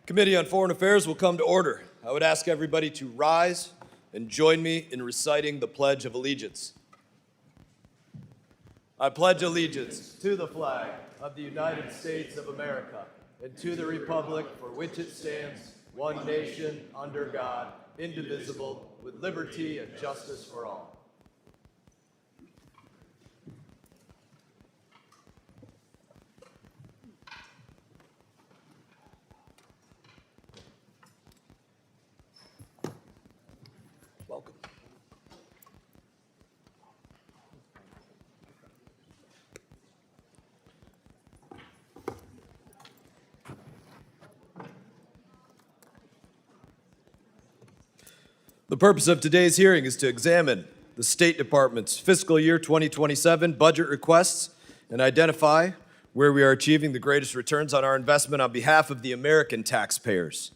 Committee on Foreign Affairs will come to order. I would ask everybody to rise and join me in reciting the Pledge of Allegiance. I pledge allegiance to the flag of the United States of America and to the republic for which it stands, one nation, under God, indivisible, with liberty and justice for all. Welcome. The purpose of today's hearing is to examine the State Department's fiscal year 2027 budget requests and identify where we are achieving the greatest returns on our investment on behalf of the American taxpayers,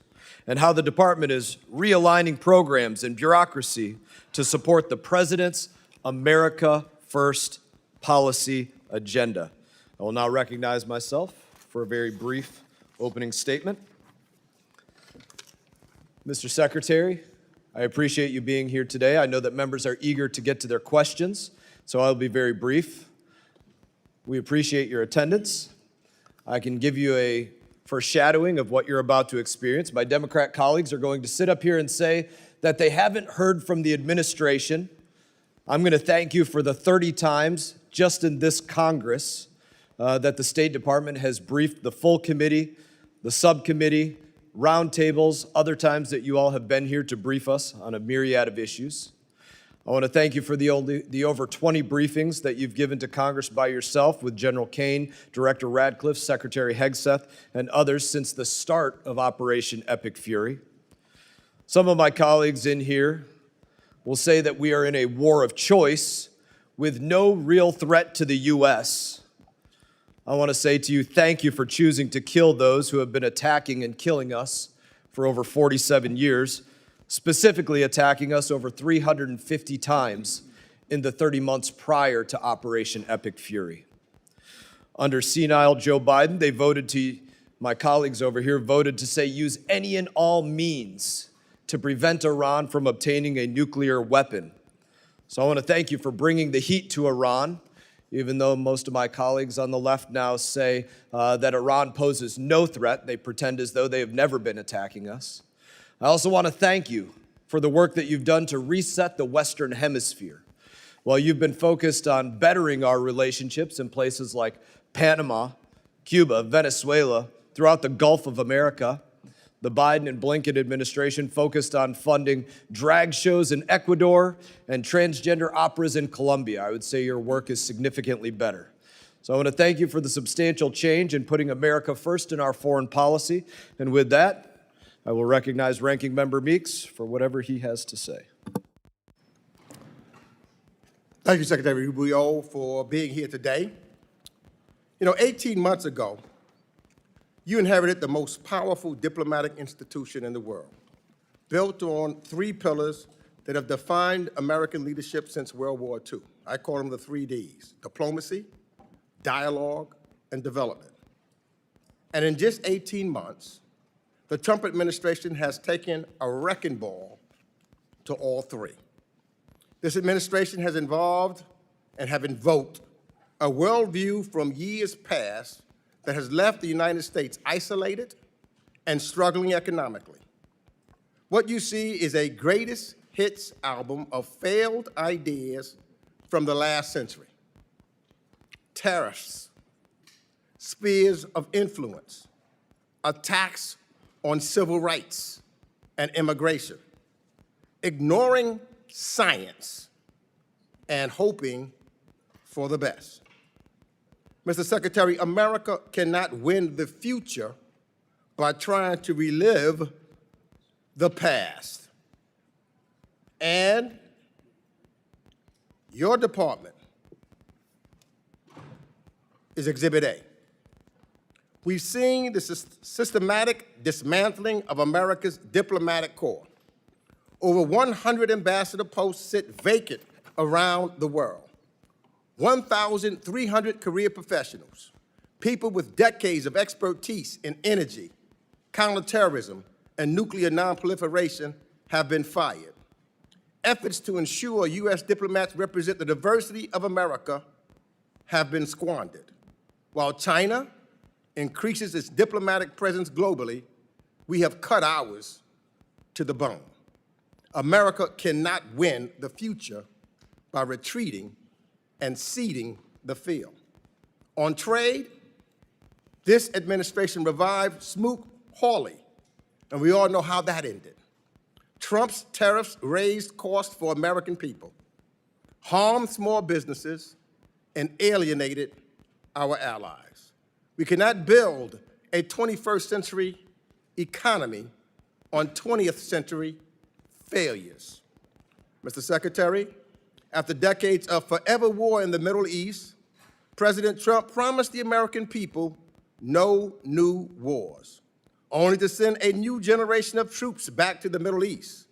and how the department is realigning programs and bureaucracy to support the President's America First policy agenda. I will now recognize myself for a very brief opening statement. Mr. Secretary, I appreciate you being here today. I know that members are eager to get to their questions, so I'll be very brief. We appreciate your attendance. I can give you a foreshadowing of what you're about to experience. My Democrat colleagues are going to sit up here and say that they haven't heard from the administration. I'm going to thank you for the 30 times just in this Congress that the State Department has briefed the full committee, the subcommittee, roundtables, other times that you all have been here to brief us on a myriad of issues. I want to thank you for the over 20 briefings that you've given to Congress by yourself with General Kane, Director Radcliffe, Secretary Hegseth, and others since the start of Operation Epic Fury. Some of my colleagues in here will say that we are in a war of choice with no real threat to the U.S. I want to say to you, thank you for choosing to kill those who have been attacking and killing us for over 47 years, specifically attacking us over 350 times in the 30 months prior to Operation Epic Fury. Under senile Joe Biden, my colleagues over here voted to say use any and all means to prevent Iran from obtaining a nuclear weapon. So I want to thank you for bringing the heat to Iran, even though most of my colleagues on the left now say that Iran poses no threat. They pretend as though they have never been attacking us. I also want to thank you for the work that you've done to reset the Western Hemisphere. While you've been focused on bettering our relationships in places like Panama, Cuba, Venezuela, throughout the Gulf of America, the Biden and Blinken administration focused on funding drag shows in Ecuador and transgender operas in Colombia. I would say your work is significantly better. So I want to thank you for the substantial change in putting America first in our foreign policy. And with that, I will recognize Ranking Member Meeks for whatever he has to say. Thank you, Secretary Rubio, for being here today. 18 months ago, you inherited the most powerful diplomatic institution in the world, built on 3 pillars that have defined American leadership since World War II. I call them the 3 Ds: diplomacy, dialogue, and development. And in just 18 months, the Trump administration has taken a wrecking ball to all 3. This administration has involved and have invoked a worldview from years past that has left the United States isolated and struggling economically. What you see is a greatest hits album of failed ideas from the last century. Tariffs, spheres of influence, attacks on civil rights and immigration, ignoring science and hoping for the best. Mr. Secretary, America cannot win the future by trying to relive the past. And your department is Exhibit A. We've seen the systematic dismantling of America's diplomatic corps. Over 100 ambassador posts sit vacant around the world. 1,300 career professionals, people with decades of expertise in energy, counterterrorism, and nuclear nonproliferation have been fired. Efforts to ensure U.S. diplomats represent the diversity of America have been squandered. While China increases its diplomatic presence globally, we have cut ours to the bone. America cannot win the future by retreating and ceding the field. On trade, this administration revived Smoot-Hawley, and we all know how that ended. Trump's tariffs raised costs for American people, harmed small businesses, and alienated our allies. We cannot build a 21st century economy on 20th century failures. Mr. Secretary, after decades of forever war in the Middle East, President Trump promised the American people no new wars, only to send a new generation of troops back to the Middle East.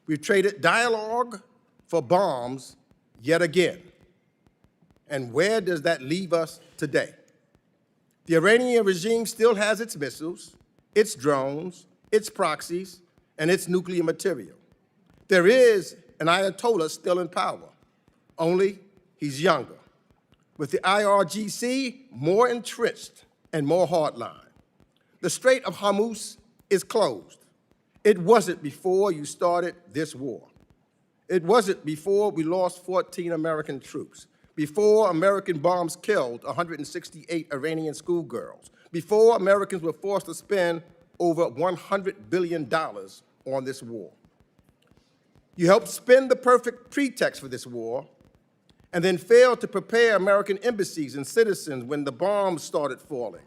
We've traded dialogue for bombs yet again. And where does that leave us today? The Iranian regime still has its missiles, its drones, its proxies, and its nuclear material. There is an Ayatollah still in power, only he's younger. With the IRGC more entrenched and more hardline. The Strait of Hormuz is closed. It wasn't before you started this war. It wasn't before we lost 14 American troops, before American bombs killed 168 Iranian schoolgirls, before Americans were forced to spend over $100 billion on this war. You helped spin the perfect pretext for this war and then failed to prepare American embassies and citizens when the bombs started falling.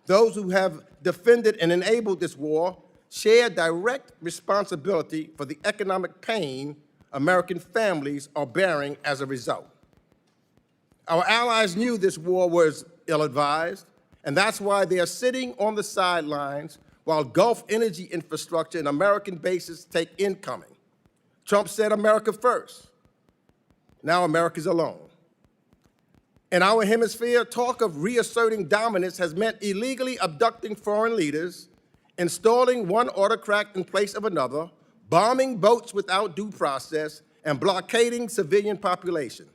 Those who have defended and enabled this war share direct responsibility for the economic pain American families are bearing as a result. Our allies knew this war was ill-advised, and that's why they are sitting on the sidelines while Gulf energy infrastructure and American bases take incoming. Trump said America first. Now America's alone. In our hemisphere, talk of reasserting dominance has meant illegally abducting foreign leaders, installing one autocrat in place of another, bombing boats without due process, and blockading civilian populations.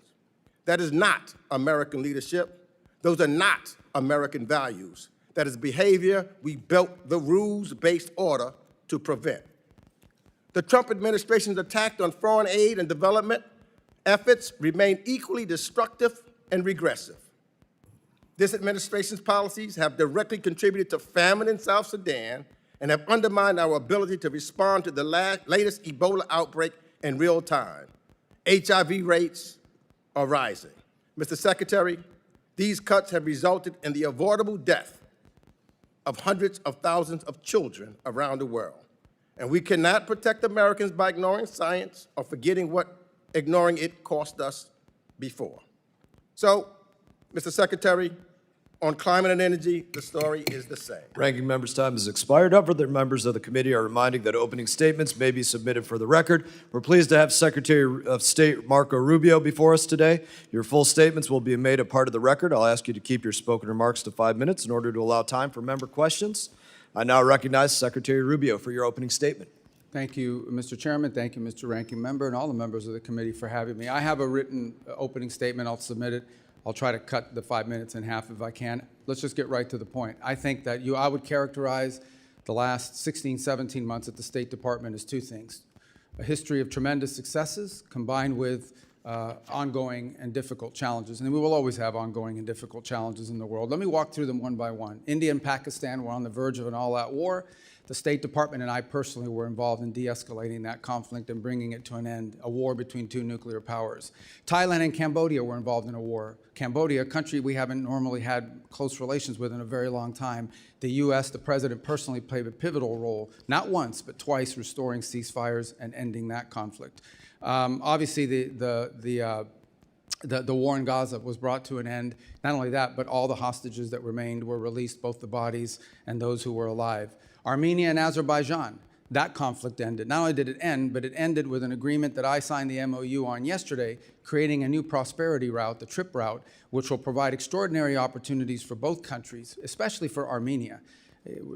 That is not American leadership. Those are not American values. That is behavior we built the rules-based order to prevent. The Trump administration's attack on foreign aid and development efforts remain equally destructive and regressive. This administration's policies have directly contributed to famine in South Sudan and have undermined our ability to respond to the latest Ebola outbreak in real time. HIV rates are rising. Mr. Secretary, these cuts have resulted in the avoidable death of hundreds of thousands of children around the world. And we cannot protect Americans by ignoring science or forgetting what ignoring it cost us before. So, Mr. Secretary, on climate and energy, the story is the same. Ranking member's time has expired. Other members of the committee are reminding that opening statements may be submitted for the record. We're pleased to have Secretary of State Marco Rubio before us today. Your full statements will be made a part of the record. I'll ask you to keep your spoken remarks to 5 minutes in order to allow time for member questions. I now recognize Secretary Rubio for your opening statement. Thank you, Mr. Chairman. Thank you, Mr. Ranking Member, and all the members of the committee for having me. I have a written opening statement. I'll submit it. I'll try to cut the 5 minutes in half if I can. Let's just get right to the point. I think that I would characterize the last 16, 17 months at the State Department as two things: a history of tremendous successes combined with ongoing and difficult challenges. And we will always have ongoing and difficult challenges in the world. Let me walk through them one by one. India and Pakistan were on the verge of an all-out war. The State Department and I personally were involved in de-escalating that conflict and bringing it to an end, a war between two nuclear powers. Thailand and Cambodia were involved in a war. Cambodia, a country we haven't normally had close relations with in a very long time. The U.S., the president personally played a pivotal role, not once, but twice, restoring ceasefires and ending that conflict. Obviously, the war in Gaza was brought to an end. Not only that, but all the hostages that remained were released, both the bodies and those who were alive. Armenia and Azerbaijan, that conflict ended. Not only did it end, but it ended with an agreement that I signed the MOU on yesterday, creating a new prosperity route, the TRIP route, which will provide extraordinary opportunities for both countries, especially for Armenia.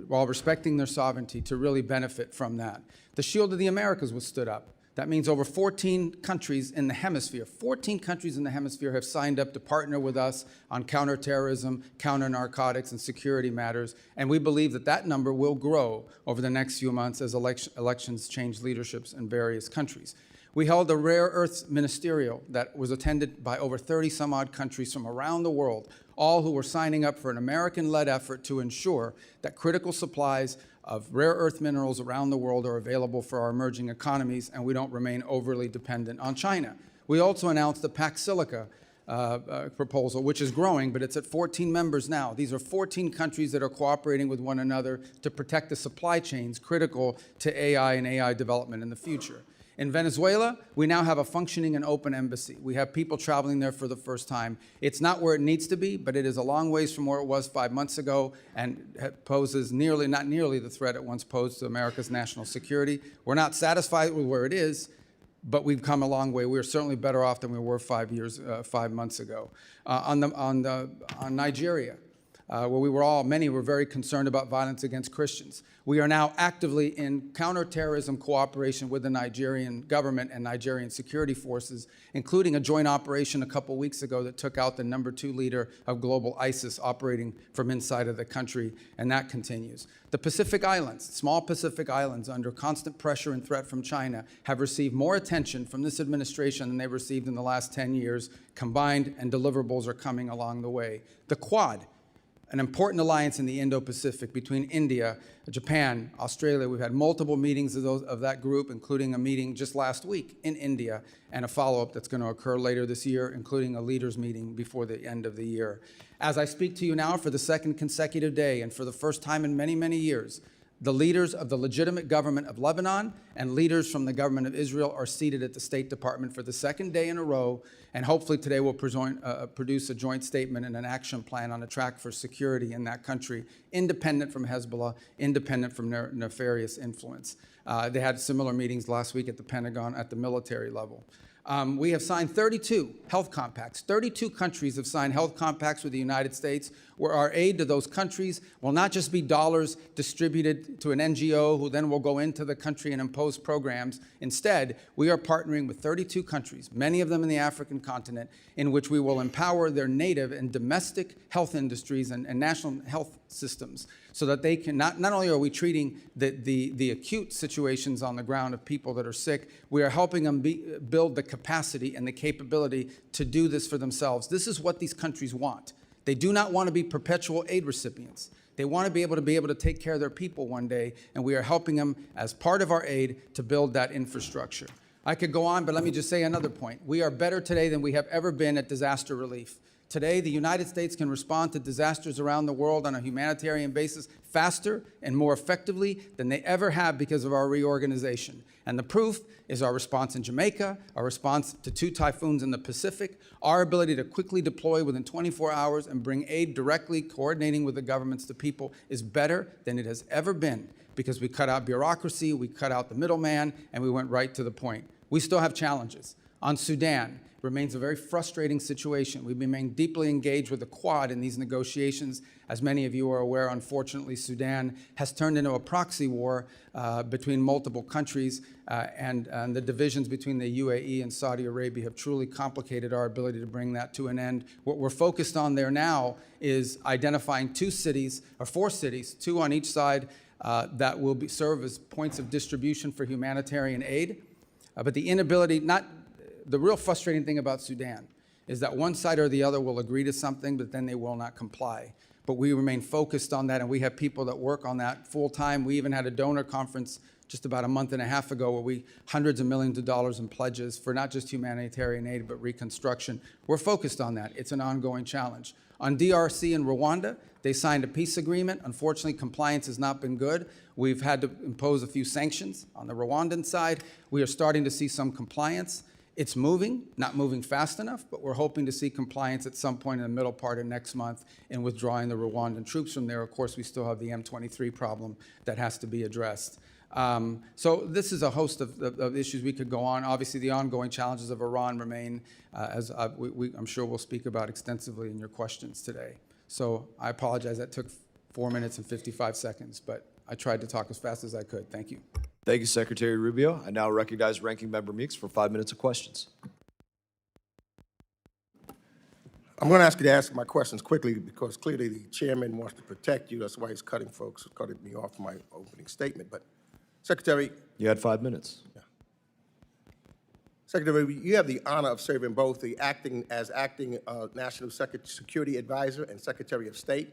while respecting their sovereignty, to really benefit from that. The Shield of the Americas was stood up. That means over 14 countries in the hemisphere, 14 countries in the hemisphere have signed up to partner with us on counterterrorism, counter-narcotics, and security matters. And we believe that that number will grow over the next few months as elections change leaderships in various countries. We held a rare earths ministerial that was attended by over 30 some odd countries from around the world, all who were signing up for an American-led effort to ensure that critical supplies of rare earth minerals around the world are available for our emerging economies, and we don't remain overly dependent on China. We also announced the Pax Silica proposal, which is growing, but it's at 14 members now. These are 14 countries that are cooperating with one another to protect the supply chains critical to AI and AI development in the future. In Venezuela, we now have a functioning and open embassy. We have people traveling there for the first time. It's not where it needs to be, but it is a long ways from where it was 5 months ago and poses not nearly the threat it once posed to America's national security. We're not satisfied with where it is, but we've come a long way. We're certainly better off than we were 5 months ago. On Nigeria, where many were very concerned about violence against Christians. We are now actively in counterterrorism cooperation with the Nigerian government and Nigerian security forces, including a joint operation a couple weeks ago that took out the #2 leader of global ISIS operating from inside of the country, and that continues. The Pacific Islands, small Pacific Islands under constant pressure and threat from China, have received more attention from this administration than they've received in the last 10 years combined, and deliverables are coming along the way. The Quad, an important alliance in the Indo-Pacific between India, Japan, Australia. We've had multiple meetings of that group, including a meeting just last week in India, and a follow-up that's going to occur later this year, including a leaders meeting before the end of the year. As I speak to you now for the second consecutive day, and for the first time in many, many years, the leaders of the legitimate government of Lebanon and leaders from the government of Israel are seated at the State Department for the second day in a row, and hopefully today we'll produce a joint statement and an action plan on a track for security in that country, independent from Hezbollah, independent from nefarious influence. They had similar meetings last week at the Pentagon at the military level. We have signed 32 health compacts. 32 countries have signed health compacts with the United States, where our aid to those countries will not just be dollars distributed to an NGO who then will go into the country and impose programs. Instead, we are partnering with 32 countries, many of them in the African continent, in which we will empower their native and domestic health industries and national health systems, so that they can, not only are we treating the acute situations on the ground of people that are sick, we are helping them build the capacity and the capability to do this for themselves. This is what these countries want. They do not want to be perpetual aid recipients. They want to be able to take care of their people one day, and we are helping them as part of our aid to build that infrastructure. I could go on, but let me just say another point. We are better today than we have ever been at disaster relief. Today, the United States can respond to disasters around the world on a humanitarian basis faster and more effectively than they ever have because of our reorganization. And the proof is our response in Jamaica, our response to 2 typhoons in the Pacific, our ability to quickly deploy within 24 hours and bring aid directly, coordinating with the governments to people, is better than it has ever been, because we cut out bureaucracy, we cut out the middleman, and we went right to the point. We still have challenges. On Sudan, it remains a very frustrating situation. We remain deeply engaged with the Quad in these negotiations. As many of you are aware, unfortunately, Sudan has turned into a proxy war between multiple countries, and the divisions between the UAE and Saudi Arabia have truly complicated our ability to bring that to an end. What we're focused on there now is identifying 2 cities, or 4 cities, 2 on each side, that will serve as points of distribution for humanitarian aid. But the real frustrating thing about Sudan is that one side or the other will agree to something, but then they will not comply. But we remain focused on that, and we have people that work on that full time. We even had a donor conference just about a month and a half ago where hundreds of millions of dollars in pledges for not just humanitarian aid, but reconstruction. We're focused on that. It's an ongoing challenge. On DRC and Rwanda, they signed a peace agreement. Unfortunately, compliance has not been good. We've had to impose a few sanctions on the Rwandan side. We are starting to see some compliance. It's moving, not moving fast enough, but we're hoping to see compliance at some point in the middle part of next month in withdrawing the Rwandan troops from there. Of course, we still have the M23 problem that has to be addressed. So this is a host of issues we could go on. Obviously, the ongoing challenges of Iran remain, as I'm sure we'll speak about extensively in your questions today. So I apologize that took 4 minutes and 55 seconds, but I tried to talk as fast as I could. Thank you. Thank you, Secretary Rubio. I now recognize Ranking Member Meeks for 5 minutes of questions. I'm going to ask you to answer my questions quickly because clearly the chairman wants to protect you. That's why he's cutting me off my opening statement. But Secretary, You had 5 minutes. Secretary, you have the honor of serving both the acting National Security Advisor and Secretary of State.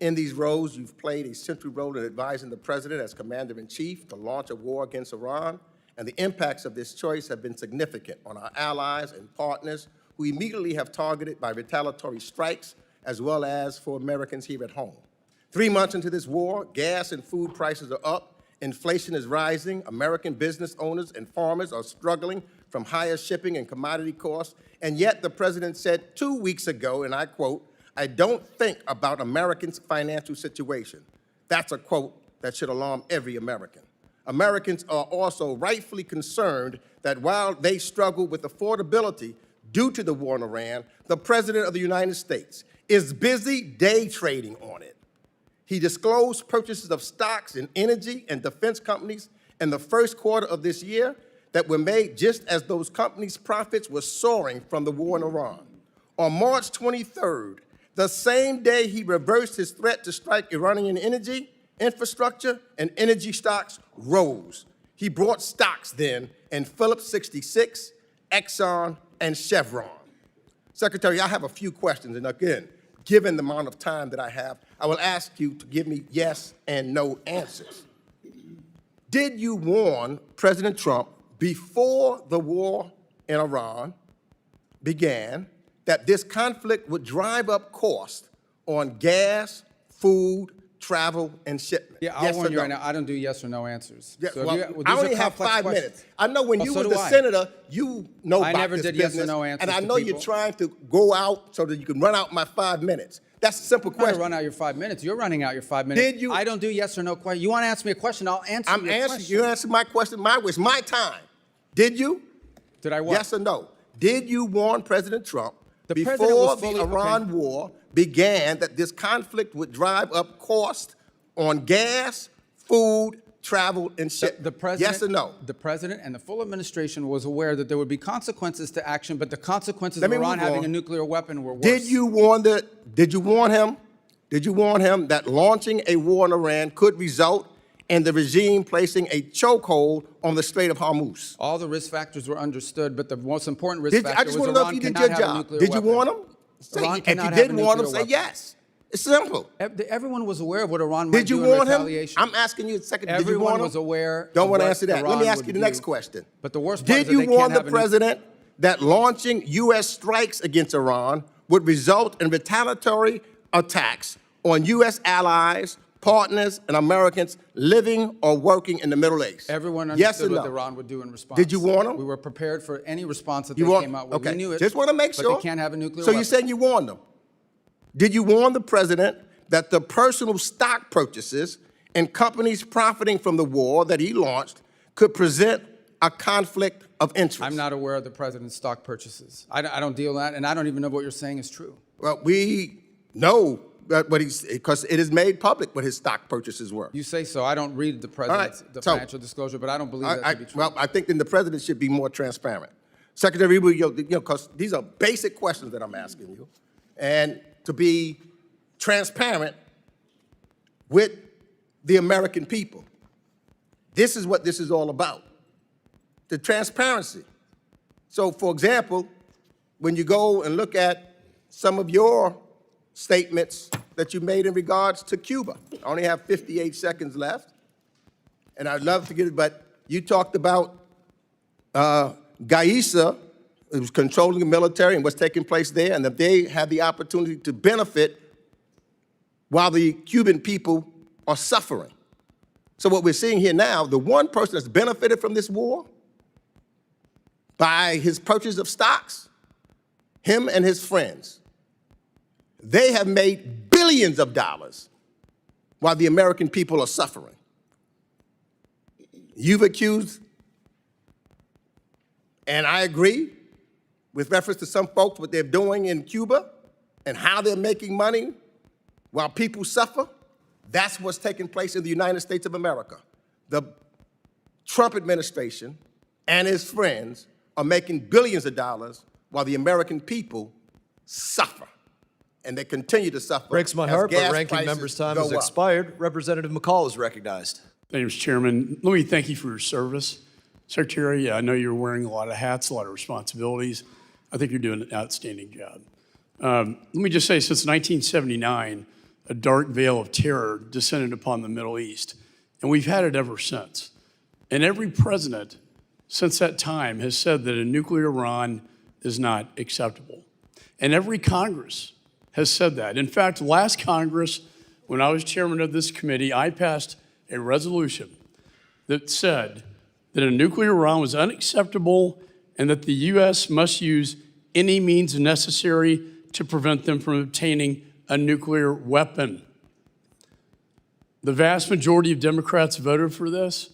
In these roles, you've played a central role in advising the President as Commander-in-Chief to launch a war against Iran, and the impacts of this choice have been significant on our allies and partners who immediately have targeted by retaliatory strikes, as well as for Americans here at home. 3 months into this war, gas and food prices are up, inflation is rising, American business owners and farmers are struggling from higher shipping and commodity costs, and yet the President said 2 weeks ago, and I quote, "I don't think about Americans' financial situation." That's a quote that should alarm every American. Americans are also rightfully concerned that while they struggle with affordability due to the war in Iran, the President of the United States is busy day trading on it. He disclosed purchases of stocks in energy and defense companies in the first quarter of this year that were made just as those companies' profits were soaring from the war in Iran. On March 23rd, the same day he reversed his threat to strike Iranian energy, infrastructure, and energy stocks rose. He bought stocks then in Phillips 66, Exxon, and Chevron. Secretary, I have a few questions, and again, given the amount of time that I have, I will ask you to give me yes and no answers. Did you warn President Trump before the war in Iran began that this conflict would drive up costs on gas, food, travel, and shipment? Yeah, I'll warn you right now, I don't do yes or no answers. Yeah, So well, if you- I these are only have complex 5 questions. minutes. I know when Well, you so were do the I. senator, you know I about never this did yes or business, no answers and I to know you're people. trying to go out so that you can run out my 5 minutes. That's a simple I'm not question. gonna run out your 5 minutes. You're running out your 5 minutes. Did you- I don't do yes or no question. You want to answer me a question? I'll answer I'm your answering question. you. Answer my question. It's my time. Did you? Did I what? Yes or no? Did you warn President Trump The president before was the fully- Iran war began that this conflict would drive up costs on gas, food, travel, and shipment? The president, yes or no? The president and the full administration was aware that there would be consequences to action, but the consequences Let of me Iran move having on. a nuclear weapon were worse. Did you warn him? Did you warn him that launching a war in Iran could result in the regime placing a chokehold on the Strait of Hormuz? All the risk factors were understood, but the most important risk I factor just was want to know if Iran you did cannot your have a job. nuclear Did you weapon. warn him? Iran If cannot you have did a warn him, nuclear say weapon. yes. It's simple. Everyone was aware of what Iran might Did you do in warn him? retaliation. I'm asking you a second. Did you Everyone warn him? was aware. Don't of want to what answer that. Let Iran me ask would you the do. next question. But the worst part Did is that you they warn can't the have a president that launching U.S. strikes against Iran would result in retaliatory attacks on U.S. allies, partners, and Americans living or working in the Middle East? Everyone Yes understood or what no? Iran would do in response. Did you warn them? We were prepared for any response that You they warn- came out with. Okay. We knew it. Just want to make sure. But they can't have a nuclear So weapon. you're saying you warned them? Did you warn the president that the personal stock purchases and companies profiting from the war that he launched could present a conflict of interest? I'm not aware of the president's stock purchases. I don't deal in that, and I don't even know what you're saying is true. Well, we know that because it is made public what his stock purchases were. You say so. I don't read the president's So- financial disclosure, but I don't believe that to be true. Well, I think then the president should be more transparent. Secretary Rubio, because these are basic questions that I'm asking you, and to be transparent with the American people. This is what this is all about, the transparency. So, for example, when you go and look at some of your statements that you made in regards to Cuba, I only have 58 seconds left, and I'd love to get it, but you talked about Gaisa, it was controlling the military and what's taking place there, and that they had the opportunity to benefit while the Cuban people are suffering. So what we're seeing here now, the one person that's benefited from this war by his purchase of stocks, him and his friends, they have made billions of dollars while the American people are suffering. You've accused, and I agree, with reference to some folks, what they're doing in Cuba and how they're making money while people suffer. That's what's taking place in the United States of America. The Trump administration and his friends are making billions of dollars while the American people suffer. And they continue to suffer. Breaks my as heart, but gas ranking prices member's time go has up. expired. Representative McCall is recognized. Thank you, Mr. Chairman. Let me thank you for your service. Secretary, I know you're wearing a lot of hats, a lot of responsibilities. I think you're doing an outstanding job. Let me just say, since 1979, a dark veil of terror descended upon the Middle East, and we've had it ever since. And every president since that time has said that a nuclear Iran is not acceptable. And every Congress has said that. In fact, last Congress, when I was chairman of this committee, I passed a resolution that said that a nuclear Iran was unacceptable and that the U.S. must use any means necessary to prevent them from obtaining a nuclear weapon. The vast majority of Democrats voted for this.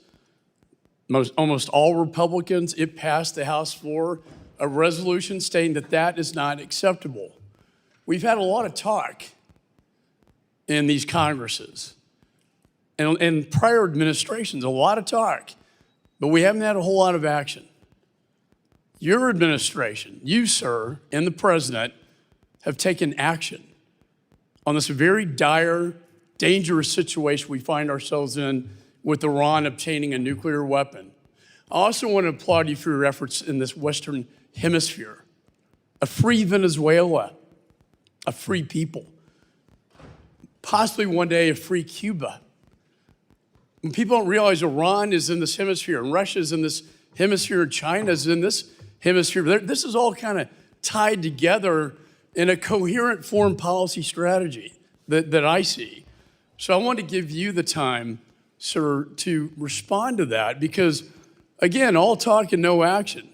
Almost all Republicans. It passed the House floor, a resolution stating that that is not acceptable. We've had a lot of talk in these Congresses and prior administrations, a lot of talk, but we haven't had a whole lot of action. Your administration, you, sir, and the president have taken action on this very dire, dangerous situation we find ourselves in with Iran obtaining a nuclear weapon. I also want to applaud you for your efforts in this Western Hemisphere. A free Venezuela, a free people, possibly one day a free Cuba. And people don't realize Iran is in this hemisphere, and Russia is in this hemisphere, and China is in this hemisphere. This is all kind of tied together in a coherent foreign policy strategy that I see. So I want to give you the time, sir, to respond to that, because, again, all talk and no action.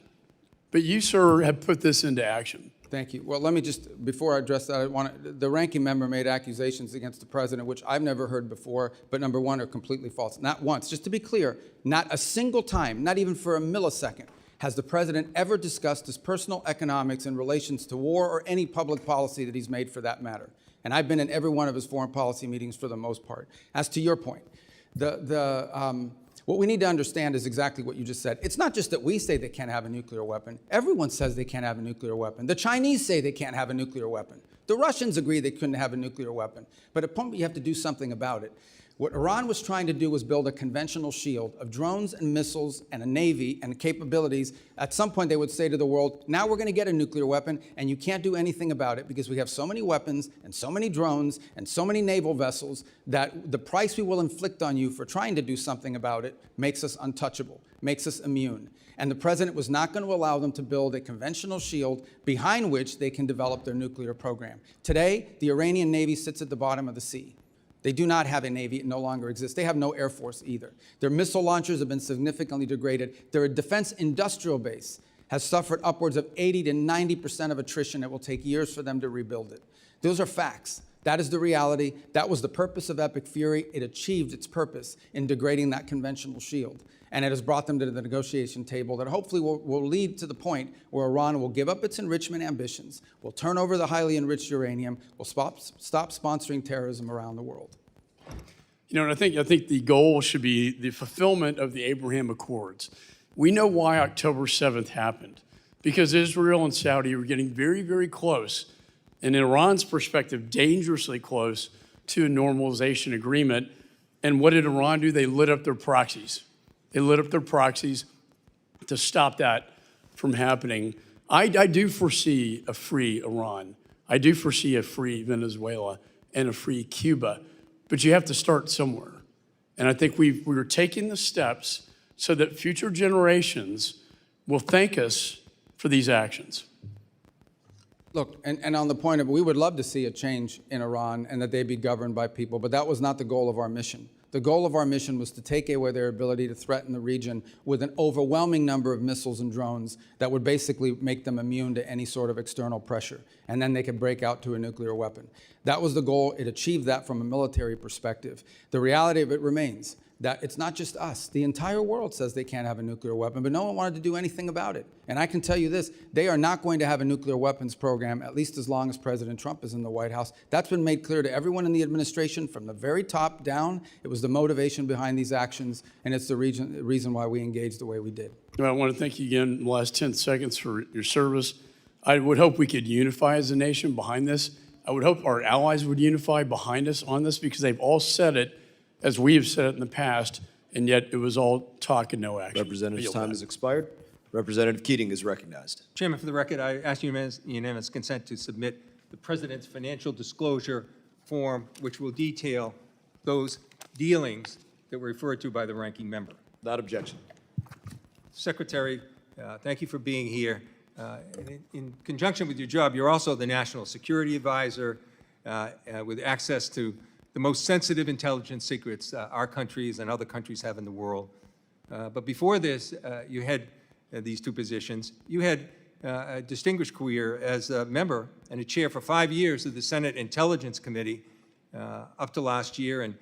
But you, sir, have put this into action. Thank you. Well, let me just, before I address that, the ranking member made accusations against the president, which I've never heard before, but number one, are completely false. Not once. Just to be clear, not a single time, not even for a millisecond, has the president ever discussed his personal economics in relations to war or any public policy that he's made for that matter. And I've been in every one of his foreign policy meetings for the most part. As to your point, what we need to understand is exactly what you just said. It's not just that we say they can't have a nuclear weapon. Everyone says they can't have a nuclear weapon. The Chinese say they can't have a nuclear weapon. The Russians agree they couldn't have a nuclear weapon. But at a point, you have to do something about it. What Iran was trying to do was build a conventional shield of drones and missiles and a navy and capabilities. At some point, they would say to the world, now we're going to get a nuclear weapon, and you can't do anything about it because we have so many weapons and so many drones and so many naval vessels that the price we will inflict on you for trying to do something about it makes us untouchable, makes us immune. And the president was not going to allow them to build a conventional shield behind which they can develop their nuclear program. Today, the Iranian Navy sits at the bottom of the sea. They do not have a Navy. It no longer exists. They have no Air Force either. Their missile launchers have been significantly degraded. Their defense industrial base has suffered upwards of 80 to 90% of attrition. It will take years for them to rebuild it. Those are facts. That is the reality. That was the purpose of Epic Fury. It achieved its purpose in degrading that conventional shield. And it has brought them to the negotiation table that hopefully will lead to the point where Iran will give up its enrichment ambitions, will turn over the highly enriched uranium, will stop sponsoring terrorism around the world. You know, and I think the goal should be the fulfillment of the Abraham Accords. We know why October 7th happened, because Israel and Saudi were getting very, very close, and in Iran's perspective, dangerously close to a normalization agreement. And what did Iran do? They lit up their proxies. They lit up their proxies to stop that from happening. I do foresee a free Iran. I do foresee a free Venezuela and a free Cuba. But you have to start somewhere. And I think we're taking the steps so that future generations will thank us for these actions. Look, and on the point of, we would love to see a change in Iran and that they be governed by people, but that was not the goal of our mission. The goal of our mission was to take away their ability to threaten the region with an overwhelming number of missiles and drones that would basically make them immune to any sort of external pressure, and then they could break out to a nuclear weapon. That was the goal. It achieved that from a military perspective. The reality of it remains that it's not just us. The entire world says they can't have a nuclear weapon, but no one wanted to do anything about it. And I can tell you this, they are not going to have a nuclear weapons program, at least as long as President Trump is in the White House. That's been made clear to everyone in the administration from the very top down. It was the motivation behind these actions, and it's the reason why we engaged the way we did. Well, I want to thank you again in the last 10 seconds for your service. I would hope we could unify as a nation behind this. I would hope our allies would unify behind us on this, because they've all said it as we have said it in the past, and yet it was all talk and no action. Representative's time has expired. Representative Keating is recognized. Chairman, for the record, I ask unanimous consent to submit the President's financial disclosure form, which will detail those dealings that were referred to by the ranking member. Without objection. Secretary, thank you for being here. In conjunction with your job, you're also the National Security Advisor with access to the most sensitive intelligence secrets our countries and other countries have in the world. But before this, you had these two positions. You had a distinguished career as a member and a chair for 5 years of the Senate Intelligence Committee up to last year. And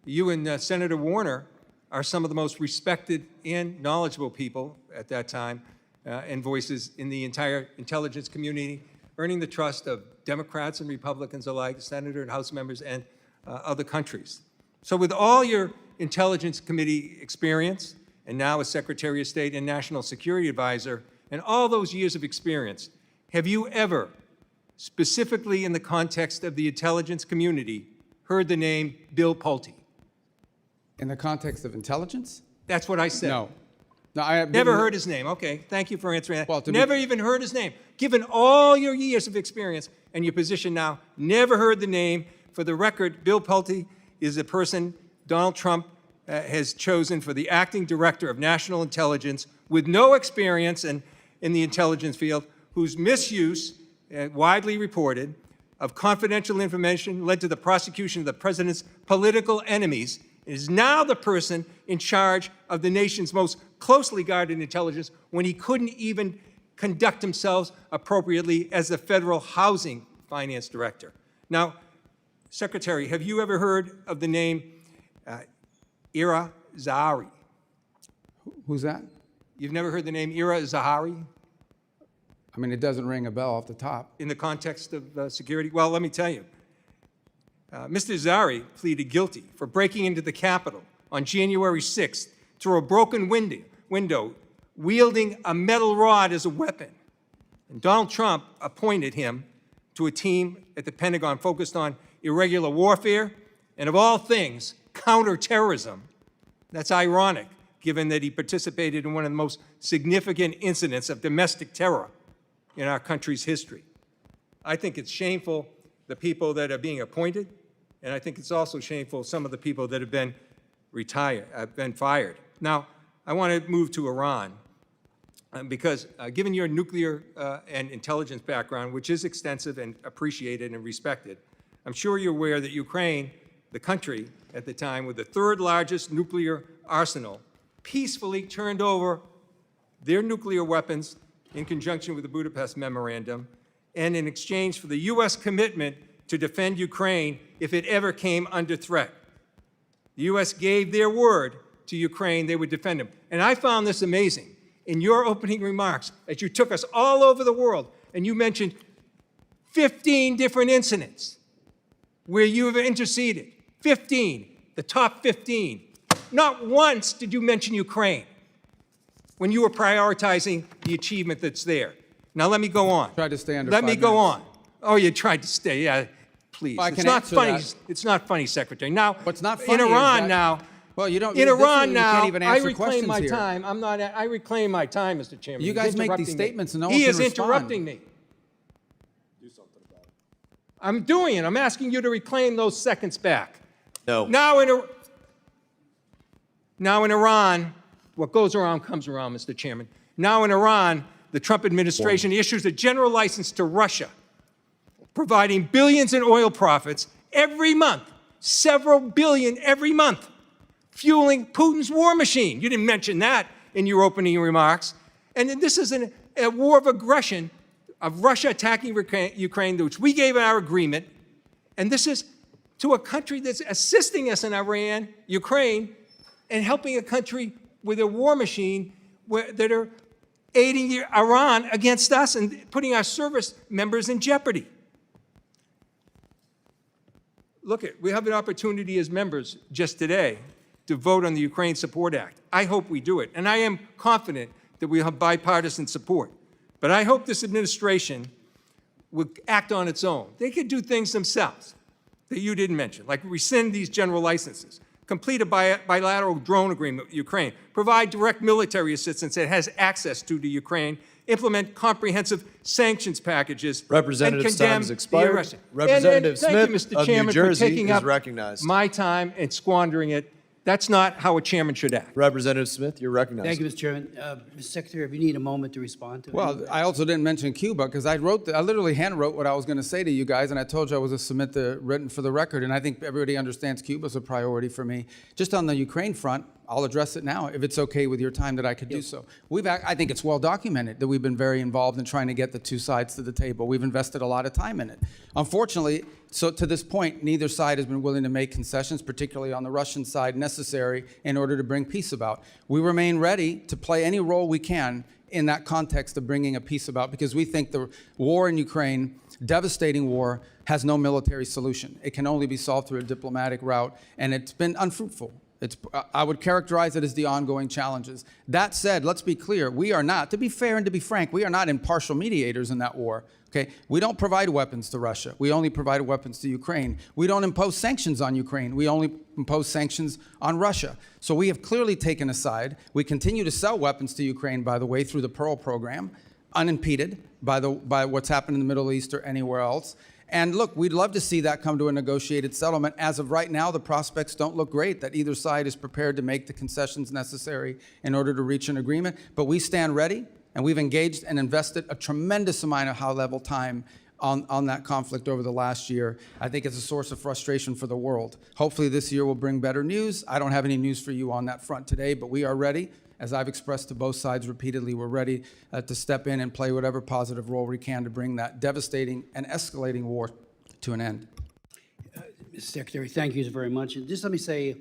you and Senator Warner are some of the most respected and knowledgeable people at that time and voices in the entire intelligence community, earning the trust of Democrats and Republicans alike, Senator and House members, and other countries. So with all your Intelligence Committee experience, and now as Secretary of State and National Security Advisor, and all those years of experience, have you ever, specifically in the context of the intelligence community, heard the name Bill Pulte? In the context of intelligence? That's what I said. No. No, I have Never heard his name. Okay, thank you for answering that. Well, Never even heard his name. Given all your years of experience and your position now, never heard the name. For the record, Bill Pulte is a person Donald Trump has chosen for the acting director of national intelligence with no experience in the intelligence field, whose misuse, widely reported, of confidential information led to the prosecution of the president's political enemies, is now the person in charge of the nation's most closely guarded intelligence when he couldn't even conduct himself appropriately as the federal housing finance director. Now, Secretary, have you ever heard of the name Ira Zahari? Who's that? You've never heard the name Ira Zahari? I mean, it doesn't ring a bell off the top. In the context of security? Well, let me tell you. Mr. Zahari pleaded guilty for breaking into the Capitol on January 6th through a broken window, wielding a metal rod as a weapon. And Donald Trump appointed him to a team at the Pentagon focused on irregular warfare and, of all things, counterterrorism. That's ironic, given that he participated in one of the most significant incidents of domestic terror in our country's history. I think it's shameful, the people that are being appointed, and I think it's also shameful, some of the people that have been fired. Now, I want to move to Iran, because given your nuclear and intelligence background, which is extensive and appreciated and respected, I'm sure you're aware that Ukraine, the country at the time with the third largest nuclear arsenal, peacefully turned over their nuclear weapons in conjunction with the Budapest Memorandum, and in exchange for the U.S. commitment to defend Ukraine if it ever came under threat. The U.S. gave their word to Ukraine they would defend them. And I found this amazing. In your opening remarks, as you took us all over the world, and you mentioned 15 different incidents where you have interceded, 15, the top 15. Not once did you mention Ukraine when you were prioritizing the achievement that's there. Now let me go on. Tried to stay under Let 5 me go minutes. on. Oh, you tried to stay, yeah, please. Well, I It's can not answer funny. that. It's not funny, Secretary. Now, What's not in funny is Iran that- now, Well, you don't. in this is- Iran you now, can't even I answer reclaim questions my here. time. I reclaim my time, Mr. Chairman. You He's guys make these interrupting me. statements and no one He can is respond. interrupting me. Do something about it. I'm doing it. I'm asking you to reclaim those seconds back. No. Now in Iran, what goes around comes around, Mr. Chairman. Now in Iran, the Trump administration issues a general license to Russia, providing billions in oil profits every month, several billion every month, fueling Putin's war machine. You didn't mention that in your opening remarks. And then this is a war of aggression of Russia attacking Ukraine, which we gave our agreement. And this is to a country that's assisting us in Ukraine, and helping a country with a war machine that are aiding Iran against us and putting our service members in jeopardy. Look, we have an opportunity as members just today to vote on the Ukraine Support Act. I hope we do it, and I am confident that we have bipartisan support. But I hope this administration will act on its own. They could do things themselves that you didn't mention, like rescind these general licenses, complete a bilateral drone agreement with Ukraine, provide direct military assistance that has access to the Ukraine, implement comprehensive sanctions packages, Representative's and condemn time has expired. the aggression. Representative Thank you, Smith Mr. of New Chairman, Jersey for taking is up recognized. my time and squandering it. That's not how a chairman should act. Representative Smith, you're recognized. Thank you, Mr. Chairman. Mr. Secretary, if you need a moment to respond to it. Well, I also didn't mention Cuba because I literally hand wrote what I was going to say to you guys, and I told you I was going to submit the written for the record, and I think everybody understands Cuba's a priority for me. Just on the Ukraine front, I'll address it now if it's okay with your time that I could do so. I think it's well documented that we've been very involved in trying to get the two sides to the table. We've invested a lot of time in it. Unfortunately, so to this point, neither side has been willing to make concessions, particularly on the Russian side, necessary in order to bring peace about. We remain ready to play any role we can in that context of bringing a peace about, because we think the war in Ukraine, devastating war, has no military solution. It can only be solved through a diplomatic route, and it's been unfruitful. I would characterize it as the ongoing challenges. That said, let's be clear, we are not, to be fair and to be frank, we are not impartial mediators in that war. Okay? We don't provide weapons to Russia. We only provide weapons to Ukraine. We don't impose sanctions on Ukraine. We only impose sanctions on Russia. So we have clearly taken a side. We continue to sell weapons to Ukraine, by the way, through the Pearl program, unimpeded by what's happened in the Middle East or anywhere else. And look, we'd love to see that come to a negotiated settlement. As of right now, the prospects don't look great that either side is prepared to make the concessions necessary in order to reach an agreement. But we stand ready, and we've engaged and invested a tremendous amount of high-level time on that conflict over the last year. I think it's a source of frustration for the world. Hopefully this year will bring better news. I don't have any news for you on that front today, but we are ready. As I've expressed to both sides repeatedly, we're ready to step in and play whatever positive role we can to bring that devastating and escalating war to an end. Mr. Secretary, thank you very much. And just let me say,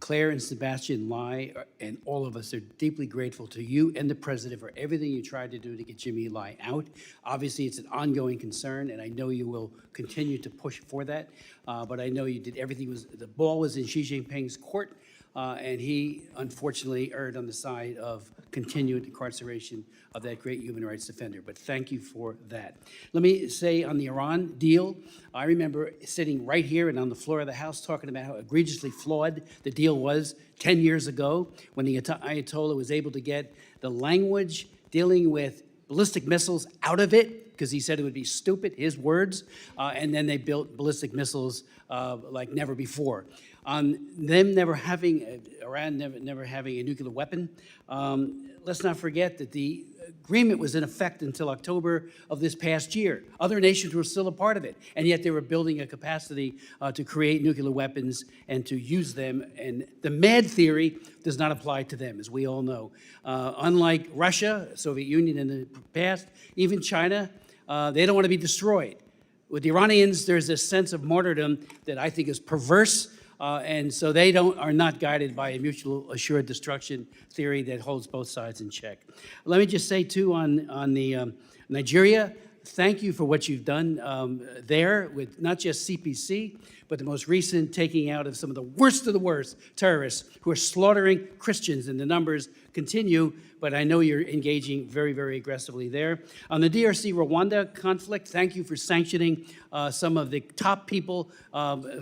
Claire and Sebastian Lai and all of us are deeply grateful to you and the President for everything you tried to do to get Jimmy Lai out. Obviously, it's an ongoing concern, and I know you will continue to push for that. But I know you did everything. The ball was in Xi Jinping's court. And he, unfortunately, erred on the side of continued incarceration of that great human rights defender. But thank you for that. Let me say on the Iran deal, I remember sitting right here and on the floor of the House talking about how egregiously flawed the deal was 10 years ago when the Ayatollah was able to get the language dealing with ballistic missiles out of it because he said it would be stupid, his words, and then they built ballistic missiles like never before. On them never having, Iran never having a nuclear weapon, let's not forget that the agreement was in effect until October of this past year. Other nations were still a part of it, and yet they were building a capacity to create nuclear weapons and to use them. And the MAD theory does not apply to them, as we all know. Unlike Russia, Soviet Union in the past, even China, they don't want to be destroyed. With the Iranians, there's this sense of martyrdom that I think is perverse. And so they are not guided by a mutual assured destruction theory that holds both sides in check. Let me just say, too, on the Nigeria, thank you for what you've done there with not just CPC, but the most recent taking out of some of the worst terrorists who are slaughtering Christians, and the numbers continue, but I know you're engaging very, very aggressively there. On the DRC-Rwanda conflict, thank you for sanctioning some of the top people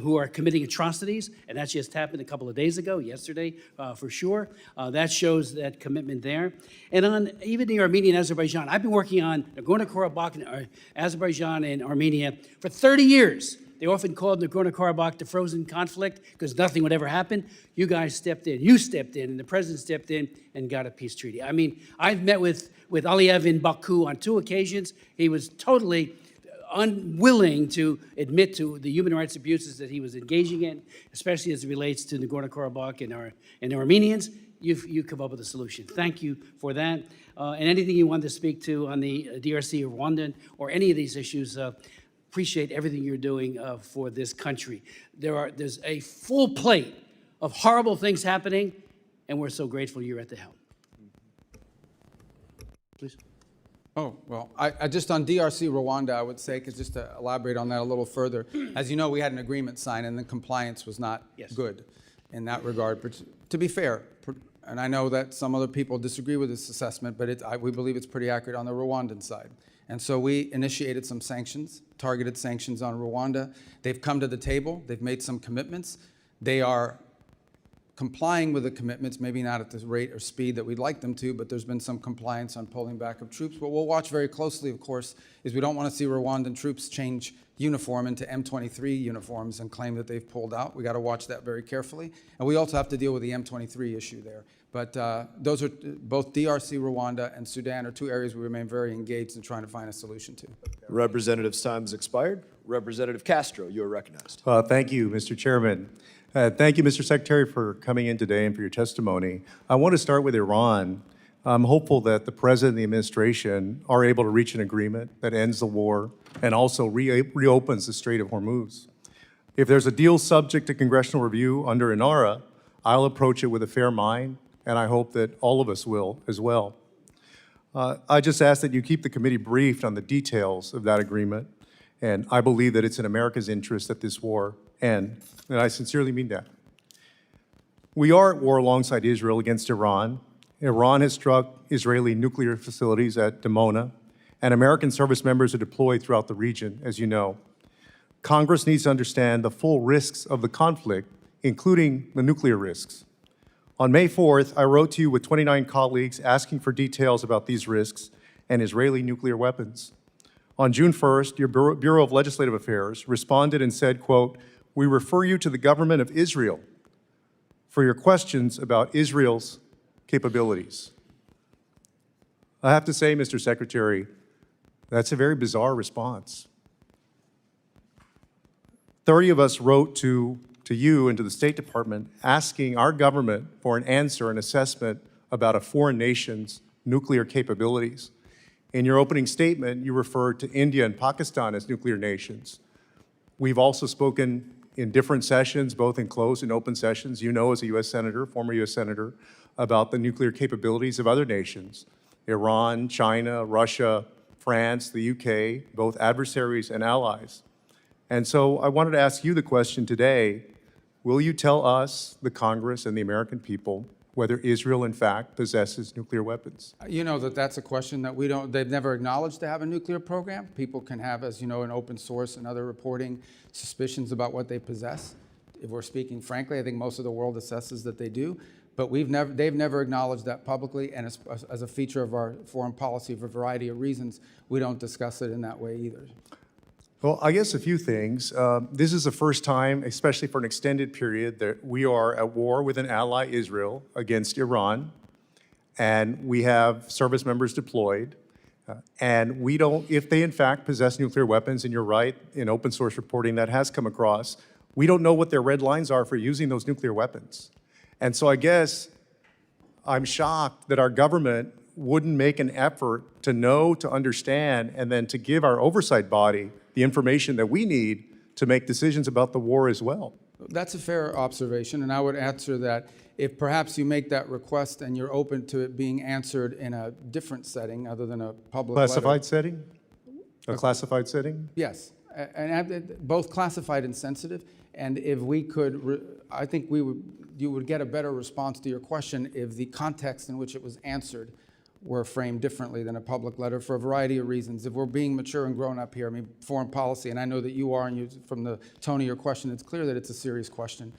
who are committing atrocities, and that just happened a couple of days ago, yesterday for sure. That shows that commitment there. And on even the Armenian Azerbaijan, I've been working on Nagorno-Karabakh, Azerbaijan and Armenia for 30 years. They often called Nagorno-Karabakh the frozen conflict because nothing would ever happen. You guys stepped in, and the president stepped in and got a peace treaty. I mean, I've met with Aliyev in Baku on 2 occasions. He was totally unwilling to admit to the human rights abuses that he was engaging in, especially as it relates to Nagorno-Karabakh and Armenians. You've come up with a solution. Thank you for that. And anything you want to speak to on the DRC or Rwanda or any of these issues, appreciate everything you're doing for this country. There's a full plate of horrible things happening, and we're so grateful you're at the helm. Please. Oh, well, I just on DRC Rwanda, I would say, because just to elaborate on that a little further, as you know, we had an agreement signed and the compliance was not Yes. good in that regard. But to be fair, and I know that some other people disagree with this assessment, but we believe it's pretty accurate on the Rwandan side. And so we initiated some sanctions, targeted sanctions on Rwanda. They've come to the table. They've made some commitments. They are complying with the commitments, maybe not at the rate or speed that we'd like them to, but there's been some compliance on pulling back of troops. What we'll watch very closely, of course, is we don't want to see Rwandan troops change uniform into M23 uniforms and claim that they've pulled out. We got to watch that very carefully. And we also have to deal with the M23 issue there. But those are both DRC, Rwanda, and Sudan are two areas we remain very engaged in trying to find a solution to. Representative's time has expired. Representative Castro, you are recognized. Thank you, Mr. Chairman. Thank you, Mr. Secretary, for coming in today and for your testimony. I want to start with Iran. I'm hopeful that the President and the administration are able to reach an agreement that ends the war and also reopens the Strait of Hormuz. If there's a deal subject to congressional review under INARA, I'll approach it with a fair mind, and I hope that all of us will as well. I just ask that you keep the committee briefed on the details of that agreement, and I believe that it's in America's interest that this war end, and I sincerely mean that. We are at war alongside Israel against Iran. Iran has struck Israeli nuclear facilities at Dimona, and American service members are deployed throughout the region, as you know. Congress needs to understand the full risks of the conflict, including the nuclear risks. On May 4th, I wrote to you with 29 colleagues asking for details about these risks and Israeli nuclear weapons. On June 1st, your Bureau of Legislative Affairs responded and said, quote, "We refer you to the government of Israel for your questions about Israel's capabilities." I have to say, Mr. Secretary, that's a very bizarre response. 30 of us wrote to you and to the State Department asking our government for an answer, an assessment about a foreign nation's nuclear capabilities. In your opening statement, you referred to India and Pakistan as nuclear nations. We've also spoken in different sessions, both in closed and open sessions, you know, as a U.S. Senator, former U.S. Senator, about the nuclear capabilities of other nations, Iran, China, Russia, France, the UK, both adversaries and allies. And so I wanted to ask you the question today, will you tell us, the Congress and the American people, whether Israel in fact possesses nuclear weapons? You know that that's a question that they've never acknowledged to have a nuclear program. People can have, as you know, in open source and other reporting, suspicions about what they possess. If we're speaking frankly, I think most of the world assesses that they do, but they've never acknowledged that publicly, and as a feature of our foreign policy for a variety of reasons, we don't discuss it in that way either. Well, I guess a few things. This is the first time, especially for an extended period, that we are at war with an ally, Israel, against Iran, and we have service members deployed. And we don't, if they in fact possess nuclear weapons, and you're right, in open source reporting that has come across, we don't know what their red lines are for using those nuclear weapons. And so I guess I'm shocked that our government wouldn't make an effort to know, to understand, and then to give our oversight body the information that we need to make decisions about the war as well. That's a fair observation, and I would answer that if perhaps you make that request and you're open to it being answered in a different setting other than a public Classified letter. setting? A classified setting? Yes, and both classified and sensitive. And if we could, I think you would get a better response to your question if the context in which it was answered were framed differently than a public letter for a variety of reasons. If we're being mature and grown up here, I mean, foreign policy, and I know that you are, and from the tone of your question, it's clear that it's a serious question.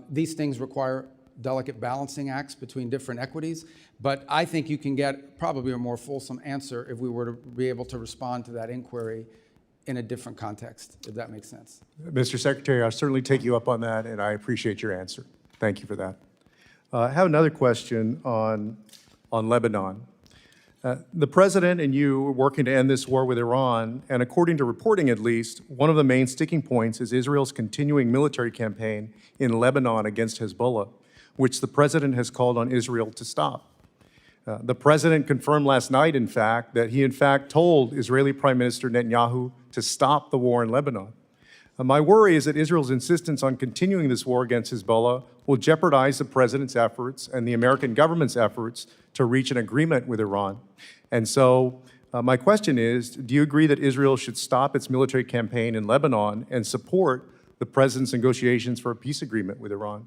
These things require delicate balancing acts between different equities, but I think you can get probably a more fulsome answer if we were to be able to respond to that inquiry in a different context, if that makes sense. Mr. Secretary, I'll certainly take you up on that, and I appreciate your answer. Thank you for that. I have another question on Lebanon. The President and you are working to end this war with Iran, and according to reporting at least, one of the main sticking points is Israel's continuing military campaign in Lebanon against Hezbollah, which the President has called on Israel to stop. The President confirmed last night, in fact, that he in fact told Israeli Prime Minister Netanyahu to stop the war in Lebanon. My worry is that Israel's insistence on continuing this war against Hezbollah will jeopardize the president's efforts and the American government's efforts to reach an agreement with Iran. And so my question is, do you agree that Israel should stop its military campaign in Lebanon and support the president's negotiations for a peace agreement with Iran?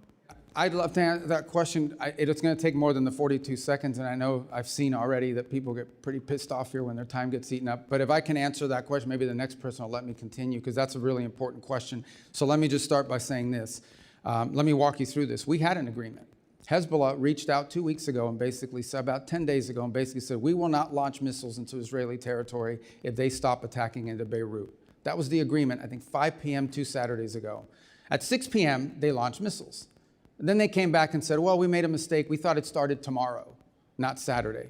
I'd love to answer that question. It's going to take more than the 42 seconds, and I know I've seen already that people get pretty pissed off here when their time gets eaten up. But if I can answer that question, maybe the next person will let me continue, because that's a really important question. So let me just start by saying this. Let me walk you through this. We had an agreement. Hezbollah reached out 2 weeks ago and basically said, about 10 days ago, and basically said, we will not launch missiles into Israeli territory if they stop attacking into Beirut. That was the agreement, I think 5 p.m. 2 Saturdays ago. At 6 p.m., they launched missiles. And then they came back and said, well, we made a mistake. We thought it started tomorrow, not Saturday.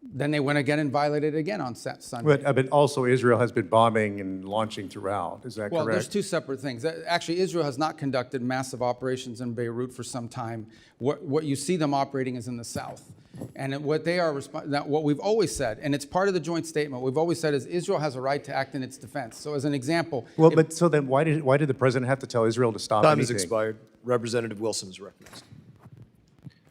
Then they went again and violated it again on Sunday. But also Israel has been bombing and launching throughout. Is that Well, correct? there's two separate things. Actually, Israel has not conducted massive operations in Beirut for some time. What you see them operating is in the south. And what they are, what we've always said, and it's part of the joint statement, we've always said is Israel has a right to act in its defense. So as an example. Well, but so then why did the president have to tell Israel to stop Time has anything? expired. Representative Wilson is recognized.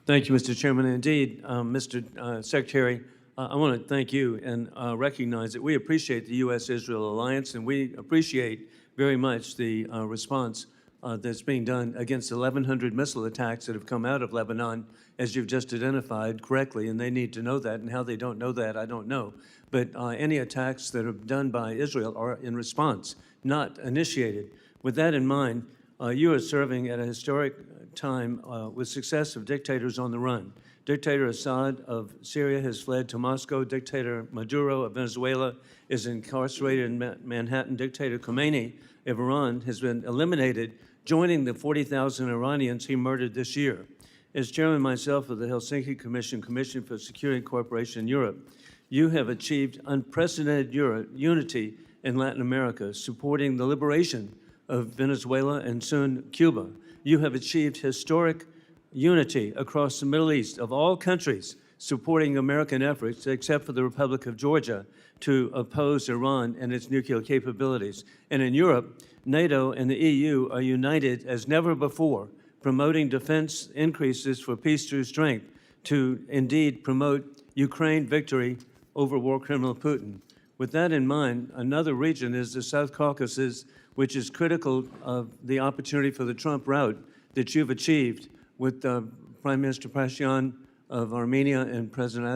Thank you, Mr. Chairman. Indeed, Mr. Secretary, I want to thank you and recognize that we appreciate the U.S.-Israel alliance, and we appreciate very much the response that's being done against 1,100 missile attacks that have come out of Lebanon, as you've just identified correctly, and they need to know that, and how they don't know that, I don't know. But any attacks that are done by Israel are in response, not initiated. With that in mind, you are serving at a historic time with success of dictators on the run. Dictator Assad of Syria has fled to Moscow. Dictator Maduro of Venezuela is incarcerated in Manhattan. Dictator Khomeini of Iran has been eliminated, joining the 40,000 Iranians he murdered this year. As chairman myself of the Helsinki Commission for Security and Cooperation in Europe, you have achieved unprecedented unity in Latin America, supporting the liberation of Venezuela and soon Cuba. You have achieved historic unity across the Middle East of all countries, supporting American efforts, except for the Republic of Georgia, to oppose Iran and its nuclear capabilities. And in Europe, NATO and the EU are united as never before, promoting defense increases for peace through strength to indeed promote Ukraine victory over war criminal Putin. With that in mind, another region is the South Caucasus, which is critical of the opportunity for the Trump route that you've achieved with Prime Minister Pashinyan of Armenia and President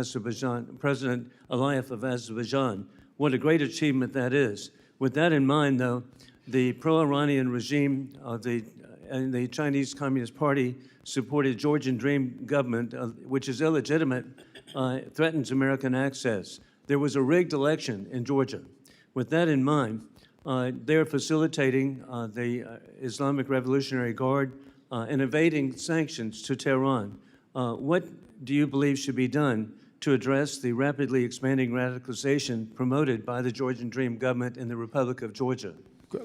Aliyev of Azerbaijan. What a great achievement that is. With that in mind, though, the pro-Iranian regime and the Chinese Communist Party supported Georgian Dream government, which is illegitimate, threatens American access. There was a rigged election in Georgia. With that in mind, they're facilitating the Islamic Revolutionary Guard and evading sanctions to Tehran. What do you believe should be done to address the rapidly expanding radicalization promoted by the Georgian Dream government in the Republic of Georgia?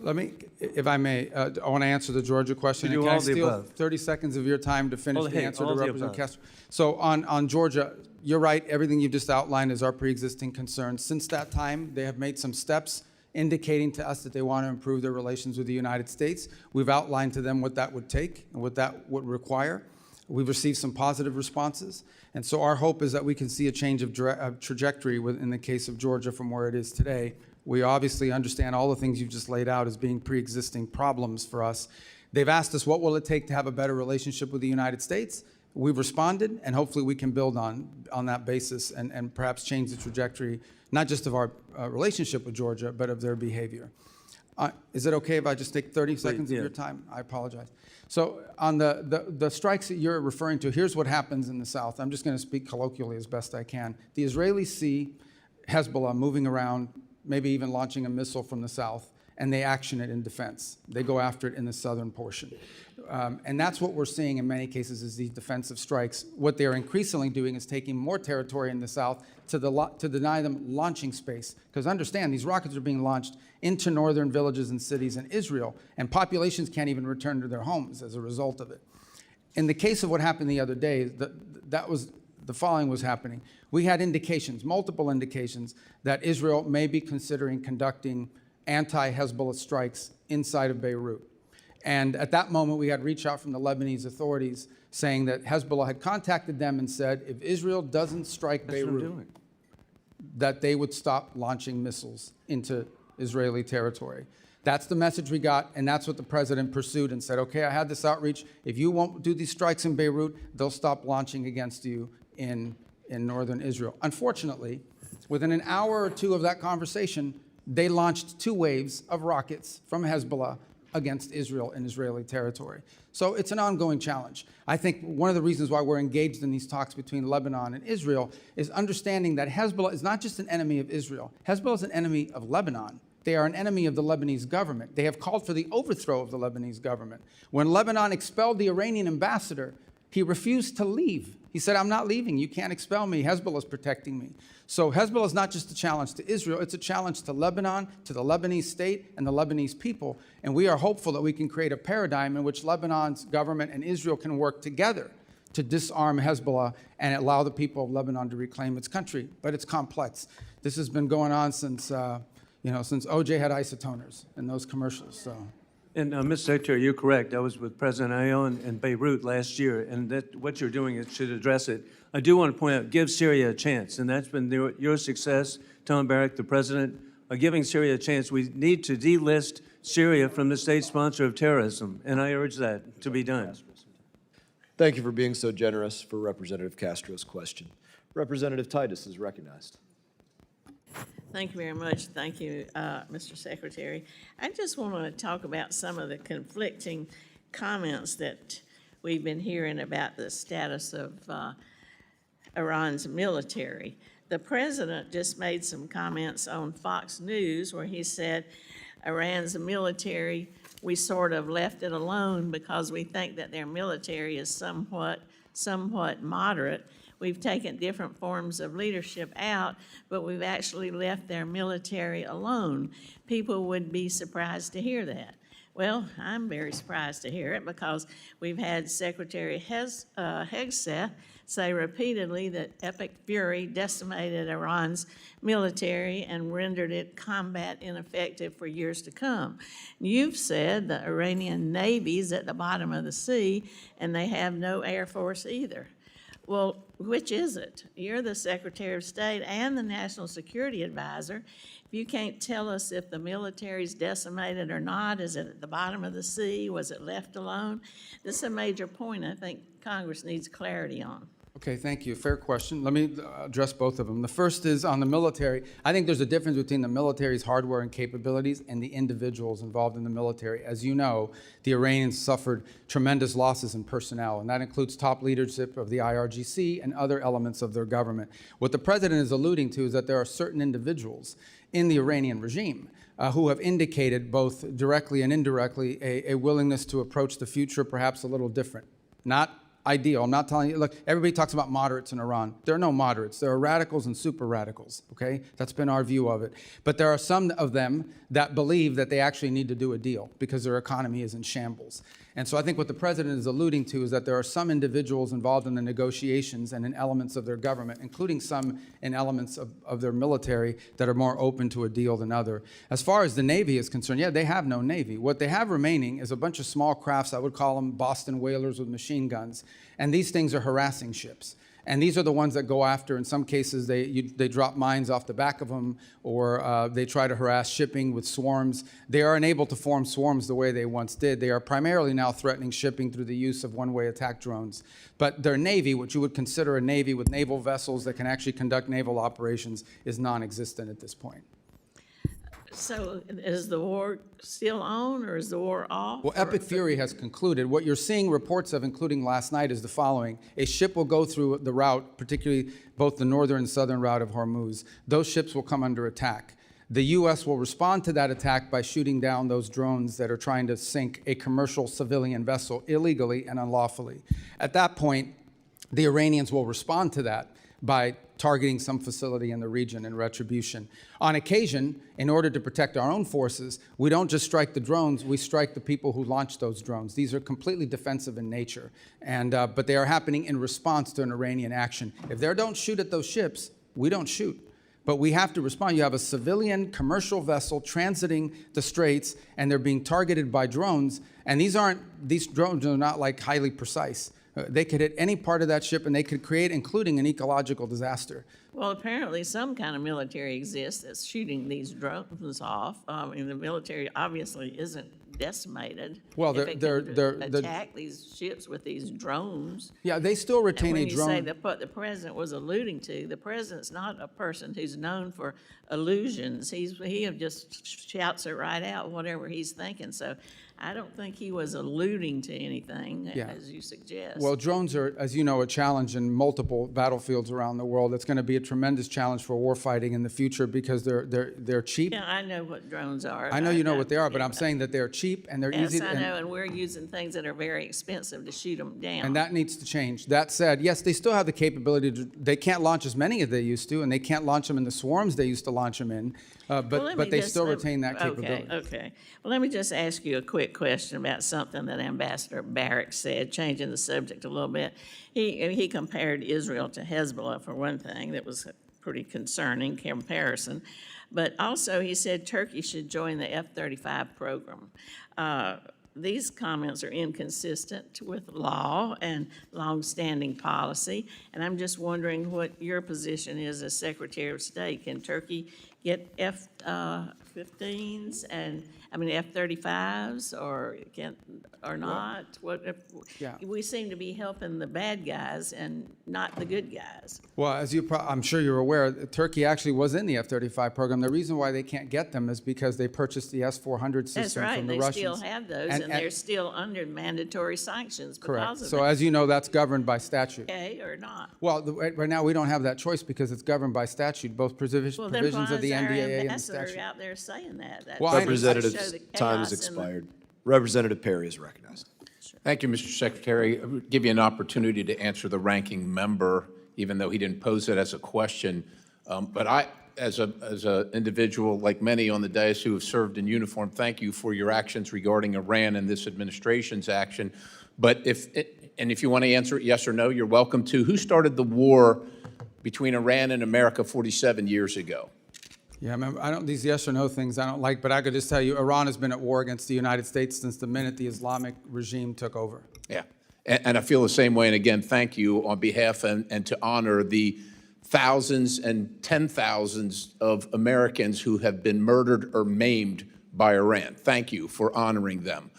Let me, if I may, I want to answer the Georgia question. You do Can I all the steal above. 30 seconds of your time to finish the answer to all the Representative above. Castro? So on Georgia, you're right. Everything you've just outlined is our pre-existing concern. Since that time, they have made some steps indicating to us that they want to improve their relations with the United States. We've outlined to them what that would take and what that would require. We've received some positive responses. And so our hope is that we can see a change of trajectory in the case of Georgia from where it is today. We obviously understand all the things you've just laid out as being pre-existing problems for us. They've asked us, what will it take to have a better relationship with the United States? We've responded, and hopefully we can build on that basis and perhaps change the trajectory, not just of our relationship with Georgia, but of their behavior. Is it okay if I just take 30 seconds of your time? I apologize. So on the strikes that you're referring to, here's what happens in the South. I'm just going to speak colloquially as best I can. The Israelis see Hezbollah moving around, maybe even launching a missile from the south, and they action it in defense. They go after it in the southern portion. And that's what we're seeing in many cases is these defensive strikes. What they're increasingly doing is taking more territory in the south to deny them launching space. Because understand, these rockets are being launched into northern villages and cities in Israel, and populations can't even return to their homes as a result of it. In the case of what happened the other day, the following was happening. We had indications, multiple indications, that Israel may be considering conducting anti-Hezbollah strikes inside of Beirut. And at that moment, we had reach out from the Lebanese authorities saying that Hezbollah had contacted them and said, if Israel doesn't strike Beirut, that they would stop launching missiles into Israeli territory. That's the message we got, and that's what the president pursued and said, okay, I had this outreach. If you won't do these strikes in Beirut, they'll stop launching against you in northern Israel. Unfortunately, within an hour or two of that conversation, they launched 2 waves of rockets from Hezbollah against Israel in Israeli territory. So it's an ongoing challenge. I think one of the reasons why we're engaged in these talks between Lebanon and Israel is understanding that Hezbollah is not just an enemy of Israel. Hezbollah is an enemy of Lebanon. They are an enemy of the Lebanese government. They have called for the overthrow of the Lebanese government. When Lebanon expelled the Iranian ambassador, he refused to leave. He said, I'm not leaving. You can't expel me. Hezbollah is protecting me. So Hezbollah is not just a challenge to Israel. It's a challenge to Lebanon, to the Lebanese state, and the Lebanese people. And we are hopeful that we can create a paradigm in which Lebanon's government and Israel can work together to disarm Hezbollah and allow the people of Lebanon to reclaim its country. But it's complex. This has been going on since OJ had isotoners in those commercials. So. And Mr. Secretary, you're correct. I was with President Aoun in Beirut last year, and that what you're doing is should address it. I do want to point out, give Syria a chance, and that's been your success, Tom Barrack, the president, giving Syria a chance. We need to delist Syria from the state sponsor of terrorism, and I urge that to be done. Thank you for being so generous for Representative Castro's question. Representative Titus is recognized. Thank you very much. Thank you, Mr. Secretary. I just want to talk about some of the conflicting comments that we've been hearing about the status of Iran's military. The president just made some comments on Fox News where he said Iran's military, we sort of left it alone because we think that their military is somewhat moderate. We've taken different forms of leadership out, but we've actually left their military alone. People would be surprised to hear that. Well, I'm very surprised to hear it because we've had Secretary Hegseth say repeatedly that Epic Fury decimated Iran's military and rendered it combat ineffective for years to come. You've said the Iranian Navy is at the bottom of the sea and they have no Air Force either. Well, which is it? You're the Secretary of State and the National Security Advisor. If you can't tell us if the military's decimated or not, is it at the bottom of the sea? Was it left alone? This is a major point I think Congress needs clarity on. Okay, thank you. Fair question. Let me address both of them. The first is on the military. I think there's a difference between the military's hardware and capabilities and the individuals involved in the military. As you know, the Iranians suffered tremendous losses in personnel, and that includes top leadership of the IRGC and other elements of their government. What the president is alluding to is that there are certain individuals in the Iranian regime who have indicated both directly and indirectly a willingness to approach the future perhaps a little different. Not ideal. I'm not telling you, look, everybody talks about moderates in Iran. There are no moderates. There are radicals and super radicals, okay? That's been our view of it. But there are some of them that believe that they actually need to do a deal because their economy is in shambles. And so I think what the president is alluding to is that there are some individuals involved in the negotiations and in elements of their government, including some in elements of their military that are more open to a deal than other. As far as the Navy is concerned, yeah, they have no Navy. What they have remaining is a bunch of small crafts, I would call them Boston whalers with machine guns. And these things are harassing ships. And these are the ones that go after, in some cases, they drop mines off the back of them, or they try to harass shipping with swarms. They are unable to form swarms the way they once did. They are primarily now threatening shipping through the use of one-way attack drones. But their Navy, which you would consider a Navy with naval vessels that can actually conduct naval operations, is non-existent at this point. So is the war still on or is the war off? Well, Epic Fury has concluded. What you're seeing reports of, including last night, is the following. A ship will go through the route, particularly both the northern and southern route of Hormuz. Those ships will come under attack. The U.S. will respond to that attack by shooting down those drones that are trying to sink a commercial civilian vessel illegally and unlawfully. At that point, the Iranians will respond to that by targeting some facility in the region in retribution. On occasion, in order to protect our own forces, we don't just strike the drones, we strike the people who launched those drones. These are completely defensive in nature, but they are happening in response to an Iranian action. If they don't shoot at those ships, we don't shoot. But we have to respond. You have a civilian commercial vessel transiting the straits, and they're being targeted by drones. And these drones are not like highly precise. They could hit any part of that ship, and they could create, including an ecological disaster. Well, apparently some kind of military exists that's shooting these drones off. I mean, the military obviously isn't decimated. Well, if it they're can attack these ships with these drones. Yeah, they still retain a When you say drone. that what the president was alluding to, the president's not a person who's known for illusions. He just shouts it right out, whatever he's thinking. So I don't think he was alluding to anything, Yeah. as you suggest. Well, drones are, as you know, a challenge in multiple battlefields around the world. It's going to be a tremendous challenge for warfighting in the future because they're cheap. Yeah, I know what drones are. I know you know what they are, but I'm saying that they're cheap and they're easy. Yes, I know, and we're using things that are very expensive to shoot them down. And that needs to change. That said, yes, they still have the capability to, they can't launch as many as they used to, and they can't launch them in the swarms they used to launch them in, Well, let but me they just- still retain that capability. Okay. Well, let me just ask you a quick question about something that Ambassador Barrack said, changing the subject a little bit. He compared Israel to Hezbollah, for one thing. That was a pretty concerning comparison. But also, he said Turkey should join the F-35 program. These comments are inconsistent with law and longstanding policy, and I'm just wondering what your position is as Secretary of State. Can Turkey get F-15s and, F-35s, or not? What if, Yeah. we seem to be helping the bad guys and not the good guys. Well, as I'm sure you're aware, Turkey actually was in the F-35 program. The reason why they can't get them is because they purchased the S-400 system That's right, from the they Russians. still have those, and they're still under mandatory sanctions because Correct. of So it. as you know, that's governed by statute. Okay, or not? Well, right now, we don't have that choice because it's governed by statute, both Well, then provisions why of the is our NDAA and the ambassador statute. out there saying that? That Well, shows Representative, the time has chaos in the- expired. Representative Perry is recognized. Thank you, Mr. Secretary. I would give you an opportunity to answer the ranking member, even though he didn't pose it as a question. But I, as a individual, like many on the dais who have served in uniform, thank you for your actions regarding Iran and this administration's action. But if you want to answer it yes or no, you're welcome to. Who started the war between Iran and America 47 years ago? Yeah, remember, these yes or no things I don't like, but I could just tell you, Iran has been at war against the United States since the minute the Islamic regime took over. Yeah, and I feel the same way. And again, thank you on behalf and to honor the thousands and 10,000s of Americans who have been murdered or maimed by Iran. Thank you for honoring them.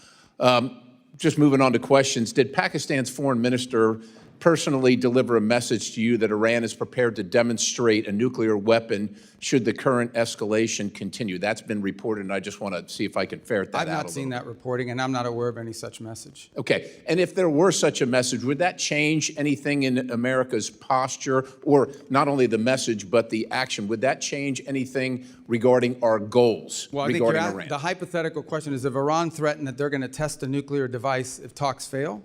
Just moving on to questions, did Pakistan's foreign minister personally deliver a message to you that Iran is prepared to demonstrate a nuclear weapon should the current escalation continue? That's been reported, and I just want to see if I can ferret that out I've a not little seen that reporting, and I'm not aware of any such message. Okay, and if there were such a message, would that change anything in America's posture, or not only the message, but the action? Would that change anything regarding our goals Well, I think regarding Iran? the hypothetical question is, if Iran threatened that they're going to test a nuclear device if talks fail,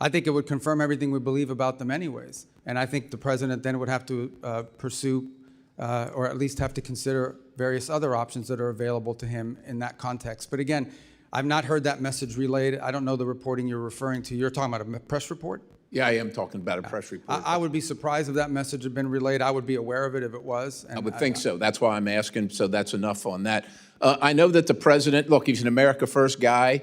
I think it would confirm everything we believe about them anyways. And I think the president then would have to pursue, or at least have to consider various other options that are available to him in that context. But again, I've not heard that message relayed. I don't know the reporting you're referring to. You're talking about a press report? Yeah, I am talking about a press report. I would be surprised if that message had been relayed. I would be aware of it if it was. I would think so. That's why I'm asking, so that's enough on that. I know that the president, look, he's an America First guy.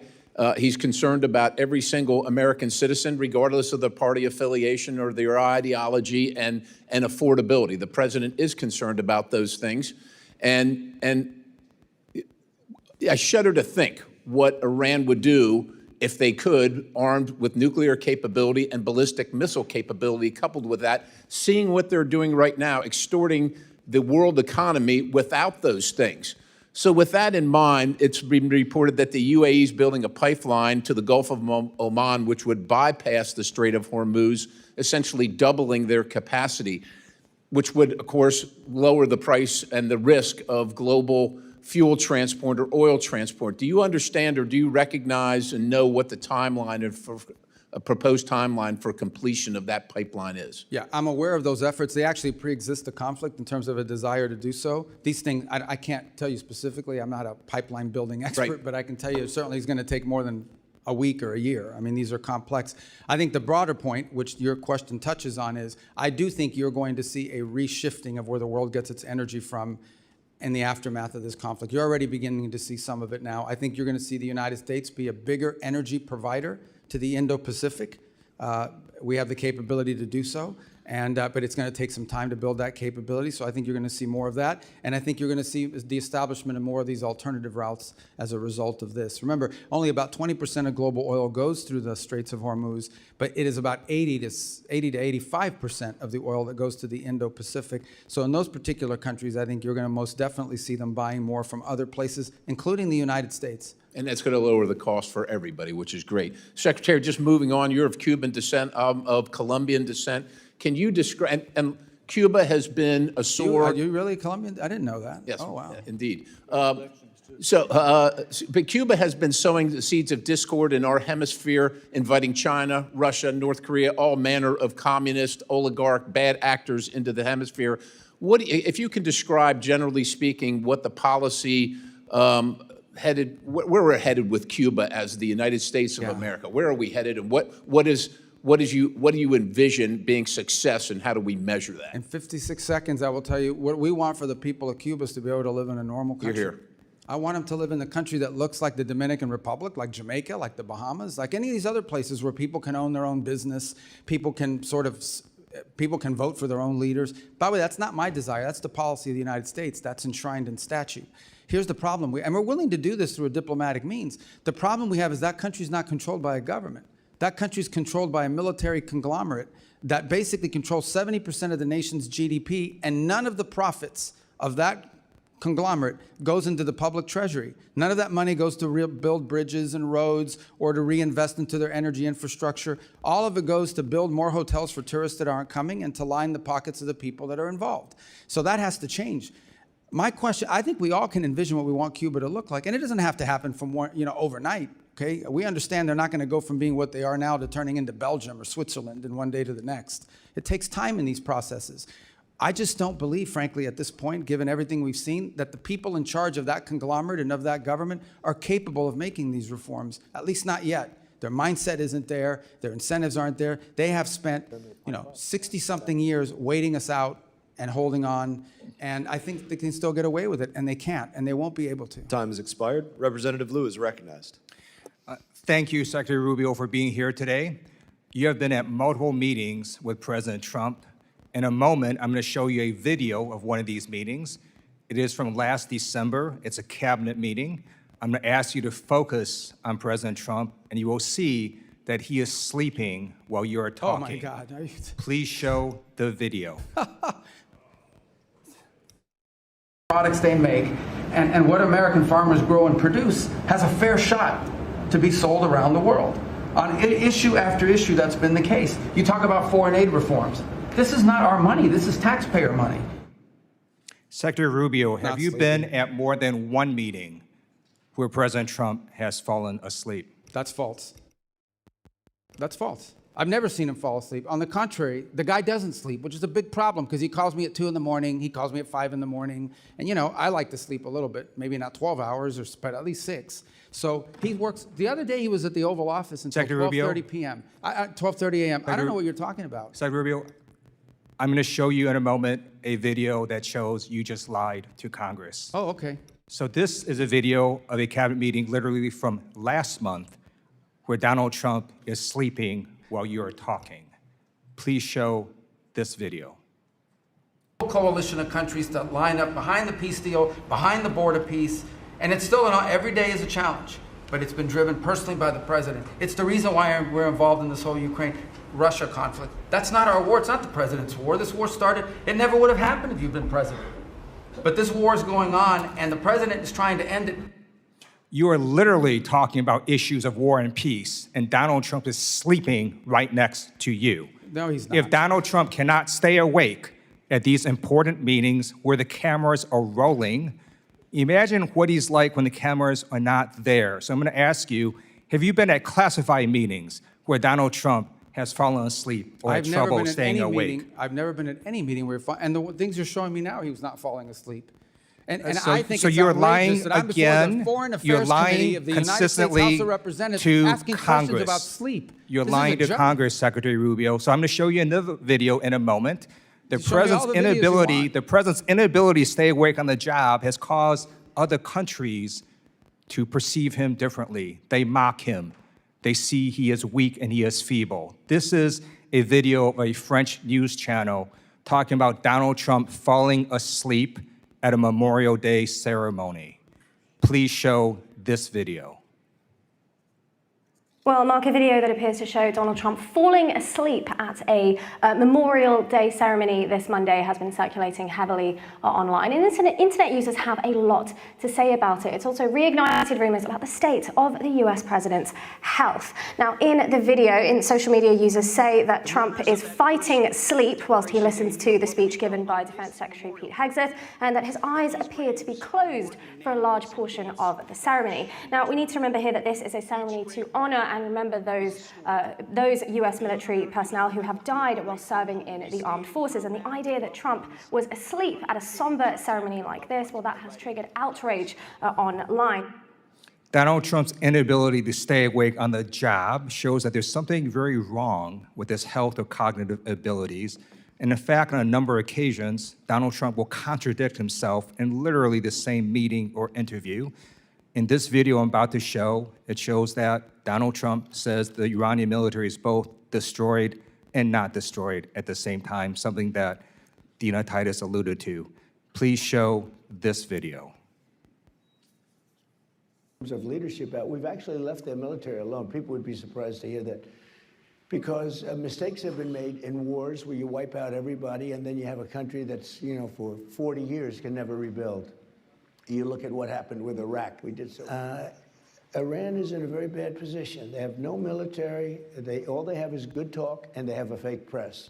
He's concerned about every single American citizen, regardless of their party affiliation or their ideology and affordability. The president is concerned about those things. And I shudder to think what Iran would do if they could, armed with nuclear capability and ballistic missile capability, coupled with that, seeing what they're doing right now, extorting the world economy without those things. So with that in mind, it's been reported that the UAE is building a pipeline to the Gulf of Oman, which would bypass the Strait of Hormuz, essentially doubling their capacity, which would, of course, lower the price and the risk of global fuel transport or oil transport. Do you understand or do you recognize and know what the timeline for a proposed timeline for completion of that pipeline is? Yeah, I'm aware of those efforts. They actually pre-exist the conflict in terms of a desire to do so. These things, I can't tell you specifically. I'm not a pipeline building expert, Right. but I can tell you it certainly is going to take more than a week or a year. I mean, these are complex. I think the broader point, which your question touches on, is I do think you're going to see a reshifting of where the world gets its energy from in the aftermath of this conflict. You're already beginning to see some of it now. I think you're going to see the United States be a bigger energy provider to the Indo-Pacific. We have the capability to do so, but it's going to take some time to build that capability. So I think you're going to see more of that. And I think you're going to see the establishment of more of these alternative routes as a result of this. Remember, only about 20% of global oil goes through the Straits of Hormuz, but it is about 80 to 85% of the oil that goes to the Indo-Pacific. So in those particular countries, I think you're going to most definitely see them buying more from other places, including the United States. And that's going to lower the cost for everybody, which is great. Secretary, just moving on, you're of Cuban descent, of Colombian descent. Can you describe, and Cuba has been a sore... Are you really Colombian? I didn't know that. Yes, oh, wow. Indeed. But Cuba has been sowing the seeds of discord in our hemisphere, inviting China, Russia, North Korea, all manner of communist, oligarch, bad actors into the hemisphere. If you can describe, generally speaking, what the policy where we're headed with Cuba as the United States of America. Where are we headed, and what do you envision being success, and how do we measure that? In 56 seconds, I will tell you what we want for the people of Cuba is to be able to live in a normal country. You're here. I want them to live in a country that looks like the Dominican Republic, like Jamaica, like the Bahamas, like any of these other places where people can own their own business, people can vote for their own leaders. By the way, that's not my desire. That's the policy of the United States. That's enshrined in statute. Here's the problem, and we're willing to do this through a diplomatic means. The problem we have is that country's not controlled by a government. That country's controlled by a military conglomerate that basically controls 70% of the nation's GDP, and none of the profits of that conglomerate goes into the public treasury. None of that money goes to build bridges and roads or to reinvest into their energy infrastructure. All of it goes to build more hotels for tourists that aren't coming and to line the pockets of the people that are involved. So that has to change. My question, I think we all can envision what we want Cuba to look like, and it doesn't have to happen from overnight. Okay, we understand they're not going to go from being what they are now to turning into Belgium or Switzerland in one day to the next. It takes time in these processes. I just don't believe, frankly, at this point, given everything we've seen, that the people in charge of that conglomerate and of that government are capable of making these reforms, at least not yet. Their mindset isn't there. Their incentives aren't there. They have spent, 60-something years waiting us out and holding on, and I think they can still get away with it, and they can't, and they won't be able to. Time has expired. Representative Liu is recognized. Thank you, Secretary Rubio, for being here today. You have been at multiple meetings with President Trump. In a moment, I'm going to show you a video of one of these meetings. It is from last December. It's a cabinet meeting. I'm going to ask you to focus on President Trump, and you will see that he is sleeping while you are talking. Oh, my God. Please show the video. Products they make and what American farmers grow and produce has a fair shot to be sold around the world. On issue after issue, that's been the case. You talk about foreign aid reforms. This is not our money. This is taxpayer money. Secretary Rubio, have you been at more than one meeting where President Trump has fallen asleep? That's false. That's false. I've never seen him fall asleep. On the contrary, the guy doesn't sleep, which is a big problem because he calls me at 2 in the morning, he calls me at 5 in the morning, and I like to sleep a little bit, maybe not 12 hours, but at least 6. So he works. The other day he was at the Oval Office until 12:30 p.m. 12:30 a.m. I don't know what you're talking about. Secretary Rubio, I'm going to show you in a moment a video that shows you just lied to Congress. Oh, okay. So this is a video of a cabinet meeting literally from last month where Donald Trump is sleeping while you are talking. Please show this video. Coalition of countries that line up behind the peace deal, behind the border peace, and it's still every day is a challenge, but it's been driven personally by the president. It's the reason why we're involved in this whole Ukraine-Russia conflict. That's not our war. It's not the president's war. This war started. It never would have happened if you'd been president. But this war is going on, and the president is trying to end it. You are literally talking about issues of war and peace, and Donald Trump is sleeping right next to you. No, he's not. If Donald Trump cannot stay awake at these important meetings where the cameras are rolling, imagine what he's like when the cameras are not there. So I'm going to ask you, have you been at classified meetings where Donald Trump has fallen asleep or had trouble staying awake? I've never been at any meeting where, and the things you're showing me now, he was not falling asleep. And So- I think so it's you're outrageous lying that I'm before again. the Foreign You're Affairs lying Committee of the United States consistently House of Representatives to asking questions Congress. about sleep. You're This is a lying to joke. Congress, Secretary Rubio. So I'm going to show you another video in a moment. The Show me all president's the videos you inability, want. the president's inability to stay awake on the job has caused other countries to perceive him differently. They mock him. They see he is weak and he is feeble. This is a video of a French news channel talking about Donald Trump falling asleep at a Memorial Day ceremony. Please show this video. Well, Mark, a video that appears to show Donald Trump falling asleep at a Memorial Day ceremony this Monday has been circulating heavily online. And internet users have a lot to say about it. It's also reignited rumors about the state of the US president's health. Now, in the video, social media users say that Trump is fighting sleep whilst he listens to the speech given by Defense Secretary Pete Hegseth, and that his eyes appear to be closed for a large portion of the ceremony. Now, we need to remember here that this is a ceremony to honor and remember those US military personnel who have died while serving in the armed forces. And the idea that Trump was asleep at a somber ceremony like this, well, that has triggered outrage online. Donald Trump's inability to stay awake on the job shows that there's something very wrong with his health or cognitive abilities. And in fact, on a number of occasions, Donald Trump will contradict himself in literally the same meeting or interview. In this video I'm about to show, it shows that Donald Trump says the Iranian military is both destroyed and not destroyed at the same time, something that Dina Titus alluded to. Please show this video. Of leadership, we've actually left their military alone. People would be surprised to hear that, because mistakes have been made in wars where you wipe out everybody and then you have a country that's, for 40 years can never rebuild. You look at what happened with Iraq. We did so. Iran is in a very bad position. They have no military. All they have is good talk, and they have a fake press.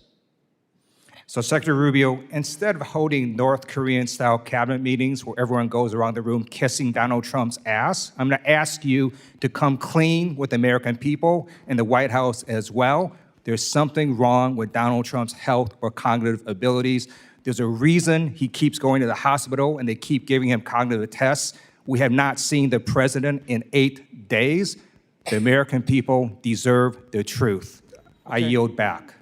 So, Secretary Rubio, instead of holding North Korean-style cabinet meetings where everyone goes around the room kissing Donald Trump's ass, I'm going to ask you to come clean with the American people and the White House as well. There's something wrong with Donald Trump's health or cognitive abilities. There's a reason he keeps going to the hospital and they keep giving him cognitive tests. We have not seen the president in 8 days. The American people deserve the truth. I yield back.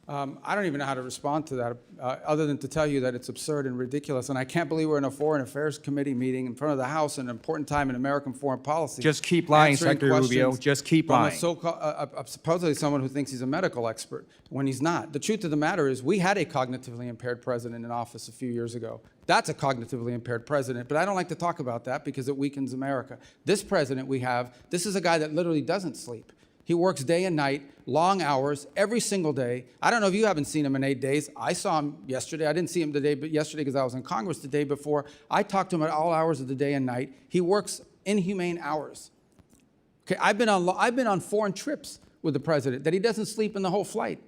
I don't even know how to respond to that, other than to tell you that it's absurd and ridiculous. And I can't believe we're in a Foreign Affairs Committee meeting in front of the House, an important time in American foreign policy. Just keep lying, answering Secretary Rubio. questions Just keep from lying. Supposedly someone who thinks he's a medical expert when he's not. The truth of the matter is we had a cognitively impaired president in office a few years ago. That's a cognitively impaired president, but I don't like to talk about that because it weakens America. This president we have, this is a guy that literally doesn't sleep. He works day and night, long hours, every single day. I don't know if you haven't seen him in 8 days. I saw him yesterday. I didn't see him yesterday because I was in Congress the day before. I talked to him at all hours of the day and night. He works inhumane hours. Okay, I've been on foreign trips with the president that he doesn't sleep in the whole flight.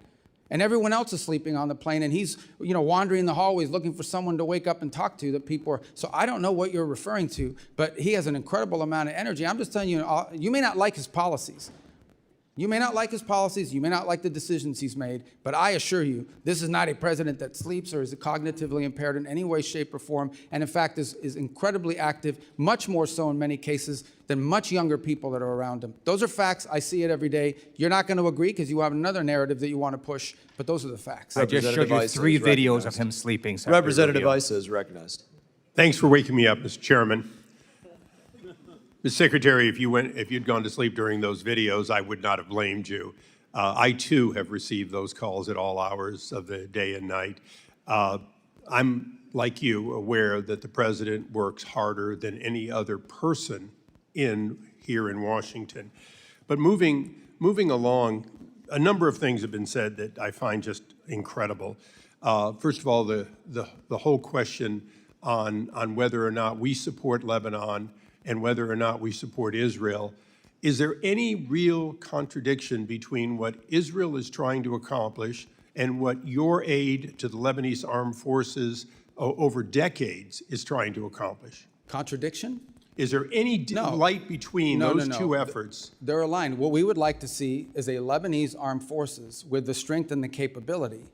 And everyone else is sleeping on the plane, and he's wandering the hallways looking for someone to wake up and talk to that people are. So I don't know what you're referring to, but he has an incredible amount of energy. I'm just telling you, you may not like his policies. You may not like his policies, you may not like the decisions he's made, but I assure you, this is not a president that sleeps or is cognitively impaired in any way, shape, or form, and in fact is incredibly active, much more so in many cases than much younger people that are around him. Those are facts. I see it every day. You're not going to agree because you have another narrative that you want to push, but those are the facts. I just showed you 3 videos of him sleeping, Secretary Representative Rubio. Issa is recognized. Thanks for waking me up, Mr. Chairman. Mr. Secretary, if you'd gone to sleep during those videos, I would not have blamed you. I, too, have received those calls at all hours of the day and night. I'm, like you, aware that the president works harder than any other person here in Washington. But moving along, a number of things have been said that I find just incredible. First of all, the whole question on whether or not we support Lebanon and whether or not we support Israel. Is there any real contradiction between what Israel is trying to accomplish and what your aid to the Lebanese armed forces over decades is trying to accomplish? Contradiction? Is there any light between those two efforts? They're aligned. What we would like to see is a Lebanese armed forces with the strength and the capability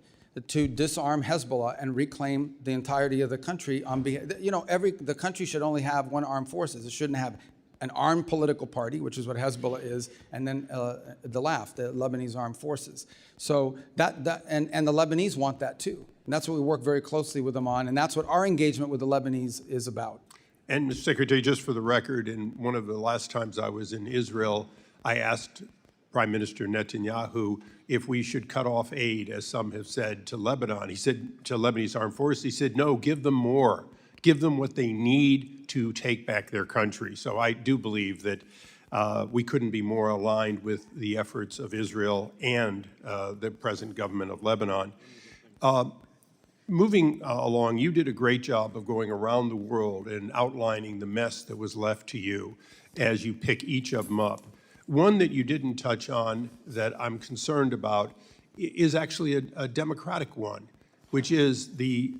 to disarm Hezbollah and reclaim the entirety of the country on behalf. The country should only have one armed forces. It shouldn't have an armed political party, which is what Hezbollah is, and then the LAF, the Lebanese Armed Forces. So and the Lebanese want that too. And that's what we work very closely with them on, and that's what our engagement with the Lebanese is about. And, Mr. Secretary, just for the record, in one of the last times I was in Israel, I asked Prime Minister Netanyahu if we should cut off aid, as some have said, to Lebanon. He said, to Lebanese armed forces, he said, no, give them more. Give them what they need to take back their country. So I do believe that we couldn't be more aligned with the efforts of Israel and the present government of Lebanon. Moving along, you did a great job of going around the world and outlining the mess that was left to you as you pick each of them up. One that you didn't touch on that I'm concerned about is actually a democratic one, which is the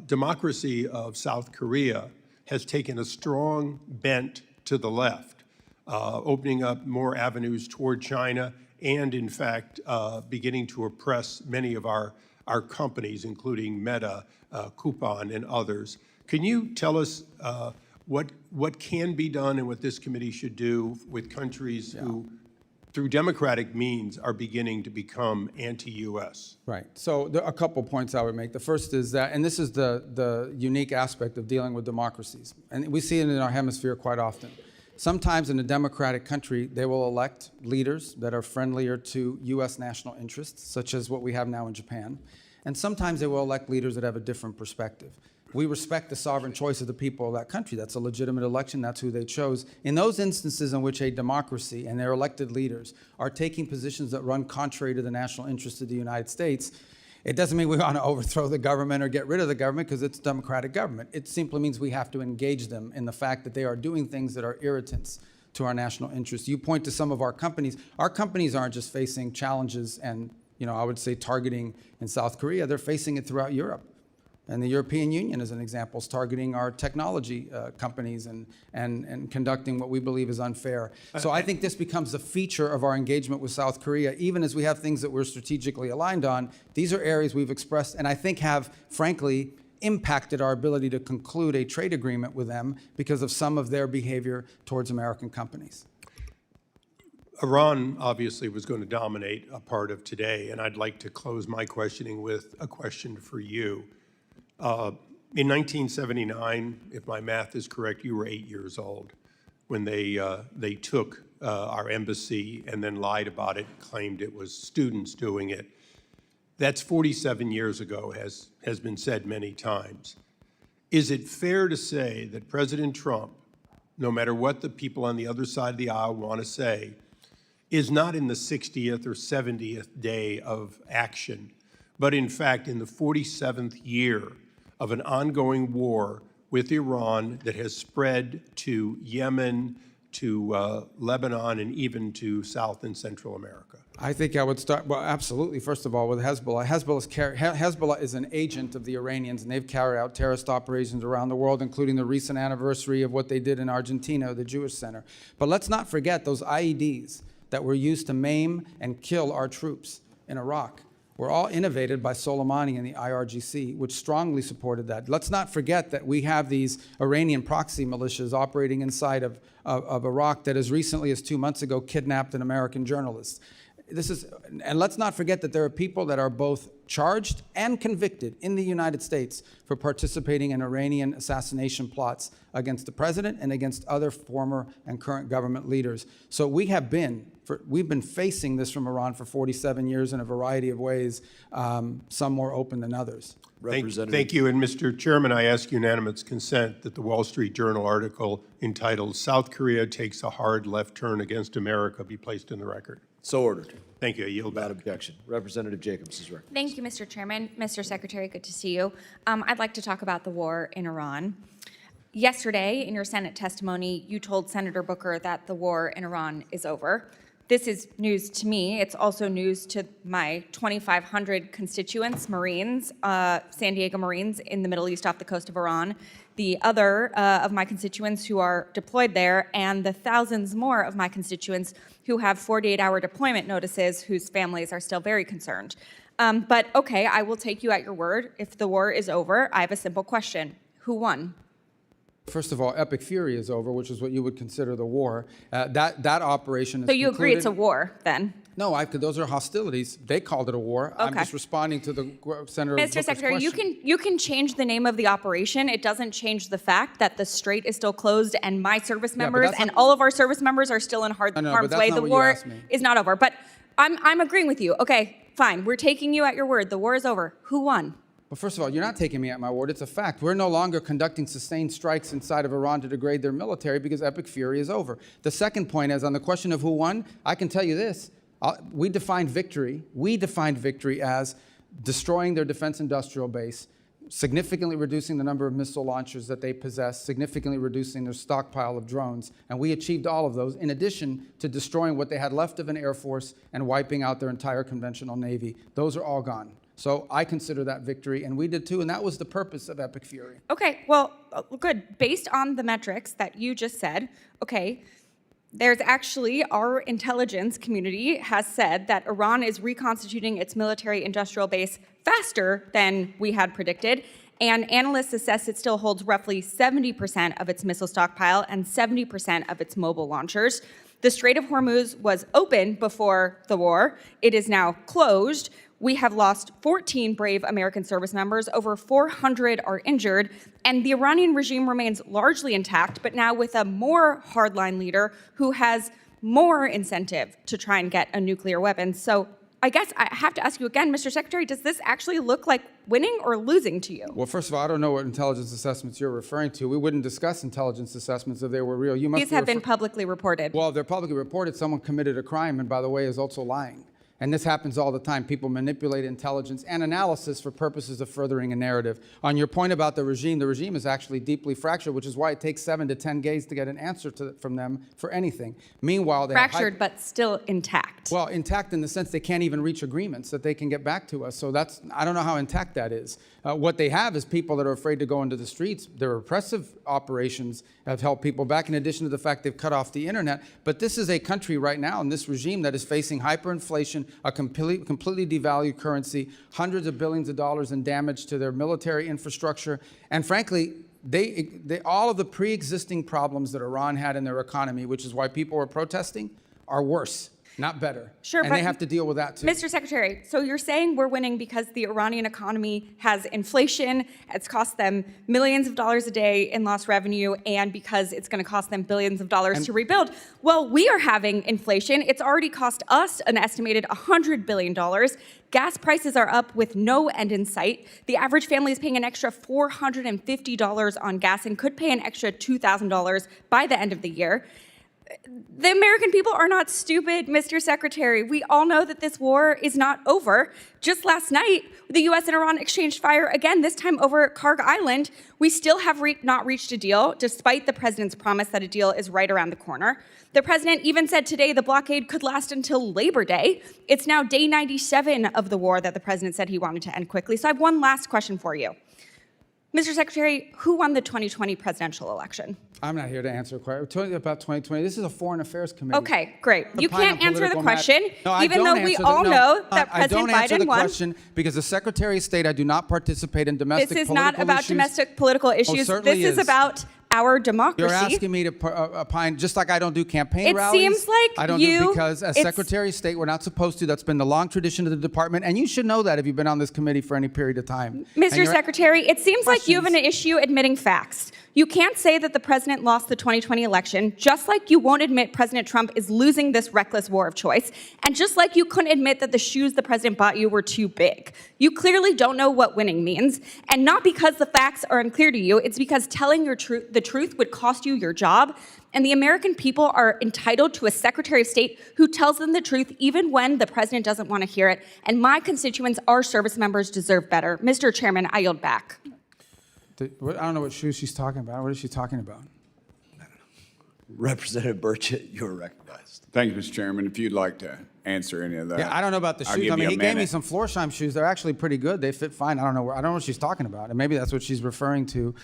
democracy of South Korea has taken a strong bent to the left, opening up more avenues toward China and, in fact, beginning to oppress many of our companies, including Meta, Coupon, and others. Can you tell us what can be done and what this committee should do with countries who, through democratic means, are beginning to become anti-U.S.? Right. So there are a couple points I would make. The first is that, and this is the unique aspect of dealing with democracies, and we see it in our hemisphere quite often. Sometimes in a democratic country, they will elect leaders that are friendlier to U.S. national interests, such as what we have now in Japan. And sometimes they will elect leaders that have a different perspective. We respect the sovereign choice of the people of that country. That's a legitimate election. That's who they chose. In those instances in which a democracy and their elected leaders are taking positions that run contrary to the national interests of the United States, it doesn't mean we want to overthrow the government or get rid of the government because it's a democratic government. It simply means we have to engage them in the fact that they are doing things that are irritants to our national interests. You point to some of our companies. Our companies aren't just facing challenges and, I would say targeting in South Korea. They're facing it throughout Europe. And the European Union, as an example, is targeting our technology companies and conducting what we believe is unfair. So I think this becomes a feature of our engagement with South Korea, even as we have things that we're strategically aligned on. These are areas we've expressed and I think have, frankly, impacted our ability to conclude a trade agreement with them because of some of their behavior towards American companies. Iran obviously was going to dominate a part of today, and I'd like to close my questioning with a question for you. In 1979, if my math is correct, you were 8 years old when they took our embassy and then lied about it, claimed it was students doing it. That's 47 years ago, has been said many times. Is it fair to say that President Trump, no matter what the people on the other side of the aisle want to say, is not in the 60th or 70th day of action, but in fact in the 47th year of an ongoing war with Iran that has spread to Yemen, to Lebanon, and even to South and Central America? I think I would start, well, absolutely, first of all, with Hezbollah. Hezbollah is an agent of the Iranians, and they've carried out terrorist operations around the world, including the recent anniversary of what they did in Argentina, the Jewish Center. But let's not forget those IEDs that were used to maim and kill our troops in Iraq were all innovated by Soleimani and the IRGC, which strongly supported that. Let's not forget that we have these Iranian proxy militias operating inside of Iraq that as recently as 2 months ago kidnapped an American journalist. And let's not forget that there are people that are both charged and convicted in the United States for participating in Iranian assassination plots against the president and against other former and current government leaders. So we've been facing this from Iran for 47 years in a variety of ways, some more open than others. Thank you. And Mr. Chairman, I ask unanimous consent that the Wall Street Journal article entitled "South Korea Takes a Hard Left Turn Against America" be placed in the record. So ordered. Thank you. I yield back. Without objection. Representative Jacobs is recognized. Thank you, Mr. Chairman. Mr. Secretary, good to see you. I'd like to talk about the war in Iran. Yesterday, in your Senate testimony, you told Senator Booker that the war in Iran is over. This is news to me. It's also news to my 2,500 constituents, Marines, San Diego Marines in the Middle East off the coast of Iran, the other of my constituents who are deployed there, and the thousands more of my constituents who have 48-hour deployment notices whose families are still very concerned. But okay, I will take you at your word. If the war is over, I have a simple question. Who won? First of all, Epic Fury is over, which is what you would consider the war. That operation is So you agree it's a concluded. war then? No, those are hostilities. They called it a war. I'm Okay. just responding to the Senator Mr. Booker's Secretary, question. you can change the name of the operation. It doesn't change the fact that the strait is still closed and my service Yeah, but members that's and not- all of our service members are still in I know, but harm's that's way. not The what you war asked me. is not over. But I'm agreeing with you. Okay, fine. We're taking you at your word. The war is over. Who won? Well, first of all, you're not taking me at my word. It's a fact. We're no longer conducting sustained strikes inside of Iran to degrade their military because Epic Fury is over. The second point is on the question of who won, I can tell you this. We defined victory as destroying their defense industrial base, significantly reducing the number of missile launchers that they possess, significantly reducing their stockpile of drones. And we achieved all of those in addition to destroying what they had left of an Air Force and wiping out their entire conventional Navy. Those are all gone. So I consider that victory, and we did too, and that was the purpose of Epic Fury. Okay, well, good. Based on the metrics that you just said, okay, there's actually, our intelligence community has said that Iran is reconstituting its military industrial base faster than we had predicted. And analysts assess it still holds roughly 70% of its missile stockpile and 70% of its mobile launchers. The Strait of Hormuz was open before the war. It is now closed. We have lost 14 brave American service members, over 400 are injured, and the Iranian regime remains largely intact, but now with a more hardline leader who has more incentive to try and get a nuclear weapon. So I guess I have to ask you again, Mr. Secretary, does this actually look like winning or losing to you? Well, first of all, I don't know what intelligence assessments you're referring to. We wouldn't discuss intelligence assessments if they were real. You must These have been publicly reported. Well, if they're publicly reported, someone committed a crime, and by the way, is also lying. And this happens all the time. People manipulate intelligence and analysis for purposes of furthering a narrative. On your point about the regime is actually deeply fractured, which is why it takes 7 to 10 days to get an answer from them for anything. Meanwhile, they have Fractured, but still intact. well, intact in the sense they can't even reach agreements that they can get back to us. So I don't know how intact that is. What they have is people that are afraid to go into the streets. Their repressive operations have held people back, in addition to the fact they've cut off the internet. But this is a country right now, in this regime, that is facing hyperinflation, a completely devalued currency, hundreds of billions of dollars in damage to their military infrastructure. And frankly, they all of the pre-existing problems that Iran had in their economy, which is why people were protesting, are worse, not better. Sure, and but they have to deal with that too. Mr. Secretary, so you're saying we're winning because the Iranian economy has inflation, it's cost them millions of dollars a day in lost revenue, and because it's going to cost them billions of dollars to rebuild. Well, we are having inflation. It's already cost us an estimated $100 billion. Gas prices are up with no end in sight. The average family is paying an extra $450 on gas and could pay an extra $2,000 by the end of the year. The American people are not stupid, Mr. Secretary. We all know that this war is not over. Just last night, the U.S. and Iran exchanged fire again, this time over Karg Island. We still have not reached a deal, despite the president's promise that a deal is right around the corner. The president even said today the blockade could last until Labor Day. It's now day 97 of the war that the president said he wanted to end quickly. So I have one last question for you. Mr. Secretary, who won the 2020 presidential election? I'm not here to answer a question. We're talking about 2020. This is a Foreign Affairs Committee. Okay, great. You Opine on can't answer the political question, No, I even don't though we answer all no, know that I don't President answer the Biden won. question because as Secretary of State, I do not participate in domestic This is political not about issues. domestic political issues. certainly This is is. about our democracy. You're asking me to opine, just like I don't do campaign It rallies. seems like I don't do because as Secretary of State, we're not supposed to. That's been the long tradition of the department, and you should know that if you've been on this committee for any period of time. Mr. Secretary, it seems like you have an issue admitting facts. You can't say that the president lost the 2020 election, just like you won't admit President Trump is losing this reckless war of choice, and just like you couldn't admit that the shoes the president bought you were too big. You clearly don't know what winning means, and not because the facts are unclear to you, it's because telling the truth would cost you your job, and the American people are entitled to a Secretary of State who tells them the truth even when the president doesn't want to hear it, and my constituents, our service members, deserve better. Mr. Chairman, I yield back. I don't know what shoes she's talking about. What is she talking about? Representative Burchett, you're recognized. Thank you, Mr. Chairman. If you'd like to answer any of that. Yeah, I don't know about the I'll shoes. give I mean, you a he gave me minute. some Florsheim shoes. They're actually pretty good. They fit fine. I don't know what she's talking about. And maybe that's what she's referring to.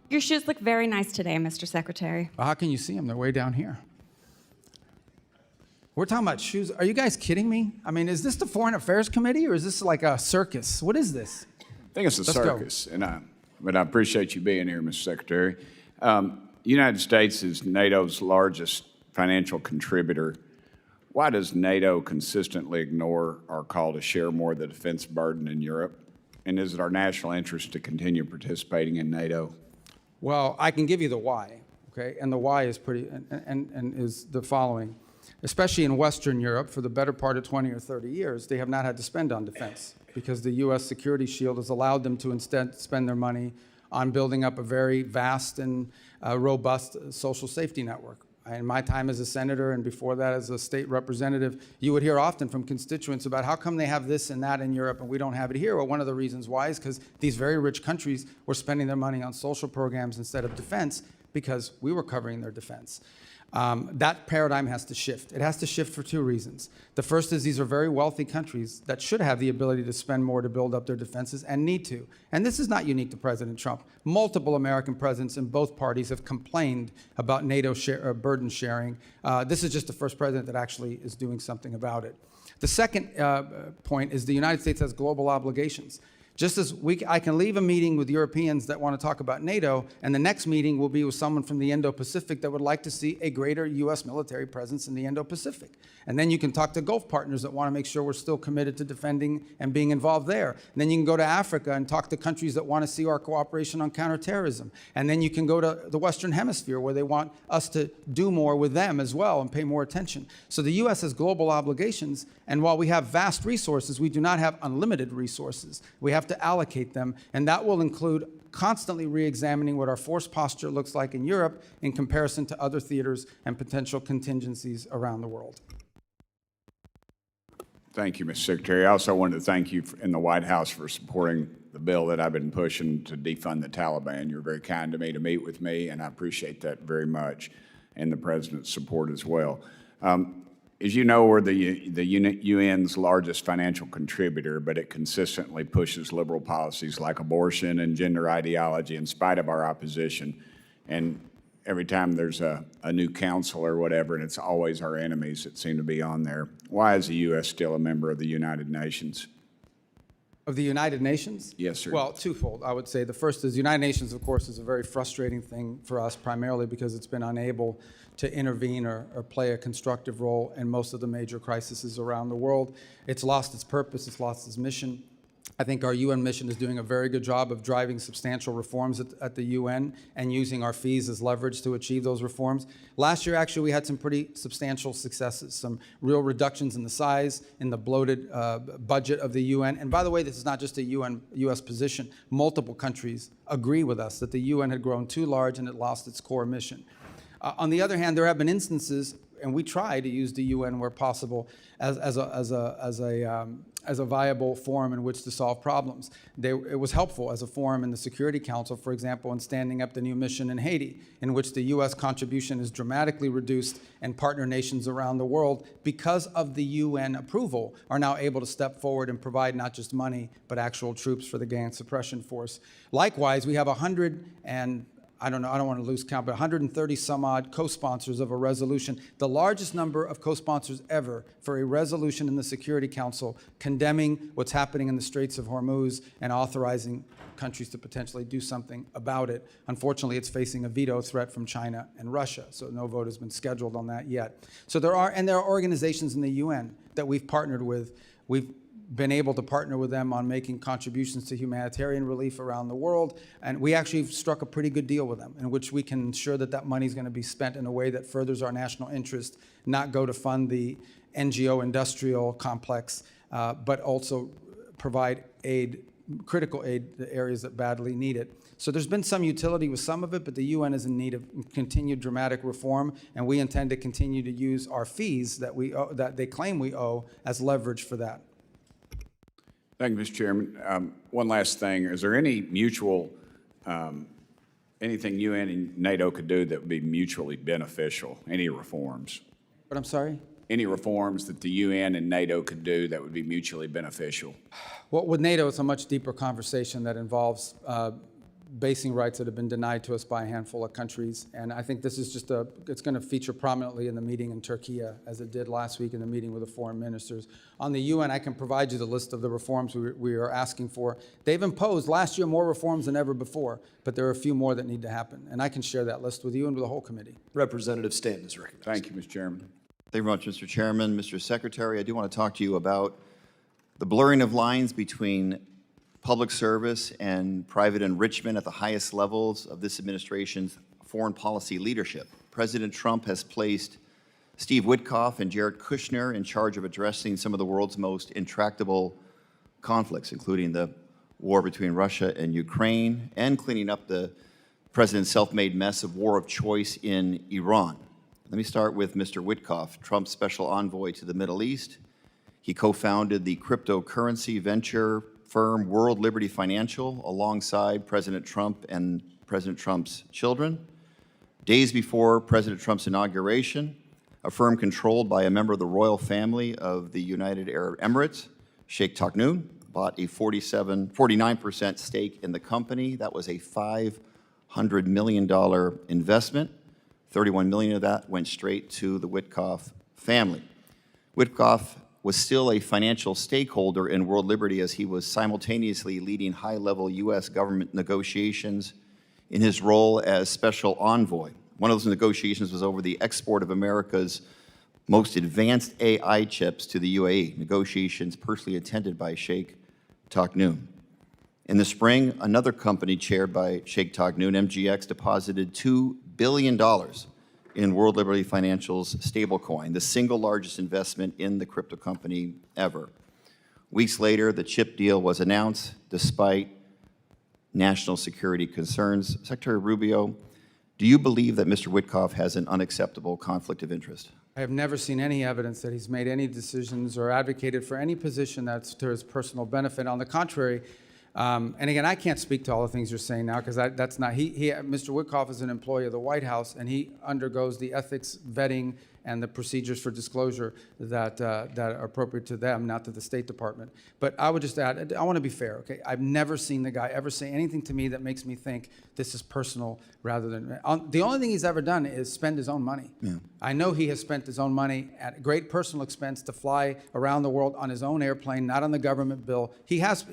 Your shoes look very nice today, Mr. Secretary. Well, how can you see them? They're way down here. We're talking about shoes. Are you guys kidding me? I mean, is this the Foreign Affairs Committee or is this like a circus? What is this? I think it's a circus, but I appreciate you being here, Mr. Secretary. The United States is NATO's largest financial contributor. Why does NATO consistently ignore our call to share more of the defense burden in Europe? And is it our national interest to continue participating in NATO? Well, I can give you the why, okay? And the why is pretty, and is the following. Especially in Western Europe, for the better part of 20 or 30 years, they have not had to spend on defense because the U.S. security shield has allowed them to instead spend their money on building up a very vast and robust social safety network. In my time as a senator and before that as a state representative, you would hear often from constituents about how come they have this and that in Europe and we don't have it here. Well, one of the reasons why is because these very rich countries were spending their money on social programs instead of defense because we were covering their defense. That paradigm has to shift. It has to shift for two reasons. The first is these are very wealthy countries that should have the ability to spend more to build up their defenses and need to. And this is not unique to President Trump. Multiple American presidents in both parties have complained about NATO burden sharing. This is just the first president that actually is doing something about it. The second point is the United States has global obligations. Just as I can leave a meeting with Europeans that want to talk about NATO, and the next meeting will be with someone from the Indo-Pacific that would like to see a greater U.S. military presence in the Indo-Pacific. And then you can talk to Gulf partners that want to make sure we're still committed to defending and being involved there. And then you can go to Africa and talk to countries that want to see our cooperation on counterterrorism. And then you can go to the Western Hemisphere where they want us to do more with them as well and pay more attention. So the U.S. has global obligations, and while we have vast resources, we do not have unlimited resources. We have to allocate them, and that will include constantly re-examining what our force posture looks like in Europe in comparison to other theaters and potential contingencies around the world. Thank you, Mr. Secretary. I also wanted to thank you in the White House for supporting the bill that I've been pushing to defund the Taliban. You're very kind to me to meet with me, and I appreciate that very much, and the President's support as well. As you know, we're the UN's largest financial contributor, but it consistently pushes liberal policies like abortion and gender ideology in spite of our opposition. And every time there's a new council or whatever, and it's always our enemies that seem to be on there. Why is the U.S. still a member of the United Nations? Of the United Nations? Yes, sir. Well, twofold, I would say. The first is the United Nations, of course, is a very frustrating thing for us, primarily because it's been unable to intervene or play a constructive role in most of the major crises around the world. It's lost its purpose, it's lost its mission. I think our UN mission is doing a very good job of driving substantial reforms at the UN and using our fees as leverage to achieve those reforms. Last year, actually, we had some pretty substantial successes, some real reductions in the size, in the bloated budget of the UN. And by the way, this is not just a US position. Multiple countries agree with us that the UN had grown too large and it lost its core mission. On the other hand, there have been instances, and we try to use the UN where possible as a viable forum in which to solve problems. It was helpful as a forum in the Security Council, for example, in standing up the new mission in Haiti, in which the U.S. contribution is dramatically reduced, and partner nations around the world, because of the UN approval, are now able to step forward and provide not just money, but actual troops for the gang suppression force. Likewise, we have 130 some odd co-sponsors of a resolution, the largest number of co-sponsors ever for a resolution in the Security Council condemning what's happening in the Straits of Hormuz and authorizing countries to potentially do something about it. Unfortunately, it's facing a veto threat from China and Russia, so no vote has been scheduled on that yet. So there are organizations in the UN that we've partnered with. We've been able to partner with them on making contributions to humanitarian relief around the world, and we actually struck a pretty good deal with them in which we can ensure that that money is going to be spent in a way that furthers our national interest, not go to fund the NGO industrial complex, but also provide aid, critical aid to areas that badly need it. So there's been some utility with some of it, but the UN is in need of continued dramatic reform, and we intend to continue to use our fees that they claim we owe as leverage for that. Thank you, Mr. Chairman. One last thing. Is there any mutual, anything UN and NATO could do that would be mutually beneficial? Any reforms? But I'm sorry? Any reforms that the UN and NATO could do that would be mutually beneficial? Well, with NATO, it's a much deeper conversation that involves basing rights that have been denied to us by a handful of countries. And I think this is just it's going to feature prominently in the meeting in Turkey, as it did last week in the meeting with the foreign ministers. On the UN, I can provide you the list of the reforms we are asking for. They've imposed last year more reforms than ever before, but there are a few more that need to happen. And I can share that list with you and with the whole committee. Representative Stanton is recognized. Thank you, Mr. Chairman. Thank you very much, Mr. Chairman. Mr. Secretary, I do want to talk to you about the blurring of lines between public service and private enrichment at the highest levels of this administration's foreign policy leadership. President Trump has placed Steve Witkoff and Jared Kushner in charge of addressing some of the world's most intractable conflicts, including the war between Russia and Ukraine and cleaning up the president's self-made mess of war of choice in Iran. Let me start with Mr. Witkoff, Trump's special envoy to the Middle East. He co-founded the cryptocurrency venture firm World Liberty Financial alongside President Trump and President Trump's children. Days before President Trump's inauguration, a firm controlled by a member of the royal family of the United Arab Emirates, Sheikh Taghnoon, bought a 49% stake in the company. That was a $500 million investment. 31 million of that went straight to the Witkoff family. Witkoff was still a financial stakeholder in World Liberty as he was simultaneously leading high-level U.S. government negotiations in his role as special envoy. One of those negotiations was over the export of America's most advanced AI chips to the UAE, negotiations personally attended by Sheikh Taghnoon. In the spring, another company chaired by Sheikh Taghnoon, MGX, deposited $2 billion in World Liberty Financial's stablecoin, the single largest investment in the crypto company ever. Weeks later, the chip deal was announced despite national security concerns. Secretary Rubio, do you believe that Mr. Witkoff has an unacceptable conflict of interest? I have never seen any evidence that he's made any decisions or advocated for any position that's to his personal benefit. On the contrary, and again, I can't speak to all the things you're saying now because that's not, Mr. Witkoff is an employee of the White House and he undergoes the ethics vetting and the procedures for disclosure that are appropriate to them, not to the State Department. But I would just add, I want to be fair, okay? I've never seen the guy ever say anything to me that makes me think this is personal rather than, the only thing he's ever done is spend his own money. Yeah. I know he has spent his own money at great personal expense to fly around the world on his own airplane, not on the government bill. He has,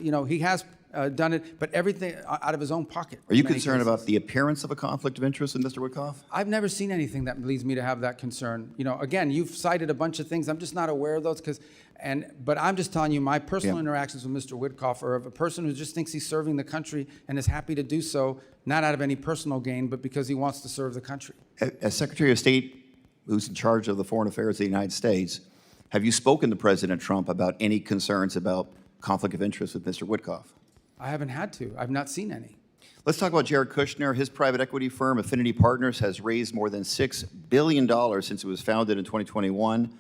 done it, but everything out of his own pocket. Are you concerned about the appearance of a conflict of interest in Mr. Witkoff? I've never seen anything that leads me to have that concern. Again, you've cited a bunch of things. I'm just not aware of those but I'm just telling you my personal interactions with Mr. Witkoff are of a person who just thinks he's serving the country and is happy to do so, not out of any personal gain, but because he wants to serve the country. As Secretary of State who's in charge of the foreign affairs of the United States, have you spoken to President Trump about any concerns about conflict of interest with Mr. Witkoff? I haven't had to. I've not seen any. Let's talk about Jared Kushner. His private equity firm, Affinity Partners, has raised more than $6 billion since it was founded in 2021,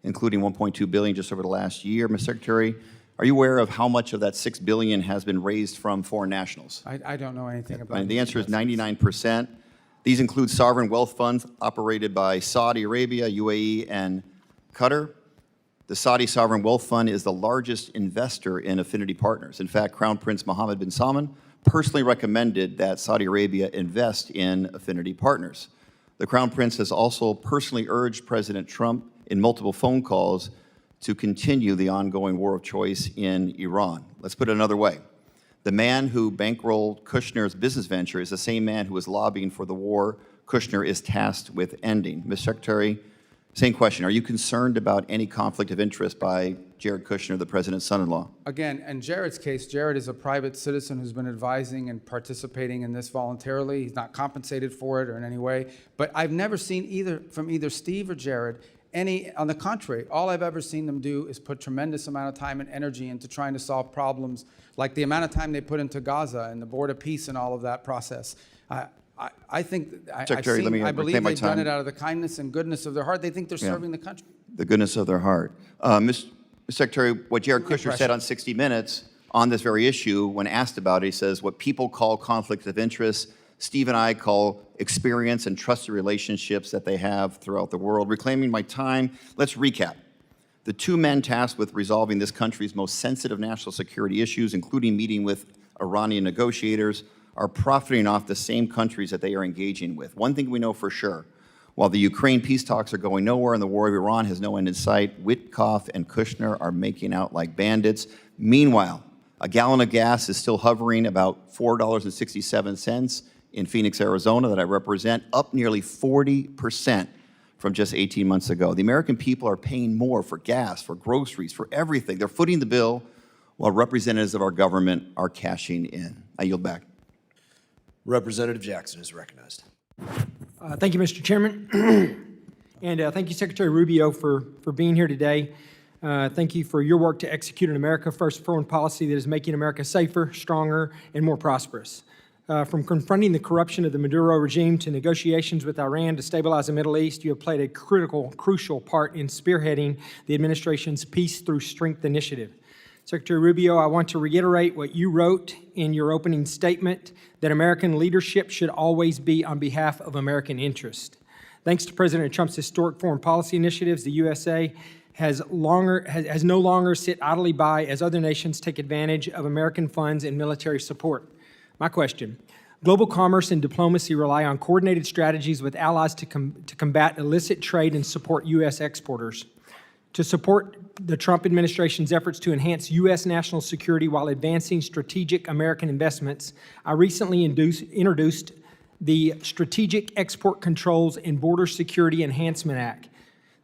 including $1.2 billion just over the last year. Mr. Secretary, are you aware of how much of that $6 billion has been raised from foreign nationals? I don't know anything about it. The answer is 99%. These include sovereign wealth funds operated by Saudi Arabia, UAE, and Qatar. The Saudi Sovereign Wealth Fund is the largest investor in Affinity Partners. In fact, Crown Prince Mohammed bin Salman personally recommended that Saudi Arabia invest in Affinity Partners. The Crown Prince has also personally urged President Trump in multiple phone calls to continue the ongoing war of choice in Iran. Let's put it another way. The man who bankrolled Kushner's business venture is the same man who is lobbying for the war Kushner is tasked with ending. Mr. Secretary, same question. Are you concerned about any conflict of interest by Jared Kushner, the president's son-in-law? Again, in Jared's case, Jared is a private citizen who's been advising and participating in this voluntarily. He's not compensated for it or in any way. But I've never seen from either Steve or Jared on the contrary, all I've ever seen them do is put tremendous amount of time and energy into trying to solve problems, like the amount of time they put into Gaza and the Board of Peace and all of that process. I think, Secretary, I believe they've done it out of the kindness and goodness of their heart. They think they're serving the country. The goodness of their heart. Mr. Secretary, what Jared Kushner said on 60 Minutes on this very issue, when asked about it, he says, what people call conflict of interest, Steve and I call experience and trusted relationships that they have throughout the world. Reclaiming my time, let's recap. The two men tasked with resolving this country's most sensitive national security issues, including meeting with Iranian negotiators, are profiting off the same countries that they are engaging with. One thing we know for sure, while the Ukraine peace talks are going nowhere and the war of Iran has no end in sight, Witkoff and Kushner are making out like bandits. Meanwhile, a gallon of gas is still hovering about $4.67 in Phoenix, Arizona, that I represent, up nearly 40% from just 18 months ago. The American people are paying more for gas, for groceries, for everything. They're footing the bill while representatives of our government are cashing in. I yield back. Representative Jackson is recognized. Thank you, Mr. Chairman. And thank you, Secretary Rubio, for being here today. Thank you for your work to execute an America First foreign policy that is making America safer, stronger, and more prosperous. From confronting the corruption of the Maduro regime to negotiations with Iran to stabilize the Middle East, you have played a crucial part in spearheading the administration's Peace Through Strength initiative. Secretary Rubio, I want to reiterate what you wrote in your opening statement, that American leadership should always be on behalf of American interest. Thanks to President Trump's historic foreign policy initiatives, the USA has no longer sit idly by as other nations take advantage of American funds and military support. My question: global commerce and diplomacy rely on coordinated strategies with allies to combat illicit trade and support U.S. exporters. To support the Trump administration's efforts to enhance U.S. national security while advancing strategic American investments, I recently introduced the Strategic Export Controls and Border Security Enhancement Act.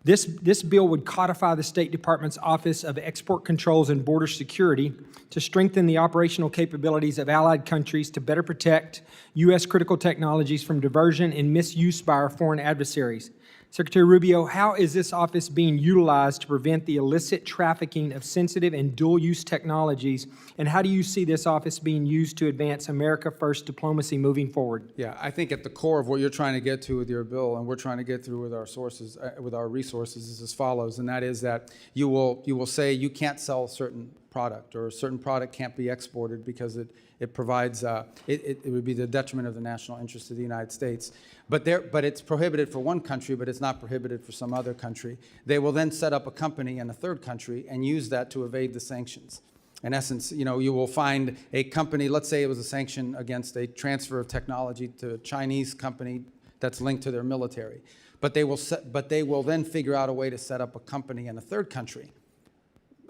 This bill would codify the State Department's Office of Export Controls and Border Security to strengthen the operational capabilities of allied countries to better protect U.S. critical technologies from diversion and misuse by our foreign adversaries. Secretary Rubio, how is this office being utilized to prevent the illicit trafficking of sensitive and dual-use technologies, and how do you see this office being used to advance America First diplomacy moving forward? Yeah, I think at the core of what you're trying to get to with your bill, and we're trying to get through with our sources, with our resources, is as follows, and that is that you will say you can't sell a certain product, or a certain product can't be exported because it provides, it would be the detriment of the national interest of the United States. But it's prohibited for one country, but it's not prohibited for some other country. They will then set up a company in a third country and use that to evade the sanctions. In essence, you will find a company, let's say it was a sanction against a transfer of technology to a Chinese company that's linked to their military. But they will then figure out a way to set up a company in a third country,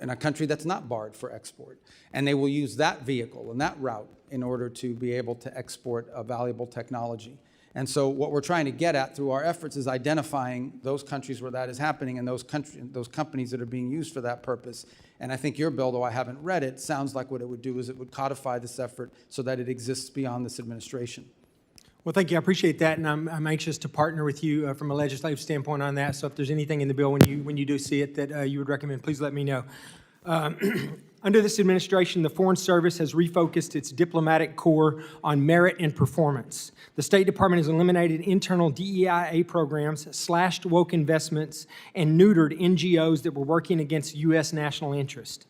in a country that's not barred for export. And they will use that vehicle and that route in order to be able to export a valuable technology. And so what we're trying to get at through our efforts is identifying those countries where that is happening and those companies that are being used for that purpose. And I think your bill, though I haven't read it, sounds like what it would do is it would codify this effort so that it exists beyond this administration. Well, thank you. I appreciate that, and I'm anxious to partner with you from a legislative standpoint on that. So if there's anything in the bill when you do see it that you would recommend, please let me know. Under this administration, the Foreign Service has refocused its diplomatic corps on merit and performance. The State Department has eliminated internal DEIA programs, slashed woke investments, and neutered NGOs that were working against U.S. national interest.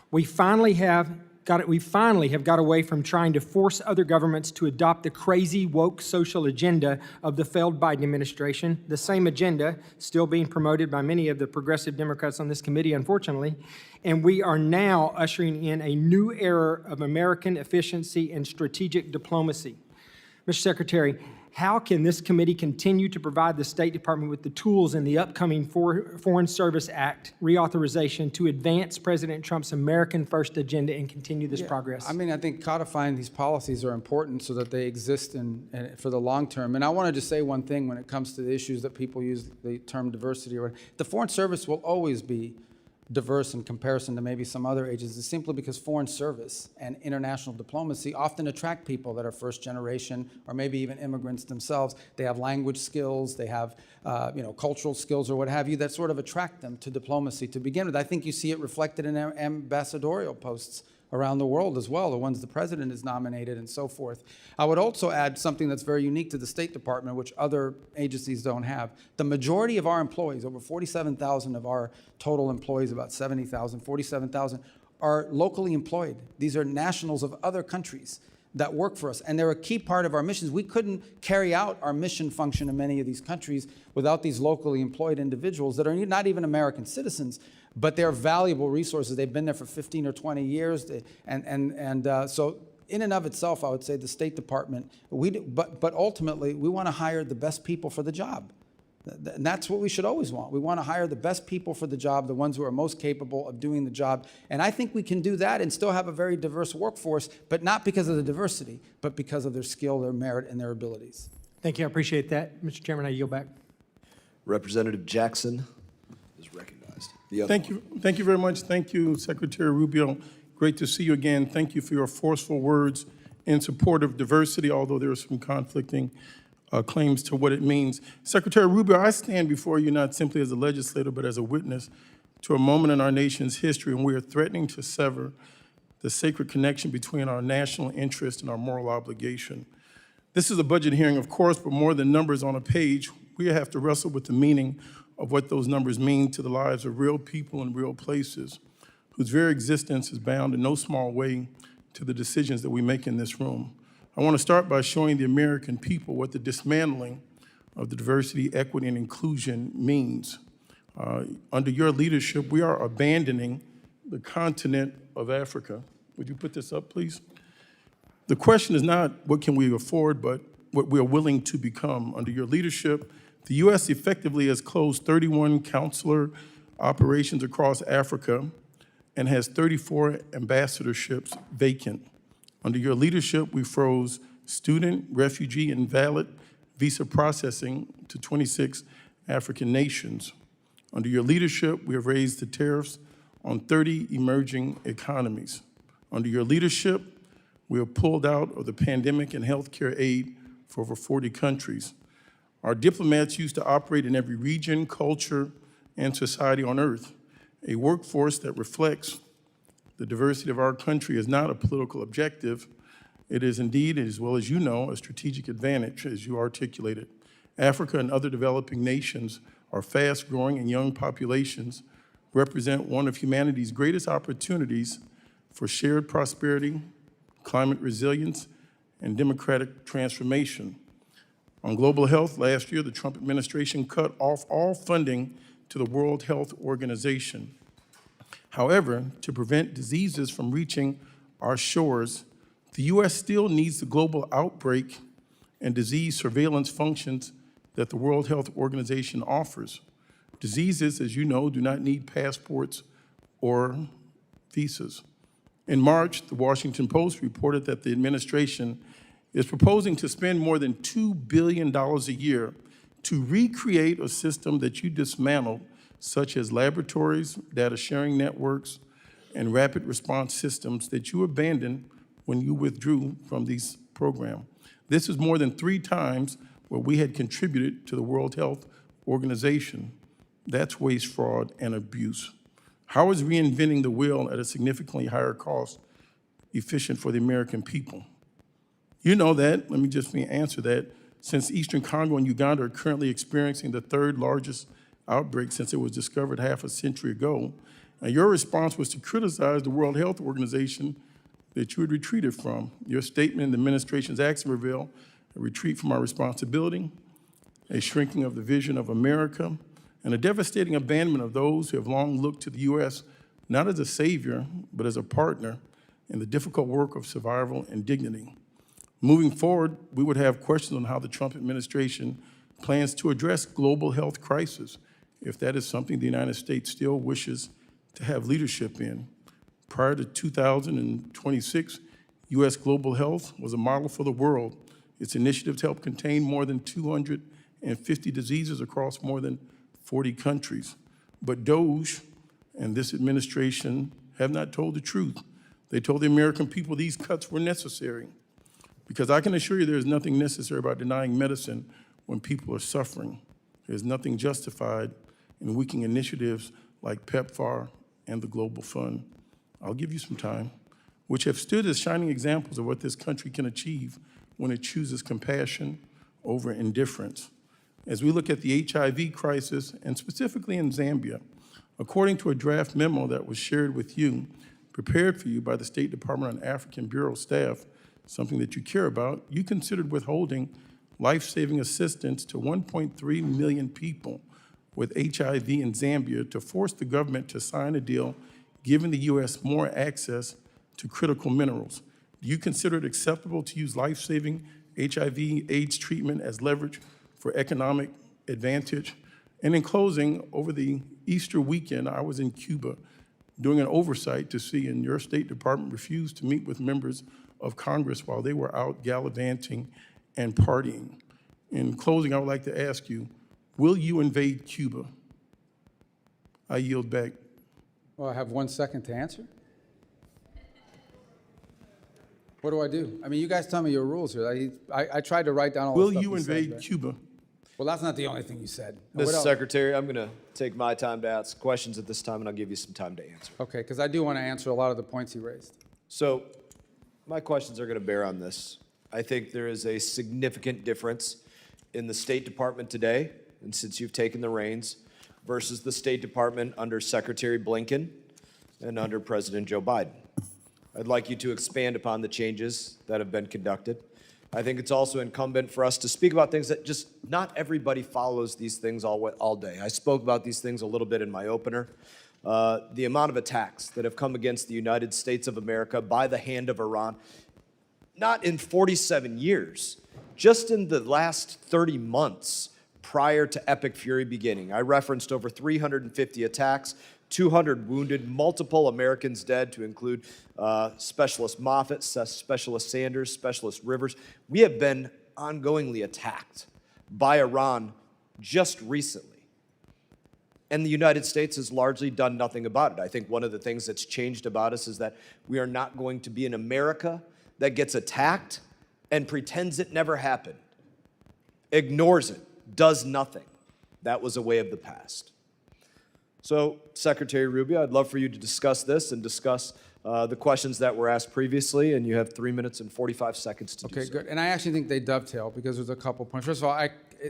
We finally have got away from trying to force other governments to adopt the crazy woke social agenda of the failed Biden administration, the same agenda still being promoted by many of the progressive Democrats on this committee, unfortunately. And we are now ushering in a new era of American efficiency and strategic diplomacy. Mr. Secretary, how can this committee continue to provide the State Department with the tools in the upcoming Foreign Service Act reauthorization to advance President Trump's American First agenda and continue this progress? I mean, I think codifying these policies are important so that they exist for the long term. And I want to just say one thing when it comes to the issues that people use the term diversity. The Foreign Service will always be diverse in comparison to maybe some other agencies, simply because foreign service and international diplomacy often attract people that are first generation or maybe even immigrants themselves. They have language skills, they have cultural skills or what have you that sort of attract them to diplomacy to begin with. I think you see it reflected in ambassadorial posts around the world as well, the ones the president has nominated and so forth. I would also add something that's very unique to the State Department, which other agencies don't have. The majority of our employees, over 47,000 of our total employees, about 70,000, 47,000, are locally employed. These are nationals of other countries that work for us, and they're a key part of our missions. We couldn't carry out our mission function in many of these countries without these locally employed individuals that are not even American citizens, but they're valuable resources. They've been there for 15 or 20 years, so in and of itself, I would say the State Department, but ultimately, we want to hire the best people for the job. And that's what we should always want. We want to hire the best people for the job, the ones who are most capable of doing the job. And I think we can do that and still have a very diverse workforce, but not because of the diversity, but because of their skill, their merit, and their abilities. Thank you. I appreciate that. Mr. Chairman, I yield back. Representative Jackson is recognized. Thank you very much. Thank you, Secretary Rubio. Great to see you again. Thank you for your forceful words in support of diversity, although there are some conflicting claims to what it means. Secretary Rubio, I stand before you not simply as a legislator, but as a witness to a moment in our nation's history when we are threatening to sever the sacred connection between our national interest and our moral obligation. This is a budget hearing, of course, but more than numbers on a page, we have to wrestle with the meaning of what those numbers mean to the lives of real people in real places, whose very existence is bound in no small way to the decisions that we make in this room. I want to start by showing the American people what the dismantling of the diversity, equity, and inclusion means. Under your leadership, we are abandoning the continent of Africa. Would you put this up, please? The question is not what can we afford, but what we are willing to become. Under your leadership, the U.S. effectively has closed 31 consular operations across Africa and has 34 ambassadorships vacant. Under your leadership, we froze student, refugee, and valid visa processing to 26 African nations. Under your leadership, we have raised the tariffs on 30 emerging economies. Under your leadership, we have pulled out of the pandemic and healthcare aid for over 40 countries. Our diplomats used to operate in every region, culture, and society on earth. A workforce that reflects the diversity of our country is not a political objective. It is indeed, as well as you know, a strategic advantage, as you articulated. Africa and other developing nations are fast-growing and young populations represent one of humanity's greatest opportunities for shared prosperity, climate resilience, and democratic transformation. On global health, last year, the Trump administration cut off all funding to the World Health Organization. However, to prevent diseases from reaching our shores, the U.S. still needs the global outbreak and disease surveillance functions that the World Health Organization offers. Diseases, as you know, do not need passports or visas. In March, the Washington Post reported that the administration is proposing to spend more than $2 billion a year to recreate a system that you dismantled, such as laboratories, data sharing networks, and rapid response systems that you abandoned when you withdrew from these programs. This is more than 3 times what we had contributed to the World Health Organization. That's waste, fraud, and abuse. How is reinventing the wheel at a significantly higher cost efficient for the American people? You know that, let me answer that. Since Eastern Congo and Uganda are currently experiencing the 3rd largest outbreak since it was discovered half a century ago, and your response was to criticize the World Health Organization that you had retreated from. Your statement in the administration's action revealed a retreat from our responsibility, a shrinking of the vision of America, and a devastating abandonment of those who have long looked to the U.S. not as a savior, but as a partner in the difficult work of survival and dignity. Moving forward, we would have questions on how the Trump administration plans to address global health crisis, if that is something the United States still wishes to have leadership in. Prior to 2026, U.S. global health was a model for the world. Its initiatives helped contain more than 250 diseases across more than 40 countries. But DOGE and this administration have not told the truth. They told the American people these cuts were necessary. Because I can assure you there's nothing necessary about denying medicine when people are suffering. There's nothing justified in weakening initiatives like PEPFAR and the Global Fund. I'll give you some time, which have stood as shining examples of what this country can achieve when it chooses compassion over indifference. As we look at the HIV crisis, and specifically in Zambia, according to a draft memo that was shared with you, prepared for you by the State Department on African Bureau staff, something that you care about, you considered withholding life-saving assistance to 1.3 million people with HIV in Zambia to force the government to sign a deal giving the U.S. more access to critical minerals. Do you consider it acceptable to use life-saving HIV/AIDS treatment as leverage for economic advantage? And in closing, over the Easter weekend, I was in Cuba doing an oversight to see, and your State Department refused to meet with members of Congress while they were out gallivanting and partying. In closing, I would like to ask you, will you invade Cuba? I yield back. Well, I have 1 second to answer. What do I do? I mean, you guys tell me your rules here. I tried to write down all the Will stuff you said, invade but- Cuba? Well, that's not the only thing you said. Mr. What else? Secretary, I'm going to take my time to ask questions at this time, and I'll give you some time to answer. Okay, because I do want to answer a lot of the points he raised. So my questions are going to bear on this. I think there is a significant difference in the State Department today, and since you've taken the reins, versus the State Department under Secretary Blinken and under President Joe Biden. I'd like you to expand upon the changes that have been conducted. I think it's also incumbent for us to speak about things that just not everybody follows these things all day. I spoke about these things a little bit in my opener. The amount of attacks that have come against the United States of America by the hand of Iran, not in 47 years, just in the last 30 months prior to Epic Fury beginning. I referenced over 350 attacks, 200 wounded, multiple Americans dead, to include Specialist Moffett, Specialist Sanders, Specialist Rivers. We have been ongoingly attacked by Iran just recently. And the United States has largely done nothing about it. I think one of the things that's changed about us is that we are not going to be an America that gets attacked and pretends it never happened, ignores it, does nothing. That was a way of the past. So, Secretary Rubio, I'd love for you to discuss this and discuss the questions that were asked previously, and you have 3 minutes and 45 seconds to do so. Okay, good. And I actually think they dovetail because there's a couple points. First of all,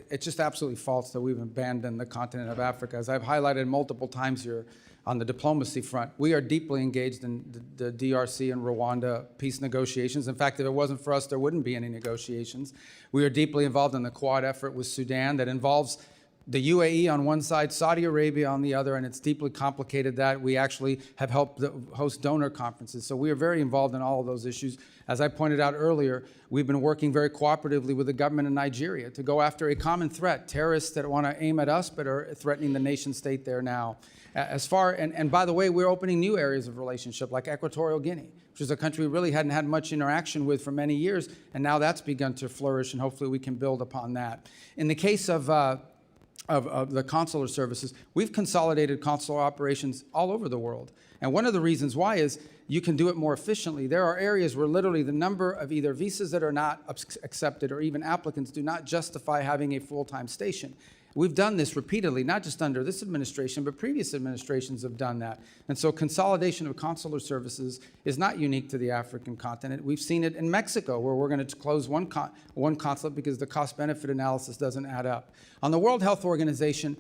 it's just absolutely false that we've abandoned the continent of Africa. As I've highlighted multiple times here on the diplomacy front, we are deeply engaged in the DRC and Rwanda peace negotiations. In fact, if it wasn't for us, there wouldn't be any negotiations. We are deeply involved in the Quad effort with Sudan that involves the UAE on one side, Saudi Arabia on the other, and it's deeply complicated that we actually have helped host donor conferences. So we are very involved in all of those issues. As I pointed out earlier, we've been working very cooperatively with the government of Nigeria to go after a common threat, terrorists that want to aim at us but are threatening the nation state there now. And by the way, we're opening new areas of relationship like Equatorial Guinea, which is a country we really hadn't had much interaction with for many years, and now that's begun to flourish, and hopefully we can build upon that. In the case of the consular services, we've consolidated consular operations all over the world. And one of the reasons why is you can do it more efficiently. There are areas where literally the number of either visas that are not accepted or even applicants do not justify having a full-time station. We've done this repeatedly, not just under this administration, but previous administrations have done that. And so consolidation of consular services is not unique to the African continent. We've seen it in Mexico, where we're going to close one consulate because the cost-benefit analysis doesn't add up. On the World Health Organization,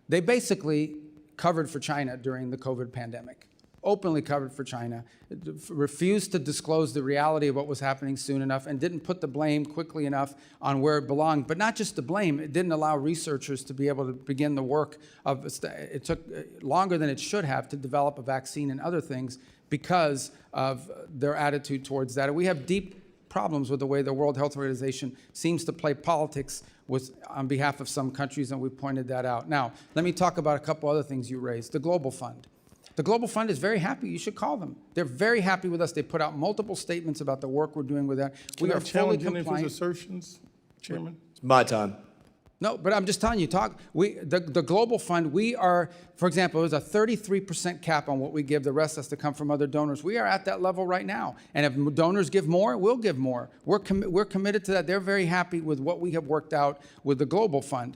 they basically covered for China during the COVID pandemic. Openly covered for China, refused to disclose the reality of what was happening soon enough, and didn't put the blame quickly enough on where it belonged. But not just the blame, it didn't allow researchers to be able to begin the work of, it took longer than it should have to develop a vaccine and other things because of their attitude towards that. And we have deep problems with the way the World Health Organization seems to play politics on behalf of some countries, and we pointed that out. Now, let me talk about a couple other things you raised. The Global Fund. The Global Fund is very happy. You should call them. They're very happy with us. They put out multiple statements about the work we're doing with that. We are fully compliant. Can I challenge any of his assertions, Chairman? It's my time. No, but I'm just telling you, the Global Fund, we are, for example, there's a 33% cap on what we give. The rest has to come from other donors. We are at that level right now. And if donors give more, we'll give more. We're committed to that. They're very happy with what we have worked out with the Global Fund.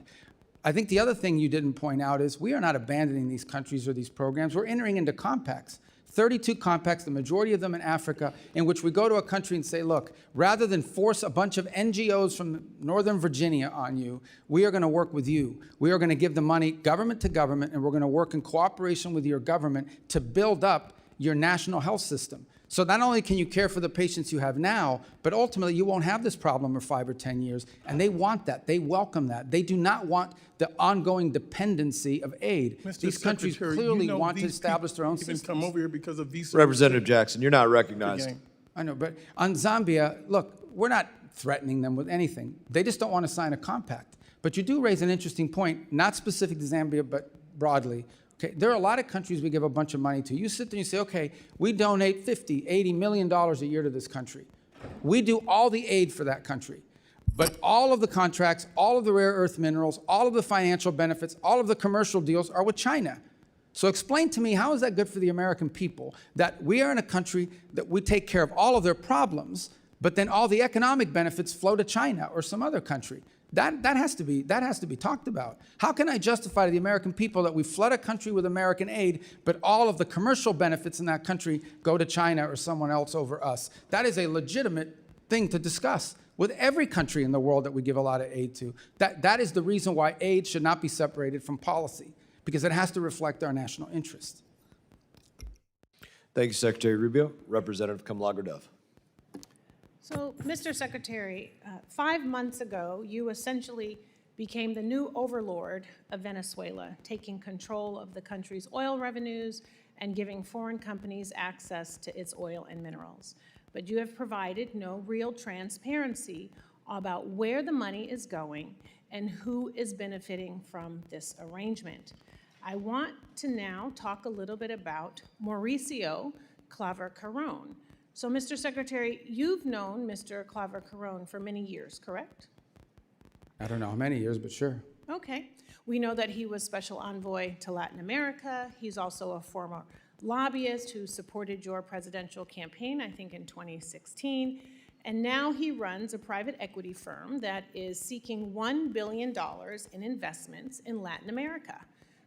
I think the other thing you didn't point out is we are not abandoning these countries or these programs. We're entering into compacts. 32 compacts, the majority of them in Africa, in which we go to a country and say, look, rather than force a bunch of NGOs from Northern Virginia on you, we are going to work with you. We are going to give the money government to government, and we're going to work in cooperation with your government to build up your national health system. So not only can you care for the patients you have now, but ultimately you won't have this problem in 5 or 10 years. And they want that. They welcome that. They do not want the ongoing dependency of aid. These countries clearly want to establish their own systems. Come over here because of visa. Representative Jackson, you're not recognized. I know, but on Zambia, look, we're not threatening them with anything. They just don't want to sign a compact. But you do raise an interesting point, not specific to Zambia, but broadly. Okay, there are a lot of countries we give a bunch of money to. You sit there and you say, okay, we donate $50, $80 million a year to this country. We do all the aid for that country. But all of the contracts, all of the rare earth minerals, all of the financial benefits, all of the commercial deals are with China. So explain to me, how is that good for the American people that we are in a country that we take care of all of their problems, but then all the economic benefits flow to China or some other country? That has to be talked about. How can I justify to the American people that we flood a country with American aid, but all of the commercial benefits in that country go to China or someone else over us? That is a legitimate thing to discuss with every country in the world that we give a lot of aid to. That is the reason why aid should not be separated from policy, because it has to reflect our national interest. Thank you, Secretary Rubio. Representative Kamlager-Dove. So, Mr. Secretary, 5 months ago, you essentially became the new overlord of Venezuela, taking control of the country's oil revenues and giving foreign companies access to its oil and minerals. But you have provided no real transparency about where the money is going and who is benefiting from this arrangement. I want to now talk a little bit about Mauricio Claver-Carrón. So, Mr. Secretary, you've known Mr. Claver-Carrón for many years, correct? I don't know how many years, but sure. Okay. We know that he was special envoy to Latin America. He's also a former lobbyist who supported your presidential campaign, I think in 2016. And now he runs a private equity firm that is seeking $1 billion in investments in Latin America.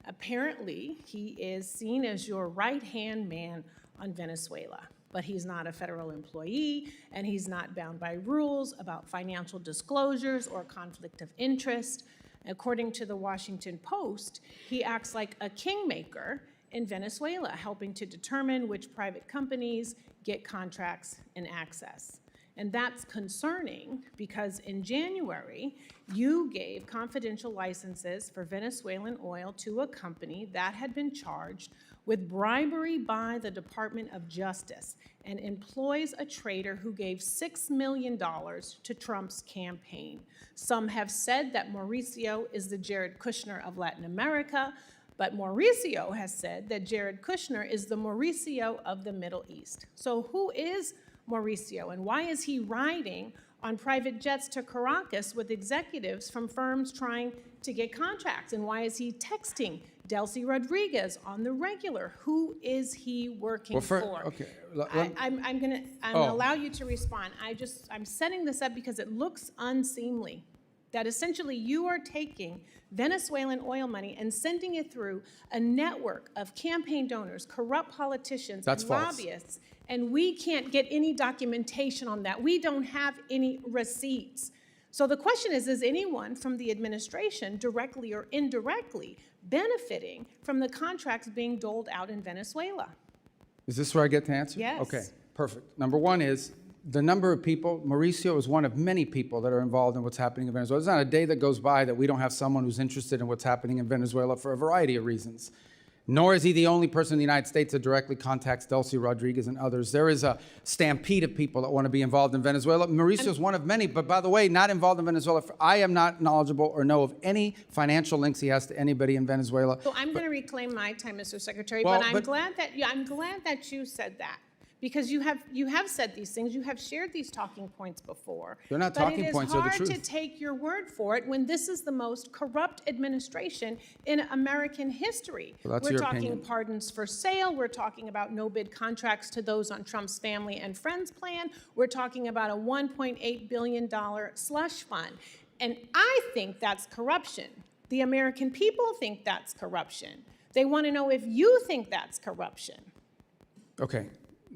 Apparently, he is seen as your right-hand man on Venezuela. But he's not a federal employee, and he's not bound by rules about financial disclosures or conflict of interest. According to the Washington Post, he acts like a kingmaker in Venezuela, helping to determine which private companies get contracts and access. And that's concerning because in January, you gave confidential licenses for Venezuelan oil to a company that had been charged with bribery by the Department of Justice and employs a trader who gave $6 million to Trump's campaign. Some have said that Mauricio is the Jared Kushner of Latin America, but Mauricio has said that Jared Kushner is the Mauricio of the Middle East. So who is Mauricio, and why is he riding on private jets to Caracas with executives from firms trying to get contracts? And why is he texting Delcy Rodriguez on the regular? Who is he working for? Okay. I'm gonna allow you to respond. I'm setting this up because it looks unseemly that essentially you are taking Venezuelan oil money and sending it through a network of campaign donors, corrupt politicians, and lobbyists, and we can't get any documentation on that. We don't have any receipts. So the question is anyone from the administration, directly or indirectly, benefiting from the contracts being doled out in Venezuela? Is this where I get to answer? Yes. Okay, perfect. Number one is the number of people. Mauricio is one of many people that are involved in what's happening in Venezuela. There's not a day that goes by that we don't have someone who's interested in what's happening in Venezuela for a variety of reasons. Nor is he the only person in the United States that directly contacts Delcy Rodriguez and others. There is a stampede of people that want to be involved in Venezuela. Mauricio is one of many, but by the way, not involved in Venezuela. I am not knowledgeable or know of any financial links he has to anybody in Venezuela. So I'm going to reclaim my time, Mr. Secretary, but I'm glad that you said that. Because you have said these things, you have shared these talking points before. They're not talking points, they're the truth. But it is hard to take your word for it when this is the most corrupt administration in American history. Well, that's we're your talking opinion. pardons for sale, we're talking about no-bid contracts to those on Trump's family and friends plan, we're talking about a $1.8 billion slush fund. And I think that's corruption. The American people think that's corruption. They want to know if you think that's corruption. Okay.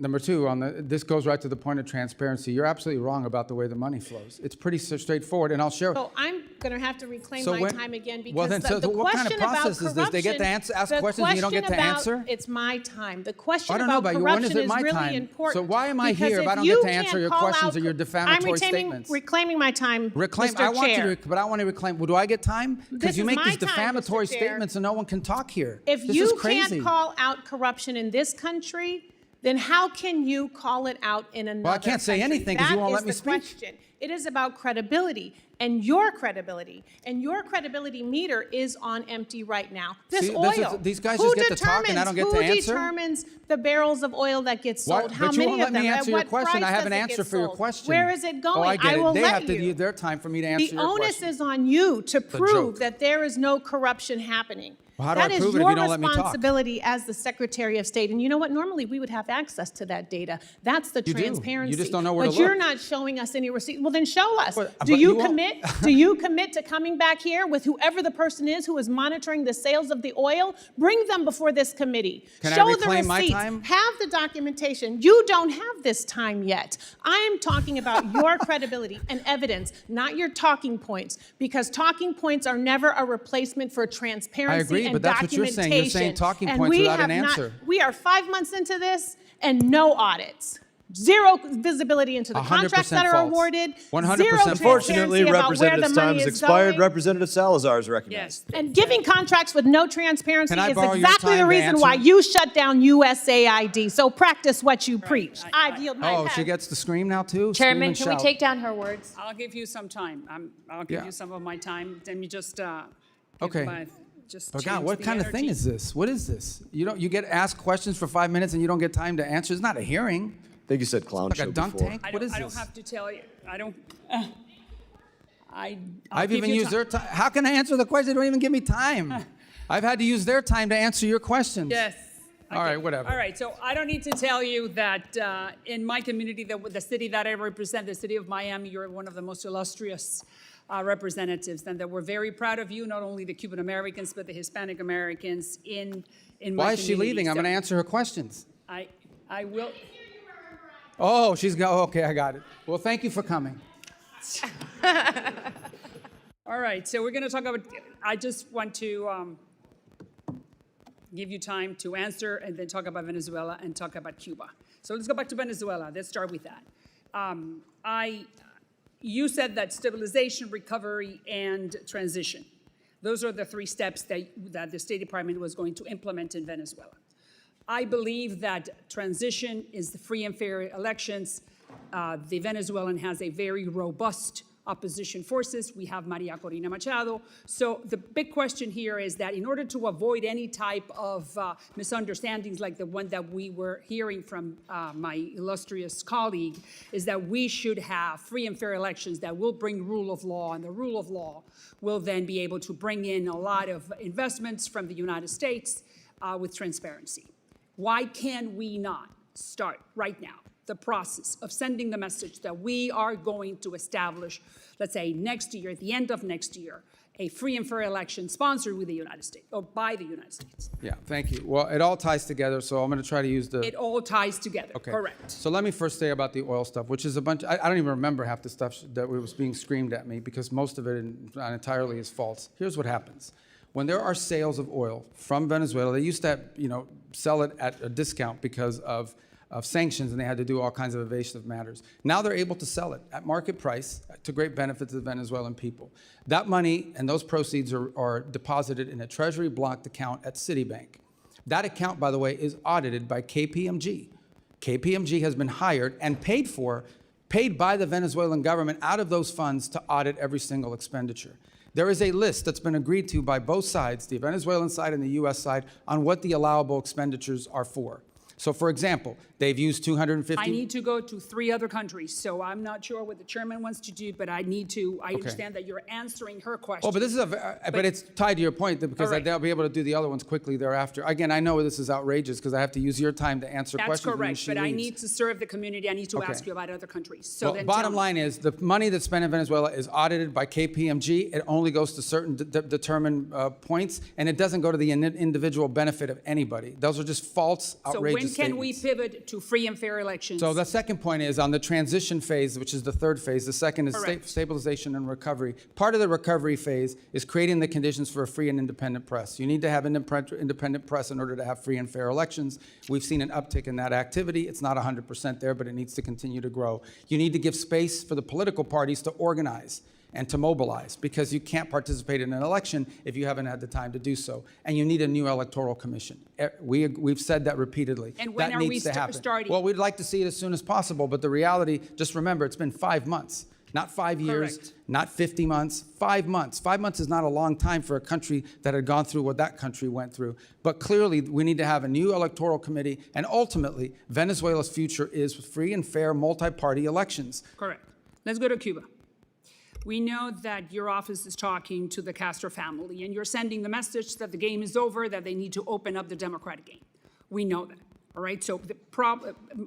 Number two, this goes right to the point of transparency. You're absolutely wrong about the way the money flows. It's pretty straightforward, and I'll share. So I'm going to have to reclaim my time again because the what question kind of process is this? They get to ask questions and you don't get to answer? It's my time. The question I don't know about about you. When corruption is it is my really time? important. So why am I because here if I don't you get to answer can't your call questions out- or your defamatory statements? Reclaiming my time, Reclaim. Mr. I want Chair. you to, but I want to reclaim. Well, do I get time? Because you is make my these time, defamatory Mr. Chair. statements and no one can talk here. If This you is crazy. can't call out corruption in this country, then how can you call it out in another Well, I can't say country? anything 'cause you won't let me That is the speak. question. It is about credibility and your credibility. And your credibility meter is on empty right now. This See, oil. these guys who just get to talk and I don't get to Who answer? determines the barrels of oil that get sold? What? How But you many won't let of them? me At answer your what question. price I have does an it answer get for your sold? question. Where is it going? Oh, I get it. will They let have to you. use their time for me to answer The your onus question. is on you to a prove joke. that there is no corruption happening. Well, how do I That is prove it if your you don't let me talk? responsibility as the Secretary of State. And you know what? Normally, we would have access to that data. That's the You do. You transparency. just don't know where but to you're look. not showing us any receipt. Well, then show us. But do you you won't. commit? Do you commit to coming back here with whoever the person is who is monitoring the sales of the oil? Bring them before this committee. Can I Show the reclaim my receipts. time? Have the documentation. You don't have this time yet. I am talking about your credibility and evidence, not your talking points, because talking points are never a replacement for transparency I agree, and but that's what you're documentation. saying. You're saying talking And points we without an have not- answer. We are 5 months into this and no audits. Zero visibility into the 100% contracts that are false. awarded. 100% Zero false. Unfortunately, transparency about where Representative the money time has is expired. going. Representative Salazar is recognized. And giving contracts with no transparency Can I is borrow your exactly time the to reason why answer? you shut down USAID. So practice what you preach. I yield my Oh, time. she gets to scream now too? Scream Chairman, and can we shout. take down her words? I'll give you some time. I'll give Yeah. you some of my time. Let me just Okay. just Oh change God, what the kind of thing energy. is this? What is this? You get asked questions for 5 minutes and you don't get time to answer. It's not a hearing. I think you said clown Like show a dunk before. tank. I What don't, is I don't this? have to tell you. I don't. I'll I've give even you used ti- their time. How can I answer the question? They don't even give me time. I've had to use their time to answer your questions. Yes. All right, whatever. All right, so I don't need to tell you that in my community, the city that I represent, the city of Miami, you're one of the most illustrious representatives, and that we're very proud of you, not only the Cuban Americans, but the Hispanic Americans in my Why is she community. leaving? I'm So going to answer her questions. I will. Oh, she's going. Okay, I got it. Well, thank you for coming. All right, so we're going to talk about, I just want to give you time to answer and then talk about Venezuela and talk about Cuba. So let's go back to Venezuela. Let's start with that. You said that stabilization, recovery, and transition. Those are the 3 steps that the State Department was going to implement in Venezuela. I believe that transition is the free and fair elections. The Venezuelan has a very robust opposition forces. We have Maria Corina Machado. So the big question here is that in order to avoid any type of misunderstandings like the one that we were hearing from my illustrious colleague, is that we should have free and fair elections that will bring rule of law, and the rule of law will then be able to bring in a lot of investments from the United States with transparency. Why can we not start right now the process of sending the message that we are going to establish, let's say next year, at the end of next year, a free and fair election sponsored with the United States, or by the United States? Yeah, thank you. Well, it all ties together, so I'm going to try to use the... It all ties together, Okay. correct. So let me first say about the oil stuff, which is a bunch... I don't even remember half the stuff that was being screamed at me because most of it not entirely is false. Here's what happens. When there are sales of oil from Venezuela, they used to, sell it at a discount because of sanctions, and they had to do all kinds of evasive matters. Now they're able to sell it at market price to great benefit to the Venezuelan people. That money and those proceeds are deposited in a treasury blocked account at Citibank. That account, by the way, is audited by KPMG. KPMG has been hired and paid by the Venezuelan government out of those funds to audit every single expenditure. There is a list that's been agreed to by both sides, the Venezuelan side and the US side, on what the allowable expenditures are for. So for example, they've used 250... I need to go to 3 other countries, so I'm not sure what the chairman wants to do, but I understand that you're answering her question. Oh, but this is but it's tied to your point because right. they'll be able to do the other ones quickly thereafter. Again, I know this is outrageous because I have to use your time to answer That's questions. when correct, she but I leaves. need to serve the community. I need to Okay. ask you about other countries. So Well, then bottom tell me. line is the money that's spent in Venezuela is audited by KPMG. It only goes to certain determined points, and it doesn't go to the individual benefit of anybody. Those are just false, So outrageous when can we statements. pivot to free and fair elections? So the second point is on the transition phase, which is the 3rd phase. The second is Correct. stabilization and recovery. Part of the recovery phase is creating the conditions for a free and independent press. You need to have independent press in order to have free and fair elections. We've seen an uptick in that activity. It's not 100% there, but it needs to continue to grow. You need to give space for the political parties to organize. and to mobilize, because you can't participate in an election if you haven't had the time to do so. And you need a new electoral commission. We've said that repeatedly. And when that are needs we to happen. starting? Well, we'd like to see it as soon as possible, but the reality, just remember, it's been 5 months. Not 5 years, Correct. not 50 months, 5 months. 5 months is not a long time for a country that had gone through what that country went through. But clearly, we need to have a new electoral committee, and ultimately, Venezuela's future is free and fair multi-party elections. Correct. Let's go to Cuba. We know that your office is talking to the Castro family, and you're sending the message that the game is over, that they need to open up the democratic game. We know that, all right? So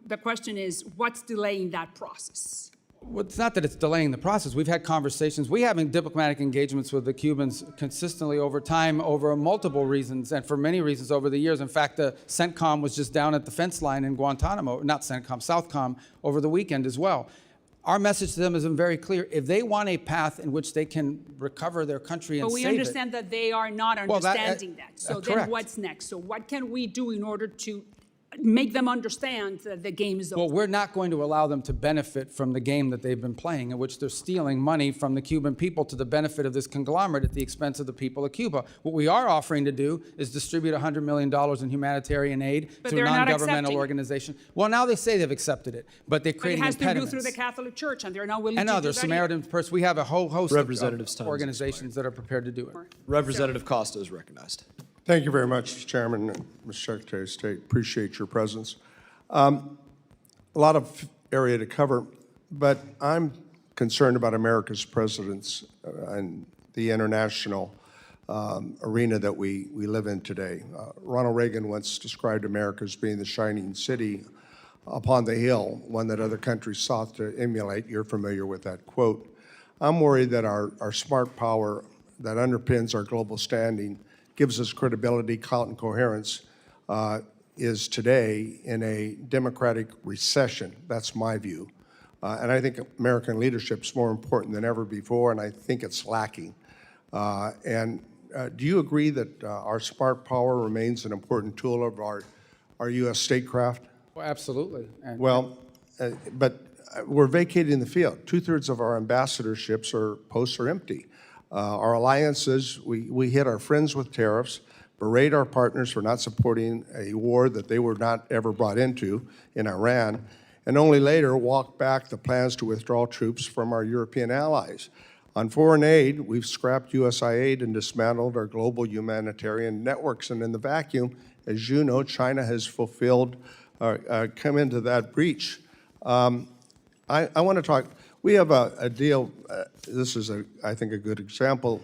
the question is, what's delaying that process? Well, it's not that it's delaying the process. We've had conversations. We're having diplomatic engagements with the Cubans consistently over time, over multiple reasons, and for many reasons over the years. In fact, the CENTCOM was just down at the fence line in Guantanamo, not CENTCOM, SOUTHCOM, over the weekend as well. Our message to them has been very clear. If they want a path in which they can recover their country and But we save understand that they are not Well, that- understanding that. So then correct. what's next? So what can we do in order to make them understand that the game is over? Well, we're not going to allow them to benefit from the game that they've been playing, in which they're stealing money from the Cuban people to the benefit of this conglomerate at the expense of the people of Cuba. What we are offering to do is distribute $100 million in humanitarian aid But through they're not non-governmental accepting it. organizations. Well, now they say they've accepted it, but they're But it creating has to go impediments. through the Catholic Church, and they're not willing And to do others, that Samaritan Purse. We have a whole host Representative's of time is organizations that are prepared to do it. Representative Costa is recognized. Thank you very much, Mr. Chairman, and Mr. Secretary of State. Appreciate your presence. A lot of area to cover, but I'm concerned about America's presence and the international arena that we live in today. Ronald Reagan once described America as being the shining city upon the hill, one that other countries sought to emulate. You're familiar with that quote. I'm worried that our smart power that underpins our global standing, gives us credibility, clout, and coherence, is today in a democratic recession. That's my view. And I think American leadership is more important than ever before, and I think it's lacking. Do you agree that our smart power remains an important tool of our U.S. statecraft? Well, absolutely. But we're vacating the field. 2/3 of our ambassadorships or posts are empty. Our alliances, we hit our friends with tariffs, berate our partners for not supporting a war that they were not ever brought into in Iran, and only later walk back the plans to withdraw troops from our European allies. On foreign aid, we've scrapped USAID and dismantled our global humanitarian networks. And in the vacuum, as you know, China has come into that breach. I want to talk, we have a deal, this is, I think, a good example.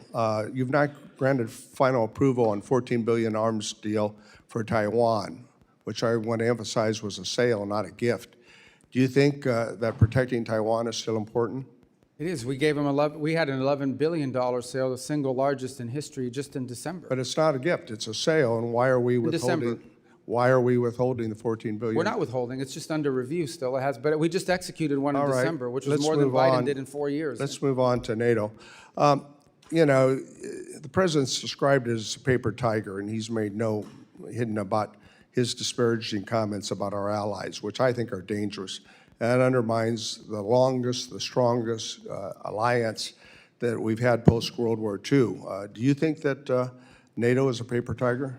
You've not granted final approval on $14 billion arms deal for Taiwan, which I want to emphasize was a sale, not a gift. Do you think that protecting Taiwan is still important? It is. We had an $11 billion sale, the single largest in history, just in December. But it's not a gift, it's a sale, and why are we withholding? Why are we withholding the $14 billion? We're not withholding. It's just under review still. It has, but we just executed one in All right. December, which was Let's more than move Biden on. did in 4 years. Let's move on to NATO. You know, the president's described it as a paper tiger, and he's made no hidden about his disparaging comments about our allies, which I think are dangerous. That undermines the longest, the strongest alliance that we've had post-World War II. Do you think that NATO is a paper tiger?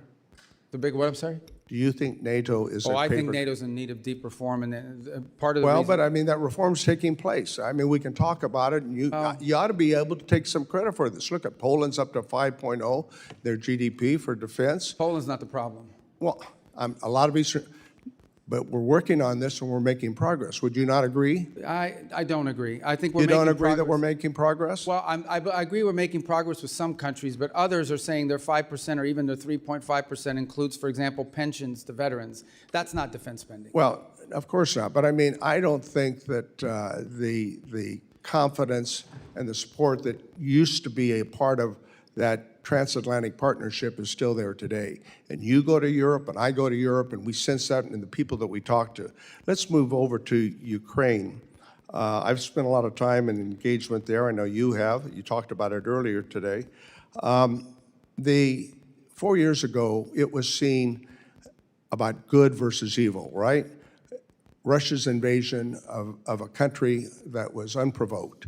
The big what, I'm sorry? Do you think NATO is a paper tiger? I think NATO's in need of deep reform, and part of the Well, reason... but I mean, that reform's taking place. I mean, we can talk about it, and you ought to be able to take some credit for this. Look at Poland's up to 5.0, their GDP for defense. Poland's not the problem. Well, a lot of Eastern, but we're working on this and we're making progress. Would you not agree? I don't agree. I think we're You making don't agree that progress. we're making progress? Well, I agree we're making progress with some countries, but others are saying their 5% or even their 3.5% includes, for example, pensions to veterans. That's not defense spending. Well, of course not. But I mean, I don't think that the confidence and the support that used to be a part of that transatlantic partnership is still there today. And you go to Europe and I go to Europe and we sense that in the people that we talk to. Let's move over to Ukraine. I've spent a lot of time and engagement there. I know you have. You talked about it earlier today. 4 years ago, it was seen about good versus evil, right? Russia's invasion of a country that was unprovoked.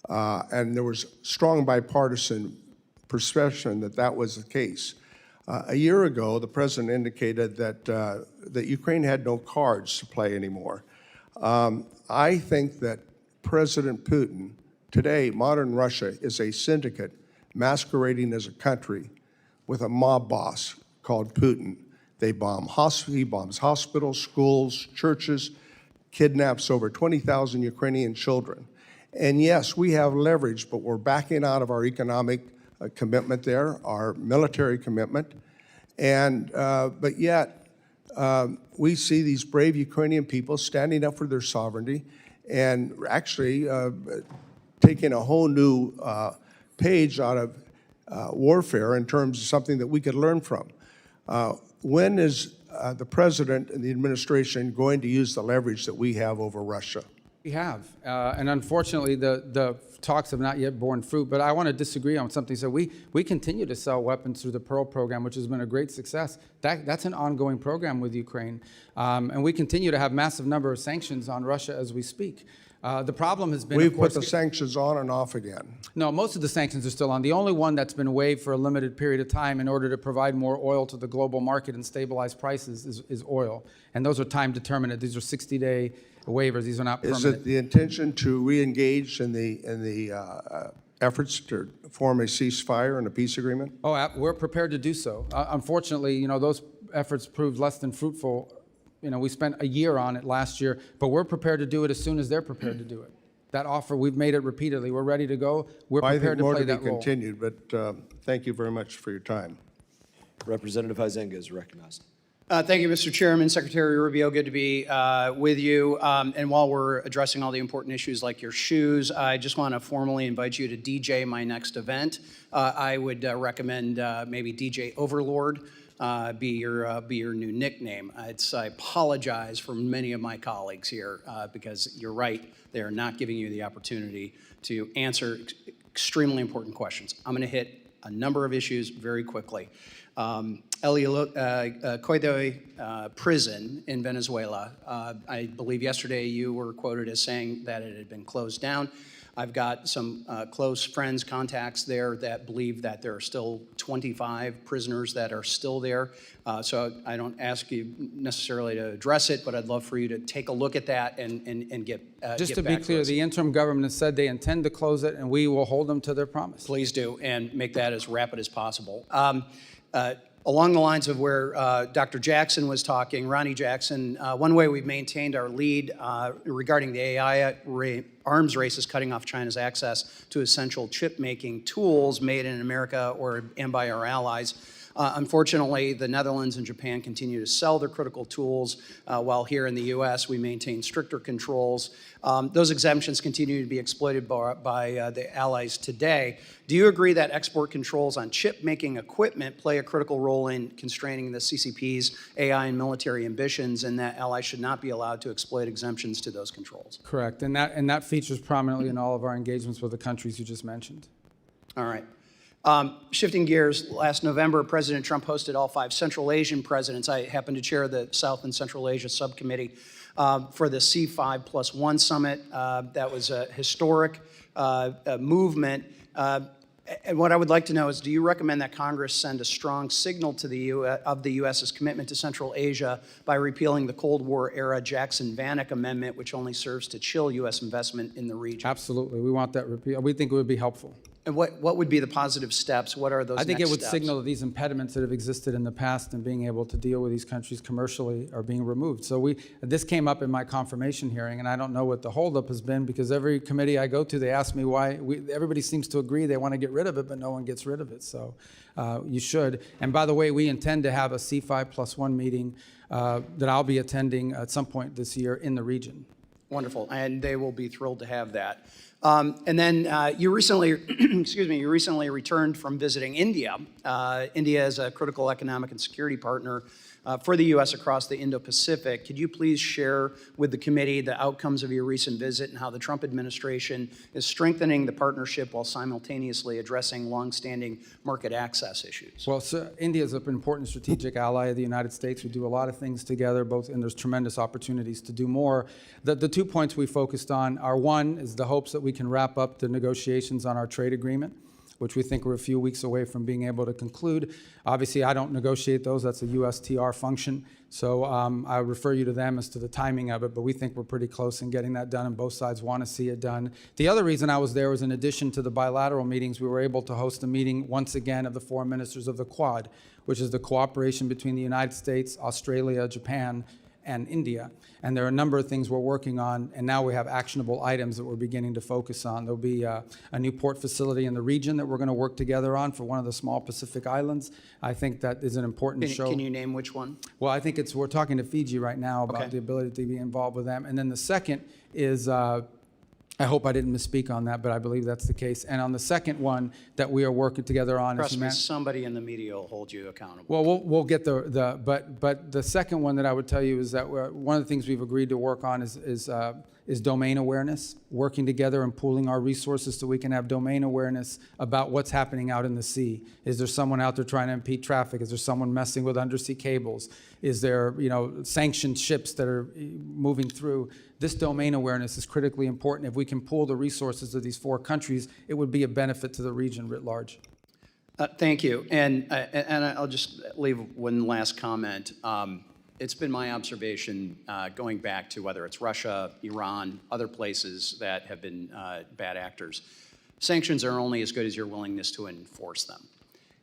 And there was strong bipartisan perception that that was the case. A year ago, the president indicated that Ukraine had no cards to play anymore. I think that President Putin, today, modern Russia is a syndicate masquerading as a country with a mob boss called Putin. He bombs hospitals, schools, churches, kidnaps over 20,000 Ukrainian children. And yes, we have leverage, but we're backing out of our economic commitment there, our military commitment. And, but yet, we see these brave Ukrainian people standing up for their sovereignty and actually taking a whole new page out of warfare in terms of something that we could learn from. When is the president and the administration going to use the leverage that we have over Russia? We have, and unfortunately, the talks have not yet borne fruit. But I want to disagree on something. So we continue to sell weapons through the Pearl program, which has been a great success. That's an ongoing program with Ukraine, and we continue to have massive number of sanctions on Russia as we speak. The problem has been, We've put the sanctions on and off again. No, most of the sanctions are still on. The only one that's been waived for a limited period of time in order to provide more oil to the global market and stabilize prices is oil. And those are time determinate. These are 60-day waivers. These are not permanent. Is it the intention to re-engage in the efforts to form a ceasefire and a peace agreement? Oh, we're prepared to do so. Unfortunately, you know, those efforts proved less than fruitful. You know, we spent a year on it last year, but we're prepared to do it as soon as they're prepared to do it. That offer, we've made it repeatedly. We're ready to go. We're prepared to play that role. I think more to be continued, but thank you very much for your time. Representative Huizenga is recognized. Thank you, Mr. Chairman. Secretary Rubio, good to be with you. And while we're addressing all the important issues like your shoes, I just want to formally invite you to DJ my next event. I would recommend maybe DJ Overlord. Be your new nickname. I apologize for many of my colleagues here because you're right, they are not giving you the opportunity to answer extremely important questions. I'm going to hit a number of issues very quickly. Coidoy prison in Venezuela. I believe yesterday you were quoted as saying that it had been closed down. I've got some close friends, contacts there that believe that there are still 25 prisoners that are still there. So I don't ask you necessarily to address it, but I'd love for you to take a look at that and get Just to be clear, the interim government has said they intend to close it, and we will hold them to their promise. Please do, and make that as rapid as possible. Along the lines of where Dr. Jackson was talking, Ronnie Jackson, one way we've maintained our lead regarding the AI arms race is cutting off China's access to essential chip-making tools made in America and by our allies. Unfortunately, the Netherlands and Japan continue to sell their critical tools, while here in the U.S. we maintain stricter controls. Those exemptions continue to be exploited by the allies today. Do you agree that export controls on chip-making equipment play a critical role in constraining the CCP's AI and military ambitions, and that allies should not be allowed to exploit exemptions to those controls? Correct, and that features prominently in all of our engagements with the countries you just mentioned. All right. Shifting gears, last November, President Trump hosted all 5 Central Asian presidents. I happen to chair the South and Central Asia Subcommittee for the C5+1 summit. That was a historic movement. And what I would like to know is, do you recommend that Congress send a strong signal to the of the U.S.'s commitment to Central Asia by repealing the Cold War-era Jackson-Vanik Amendment, which only serves to chill U.S. investment in the region? Absolutely. We want that repeal. We think it would be helpful. And what would be the positive steps? What are those I think next it would steps? signal that these impediments that have existed in the past and being able to deal with these countries commercially are being removed. So this came up in my confirmation hearing, and I don't know what the holdup has been, because every committee I go to, they ask me why. Everybody seems to agree they want to get rid of it, but no one gets rid of it. So you should. And by the way, we intend to have a C5+1 meeting that I'll be attending at some point this year in the region. Wonderful, and they will be thrilled to have that. And then you recently, you recently returned from visiting India. India is a critical economic and security partner for the U.S. across the Indo-Pacific. Could you please share with the committee the outcomes of your recent visit and how the Trump administration is strengthening the partnership while simultaneously addressing longstanding market access issues? Well, so India is an important strategic ally of the United States. We do a lot of things together, and there's tremendous opportunities to do more. The 2 points we focused on are, one, is the hopes that we can wrap up the negotiations on our trade agreement, which we think we're a few weeks away from being able to conclude. Obviously, I don't negotiate those. That's a USTR function. So I refer you to them as to the timing of it, but we think we're pretty close in getting that done, and both sides want to see it done. The other reason I was there was, in addition to the bilateral meetings, we were able to host a meeting once again of the foreign ministers of the Quad, which is the cooperation between the United States, Australia, Japan, and India. And there are a number of things we're working on, and now we have actionable items that we're beginning to focus on. There'll be a new port facility in the region that we're going to work together on for one of the small Pacific islands. I think that is an important show. Can you name which one? Well, I think we're talking to Fiji right now about the ability to be involved with them. And then the second is, I hope I didn't misspeak on that, but I believe that's the case. And on the second one that we are working together on Trust me, somebody in the media will hold you accountable. well, we'll get but the second one that I would tell you is that one of the things we've agreed to work on is domain awareness, working together and pooling our resources so we can have domain awareness about what's happening out in the sea. Is there someone out there trying to impede traffic? Is there someone messing with undersea cables? Is there, sanctioned ships that are moving through? This domain awareness is critically important. If we can pool the resources of these 4 countries, it would be a benefit to the region writ large. Thank you. And I'll just leave one last comment. It's been my observation, going back to whether it's Russia, Iran, other places that have been bad actors, sanctions are only as good as your willingness to enforce them.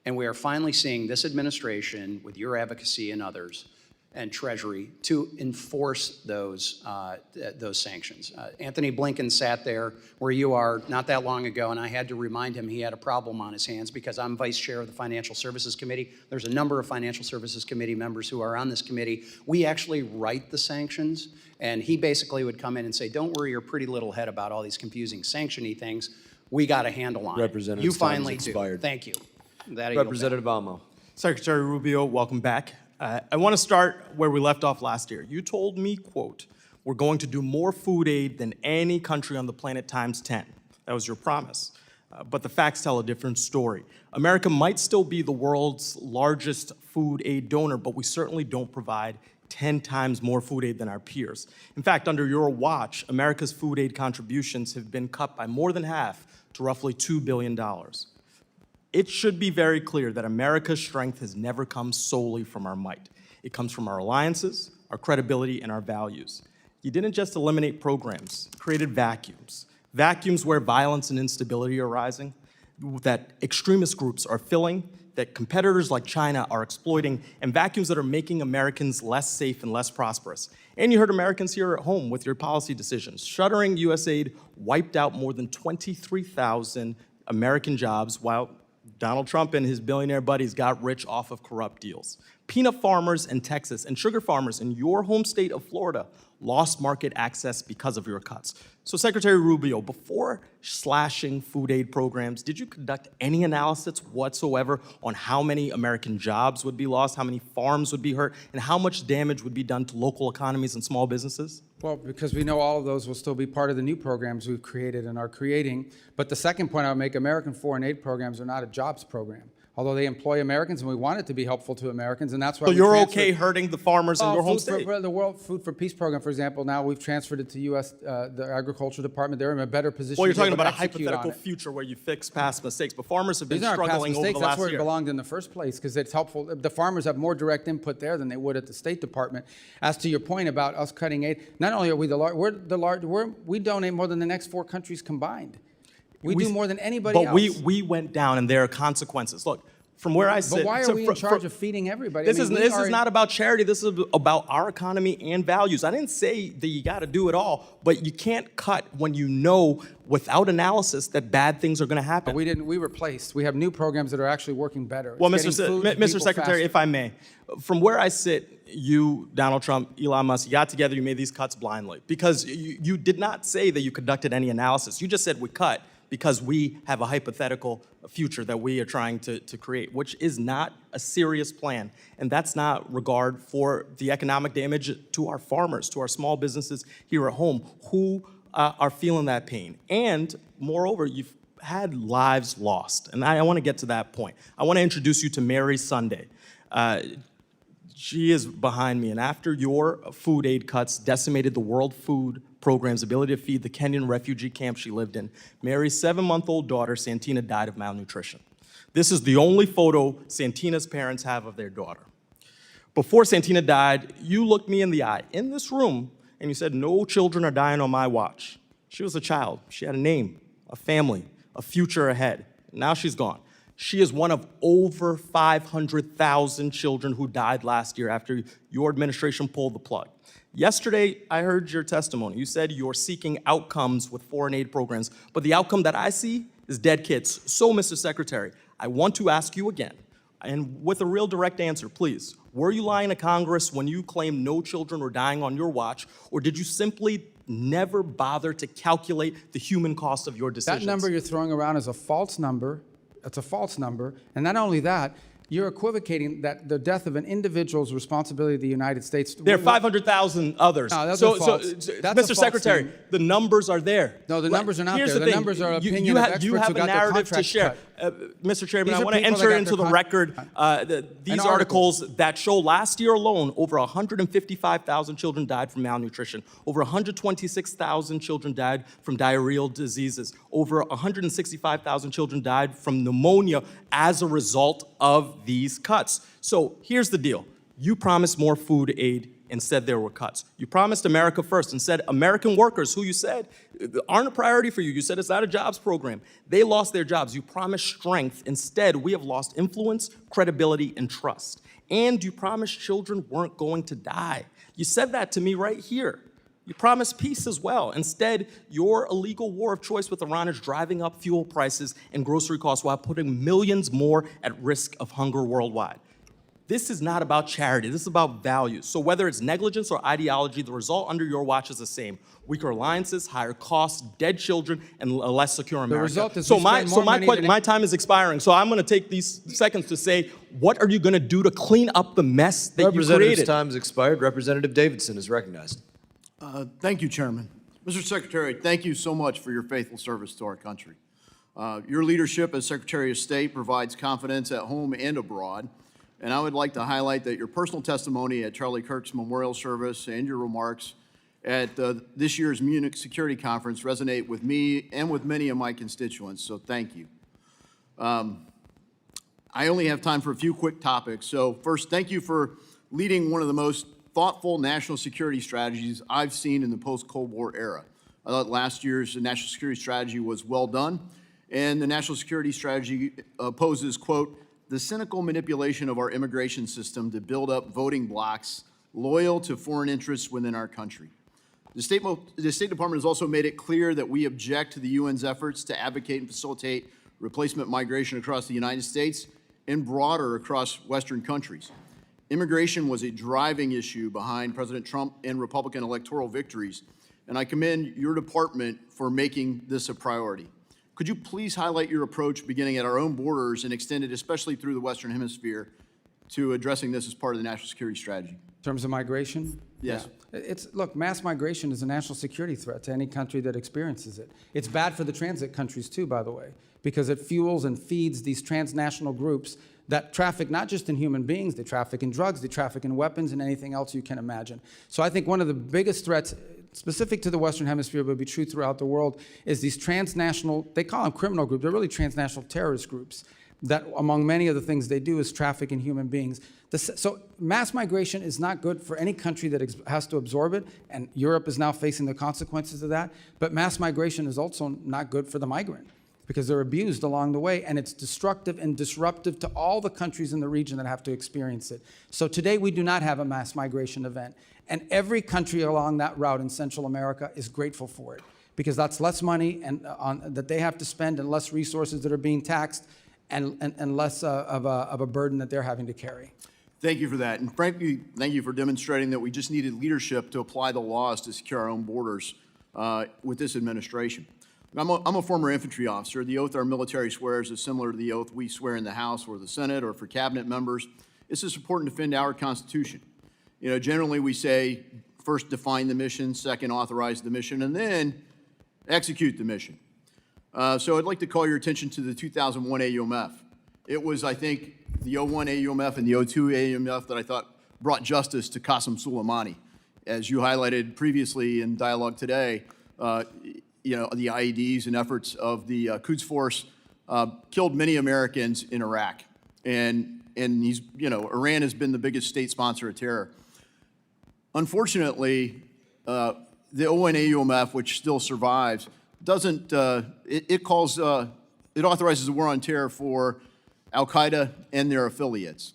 And we are finally seeing this administration, with your advocacy and others, and Treasury, to enforce those sanctions. Anthony Blinken sat there where you are not that long ago, and I had to remind him he had a problem on his hands because I'm vice chair of the Financial Services Committee. There's a number of Financial Services Committee members who are on this committee. We actually write the sanctions, and he basically would come in and say, don't worry your pretty little head about all these confusing sanction-y things. We got a handle on it. You finally do. Thank you. Representative Amo. Secretary Rubio, welcome back. I want to start where we left off last year. You told me, quote, we're going to do more food aid than any country on the planet times 10. That was your promise. But the facts tell a different story. America might still be the world's largest food aid donor, but we certainly don't provide 10 times more food aid than our peers. In fact, under your watch, America's food aid contributions have been cut by more than half to roughly $2 billion. It should be very clear that America's strength has never come solely from our might. It comes from our alliances, our credibility, and our values. You didn't just eliminate programs, you created vacuums. Vacuums where violence and instability are rising, that extremist groups are filling, that competitors like China are exploiting, and vacuums that are making Americans less safe and less prosperous. And you hurt Americans here at home with your policy decisions. Shuttering USAID wiped out more than 23,000 American jobs, while Donald Trump and his billionaire buddies got rich off of corrupt deals. Peanut farmers in Texas and sugar farmers in your home state of Florida lost market access because of your cuts. So Secretary Rubio, before slashing food aid programs, did you conduct any analysis whatsoever on how many American jobs would be lost, how many farms would be hurt, and how much damage would be done to local economies and small businesses? Well, because we know all of those will still be part of the new programs we've created and are creating. But the second point I would make, American foreign aid programs are not a jobs program. Although they employ Americans, and we want it to be helpful to Americans, and that's why. So you're okay hurting the farmers in your home state? The World Food for Peace program, for example, now we've transferred it to U.S. The Agriculture Department. They're in a better position. Well, you're to be talking able about to a execute hypothetical on it. future where you fix past mistakes, but farmers have been These aren't past struggling over mistakes. the last That's where year. it belonged in the first place, because it's helpful. The farmers have more direct input there than they would at the State Department. As to your point about us cutting aid, not only are we we donate more than the next 4 countries combined. We do more than anybody else. But we went down, and there are consequences. Look, from where I sit. But why are we in charge of feeding everybody? This is not about charity. This is about our economy and values. I didn't say that you got to do it all, but you can't cut when you know without analysis that bad things are going to happen. But we replaced. We have new programs that are actually working better. Well, It's Mr. Secretary, if I may, from where I sit, you, Donald Trump, Elon Musk, you got together, you made these cuts blindly because you did not say that you conducted any analysis. You just said we cut. because we have a hypothetical future that we are trying to create, which is not a serious plan. And that's not regard for the economic damage to our farmers, to our small businesses here at home, who are feeling that pain. And moreover, you've had lives lost. And I want to get to that point. I want to introduce you to Mary Sunday. She is behind me, and after your food aid cuts decimated the World Food Program's ability to feed the Kenyan refugee camp she lived in, Mary's 7-month-old daughter, Santina, died of malnutrition. This is the only photo Santina's parents have of their daughter. Before Santina died, you looked me in the eye in this room, and you said, "No children are dying on my watch." She was a child. She had a name, a family, a future ahead. Now she's gone. She is one of over 500,000 children who died last year after your administration pulled the plug. Yesterday, I heard your testimony. You said you're seeking outcomes with foreign aid programs, but the outcome that I see is dead kids. So, Mr. Secretary, I want to ask you again, and with a real direct answer, please. Were you lying to Congress when you claimed no children were dying on your watch, or did you simply never bother to calculate the human cost of your decisions? That number you're throwing around is a false number. It's a false number. And not only that, you're equivocating that the death of an individual's responsibility of the United States. There are 500,000 others. No, that's so, a false. That's a Mr. false Secretary, statement. the numbers are there. No, the numbers are not Here's there. The thing. numbers are opinion you of have, experts you have who a got their narrative to contracts share. cut. Mr. Chairman, These I are want to people that enter got into their the record these An articles that show last year alone, over 155,000 children died from malnutrition. Over 126,000 children died from diarrheal diseases. Over 165,000 children died from pneumonia as a result of these cuts. So here's the deal. You promised more food aid, instead there were cuts. You promised America first and said American workers, who you said aren't a priority for you. You said it's not a jobs program. They lost their jobs. You promised strength. Instead, we have lost influence, credibility, and trust. And you promised children weren't going to die. You said that to me right here. You promised peace as well. Instead, your illegal war of choice with Iran is driving up fuel prices and grocery costs while putting millions more at risk of hunger worldwide. This is not about charity. This is about values. So whether it's negligence or ideology, the result under your watch is the same. Weaker alliances, higher costs, dead children, and a less secure America. result is so we my, spend so more my, money que- than- my time is expiring. So I'm going to take these seconds to say, what are you going to do to clean up the mess that you Representative's created? time has expired. Representative Davidson is recognized. Thank you, Chairman. Mr. Secretary, thank you so much for your faithful service to our country. Your leadership as Secretary of State provides confidence at home and abroad. And I would like to highlight that your personal testimony at Charlie Kirk's memorial service and your remarks at this year's Munich Security Conference resonate with me and with many of my constituents, so thank you. I only have time for a few quick topics. So first, thank you for leading one of the most thoughtful national security strategies I've seen in the post-Cold War era. I thought last year's national security strategy was well done, and the national security strategy poses, quote, the cynical manipulation of our immigration system to build up voting blocs loyal to foreign interests within our country. The State Department has also made it clear that we object to the UN's efforts to advocate and facilitate replacement migration across the United States and broader across Western countries. Immigration was a driving issue behind President Trump and Republican electoral victories, and I commend your department for making this a priority. Could you please highlight your approach beginning at our own borders and extend it especially through the Western Hemisphere to addressing this as part of the national security strategy? In terms of migration? Yes. Yeah. Look, mass migration is a national security threat to any country that experiences it. It's bad for the transit countries too, by the way, because it fuels and feeds these transnational groups that traffic not just in human beings, they traffic in drugs, they traffic in weapons and anything else you can imagine. So I think one of the biggest threats specific to the Western Hemisphere, but be true throughout the world, is these transnational, they call them criminal groups, they're really transnational terrorist groups that among many of the things they do is traffic in human beings. So mass migration is not good for any country that has to absorb it, and Europe is now facing the consequences of that, but mass migration is also not good for the migrant because they're abused along the way, and it's destructive and disruptive to all the countries in the region that have to experience it. So today we do not have a mass migration event, and every country along that route in Central America is grateful for it because that's less money and that they have to spend and less resources that are being taxed and less of a burden that they're having to carry. Thank you for that. And frankly, thank you for demonstrating that we just needed leadership to apply the laws to secure our own borders with this administration. I'm a former infantry officer. The oath our military swears is similar to the oath we swear in the House or the Senate or for cabinet members. It's to support and defend our Constitution. You know, generally we say, first define the mission, second authorize the mission, and then execute the mission. So I'd like to call your attention to the 2001 AUMF. It was, I think, the 01 AUMF and the 02 AUMF that I thought brought justice to Qasem Soleimani. As you highlighted previously in dialogue today, you know, the IEDs and efforts of the Quds Force killed many Americans in Iraq. And he's, you know, Iran has been the biggest state sponsor of terror. Unfortunately, the 01 AUMF, which still survives, doesn't, it authorizes a war on terror for Al-Qaeda and their affiliates.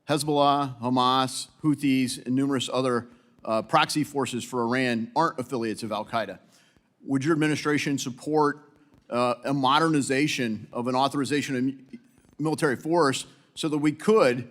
Hezbollah, Hamas, Houthis, and numerous other proxy forces for Iran aren't affiliates of Al-Qaeda. Would your administration support a modernization of an authorization of military force so that we could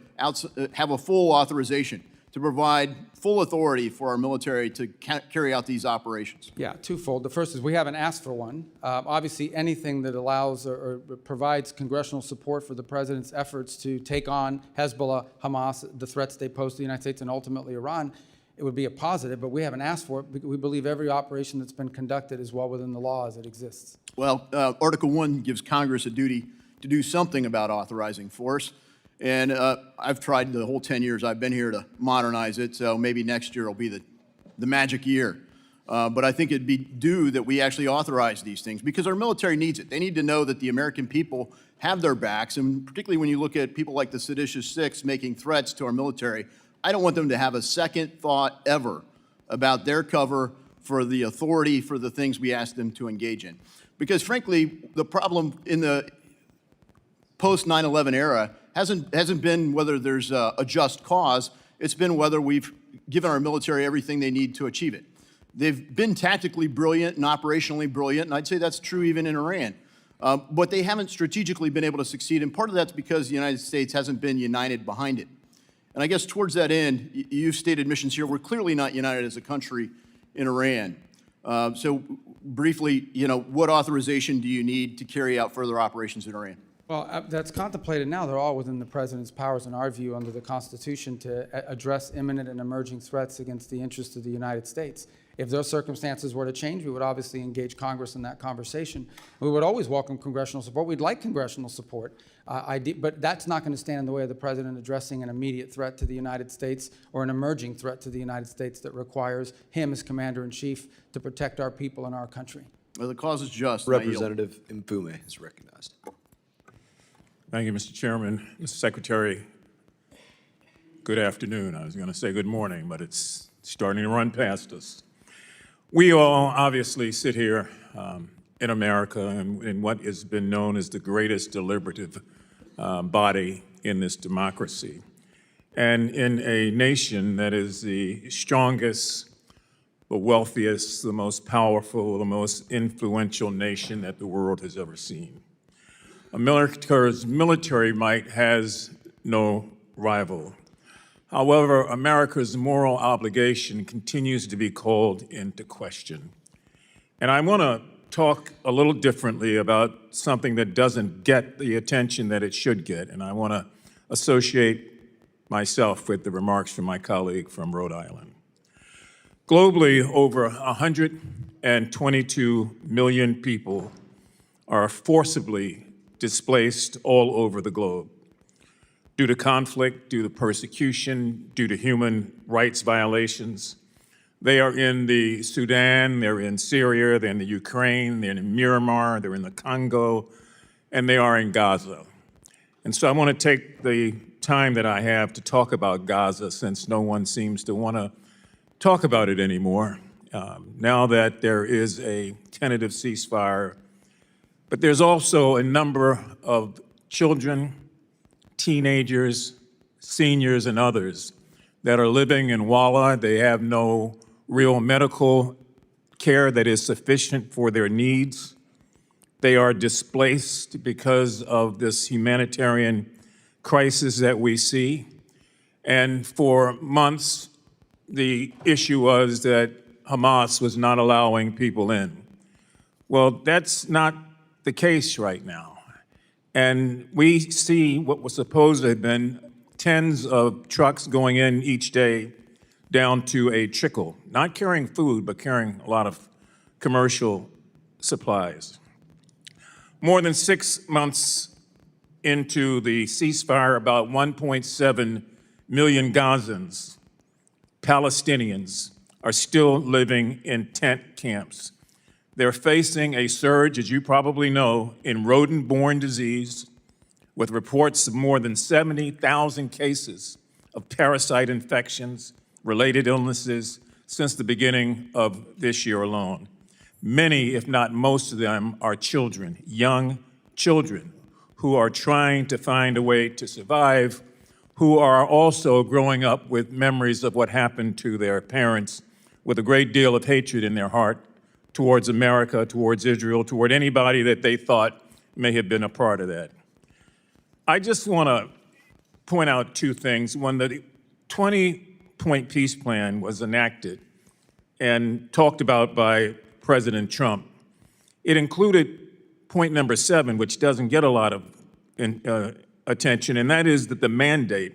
have a full authorization to provide full authority for our military to carry out these operations? Yeah, twofold. The first is we haven't asked for one. Obviously, anything that allows or provides congressional support for the president's efforts to take on Hezbollah, Hamas, the threats they pose to the United States and ultimately Iran, it would be a positive, but we haven't asked for it. We believe every operation that's been conducted is well within the law as it exists. Well, Article 1 gives Congress a duty to do something about authorizing force. And I've tried the whole 10 years I've been here to modernize it, so maybe next year will be the magic year. But I think it'd be due that we actually authorize these things because our military needs it. They need to know that the American people have their backs, and particularly when you look at people like the seditious six making threats to our military, I don't want them to have a second thought ever about their cover for the authority for the things we ask them to engage in. Because frankly, the problem in the post 9/11 era hasn't been whether there's a just cause, it's been whether we've given our military everything they need to achieve it. They've been tactically brilliant and operationally brilliant, and I'd say that's true even in Iran. But they haven't strategically been able to succeed, and part of that's because the United States hasn't been united behind it. And I guess towards that end, you've stated missions here, we're clearly not united as a country in Iran. So briefly, you know, what authorization do you need to carry out further operations in Iran? Well, that's contemplated now. They're all within the president's powers, in our view, under the Constitution to address imminent and emerging threats against the interests of the United States. If those circumstances were to change, we would obviously engage Congress in that conversation. We would always welcome congressional support. We'd like congressional support, but that's not going to stand in the way of the president addressing an immediate threat to the United States or an emerging threat to the United States that requires him as commander-in-chief to protect our people and our country. Well, the cause is just. Representative Mfume is recognized. Thank you, Mr. Chairman. Mr. Secretary, good afternoon. I was going to say good morning, but it's starting to run past us. We all obviously sit here in America in what has been known as the greatest deliberative body in this democracy, and in a nation that is the strongest, the wealthiest, the most powerful, the most influential nation that the world has ever seen. America's military might has no rival. However, America's moral obligation continues to be called into question. And I want to talk a little differently about something that doesn't get the attention that it should get, and I want to associate myself with the remarks from my colleague from Rhode Island. Globally, over 122 million people are forcibly displaced all over the globe due to conflict, due to persecution, due to human rights violations. They are in the Sudan, they're in Syria, they're in the Ukraine, they're in Myanmar, they're in the Congo, and they are in Gaza. And so I want to take the time that I have to talk about Gaza, since no one seems to want to talk about it anymore, now that there is a tentative ceasefire. But there's also a number of children, teenagers, seniors, and others that are living in Walla. They have no real medical care that is sufficient for their needs. They are displaced because of this humanitarian crisis that we see. And for months, the issue was that Hamas was not allowing people in. Well, that's not the case right now. And we see what was supposed to have been tens of trucks going in each day down to a trickle, not carrying food, but carrying a lot of commercial supplies. More than 6 months into the ceasefire, about 1.7 million Gazans, Palestinians, are still living in tent camps. They're facing a surge, as you probably know, in rodent-borne disease, with reports of more than 70,000 cases of parasite infections, related illnesses, since the beginning of this year alone. Many, if not most of them, are children, young children, who are trying to find a way to survive, who are also growing up with memories of what happened to their parents, with a great deal of hatred in their heart towards America, towards Israel, toward anybody that they thought may have been a part of that. I just want to point out two things. When the 20-point peace plan was enacted and talked about by President Trump, it included point number 7, which doesn't get a lot of attention, and that is that the mandate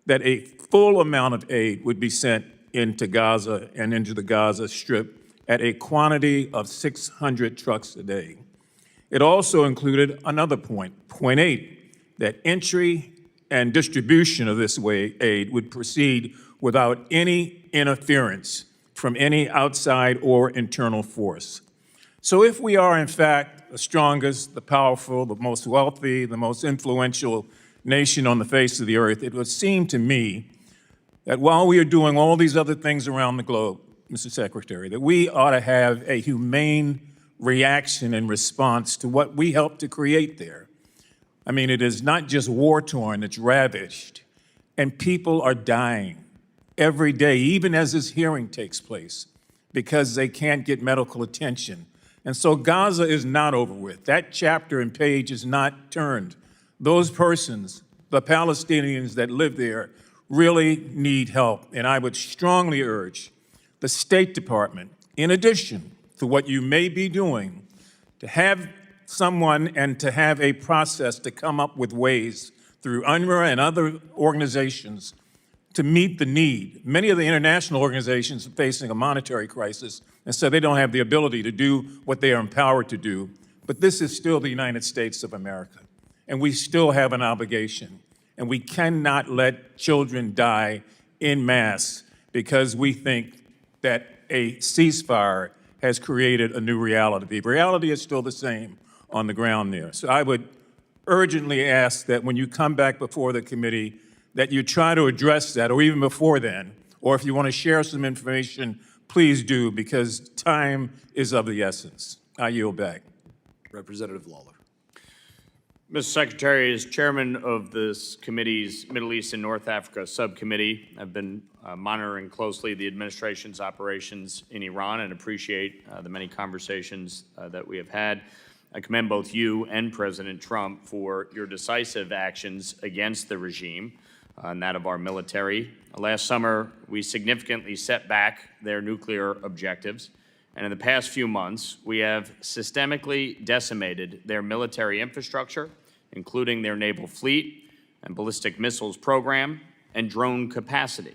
that a full amount of aid would be sent into Gaza and into the Gaza Strip at a quantity of 600 trucks a day. It also included another point, point 8, that entry and distribution of this aid would proceed without any interference from any outside or internal force. So if we are, in fact, the strongest, the powerful, the most wealthy, the most influential nation on the face of the earth, it would seem to me that while we are doing all these other things around the globe, Mr. Secretary, that we ought to have a humane reaction and response to what we helped to create there. I mean, it is not just war-torn, it's ravaged, and people are dying every day, even as this hearing takes place, because they can't get medical attention. And so Gaza is not over with. That chapter and page is not turned. Those persons, the Palestinians that live there, really need help. And I would strongly urge the State Department, in addition to what you may be doing, to have someone and to have a process to come up with ways through UNRWA and other organizations to meet the need. Many of the international organizations are facing a monetary crisis, and so they don't have the ability to do what they are empowered to do. But this is still the United States of America, and we still have an obligation. And we cannot let children die en masse because we think that a ceasefire has created a new reality. The reality is still the same on the ground there. So I would urgently ask that when you come back before the committee, that you try to address that, or even before then, or if you want to share some information, please do, because time is of the essence. I yield back. Representative Lawler. Mr. Secretary, as chairman of this committee's Middle East and North Africa subcommittee, I've been monitoring closely the administration's operations in Iran and appreciate the many conversations that we have had. I commend both you and President Trump for your decisive actions against the regime and that of our military. Last summer, we significantly set back their nuclear objectives. And in the past few months, we have systemically decimated their military infrastructure, including their naval fleet and ballistic missiles program and drone capacity.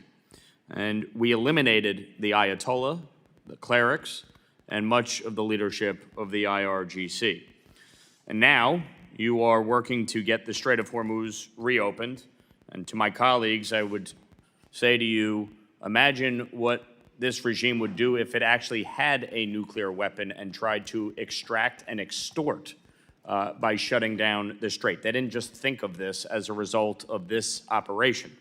And we eliminated the Ayatollah, the clerics, and much of the leadership of the IRGC. And now you are working to get the Strait of Hormuz reopened. And to my colleagues, I would say to you, imagine what this regime would do if it actually had a nuclear weapon and tried to extract and extort by shutting down the strait. They didn't just think of this as a result of this operation.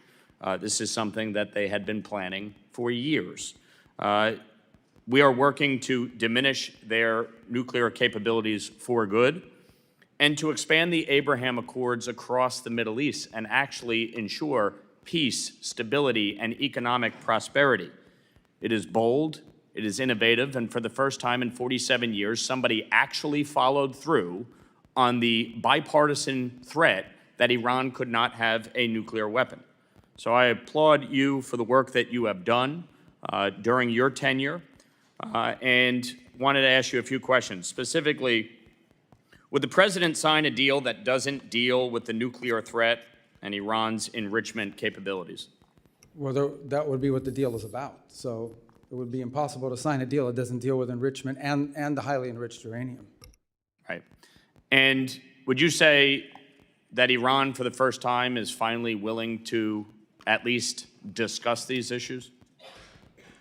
This is something that they had been planning for years. We are working to diminish their nuclear capabilities for good and to expand the Abraham Accords across the Middle East and actually ensure peace, stability, and economic prosperity. It is bold, it is innovative, and for the first time in 47 years, somebody actually followed through on the bipartisan threat that Iran could not have a nuclear weapon. So I applaud you for the work that you have done during your tenure. and wanted to ask you a few questions. Specifically, would the president sign a deal that doesn't deal with the nuclear threat and Iran's enrichment capabilities? Well, that would be what the deal is about. So it would be impossible to sign a deal that doesn't deal with enrichment and the highly enriched uranium. Right. And would you say that Iran, for the first time, is finally willing to at least discuss these issues?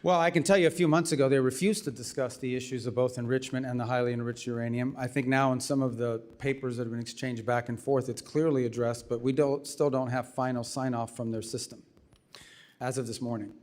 Well, I can tell you a few months ago, they refused to discuss the issues of both enrichment and the highly enriched uranium. I think now in some of the papers that have been exchanged back and forth, it's clearly addressed, but we still don't have final sign-off from their system as of this morning.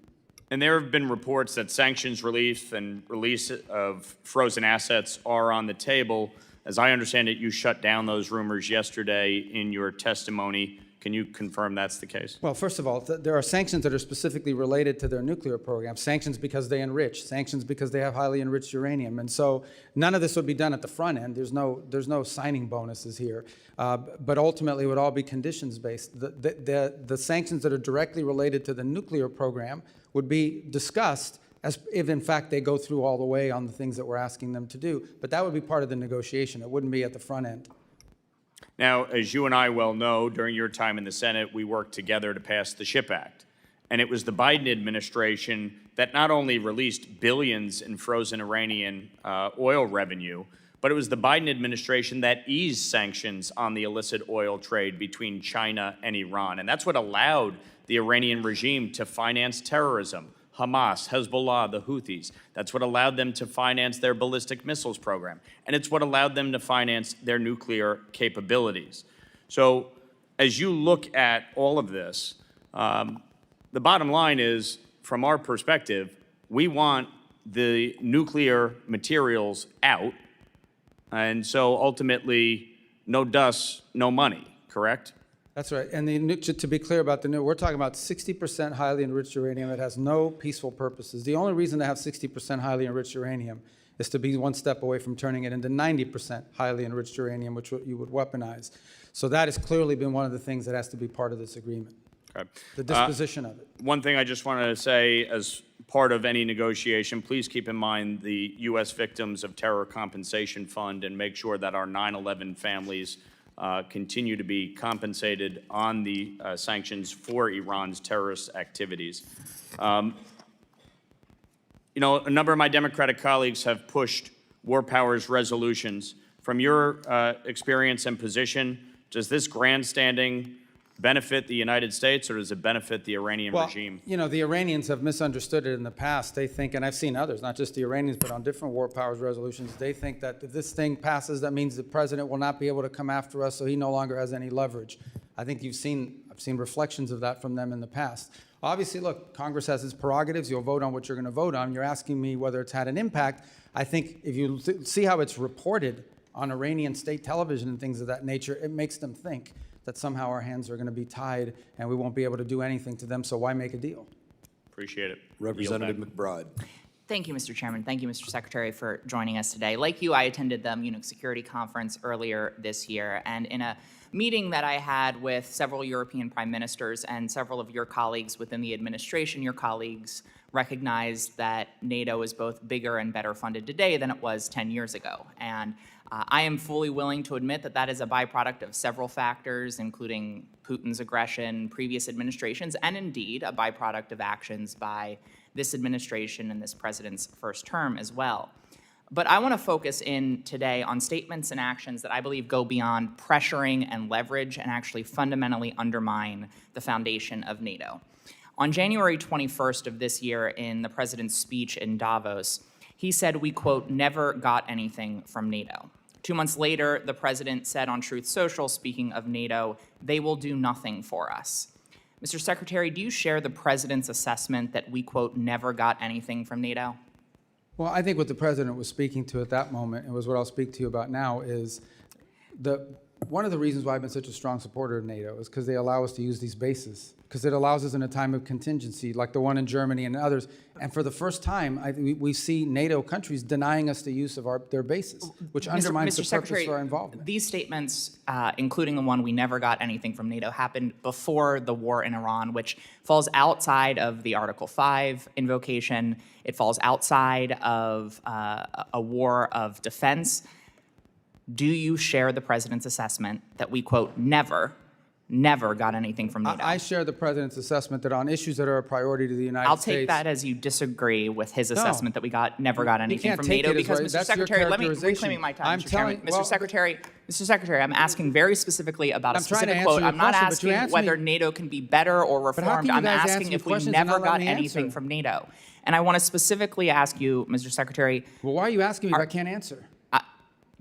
And there have been reports that sanctions relief and release of frozen assets are on the table. As I understand it, you shut down those rumors yesterday in your testimony. Can you confirm that's the case? Well, first of all, there are sanctions that are specifically related to their nuclear program. Sanctions because they enrich, sanctions because they have highly enriched uranium. And so none of this would be done at the front end. There's no signing bonuses here. But ultimately, it would all be conditions-based. The sanctions that are directly related to the nuclear program would be discussed as if, in fact, they go through all the way on the things that we're asking them to do. But that would be part of the negotiation. It wouldn't be at the front end. Now, as you and I well know, during your time in the Senate, we worked together to pass the SHIP Act. And it was the Biden administration that not only released billions in frozen Iranian oil revenue, but it was the Biden administration that eased sanctions on the illicit oil trade between China and Iran. And that's what allowed the Iranian regime to finance terrorism. Hamas, Hezbollah, the Houthis. That's what allowed them to finance their ballistic missiles program. And it's what allowed them to finance their nuclear capabilities. So as you look at all of this, the bottom line is, from our perspective, we want the nuclear materials out. And so ultimately, no dust, no money, correct? That's right. And to be clear about we're talking about 60% highly enriched uranium that has no peaceful purposes. The only reason to have 60% highly enriched uranium is to be one step away from turning it into 90% highly enriched uranium, which you would weaponize. So that has clearly been one of the things that has to be part of this agreement, Okay. the disposition of it. One thing I just wanted to say as part of any negotiation, please keep in mind the U.S. Victims of Terror Compensation Fund and make sure that our 9/11 families continue to be compensated on the sanctions for Iran's terrorist activities. You know, a number of my Democratic colleagues have pushed war powers resolutions. From your experience and position, does this grandstanding benefit the United States or does it benefit the Iranian regime? You know, the Iranians have misunderstood it in the past. They think, and I've seen others, not just the Iranians, but on different war powers resolutions, they think that if this thing passes, that means the president will not be able to come after us, so he no longer has any leverage. I think I've seen reflections of that from them in the past. Obviously, look, Congress has its prerogatives. You'll vote on what you're going to vote on. You're asking me whether it's had an impact. I think if you see how it's reported on Iranian state television and things of that nature, it makes them think that somehow our hands are going to be tied and we won't be able to do anything to them, so why make a deal? Appreciate it. Representative McBride. Thank you, Mr. Chairman. Thank you, Mr. Secretary, for joining us today. Like you, I attended the Munich Security Conference earlier this year, and in a meeting that I had with several European prime ministers and several of your colleagues within the administration, your colleagues recognized that NATO is both bigger and better funded today than it was 10 years ago. And I am fully willing to admit that that is a byproduct of several factors, including Putin's aggression, previous administrations, and indeed a byproduct of actions by this administration and this president's first term as well. But I want to focus in today on statements and actions that I believe go beyond pressuring and leverage and actually fundamentally undermine the foundation of NATO. On January 21st of this year, in the president's speech in Davos, he said, we, quote, never got anything from NATO. 2 months later, the president said on Truth Social, speaking of NATO, they will do nothing for us. Mr. Secretary, do you share the president's assessment that we, quote, never got anything from NATO? Well, I think what the president was speaking to at that moment, and was what I'll speak to you about now, is One of the reasons why I've been such a strong supporter of NATO is because they allow us to use these bases, because it allows us in a time of contingency, like the one in Germany and others. And for the first time, we see NATO countries denying us the use of their bases, which undermines the purpose of our involvement. These statements, including the one we never got anything from NATO, happened before the war in Iran, which falls outside of the Article 5 invocation. It falls outside of a war of defense. Do you share the president's assessment that we, quote, never got anything from NATO? I share the president's assessment that on issues that are a priority to the United States. I'll take that as you disagree with his assessment that we never got anything from NATO, because, Mr. Secretary, let me reclaiming my time, Mr. Chairman. Mr. Secretary, I'm asking very specifically about a specific quote. I'm not asking whether NATO can be better or reformed. I'm asking if we never got anything from NATO. And I want to specifically ask you, Mr. Secretary. Well, why are you asking me if I can't answer?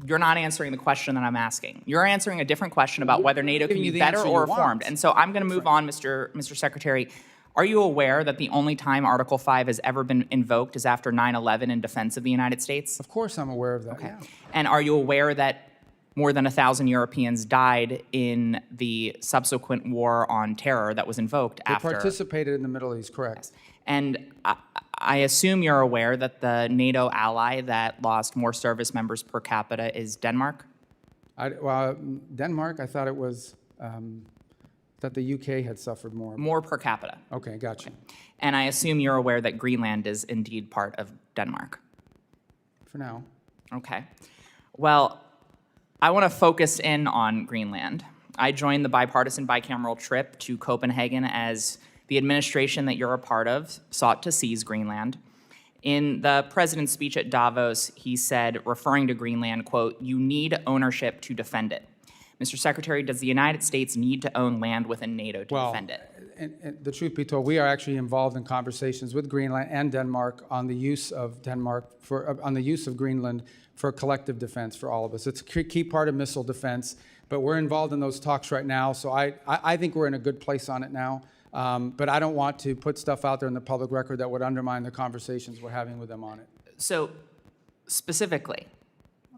You're not answering the question that I'm asking. You're answering a different question about whether NATO can be better or reformed. And so I'm going to move on, Mr. Secretary. Are you aware that the only time Article 5 has ever been invoked is after 9/11 in defense of the United States? Of course I'm aware of that, okay. Yeah. And are you aware that more than 1,000 Europeans died in the subsequent war on terror that was invoked after? They participated in the Middle East, correct. Yes. And I assume you're aware that the NATO ally that lost more service members per capita is Denmark? Denmark, I thought it was that the UK had suffered more. More per capita. Okay, gotcha. And I assume you're aware that Greenland is indeed part of Denmark? For now. Okay. Well, I want to focus in on Greenland. I joined the bipartisan bicameral trip to Copenhagen as the administration that you're a part of sought to seize Greenland. In the president's speech at Davos, he said, referring to Greenland, quote, "You need ownership to defend it." Mr. Secretary, does the United States need to own land within NATO to defend it? And the truth be told, we are actually involved in conversations with Greenland and Denmark on the use of Greenland for collective defense for all of us. It's a key part of missile defense, but we're involved in those talks right now, so I think we're in a good place on it now. But I don't want to put stuff out there in the public record that would undermine the conversations we're having with them on it. So, specifically,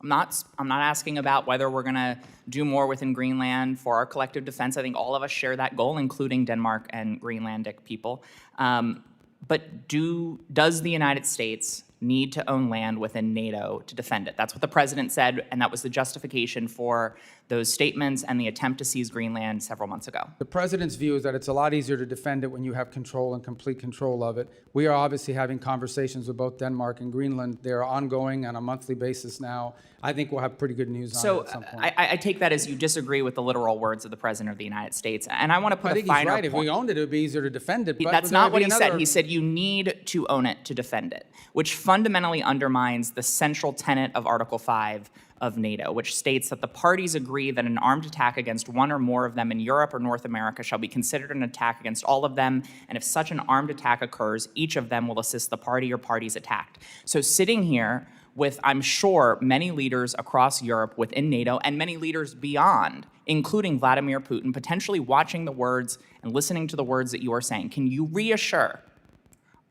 I'm not asking about whether we're going to do more within Greenland for our collective defense. I think all of us share that goal, including Denmark and Greenlandic people. But does the United States need to own land within NATO to defend it? That's what the president said, and that was the justification for those statements and the attempt to seize Greenland several months ago. The president's view is that it's a lot easier to defend it when you have control and complete control of it. We are obviously having conversations with both Denmark and Greenland. They are ongoing on a monthly basis now. I think we'll have pretty good news on it at some point. I take that as you disagree with the literal words of the president of the United States, and I want to put I a think finer he's right. point. If we owned it, it would be easier to defend it. But That's not what he said. He said you need to own it to defend it, which fundamentally undermines the central tenet of Article 5 of NATO, which states that the parties agree that an armed attack against one or more of them in Europe or North America shall be considered an attack against all of them, and if such an armed attack occurs, each of them will assist the party or parties attacked. So sitting here with, I'm sure, many leaders across Europe within NATO and many leaders beyond, including Vladimir Putin, potentially watching the words and listening to the words that you are saying, can you reassure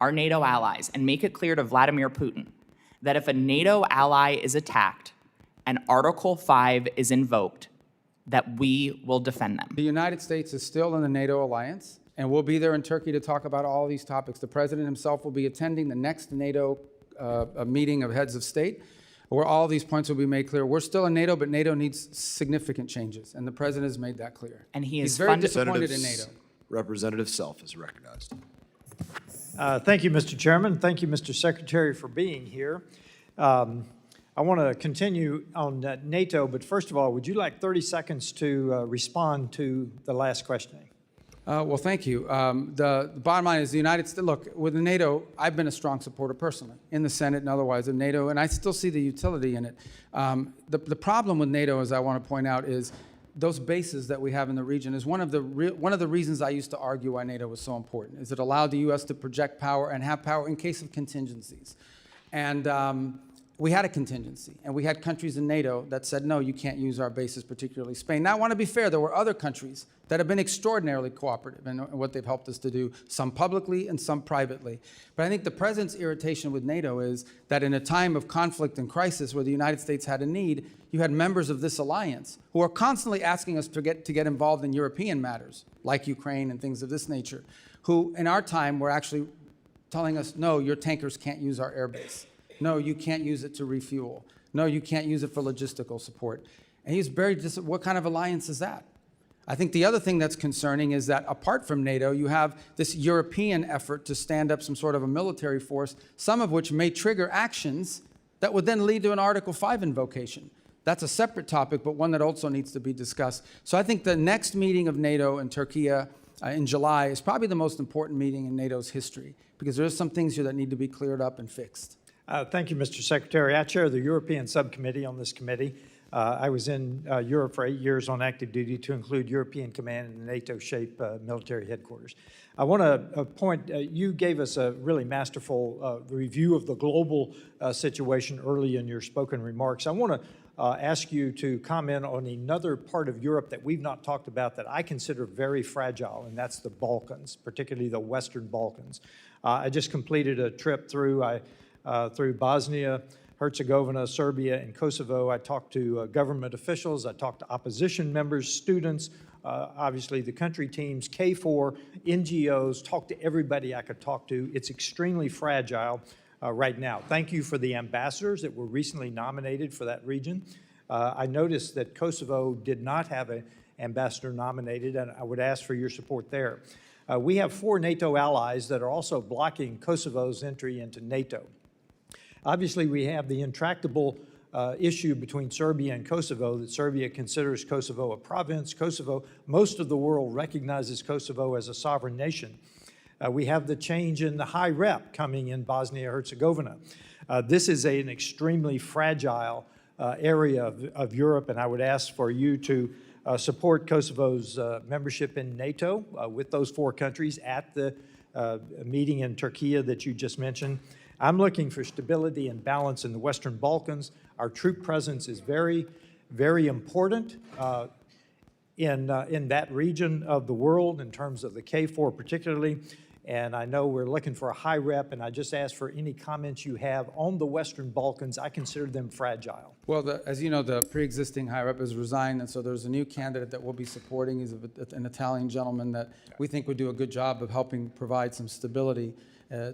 our NATO allies and make it clear to Vladimir Putin that if a NATO ally is attacked and Article 5 is invoked, that we will defend them? The United States is still in the NATO alliance, and we'll be there in Turkey to talk about all these topics. The president himself will be attending the next NATO meeting of heads of state, where all these points will be made clear. We're still in NATO, but NATO needs significant changes, and the president has made that clear. And he's very disappointed in NATO. Representative Self is recognized. Thank you, Mr. Chairman. Thank you, Mr. Secretary, for being here. I want to continue on NATO, but first of all, would you like 30 seconds to respond to the last questioning? Well, thank you. The bottom line is the United States, look, with the NATO, I've been a strong supporter personally in the Senate and otherwise of NATO, and I still see the utility in it. The problem with NATO, as I want to point out, is those bases that we have in the region is one of the reasons I used to argue why NATO was so important, is it allowed the U.S. to project power and have power in case of contingencies. And we had a contingency, and we had countries in NATO that said, no, you can't use our bases, particularly Spain. Now, I want to be fair. There were other countries that have been extraordinarily cooperative in what they've helped us to do, some publicly and some privately. But I think the president's irritation with NATO is that in a time of conflict and crisis where the United States had a need, you had members of this alliance who are constantly asking us to get involved in European matters, like Ukraine and things of this nature, who in our time were actually telling us, no, your tankers can't use our airbase. No, you can't use it to refuel. No, you can't use it for logistical support. And he's very what kind of alliance is that? I think the other thing that's concerning is that apart from NATO, you have this European effort to stand up some sort of a military force, some of which may trigger actions that would then lead to an Article 5 invocation. That's a separate topic, but one that also needs to be discussed. So I think the next meeting of NATO in Turkey in July is probably the most important meeting in NATO's history, because there are some things here that need to be cleared up and fixed. Thank you, Mr. Secretary. I chair the European subcommittee on this committee. I was in Europe for 8 years on active duty to include European Command and NATO-shaped military headquarters. I want to point, you gave us a really masterful review of the global situation early in your spoken remarks. I want to ask you to comment on another part of Europe that we've not talked about that I consider very fragile, and that's the Balkans, particularly the Western Balkans. I just completed a trip through Bosnia, Herzegovina, Serbia, and Kosovo. I talked to government officials. I talked to opposition members, students, obviously the country teams, KFOR, NGOs, talked to everybody I could talk to. It's extremely fragile right now. Thank you for the ambassadors that were recently nominated for that region. I noticed that Kosovo did not have an ambassador nominated, and I would ask for your support there. We have 4 NATO allies that are also blocking Kosovo's entry into NATO. Obviously, we have the intractable issue between Serbia and Kosovo, that Serbia considers Kosovo a province. Most of the world recognizes Kosovo as a sovereign nation. We have the change in the high rep coming in Bosnia-Herzegovina. This is an extremely fragile area of Europe, and I would ask for you to support Kosovo's membership in NATO with those 4 countries at the meeting in Turkey that you just mentioned. I'm looking for stability and balance in the Western Balkans. Our troop presence is very, very important in that region of the world in terms of the KFOR particularly. And I know we're looking for a high rep, and I just ask for any comments you have on the Western Balkans. I consider them fragile. Well, as you know, the pre-existing high rep has resigned, and so there's a new candidate that we'll be supporting. He's an Italian gentleman that we think would do a good job of helping provide some stability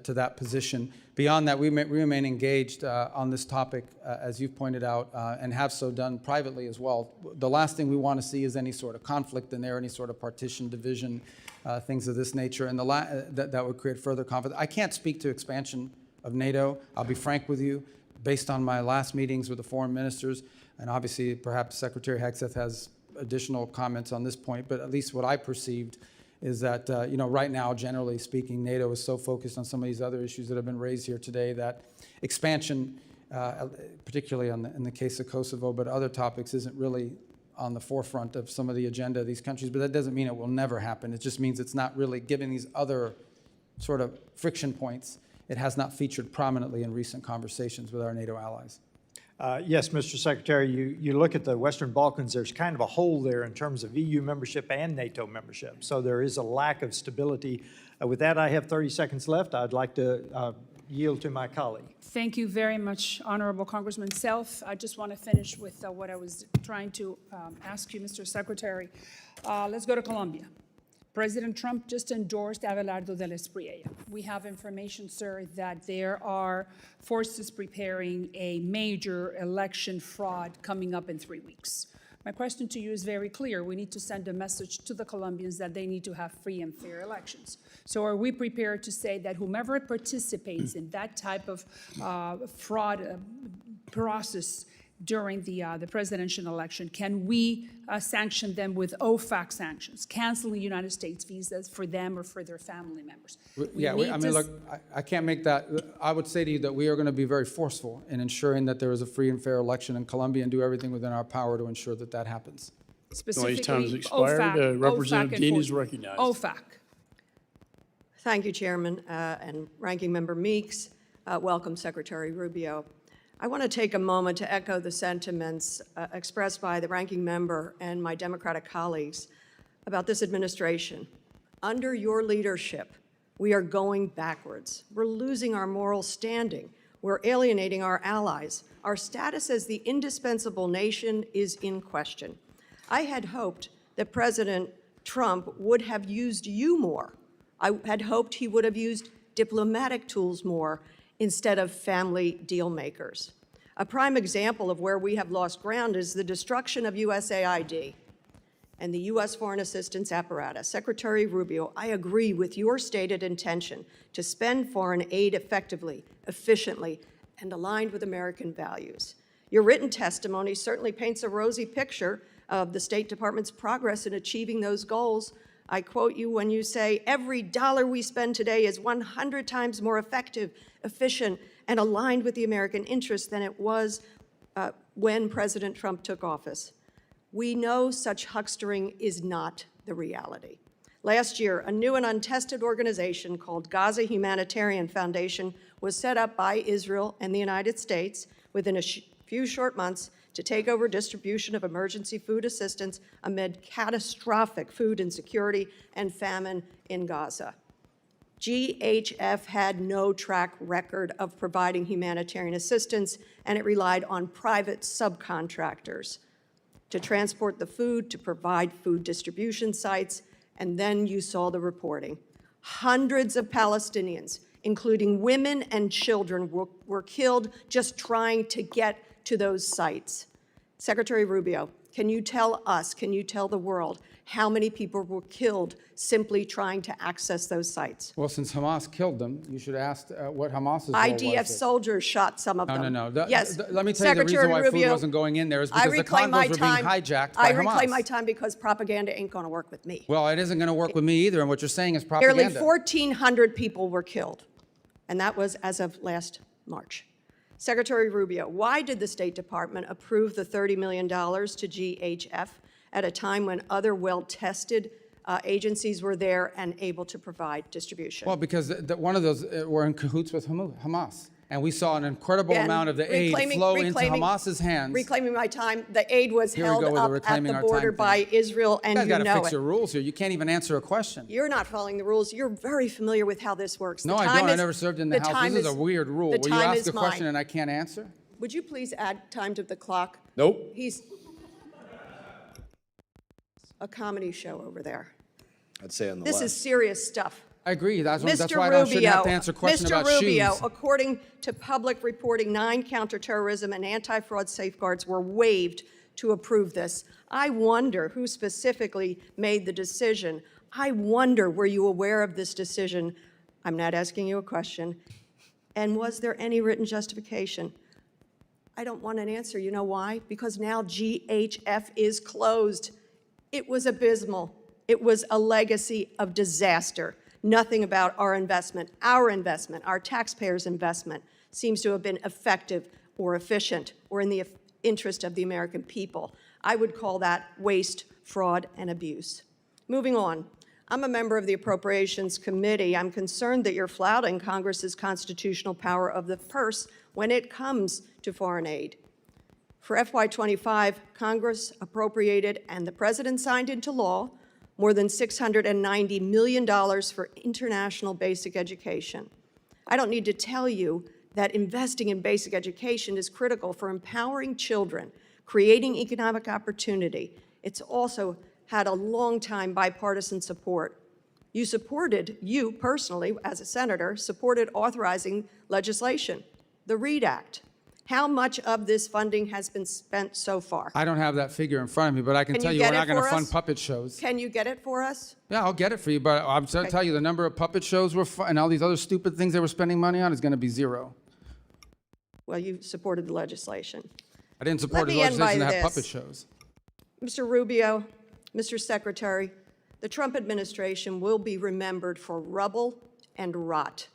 to that position. Beyond that, we remain engaged on this topic, as you've pointed out, and have so done privately as well. The last thing we want to see is any sort of conflict in there, any sort of partition, division, things of this nature, and that would create further conflict. I can't speak to expansion of NATO. I'll be frank with you, based on my last meetings with the foreign ministers, and obviously perhaps Secretary Hegseth has additional comments on this point, but at least what I perceived is that, right now, generally speaking, NATO is so focused on some of these other issues that have been raised here today that expansion, particularly in the case of Kosovo, but other topics, isn't really on the forefront of some of the agenda of these countries. But that doesn't mean it will never happen. It just means it's not really, given these other sort of friction points, it has not featured prominently in recent conversations with our NATO allies. Yes, Mr. Secretary, you look at the Western Balkans, there's kind of a hole there in terms of EU membership and NATO membership. So there is a lack of stability. With that, I have 30 seconds left. I'd like to yield to my colleague. Thank you very much, Honorable Congressman Self. I just want to finish with what I was trying to ask you, Mr. Secretary. Let's go to Colombia. President Trump just endorsed Abelardo de la Espriella. We have information, sir, that there are forces preparing a major election fraud coming up in 3 weeks. My question to you is very clear. We need to send a message to the Colombians that they need to have free and fair elections. So are we prepared to say that whomever participates in that type of fraud process during the presidential election, can we sanction them with OFAC sanctions, canceling United States visas for them or for their family members? Look, I can't make that. I would say to you that we are going to be very forceful in ensuring that there is a free and fair election in Colombia and do everything within our power to ensure that that happens. Specifically, time has expired. Representative Dean is recognized. OFAC. Thank you, Chairman and Ranking Member Meeks. Welcome, Secretary Rubio. I want to take a moment to echo the sentiments expressed by the ranking member and my Democratic colleagues about this administration. Under your leadership, we are going backwards. We're losing our moral standing. We're alienating our allies. Our status as the indispensable nation is in question. I had hoped that President Trump would have used you more. I had hoped he would have used diplomatic tools more instead of family deal makers. A prime example of where we have lost ground is the destruction of USAID and the U.S. foreign assistance apparatus. Secretary Rubio, I agree with your stated intention to spend foreign aid effectively, efficiently, and aligned with American values. Your written testimony certainly paints a rosy picture of the State Department's progress in achieving those goals. I quote you when you say, every dollar we spend today is 100 times more effective, efficient, and aligned with the American interest than it was when President Trump took office. We know such huckstering is not the reality. Last year, a new and untested organization called Gaza Humanitarian Foundation was set up by Israel and the United States within a few short months to take over distribution of emergency food assistance amid catastrophic food insecurity and famine in Gaza. GHF had no track record of providing humanitarian assistance, and it relied on private subcontractors to transport the food, to provide food distribution sites, and then you saw the reporting. Hundreds of Palestinians, including women and children, were killed just trying to get to those sites. Secretary Rubio, can you tell us, can you tell the world how many people were killed simply trying to access those sites? Well, since Hamas killed them, you should ask what Hamas's role was. IDF soldiers shot some of them. No. Yes. Let me tell you the reason why food wasn't going in there is because the convoys were being hijacked by Hamas. I reclaim my time because propaganda ain't going to work with me. Well, it isn't going to work with me either, and what you're saying is propaganda. Nearly 1,400 people were killed, and that was as of last March. Secretary Rubio, why did the State Department approve the $30 million to GHF at a time when other well-tested agencies were there and able to provide distribution? Well, because one of those were in cahoots with Hamas. And we saw an incredible amount of the aid flow into Hamas's hands. Reclaiming my time, the aid was held up at the border by Israel, and you know it. You guys got to fix your rules here. You can't even answer a question. You're not following the rules. You're very familiar with how this works. No, I don't. I never served in the House. This is a weird rule where you ask a question and I can't answer. Would you please add time to the clock? Nope. He's a comedy show over there. I'd say on the left. This is serious stuff. I agree. That's why Mr. I shouldn't have to answer a question about shoes. Mr. Rubio, according to public reporting, 9 counterterrorism and anti-fraud safeguards were waived to approve this. I wonder who specifically made the decision. I wonder, were you aware of this decision? I'm not asking you a question. And was there any written justification? I don't want an answer. You know why? Because now GHF is closed. It was abysmal. It was a legacy of disaster. Nothing about our investment, our taxpayers' investment seems to have been effective or efficient or in the interest of the American people. I would call that waste, fraud, and abuse. Moving on, I'm a member of the Appropriations Committee. I'm concerned that you're flouting Congress's constitutional power of the purse when it comes to foreign aid. For FY25, Congress appropriated and the President signed into law more than $690 million for international basic education. I don't need to tell you that investing in basic education is critical for empowering children, creating economic opportunity. It's also had a long-time bipartisan support. You personally, as a senator, supported authorizing legislation, the READ Act. How much of this funding has been spent so far? I don't have that figure in front of me, but I can tell you we're not going to fund puppet shows. Can you get it for us? Yeah, I'll get it for you, but I'm going to tell you the number of puppet shows and all these other stupid things they were spending money on is going to be zero. Well, you supported the legislation. I didn't support the legislation to have puppet shows. Mr. Rubio, Mr. Secretary, the Trump administration will be remembered for rubble and rot.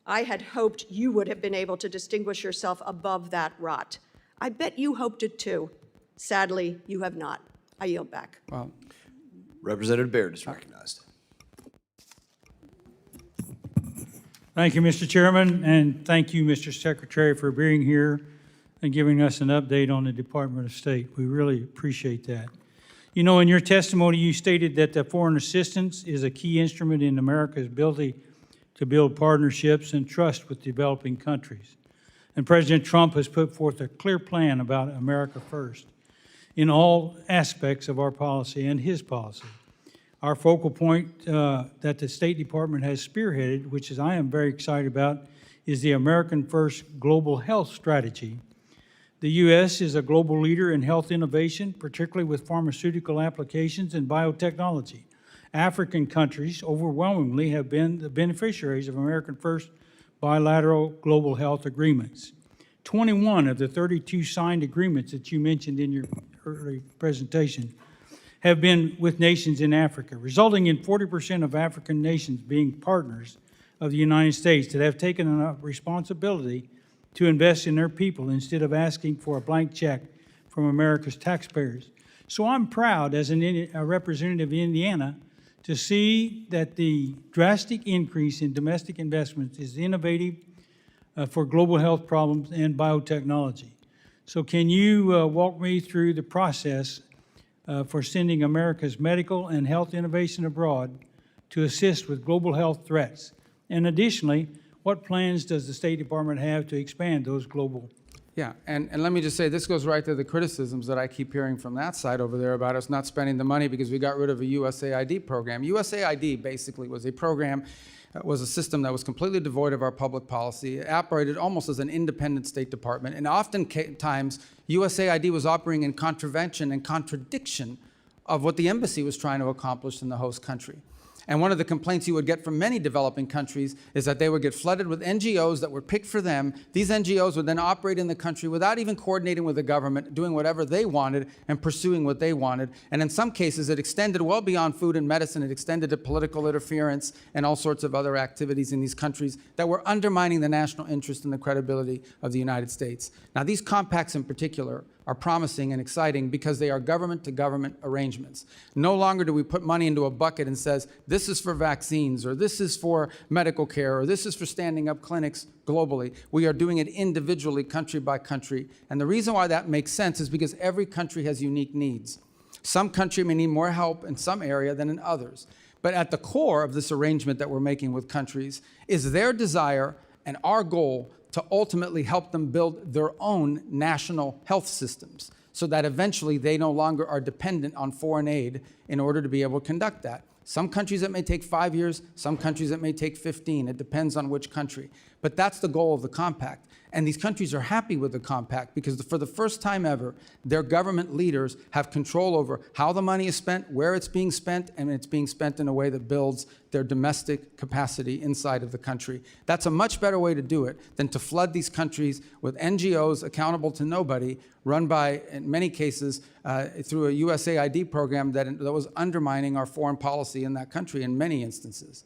I had hoped you would have been able to distinguish yourself above that rot. I bet you hoped it too. Sadly, you have not. I yield back. Well, Representative Baird is recognized. Thank you, Mr. Chairman, and thank you, Mr. Secretary, for being here and giving us an update on the Department of State. We really appreciate that. You know, in your testimony, you stated that the foreign assistance is a key instrument in America's ability to build partnerships and trust with developing countries. And President Trump has put forth a clear plan about America First in all aspects of our policy and his policy. Our focal point that the State Department has spearheaded, which is I am very excited about, is the American First Global Health Strategy. The U.S. is a global leader in health innovation, particularly with pharmaceutical applications and biotechnology. African countries overwhelmingly have been the beneficiaries of American First bilateral global health agreements. 21 of the 32 signed agreements that you mentioned in your early presentation have been with nations in Africa, resulting in 40% of African nations being partners of the United States that have taken a responsibility to invest in their people instead of asking for a blank check from America's taxpayers. So I'm proud as a representative of Indiana to see that the drastic increase in domestic investments is innovative for global health problems and biotechnology. So can you walk me through the process for sending America's medical and health innovation abroad to assist with global health threats? And additionally, what plans does the State Department have to expand those global? Yeah, and let me just say, this goes right to the criticisms that I keep hearing from that side over there about us not spending the money because we got rid of a USAID program. USAID basically was a program, was a system that was completely devoid of our public policy. It operated almost as an independent State Department, and oftentimes USAID was operating in contravention and contradiction of what the embassy was trying to accomplish in the host country. And one of the complaints you would get from many developing countries is that they would get flooded with NGOs that were picked for them. These NGOs would then operate in the country without even coordinating with the government, doing whatever they wanted and pursuing what they wanted. And in some cases, it extended well beyond food and medicine. It extended to political interference and all sorts of other activities in these countries that were undermining the national interest and the credibility of the United States. Now, these compacts in particular are promising and exciting because they are government-to-government arrangements. No longer do we put money into a bucket and says, this is for vaccines, or this is for medical care, or this is for standing up clinics globally. We are doing it individually, country by country. And the reason why that makes sense is because every country has unique needs. Some country may need more help in some area than in others. But at the core of this arrangement that we're making with countries is their desire and our goal to ultimately help them build their own national health systems so that eventually they no longer are dependent on foreign aid in order to be able to conduct that. Some countries it may take 5 years, some countries it may take 15. It depends on which country. But that's the goal of the compact. And these countries are happy with the compact because for the first time ever, their government leaders have control over how the money is spent, where it's being spent, and it's being spent in a way that builds their domestic capacity inside of the country. That's a much better way to do it than to flood these countries with NGOs accountable to nobody, run by, in many cases, through a USAID program that was undermining our foreign policy in that country in many instances.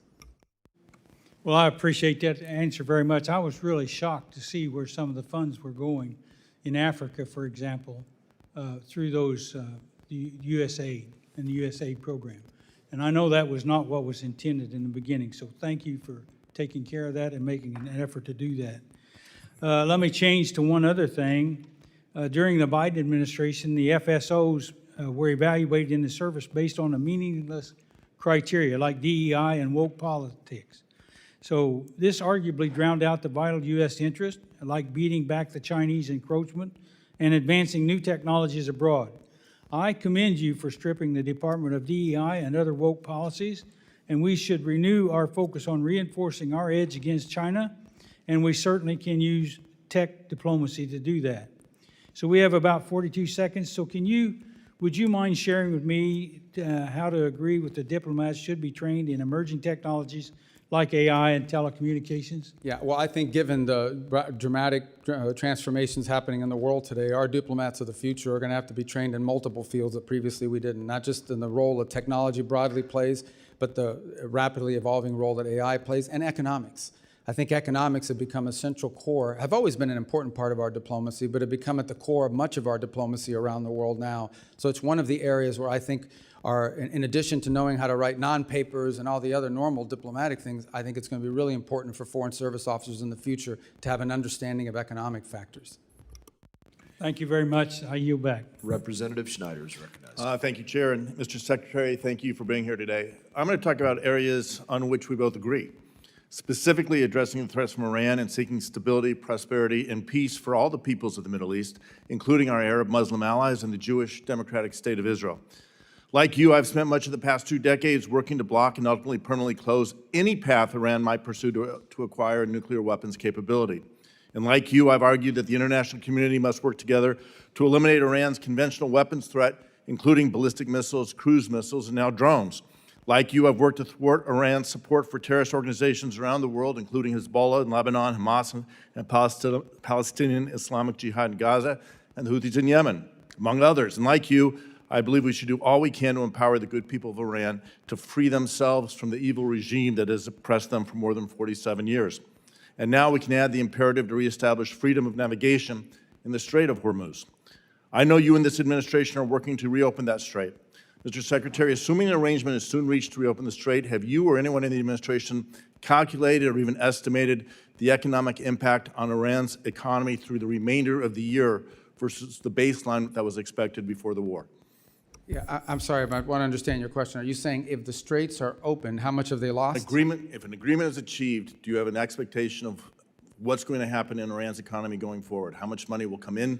Well, I appreciate that answer very much. I was really shocked to see where some of the funds were going in Africa, for example, through those the USAID and the USAID program. And I know that was not what was intended in the beginning. So thank you for taking care of that and making an effort to do that. Let me change to one other thing. During the Biden administration, the FSOs were evaluated in the service based on a meaningless criteria like DEI and woke politics. So this arguably drowned out the vital U.S. interest, like beating back the Chinese encroachment and advancing new technologies abroad. I commend you for stripping the Department of DEI and other woke policies, and we should renew our focus on reinforcing our edge against China, and we certainly can use tech diplomacy to do that. So we have about 42 seconds, so would you mind sharing with me how to agree with the diplomats should be trained in emerging technologies like AI and telecommunications? Yeah, well, I think given the dramatic transformations happening in the world today, our diplomats of the future are going to have to be trained in multiple fields that previously we didn't, not just in the role that technology broadly plays, but the rapidly evolving role that AI plays, and economics. I think economics have become a central core, have always been an important part of our diplomacy, but have become at the core of much of our diplomacy around the world now. So it's one of the areas where I think in addition to knowing how to write non-papers and all the other normal diplomatic things, I think it's going to be really important for Foreign Service officers in the future to have an understanding of economic factors. Thank you very much. I yield back. Representative Schneider is recognized. Thank you, Chair. And Mr. Secretary, thank you for being here today. I'm going to talk about areas on which we both agree, specifically addressing the threats from Iran and seeking stability, prosperity, and peace for all the peoples of the Middle East, including our Arab Muslim allies and the Jewish Democratic State of Israel. Like you, I've spent much of the past 2 decades working to block and ultimately permanently close any path Iran might pursue to acquire a nuclear weapons capability. And like you, I've argued that the international community must work together to eliminate Iran's conventional weapons threat, including ballistic missiles, cruise missiles, and now drones. Like you, I've worked to thwart Iran's support for terrorist organizations around the world, including Hezbollah in Lebanon, Hamas and Palestinian Islamic Jihad in Gaza, and the Houthis in Yemen, among others. And like you, I believe we should do all we can to empower the good people of Iran to free themselves from the evil regime that has oppressed them for more than 47 years. And now we can add the imperative to reestablish freedom of navigation in the Strait of Hormuz. I know you and this administration are working to reopen that strait. Mr. Secretary, assuming an arrangement is soon reached to reopen the strait, have you or anyone in the administration calculated or even estimated the economic impact on Iran's economy through the remainder of the year versus the baseline that was expected before the war? Yeah, I'm sorry, but I want to understand your question. Are you saying if the straits are open, how much have they lost? If an agreement is achieved, do you have an expectation of what's going to happen in Iran's economy going forward? How much money will come in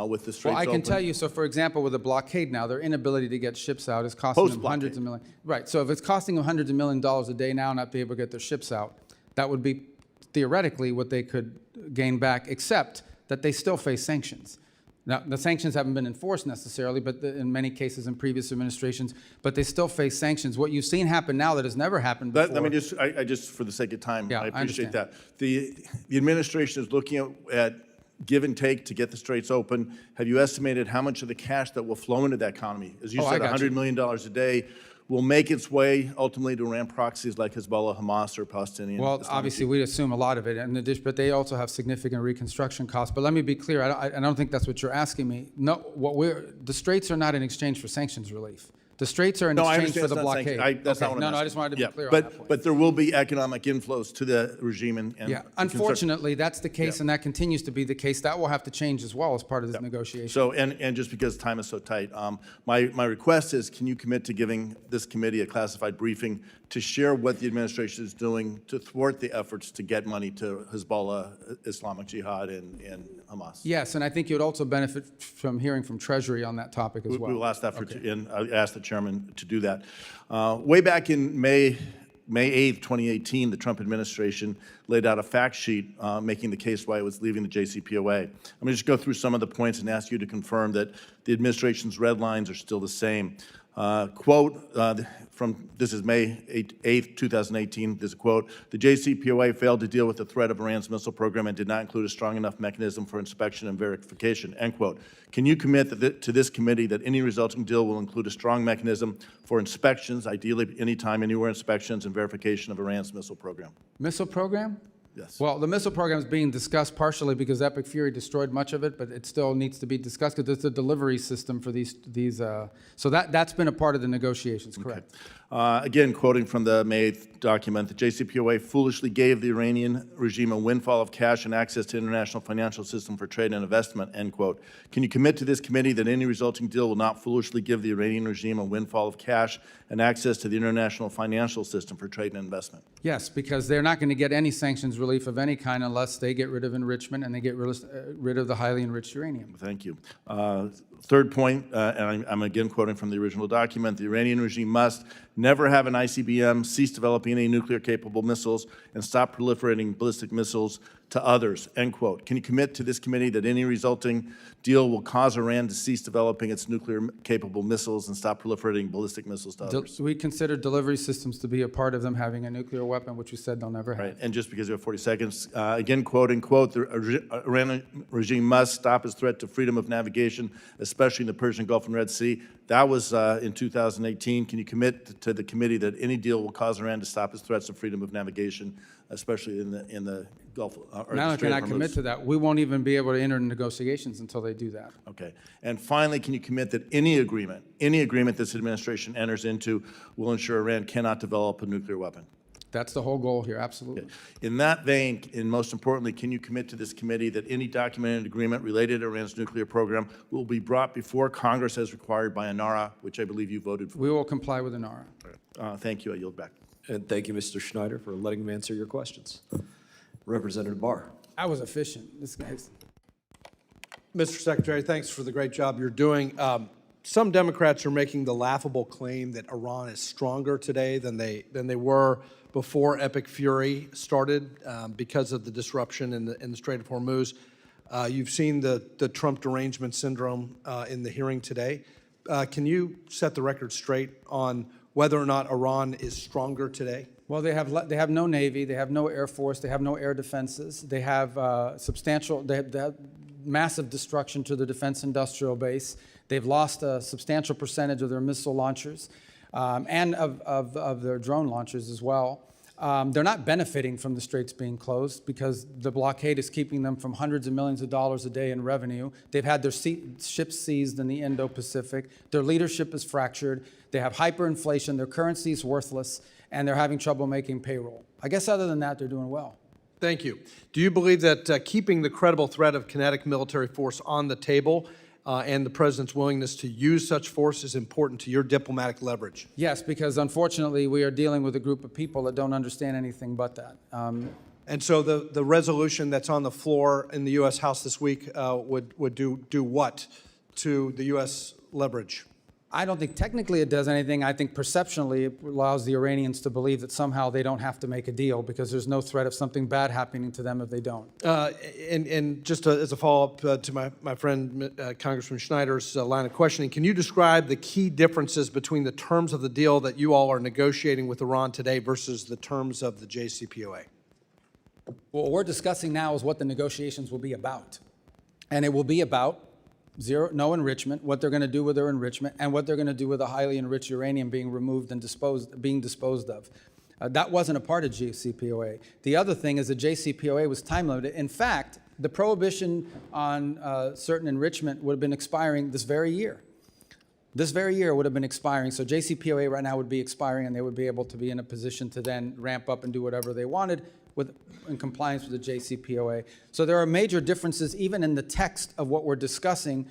with the straits Well, I can open? tell you, so for example, with the blockade now, their inability to get ships out is costing them hundreds of millions. Right, so if it's costing them hundreds of millions of dollars a day now not be able to get their ships out, that would be theoretically what they could gain back, except that they still face sanctions. Now, the sanctions haven't been enforced necessarily, but in many cases in previous administrations, but they still face sanctions. What you've seen happen now that has never happened before. Let me just, I just, for the sake of time, Yeah, I appreciate understand. that. The administration is looking at give and take to get the straits open. Have you estimated how much of the cash that will flow into that economy? As you said, $100 million a day will make its way ultimately to Iran proxies like Hezbollah, Hamas, or Palestinian. Well, Islamic obviously, State. we assume a lot of it, but they also have significant reconstruction costs. But let me be clear, I don't think that's what you're asking me. No, the straits are not in exchange for sanctions relief. The straits are in exchange for the blockade. That's not what I'm no, asking. I just wanted to be clear on that point. But there will be economic inflows to the regime and Yeah, unfortunately, that's the case, and that continues to be the case. That will have to change as well as part of this negotiation. So, and just because time is so tight, my request is, can you commit to giving this committee a classified briefing to share what the administration is doing to thwart the efforts to get money to Hezbollah, Islamic Jihad, and Hamas? Yes, and I think you'd also benefit from hearing from Treasury on that topic as well. We will ask that and I asked the chairman to do that. Way back in May 8th, 2018, the Trump administration laid out a fact sheet making the case why it was leaving the JCPOA. I'm going to just go through some of the points and ask you to confirm that the administration's red lines are still the same. Quote, this is May 8th, 2018, this is a quote, the JCPOA failed to deal with the threat of Iran's missile program and did not include a strong enough mechanism for inspection and verification, end quote. Can you commit to this committee that any resulting deal will include a strong mechanism for inspections, ideally anytime, anywhere inspections and verification of Iran's missile program? Missile program? Yes. Well, the missile program is being discussed partially because Epic Fury destroyed much of it, but it still needs to be discussed because it's a delivery system for these. So that's been a part of the negotiations, correct? Again, quoting from the May 8th document, the JCPOA foolishly gave the Iranian regime a windfall of cash and access to international financial system for trade and investment, end quote. Can you commit to this committee that any resulting deal will not foolishly give the Iranian regime a windfall of cash and access to the international financial system for trade and investment? Yes, because they're not going to get any sanctions relief of any kind unless they get rid of enrichment and they get rid of the highly enriched uranium. Thank you. Third point, and I'm again quoting from the original document, the Iranian regime must never have an ICBM, cease developing any nuclear-capable missiles, and stop proliferating ballistic missiles to others, end quote. Can you commit to this committee that any resulting deal will cause Iran to cease developing its nuclear-capable missiles and stop proliferating ballistic missiles to others? We consider delivery systems to be a part of them having a nuclear weapon, which we said they'll never have. Right, and just because you have 40 seconds, again quoting, quote, the Iranian regime must stop its threat to freedom of navigation, especially in the Persian Gulf and Red Sea. That was in 2018. Can you commit to the committee that any deal will cause Iran to stop its threats of freedom of navigation, especially in the Gulf or Not the only Strait can I of Hormuz? commit to that, we won't even be able to enter negotiations until they do that. Okay. And finally, can you commit that any agreement this administration enters into will ensure Iran cannot develop a nuclear weapon? That's the whole goal here, absolutely. Okay. In that vein, and most importantly, can you commit to this committee that any documented agreement related to Iran's nuclear program will be brought before Congress as required by ANARA, which I believe you voted for? We will comply with ANARA. Thank you. I yield back. And thank you, Mr. Schneider, for letting me answer your questions. Representative Barr. I was efficient. This guy's. Mr. Secretary, thanks for the great job you're doing. Some Democrats are making the laughable claim that Iran is stronger today than they were before Epic Fury started because of the disruption in the Strait of Hormuz. You've seen the Trump derangement syndrome in the hearing today. Can you set the record straight on whether or not Iran is stronger today? Well, they have no Navy, they have no Air Force, they have no air defenses, they have they have massive destruction to the defense industrial base. They've lost a substantial percentage of their missile launchers and of their drone launchers as well. They're not benefiting from the straits being closed because the blockade is keeping them from hundreds of millions of dollars a day in revenue. They've had their ships seized in the Indo-Pacific. Their leadership is fractured. They have hyperinflation. Their currency is worthless, and they're having trouble making payroll. I guess other than that, they're doing well. Thank you. Do you believe that keeping the credible threat of kinetic military force on the table and the president's willingness to use such force is important to your diplomatic leverage? Yes, because unfortunately we are dealing with a group of people that don't understand anything but that. And so the resolution that's on the floor in the U.S. House this week would do what to the U.S. leverage? I don't think technically it does anything. I think perceptionally it allows the Iranians to believe that somehow they don't have to make a deal because there's no threat of something bad happening to them if they don't. And just as a follow-up to my friend Congressman Schneider's line of questioning, can you describe the key differences between the terms of the deal that you all are negotiating with Iran today versus the terms of the JCPOA? Well, what we're discussing now is what the negotiations will be about. And it will be about no enrichment, what they're going to do with their enrichment, and what they're going to do with the highly enriched uranium being removed and being disposed of. That wasn't a part of JCPOA. The other thing is the JCPOA was time limited. In fact, the prohibition on certain enrichment would have been expiring this very year. This very year would have been expiring. So JCPOA right now would be expiring, and they would be able to be in a position to then ramp up and do whatever they wanted in compliance with the JCPOA. So there are major differences even in the text of what we're discussing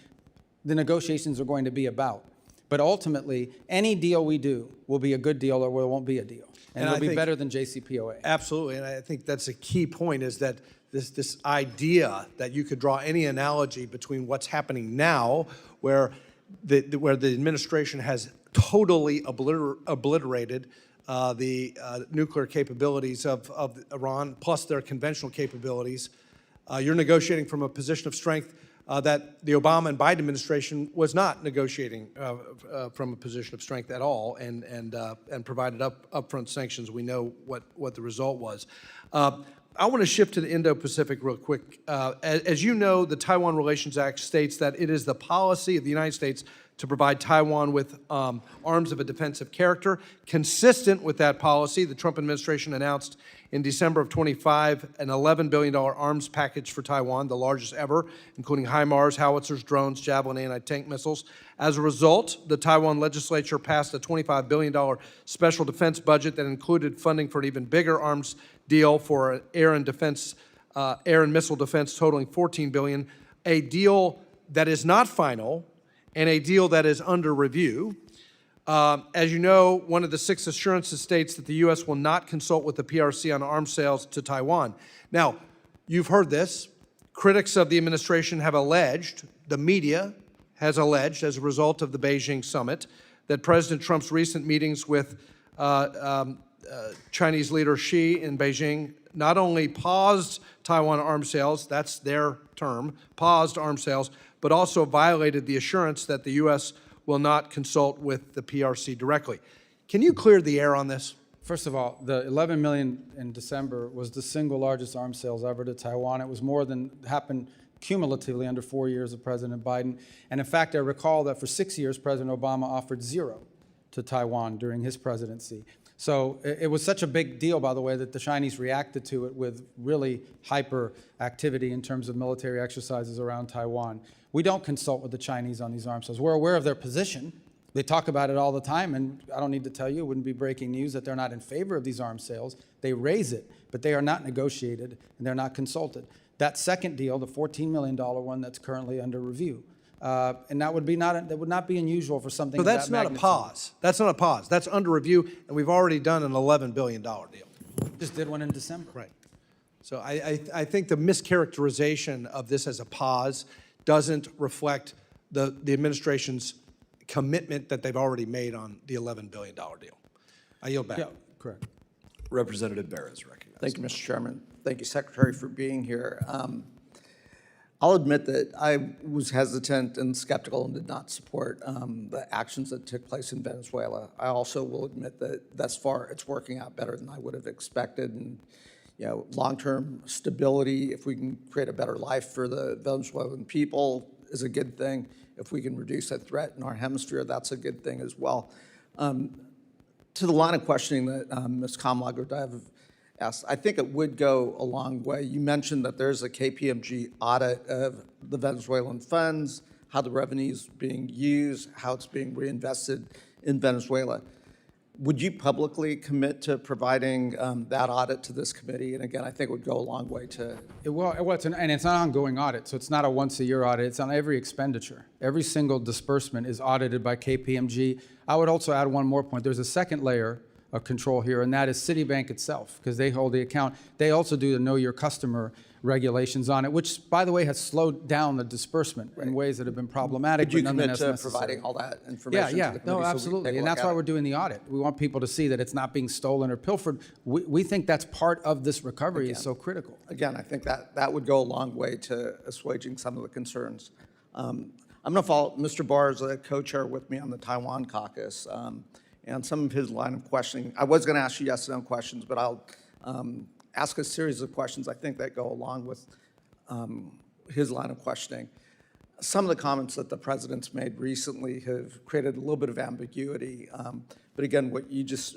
the negotiations are going to be about. But ultimately, any deal we do will be a good deal or it won't be a deal. And it'll be better than JCPOA. Absolutely, and I think that's a key point is that this idea that you could draw any analogy between what's happening now, where the administration has totally obliterated the nuclear capabilities of Iran, plus their conventional capabilities. You're negotiating from a position of strength that the Obama and Biden administration was not negotiating from a position of strength at all, and provided upfront sanctions. We know what the result was. I want to shift to the Indo-Pacific real quick. As you know, the Taiwan Relations Act states that it is the policy of the United States to provide Taiwan with arms of a defensive character. Consistent with that policy, the Trump administration announced in December of 25 an $11 billion arms package for Taiwan, the largest ever, including HIMARS, howitzers, drones, Javelin anti-tank missiles. As a result, the Taiwan legislature passed a $25 billion special defense budget that included funding for an even bigger arms deal for air and missile defense totaling $14 billion, a deal that is not final, and a deal that is under review. As you know, one of the 6 assurances states that the U.S. will not consult with the PRC on arms sales to Taiwan. Now, you've heard this. Critics of the administration have alleged, the media has alleged, as a result of the Beijing summit, that President Trump's recent meetings with Chinese leader Xi in Beijing not only paused Taiwan arms sales, that's their term, paused arms sales, but also violated the assurance that the U.S. will not consult with the PRC directly. Can you clear the air on this? First of all, the 11 million in December was the single largest arms sales ever to Taiwan. It was more than happened cumulatively under 4 years of President Biden. And in fact, I recall that for 6 years, President Obama offered zero to Taiwan during his presidency. So it was such a big deal, by the way, that the Chinese reacted to it with really hyper activity in terms of military exercises around Taiwan. We don't consult with the Chinese on these arms sales. We're aware of their position. They talk about it all the time, and I don't need to tell you, it wouldn't be breaking news that they're not in favor of these arms sales. They raise it, but they are not negotiated, and they're not consulted. That second deal, the $14 million one that's currently under review, and that would not be unusual for something So of that that's not a magnitude. pause. That's not a pause. That's under review, and we've already done an $11 billion deal. Just did one in December. Right. So I think the mischaracterization of this as a pause doesn't reflect the administration's commitment that they've already made on the $11 billion deal. I yield back. Yeah, correct. Representative Barra is recognized. Thank you, Mr. Chairman. Thank you, Secretary, for being here. I'll admit that I was hesitant and skeptical and did not support the actions that took place in Venezuela. I also will admit that thus far it's working out better than I would have expected. And long-term stability, if we can create a better life for the Venezuelan people, is a good thing. If we can reduce that threat in our hemisphere, that's a good thing as well. To the line of questioning that Ms. Kamla-Gordeev asked, I think it would go a long way. You mentioned that there's a KPMG audit of the Venezuelan funds, how the revenue is being used, how it's being reinvested in Venezuela. Would you publicly commit to providing that audit to this committee? And again, I think it would go a long way to... It's an ongoing audit, so it's not a once-a-year audit. It's on every expenditure. Every single disbursement is audited by KPMG. I would also add one more point. There's a second layer of control here, and that is Citibank itself, because they hold the account. They also do the Know Your Customer regulations on it, which, by the way, has slowed down the disbursement in ways that have been problematic. Could you but commit nonetheless to necessary. providing all that information to the committee? No, so we can absolutely. take a And look that's at why it? we're doing the audit. We want people to see that it's not being stolen or pilfered. We think that's part of this recovery is so critical. Again, I think that would go a long way to assuaging some of the concerns. I'm going to follow, Mr. Barr is a co-chair with me on the Taiwan caucus, and some of his line of questioning, I was going to ask you yes and no questions, but I'll ask a series of questions I think that go along with his line of questioning. Some of the comments that the president's made recently have created a little bit of ambiguity, but again, what you just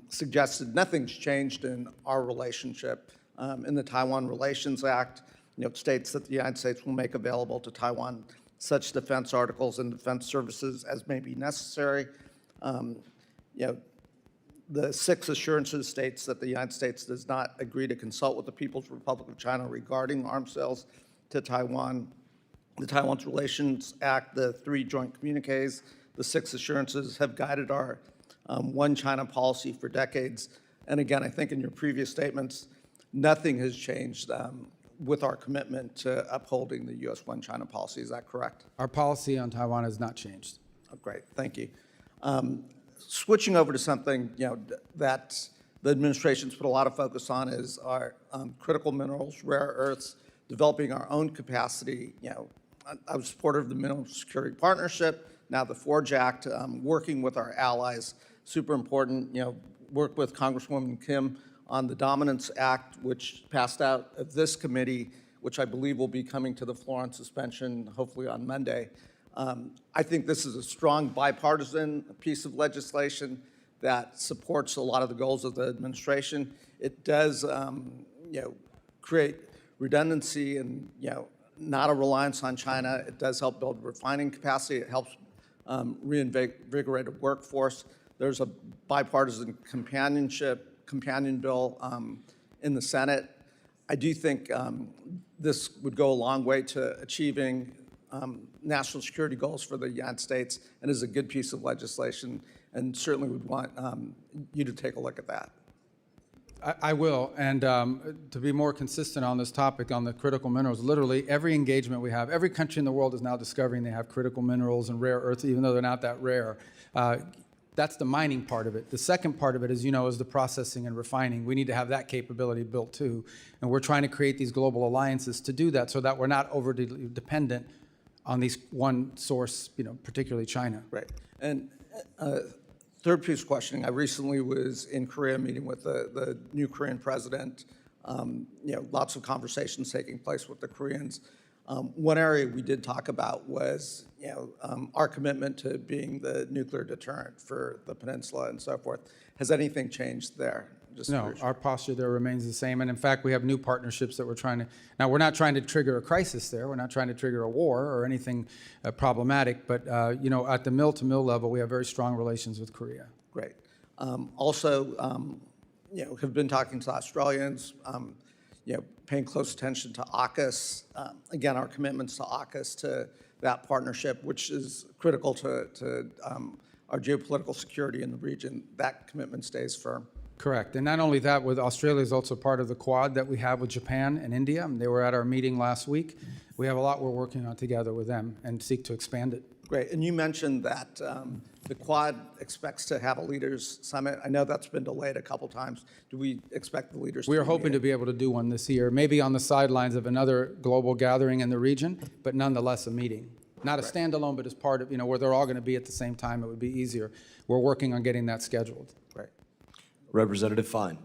suggested, nothing's changed in our relationship. In the Taiwan Relations Act, it states that the United States will make available to Taiwan such defense articles and defense services as may be necessary. The six assurances states that the United States does not agree to consult with the People's Republic of China regarding arms sales to Taiwan. The Taiwan's Relations Act, the 3 joint communiques, the 6 assurances have guided our one China policy for decades. And again, I think in your previous statements, nothing has changed with our commitment to upholding the U.S. one China policy. Is that correct? Our policy on Taiwan has not changed. Oh, great, thank you. Switching over to something that the administration's put a lot of focus on is our critical minerals, rare earths, developing our own capacity. I was supportive of the Mineral Security Partnership, now the Forge Act, working with our allies, super important. Work with Congresswoman Kim on the Dominance Act, which passed out of this committee, which I believe will be coming to the floor on suspension, hopefully on Monday. I think this is a strong bipartisan piece of legislation that supports a lot of the goals of the administration. It does, create redundancy and, not a reliance on China. It does help build refining capacity. It helps reinvigorate a workforce. There's a bipartisan companion bill in the Senate. I do think this would go a long way to achieving national security goals for the United States and is a good piece of legislation, and certainly would want you to take a look at that. I will, and to be more consistent on this topic, on the critical minerals, literally every engagement we have, every country in the world is now discovering they have critical minerals and rare earths, even though they're not that rare. That's the mining part of it. The second part of it, as you know, is the processing and refining. We need to have that capability built too, and we're trying to create these global alliances to do that so that we're not overly dependent on these one source, particularly China. Right, and third piece of questioning, I recently was in Korea meeting with the new Korean president. Lots of conversations taking place with the Koreans. One area we did talk about was, our commitment to being the nuclear deterrent for the peninsula and so forth. Has anything changed there? No, our posture there remains the same. And in fact, we have new partnerships that we're trying to, now we're not trying to trigger a crisis there. We're not trying to trigger a war or anything problematic. But, at the mill-to-mill level, we have very strong relations with Korea. Great. Also, have been talking to Australians, paying close attention to AUKUS. Again, our commitments to AUKUS, to that partnership, which is critical to our geopolitical security in the region, that commitment stays firm. Correct. And not only that, with Australia is also part of the Quad that we have with Japan and India. They were at our meeting last week. We have a lot we're working on together with them and seek to expand it. Great. And you mentioned that the Quad expects to have a leaders summit. I know that's been delayed a couple times. Do we expect the leaders We to are hoping to be able to do one this year, maybe on the sidelines of another global gathering in the region, but nonetheless a meeting. Not a standalone, but as part of, where they're all going to be at the same time, it would be easier. We're working on getting that scheduled. Great. Representative Fine.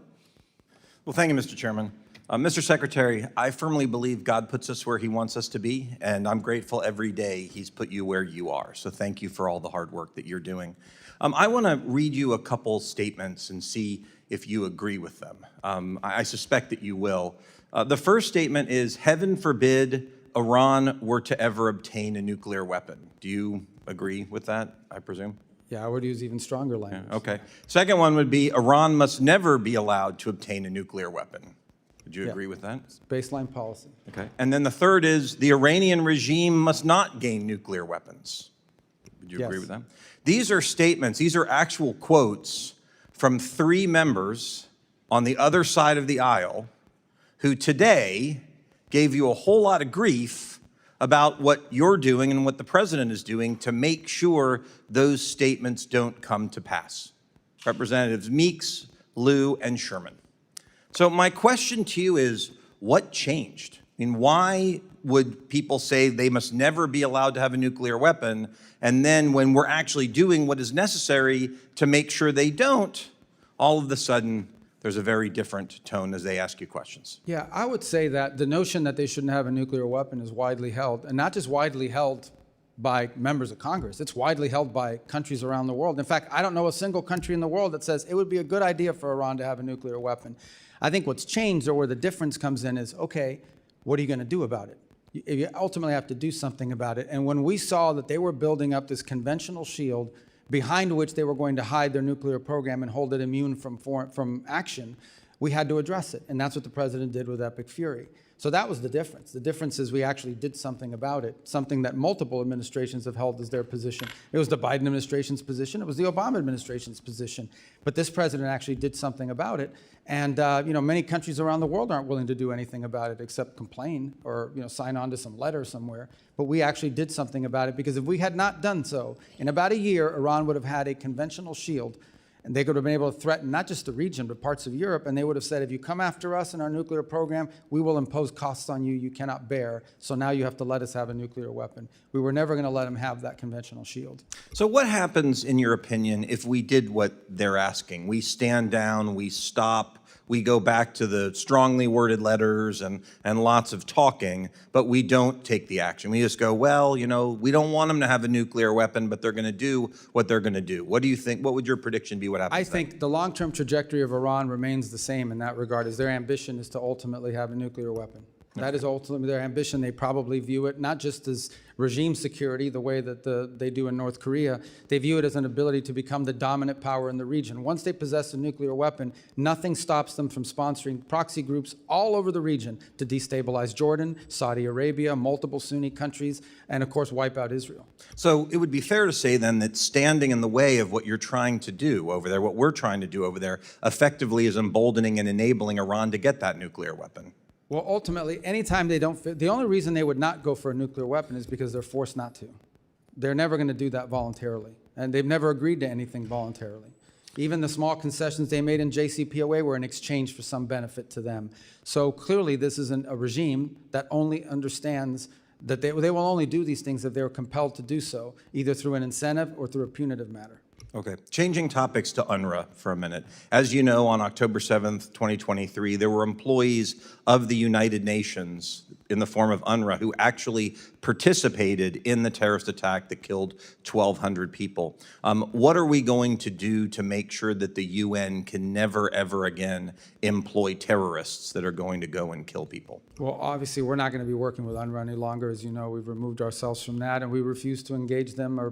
Well, thank you, Mr. Chairman. Mr. Secretary, I firmly believe God puts us where he wants us to be, and I'm grateful every day he's put you where you are. So thank you for all the hard work that you're doing. I want to read you a couple statements and see if you agree with them. I suspect that you will. The first statement is, heaven forbid Iran were to ever obtain a nuclear weapon. Do you agree with that, I presume? Yeah, I would use even stronger language. Yeah, okay. Second one would be, Iran must never be allowed to obtain a nuclear weapon. Would you agree with that? Baseline policy. Okay. And then the third is, the Iranian regime must not gain nuclear weapons. Would you agree with that? These are statements, these are actual quotes from 3 members on the other side of the aisle who today gave you a whole lot of grief about what you're doing and what the president is doing to make sure those statements don't come to pass. Representatives Meeks, Liu, and Sherman. So my question to you is, what changed? I mean, why would people say they must never be allowed to have a nuclear weapon, and then when we're actually doing what is necessary to make sure they don't, all of a sudden, there's a very different tone as they ask you questions? Yeah, I would say that the notion that they shouldn't have a nuclear weapon is widely held, and not just widely held by members of Congress. It's widely held by countries around the world. In fact, I don't know a single country in the world that says it would be a good idea for Iran to have a nuclear weapon. I think what's changed, or where the difference comes in, is, okay, what are you going to do about it? You ultimately have to do something about it. And when we saw that they were building up this conventional shield behind which they were going to hide their nuclear program and hold it immune from action, we had to address it. And that's what the president did with Epic Fury. So that was the difference. The difference is we actually did something about it, something that multiple administrations have held as their position. It was the Biden administration's position. It was the Obama administration's position. But this president actually did something about it. And many countries around the world aren't willing to do anything about it except complain or sign on to some letter somewhere. But we actually did something about it, because if we had not done so, in about a year, Iran would have had a conventional shield. And they could have been able to threaten not just the region, but parts of Europe. And they would have said, if you come after us in our nuclear program, we will impose costs on you you cannot bear. So now you have to let us have a nuclear weapon. We were never going to let them have that conventional shield. So what happens, in your opinion, if we did what they're asking? We stand down, we stop, we go back to the strongly worded letters and lots of talking, but we don't take the action. We just go, well, we don't want them to have a nuclear weapon, but they're going to do what they're going to do. What do you think? What would your prediction be? What happens? I think the long-term trajectory of Iran remains the same in that regard, as their ambition is to ultimately have a nuclear weapon. That is ultimately their ambition. They probably view it not just as regime security, the way that they do in North Korea. They view it as an ability to become the dominant power in the region. Once they possess a nuclear weapon, nothing stops them from sponsoring proxy groups all over the region to destabilize Jordan, Saudi Arabia, multiple Sunni countries, and of course wipe out Israel. So it would be fair to say then that standing in the way of what you're trying to do over there, what we're trying to do over there, effectively is emboldening and enabling Iran to get that nuclear weapon. Well, ultimately, anytime they don't fit, the only reason they would not go for a nuclear weapon is because they're forced not to. They're never going to do that voluntarily, and they've never agreed to anything voluntarily. Even the small concessions they made in JCPOA were in exchange for some benefit to them. So clearly, this isn't a regime that only understands that they will only do these things if they're compelled to do so, either through an incentive or through a punitive matter. Okay, changing topics to UNRWA for a minute. As you know, on October 7th, 2023, there were employees of the United Nations in the form of UNRWA who actually participated in the terrorist attack that killed 1,200 people. What are we going to do to make sure that the UN can never, ever again employ terrorists that are going to go and kill people? Well, obviously, we're not going to be working with UNRWA any longer. As you know, we've removed ourselves from that, and we refuse to engage them or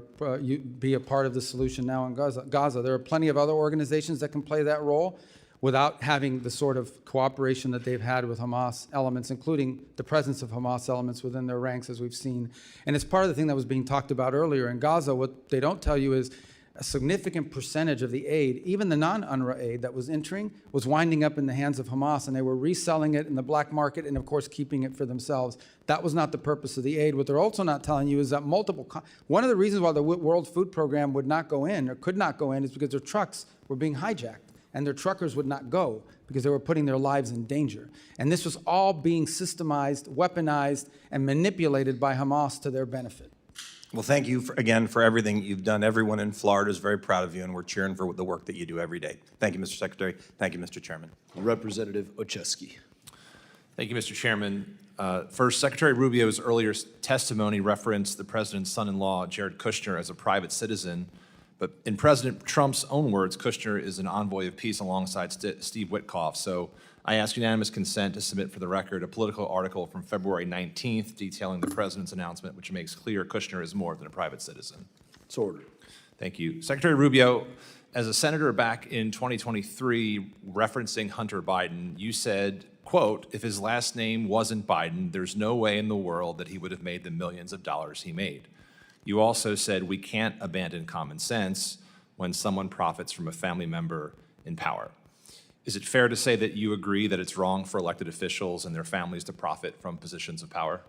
be a part of the solution now in Gaza. There are plenty of other organizations that can play that role without having the sort of cooperation that they've had with Hamas elements, including the presence of Hamas elements within their ranks, as we've seen. And it's part of the thing that was being talked about earlier in Gaza. What they don't tell you is a significant percentage of the aid, even the non-UNRWA aid that was entering, was winding up in the hands of Hamas, and they were reselling it in the black market and, of course, keeping it for themselves. That was not the purpose of the aid. What they're also not telling you is that one of the reasons why the World Food Program would not go in or could not go in is because their trucks were being hijacked, and their truckers would not go because they were putting their lives in danger. And this was all being systemized, weaponized, and manipulated by Hamas to their benefit. Well, thank you again for everything you've done. Everyone in Florida is very proud of you, and we're cheering for the work that you do every day. Thank you, Mr. Secretary. Thank you, Mr. Chairman. Representative Oczewski. Thank you, Mr. Chairman. First, Secretary Rubio's earlier testimony referenced the president's son-in-law, Jared Kushner, as a private citizen. But in President Trump's own words, Kushner is an envoy of peace alongside Steve Witkoff. So I ask unanimous consent to submit for the record a political article from February 19th detailing the president's announcement, which makes clear Kushner is more than a private citizen. It's ordered. Thank you. Secretary Rubio, as a senator back in 2023, referencing Hunter Biden, you said, quote, if his last name wasn't Biden, there's no way in the world that he would have made the millions of dollars he made. You also said we can't abandon common sense when someone profits from a family member in power. Is it fair to say that you agree that it's wrong for elected officials and their families to profit from positions of power?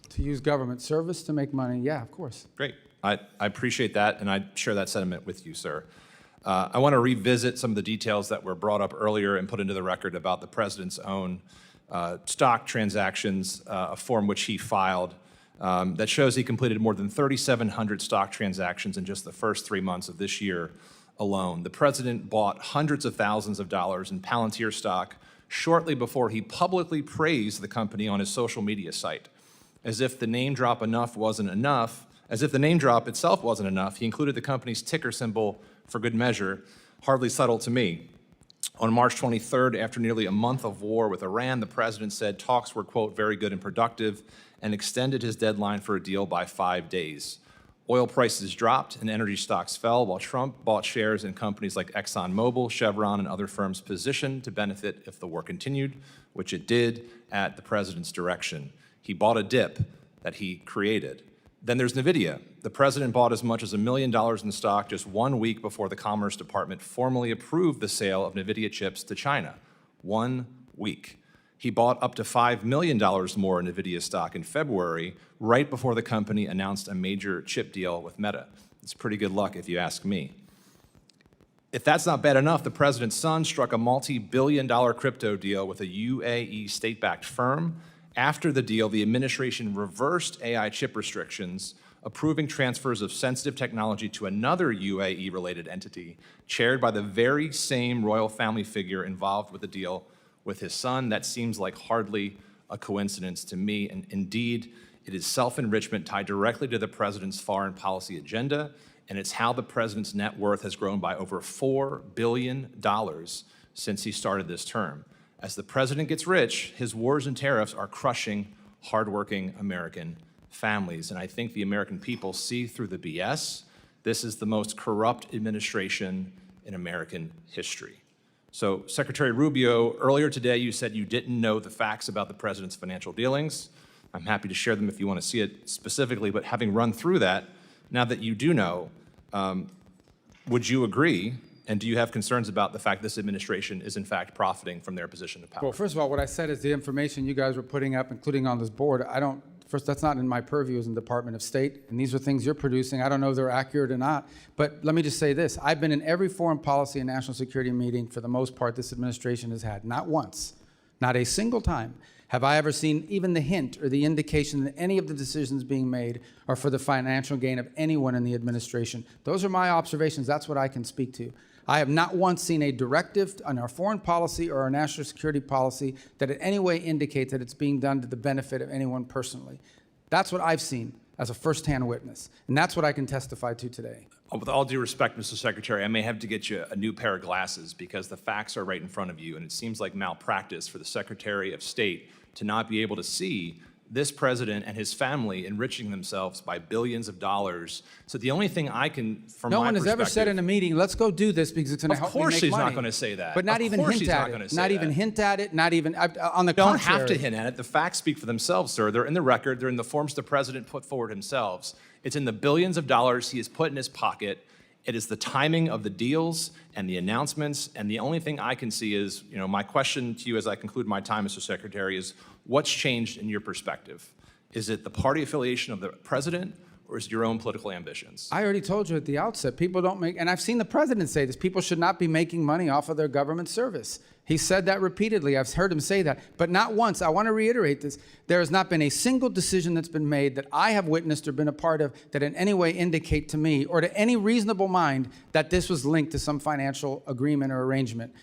To use government service to make money, yeah, of course. Great. I appreciate that, and I share that sentiment with you, sir. I want to revisit some of the details that were brought up earlier and put into the record about the president's own stock transactions, a form which he filed that shows he completed more than 3,700 stock transactions in just the first 3 months of this year alone. The president bought hundreds of thousands of dollars in Palantir stock shortly before he publicly praised the company on his social media site. As if the name drop itself wasn't enough, he included the company's ticker symbol for good measure, hardly subtle to me. On March 23rd, after nearly a month of war with Iran, the president said talks were, quote, very good and productive, and extended his deadline for a deal by 5 days. Oil prices dropped and energy stocks fell, while Trump bought shares in companies like ExxonMobil, Chevron, and other firms positioned to benefit if the war continued, which it did at the president's direction. He bought a dip that he created. Then there's NVIDIA. The president bought as much as $1 million in stock just 1 week before the Commerce Department formally approved the sale of NVIDIA chips to China. 1 week. He bought up to $5 million more in NVIDIA stock in February, right before the company announced a major chip deal with Meta. It's pretty good luck if you ask me. If that's not bad enough, the president's son struck a multi-billion-dollar crypto deal with a UAE state-backed firm. After the deal, the administration reversed AI chip restrictions, approving transfers of sensitive technology to another UAE-related entity, chaired by the very same royal family figure involved with the deal with his son. That seems like hardly a coincidence to me, and indeed, it is self-enrichment tied directly to the president's foreign policy agenda, and it's how the president's net worth has grown by over $4 billion since he started this term. As the president gets rich, his wars and tariffs are crushing hardworking American families, and I think the American people see through the BS. This is the most corrupt administration in American history. So, Secretary Rubio, earlier today you said you didn't know the facts about the president's financial dealings. I'm happy to share them if you want to see it specifically, but having run through that, now that you do know, would you agree, and do you have concerns about the fact this administration is in fact profiting from their position of power? Well, first of all, what I said is the information you guys were putting up, including on this board, first, that's not in my purview as in the Department of State, and these are things you're producing. I don't know if they're accurate or not, but let me just say this. I've been in every foreign policy and national security meeting, for the most part, this administration has had. Not once, not a single time, Have I ever seen even the hint or the indication that any of the decisions being made are for the financial gain of anyone in the administration? Those are my observations. That's what I can speak to. I have not once seen a directive on our foreign policy or our national security policy that in any way indicates that it's being done to the benefit of anyone personally. That's what I've seen as a firsthand witness, and that's what I can testify to today. With all due respect, Mr. Secretary, I may have to get you a new pair of glasses because the facts are right in front of you, and it seems like malpractice for the Secretary of State to not be able to see this president and his family enriching themselves by billions of dollars. So the only thing I can, from my No one has ever said perspective- in a meeting, let's go do this because it's going to help me make money. Of course he's not going to say that. But not Of even course hint he's at not it. gonna say Not even that. hint at it, not even, on the You don't contrary. have to hint at it. The facts speak for themselves, sir. They're in the record. They're in the forms the president put forward himself. It's in the billions of dollars he has put in his pocket. It is the timing of the deals and the announcements. And the only thing I can see is, my question to you as I conclude my time, Mr. Secretary, is what's changed in your perspective? Is it the party affiliation of the president, or is it your own political ambitions? I already told you at the outset, people don't make, and I've seen the president say this, people should not be making money off of their government service. He said that repeatedly. I've heard him say that, but not once. I want to reiterate this. There has not been a single decision that's been made that I have witnessed or been a part of that in any way indicate to me or to any reasonable mind that this was linked to some financial agreement or arrangement.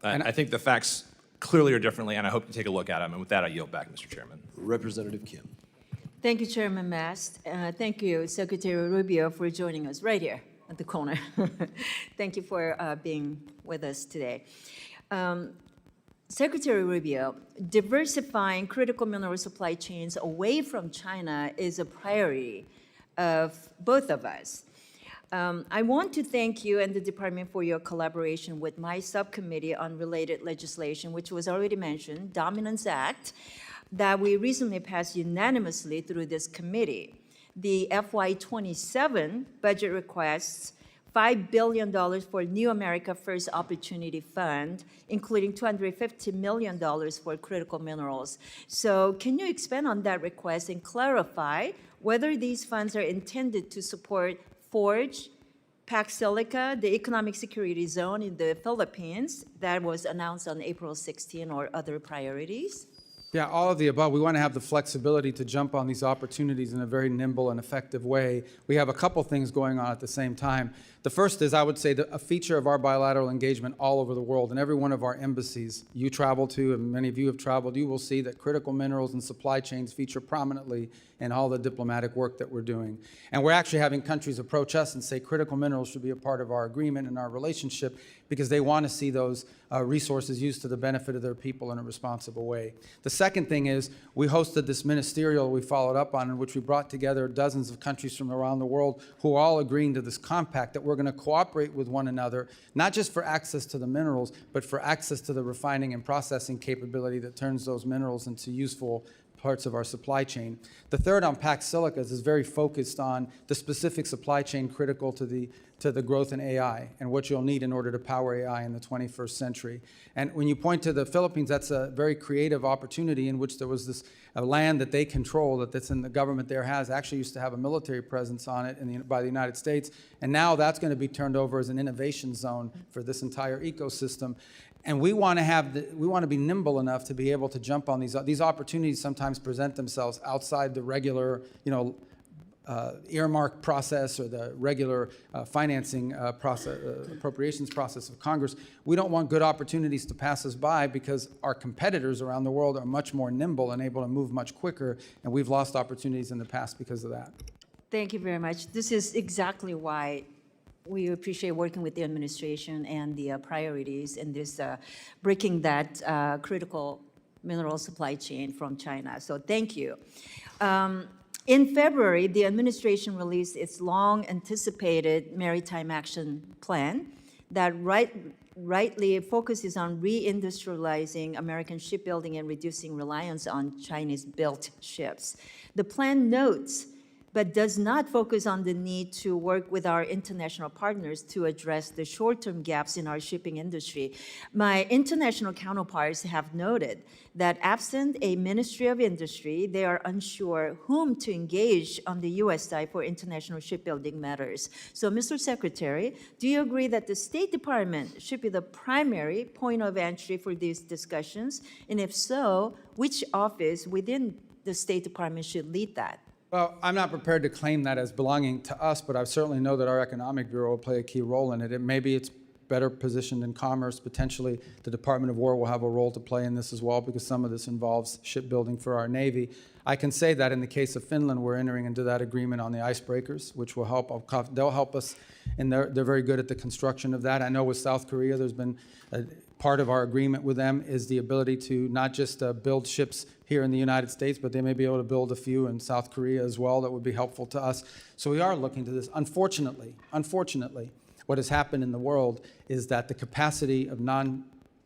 And I think the facts clearly are differently, and I hope you take a look at them. And with that, I yield back, Mr. Chairman. Representative Kim. Thank you, Chairman Mast. Thank you, Secretary Rubio, for joining us right here at the corner. Thank you for being with us today. Secretary Rubio, diversifying critical mineral supply chains away from China is a priority of both of us. I want to thank you and the Department for your collaboration with my subcommittee on related legislation, which was already mentioned, Dominance Act, that we recently passed unanimously through this committee. The FY27 budget requests $5 billion for New America First Opportunity Fund, including $250 million for critical minerals. So can you expand on that request and clarify whether these funds are intended to support Forge, Pax Silica, the economic security zone in the Philippines that was announced on April 16, or other priorities? Yeah, all of the above. We want to have the flexibility to jump on these opportunities in a very nimble and effective way. We have a couple things going on at the same time. The first is, I would say, a feature of our bilateral engagement all over the world. In every one of our embassies you travel to, and many of you have traveled, you will see that critical minerals and supply chains feature prominently in all the diplomatic work that we're doing. And we're actually having countries approach us and say critical minerals should be a part of our agreement and our relationship because they want to see those resources used to the benefit of their people in a responsible way. The second thing is we hosted this ministerial we followed up on in which we brought together dozens of countries from around the world who are all agreeing to this compact that we're going to cooperate with one another, not just for access to the minerals, but for access to the refining and processing capability that turns those minerals into useful parts of our supply chain. The third on Pax Silica is very focused on the specific supply chain critical to the growth in AI and what you'll need in order to power AI in the 21st century. And when you point to the Philippines, that's a very creative opportunity in which there was this land that they control, that's in the government there has, actually used to have a military presence on it by the United States. And now that's going to be turned over as an innovation zone for this entire ecosystem. And we want to be nimble enough to be able to jump on these opportunities. Sometimes present themselves outside the regular, earmark process or the regular financing process, appropriations process of Congress. We don't want good opportunities to pass us by because our competitors around the world are much more nimble and able to move much quicker, and we've lost opportunities in the past because of that. Thank you very much. This is exactly why we appreciate working with the administration and the priorities in this breaking that critical mineral supply chain from China. So thank you. In February, the administration released its long-anticipated Maritime Action Plan that rightly focuses on reindustrializing American shipbuilding and reducing reliance on Chinese-built ships. The plan notes but does not focus on the need to work with our international partners to address the short-term gaps in our shipping industry. My international counterparts have noted that absent a Ministry of Industry, they are unsure whom to engage on the U.S. side for international shipbuilding matters. So, Mr. Secretary, do you agree that the State Department should be the primary point of entry for these discussions? And if so, which office within the State Department should lead that? Well, I'm not prepared to claim that as belonging to us, but I certainly know that our Economic Bureau will play a key role in it. Maybe it's better positioned in commerce. Potentially, the Department of War will have a role to play in this as well, because some of this involves shipbuilding for our Navy. I can say that in the case of Finland, we're entering into that agreement on the icebreakers, which will help. They'll help us, and they're very good at the construction of that. I know with South Korea, there's been part of our agreement with them is the ability to not just build ships here in the United States, but they may be able to build a few in South Korea as well that would be helpful to us. So we are looking to this. Unfortunately, what has happened in the world is that the capacity of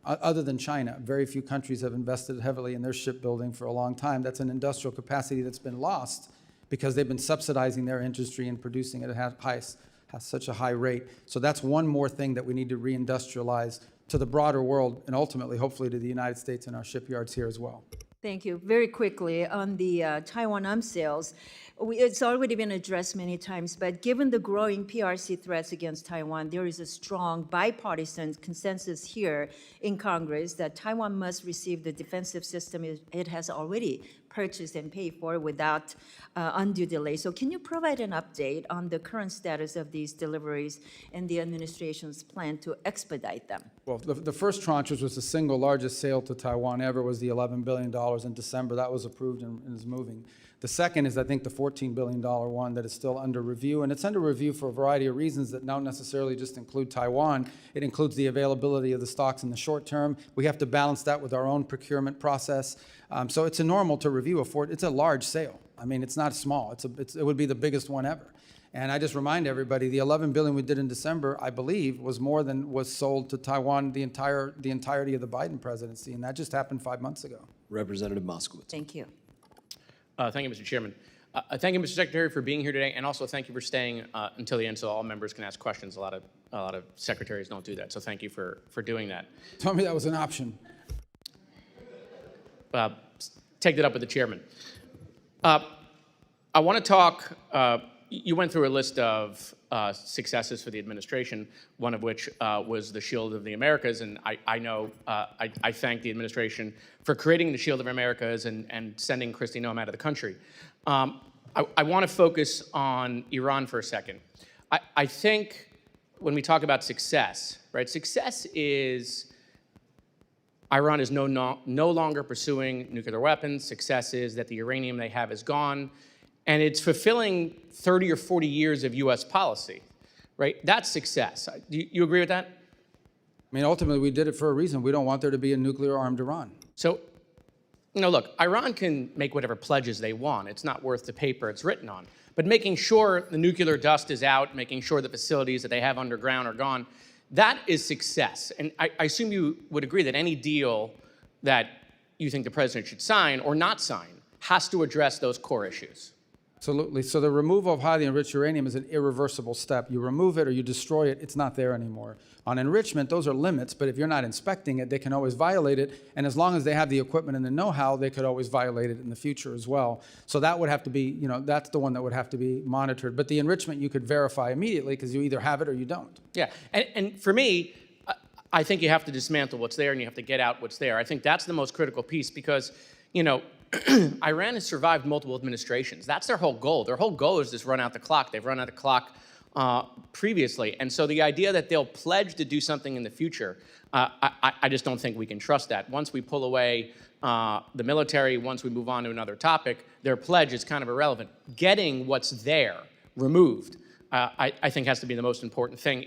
other than China, very few countries have invested heavily in their shipbuilding for a long time. That's an industrial capacity that's been lost because they've been subsidizing their industry and producing it at such a high rate. So that's one more thing that we need to reindustrialize to the broader world and ultimately, hopefully, to the United States and our shipyards here as well. Thank you. Very quickly, on the Taiwan arms sales, it's already been addressed many times, but given the growing PRC threats against Taiwan, there is a strong bipartisan consensus here in Congress that Taiwan must receive the defensive system it has already purchased and paid for without undue delay. So can you provide an update on the current status of these deliveries and the administration's plan to expedite them? Well, the first tranche, which was the single largest sale to Taiwan ever, was the $11 billion in December. That was approved and is moving. The second is, I think, the $14 billion one that is still under review. And it's under review for a variety of reasons that don't necessarily just include Taiwan. It includes the availability of the stocks in the short term. We have to balance that with our own procurement process. So it's normal to review it's a large sale. I mean, it's not small. It would be the biggest one ever. And I just remind everybody, the $11 billion we did in December, I believe, was more than was sold to Taiwan the entirety of the Biden presidency, and that just happened 5 months ago. Representative Moskowitz. Thank you. Thank you, Mr. Chairman. Thank you, Mr. Secretary, for being here today, and also thank you for staying until the end so all members can ask questions. A lot of secretaries don't do that, so thank you for doing that. Tell me that was an option. Take that up with the chairman. I want to talk. You went through a list of successes for the administration, one of which was the Shield of the Americas, and I know I thank the administration for creating the Shield of Americas and sending Kristi Noem out of the country. I want to focus on Iran for a second. I think when we talk about success, right, success is Iran is no longer pursuing nuclear weapons. Success is that the uranium they have is gone. And it's fulfilling 30 or 40 years of U.S. policy, right? That's success. Do you agree with that? I mean, ultimately, we did it for a reason. We don't want there to be a nuclear-armed Iran. So, look, Iran can make whatever pledges they want. It's not worth the paper it's written on. But making sure the nuclear dust is out, making sure the facilities that they have underground are gone, that is success. And I assume you would agree that any deal that you think the president should sign or not sign has to address those core issues. Absolutely. So the removal of highly enriched uranium is an irreversible step. You remove it or you destroy it, it's not there anymore. On enrichment, those are limits, but if you're not inspecting it, they can always violate it. And as long as they have the equipment and the know-how, they could always violate it in the future as well. So that would have to be, that's the one that would have to be monitored. But the enrichment you could verify immediately because you either have it or you don't. Yeah, and for me, I think you have to dismantle what's there and you have to get out what's there. I think that's the most critical piece because, Iran has survived multiple administrations. That's their whole goal. Their whole goal is just run out the clock. They've run out the clock previously. And so the idea that they'll pledge to do something in the future, I just don't think we can trust that. Once we pull away the military, once we move on to another topic, their pledge is kind of irrelevant. Getting what's there removed, I think has to be the most important thing.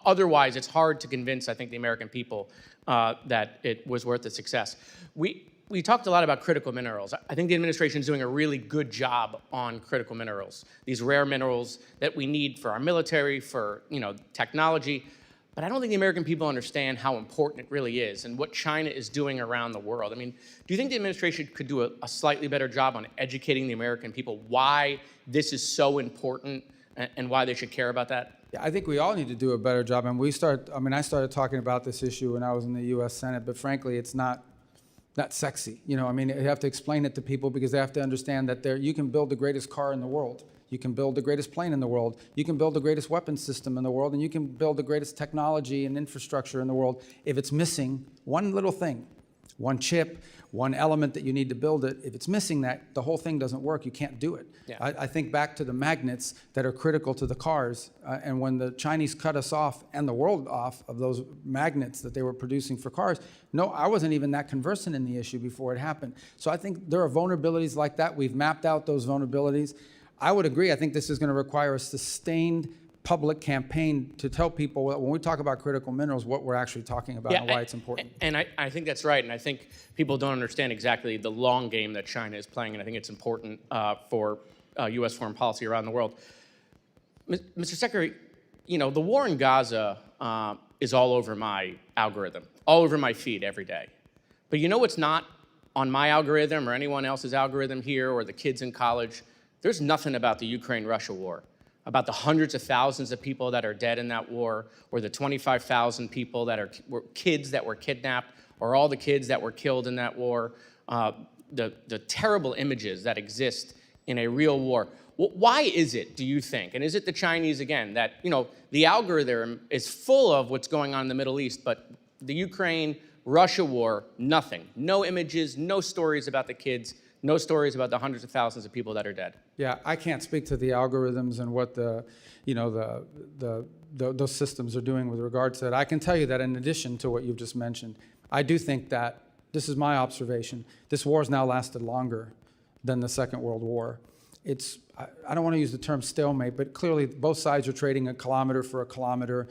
Otherwise, it's hard to convince, I think, the American people that it was worth the success. We talked a lot about critical minerals. I think the administration is doing a really good job on critical minerals, these rare minerals that we need for our military, for technology. but I don't think the American people understand how important it really is and what China is doing around the world. I mean, do you think the administration could do a slightly better job on educating the American people why this is so important and why they should care about that? Yeah, I think we all need to do a better job. And I started talking about this issue when I was in the U.S. Senate, but frankly, it's not sexy. You know, I mean, you have to explain it to people because they have to understand that you can build the greatest car in the world. You can build the greatest plane in the world. You can build the greatest weapons system in the world, and you can build the greatest technology and infrastructure in the world. If it's missing one little thing, one chip, one element that you need to build it, if it's missing that, the whole thing doesn't work. You can't do it. Yeah. I think back to the magnets that are critical to the cars, and when the Chinese cut us off and the world off of those magnets that they were producing for cars, no, I wasn't even that conversant in the issue before it happened. So I think there are vulnerabilities like that. We've mapped out those vulnerabilities. I would agree. I think this is going to require a sustained public campaign to tell people when we talk about critical minerals, what we're actually talking about and why it's important. And I think that's right. And I think people don't understand exactly the long game that China is playing. And I think it's important for U.S. foreign policy around the world. Mr. Secretary, you know, the war in Gaza is all over my algorithm, all over my feed every day. But you know what's not on my algorithm or anyone else's algorithm here or the kids in college? There's nothing about the Ukraine-Russia war, about the hundreds of thousands of people that are dead in that war, or the 25,000 people that were kids that were kidnapped, or all the kids that were killed in that war, the terrible images that exist in a real war. Why is it, do you think, and is it the Chinese again, that, you know, the algorithm is full of what's going on in the Middle East, but the Ukraine-Russia war, nothing. No images, no stories about the kids, no stories about the hundreds of thousands of people that are dead. Yeah, I can't speak to the algorithms and what those systems are doing with regards to that. I can tell you that in addition to what you've just mentioned, I do think that, this is my observation, this war has now lasted longer than the Second World War. I don't want to use the term stalemate, but clearly both sides are trading a kilometer for a kilometer,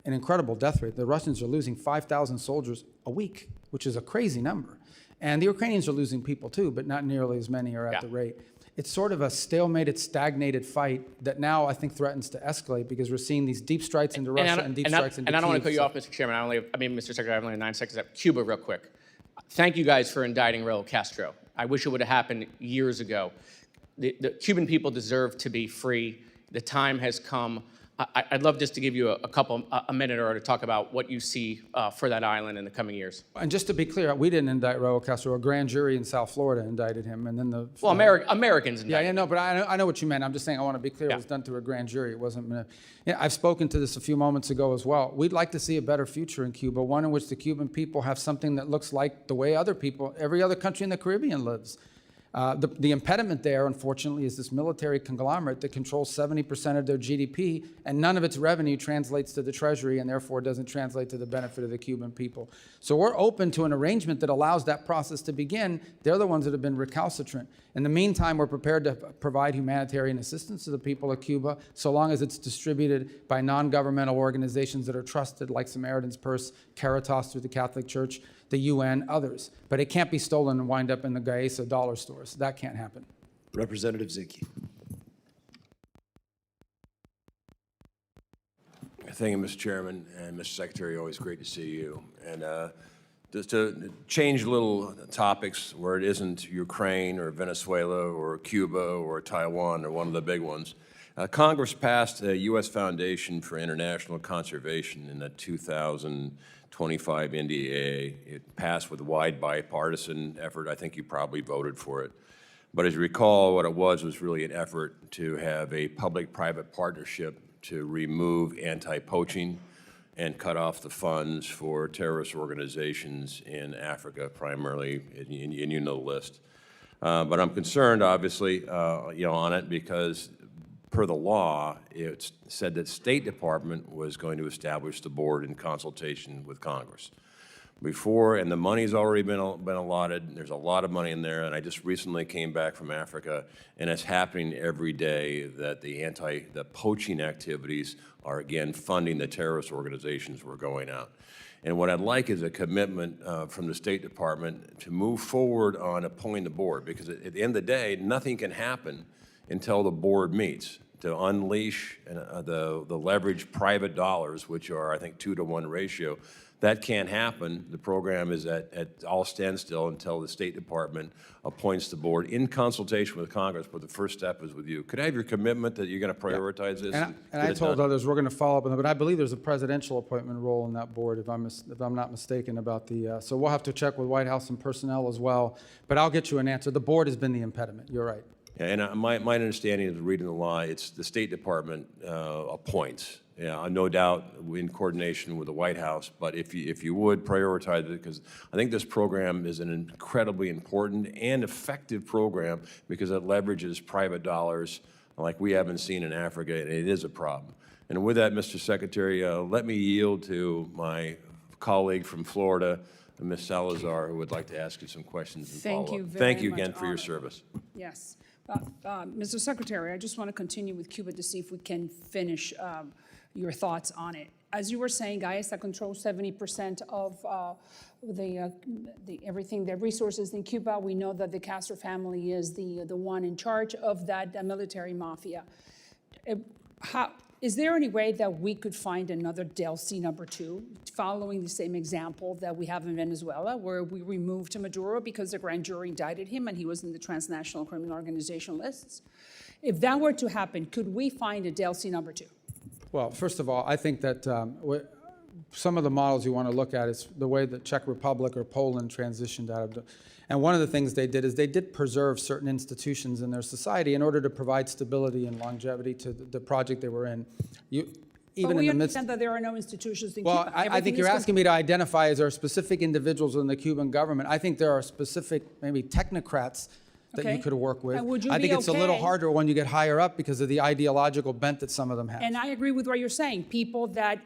an incredible death rate. The Russians are losing 5,000 soldiers a week, which is a crazy number. And the Ukrainians are losing people too, but not nearly as many are at the rate. It's sort of a stalemated, stagnated fight that now I think threatens to escalate because we're seeing these deep strikes into Russia and deep strikes into Kyiv. And I don't want to cut you off, Mr. Chairman. Mr. Secretary, I have only 9 seconds left. Cuba, real quick. Thank you guys for indicting Raul Castro. I wish it would have happened years ago. The Cuban people deserve to be free. The time has come. I'd love just to give you a minute or to talk about what you see for that island in the coming years. And just to be clear, we didn't indict Raul Castro. A grand jury in South Florida indicted him, and then Americans indicted. Yeah, no, but I know what you meant. I'm just saying I want to be clear. It was done through a grand jury. It wasn't. I've spoken to this a few moments ago as well. We'd like to see a better future in Cuba, one in which the Cuban people have something that looks like the way every other country in the Caribbean lives. The impediment there, unfortunately, is this military conglomerate that controls 70% of their GDP, and none of its revenue translates to the Treasury, and therefore doesn't translate to the benefit of the Cuban people. So we're open to an arrangement that allows that process to begin. They're the ones that have been recalcitrant. In the meantime, we're prepared to provide humanitarian assistance to the people of Cuba, so long as it's distributed by non-governmental organizations that are trusted, like Samaritan's Purse, Caritas through the Catholic Church, the UN, others. But it can't be stolen and wind up in the Gaesa dollar stores. That can't happen. Representative Zinke. Thank you, Mr. Chairman, and Mr. Secretary, always great to see you. And just to change little topics where it isn't Ukraine or Venezuela or Cuba or Taiwan or one of the big ones, Congress passed a U.S. Foundation for International Conservation in the 2025 NDAA. It passed with a wide bipartisan effort. I think you probably voted for it. But as you recall, what it was really an effort to have a public-private partnership to remove anti-poaching and cut off the funds for terrorist organizations in Africa, primarily, and you know the list. But I'm concerned, obviously, on it because per the law, it said that State Department was going to establish the board in consultation with Congress. Before, and the money's already been allotted, there's a lot of money in there, and I just recently came back from Africa, and it's happening every day that the poaching activities are again funding the terrorist organizations who are going out. And what I'd like is a commitment from the State Department to move forward on appointing the board, because at the end of the day, nothing can happen until the board meets. to unleash the leveraged private dollars, which are, I think, 2-to-1 ratio. That can't happen. The program is at all standstill until the State Department appoints the board in consultation with Congress, but the first step is with you. Could I have your commitment that you're going to prioritize this? And I told others we're going to follow up on that, but I believe there's a presidential appointment role in that board, if I'm not mistaken about the, so we'll have to check with White House and personnel as well, but I'll get you an answer. The board has been the impediment, you're right. Yeah, and my understanding is, reading the law, it's the State Department appoints. Yeah, no doubt in coordination with the White House, but if you would prioritize it, because I think this program is an incredibly important and effective program because it leverages private dollars like we haven't seen in Africa, and it is a problem. And with that, Mr. Secretary, let me yield to my colleague from Florida, Ms. Salazar, who would like to ask you some questions and follow up. Thank you very Thank you much, again for your Honor. service. Yes. Mr. Secretary, I just want to continue with Cuba to see if we can finish your thoughts on it. As you were saying, ISA controls 70% of everything, the resources in Cuba. We know that the Castro family is the one in charge of that military mafia. Is there any way that we could find another DLC #2, following the same example that we have in Venezuela, where we removed Maduro because the grand jury indicted him and he was in the transnational criminal organization lists? If that were to happen, could we find a DLC #2? Well, first of all, I think that some of the models you want to look at is the way the Czech Republic or Poland transitioned out of and one of the things they did is they did preserve certain institutions in their society in order to provide stability and longevity to the project they were in. But we understand that there are no institutions in Well, Cuba. I think you're asking me to identify, is there specific individuals in the Cuban government? I think there are specific, maybe technocrats that you could work with. And would you I think be it's a little okay- harder when you get higher up because of the ideological bent that some of them have. And I agree with what you're saying. People that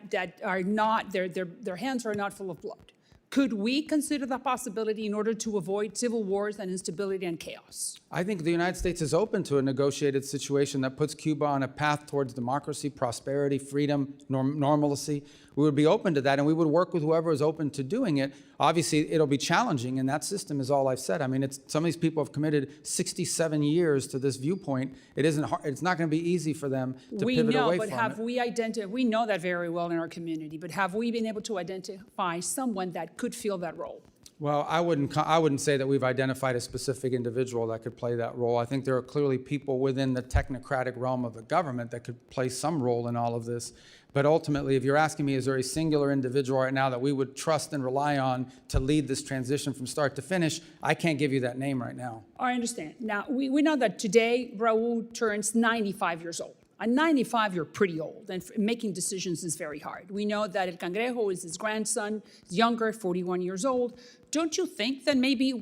are not, their hands are not full of blood. Could we consider the possibility in order to avoid civil wars and instability and chaos? I think the United States is open to a negotiated situation that puts Cuba on a path towards democracy, prosperity, freedom, normalcy. We would be open to that, and we would work with whoever is open to doing it. Obviously, it'll be challenging, and that system is all I've said. I mean, some of these people have committed 67 years to this viewpoint. It isn't hard, it's not going to be easy for them to pivot away from it. Have we identified, we know that very well in our community, but have we been able to identify someone that could fill that role? Well, I wouldn't say that we've identified a specific individual that could play that role. I think there are clearly people within the technocratic realm of the government that could play some role in all of this. But ultimately, if you're asking me, is there a singular individual right now that we would trust and rely on to lead this transition from start to finish, I can't give you that name right now. I understand. Now, we know that today Raul turns 95 years old. At 95, you're pretty old, and making decisions is very hard. We know that El Cangrejo is his grandson, he's younger, 41 years old. Don't you think that maybe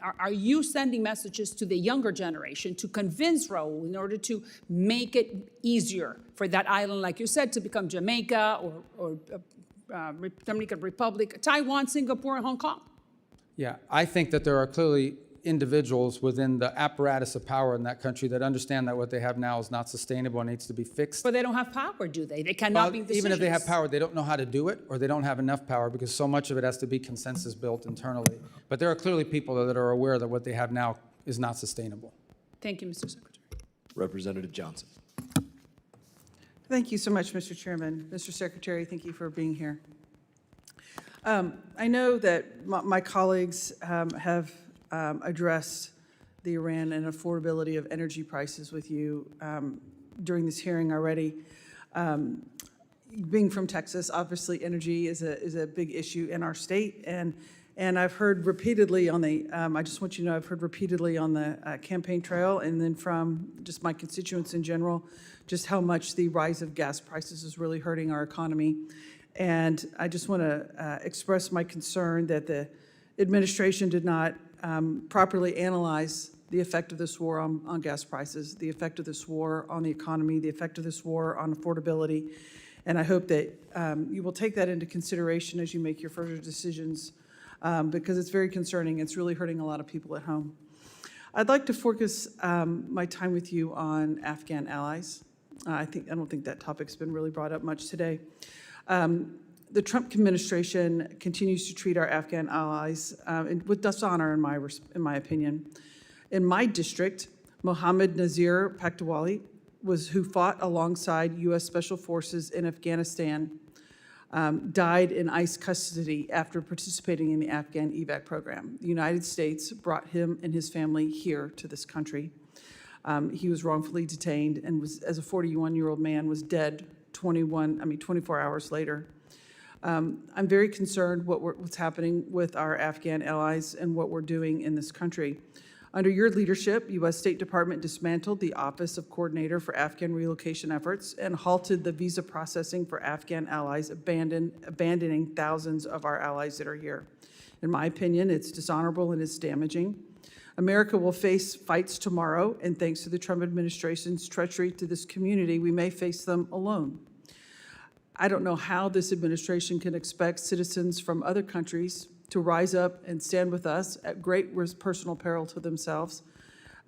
are you sending messages to the younger generation to convince Raul in order to make it easier for that island, like you said, to become Jamaica or Dominican Republic, Taiwan, Singapore, and Hong Kong? Yeah, I think that there are clearly individuals within the apparatus of power in that country that understand that what they have now is not sustainable and needs to be fixed. But they don't have power, do they? They cannot make decisions. Even if they have power, they don't know how to do it, or they don't have enough power because so much of it has to be consensus built internally. But there are clearly people that are aware that what they have now is not sustainable. Thank you, Mr. Secretary. Representative Johnson. Thank you so much, Mr. Chairman. Mr. Secretary, thank you for being here. I know that my colleagues have addressed the Iran and affordability of energy prices with you during this hearing already. Being from Texas, obviously energy is a big issue in our state, and I've heard repeatedly on the, I just want you to know, I've heard repeatedly on the campaign trail and then from just my constituents in general, just how much the rise of gas prices is really hurting our economy. And I just want to express my concern that the administration did not properly analyze the effect of this war on gas prices, the effect of this war on the economy, the effect of this war on affordability. And I hope that you will take that into consideration as you make your further decisions, because it's very concerning. It's really hurting a lot of people at home. I'd like to focus my time with you on Afghan allies. I don't think that topic's been really brought up much today. The Trump administration continues to treat our Afghan allies with dishonor, in my opinion. In my district, Mohammed Nazir Paktawali who fought alongside U.S. Special Forces in Afghanistan, died in ICE custody after participating in the Afghan evac program. The United States brought him and his family here to this country. He was wrongfully detained and was, as a 41-year-old man, was dead 24 hours later. I'm very concerned what's happening with our Afghan allies and what we're doing in this country. Under your leadership, U.S. State Department dismantled the Office of Coordinator for Afghan Relocation Efforts and halted the visa processing for Afghan allies, abandoning thousands of our allies that are here. In my opinion, it's dishonorable and it's damaging. America will face fights tomorrow, and thanks to the Trump administration's treachery to this community, we may face them alone. I don't know how this administration can expect citizens from other countries to rise up and stand with us at great personal peril to themselves,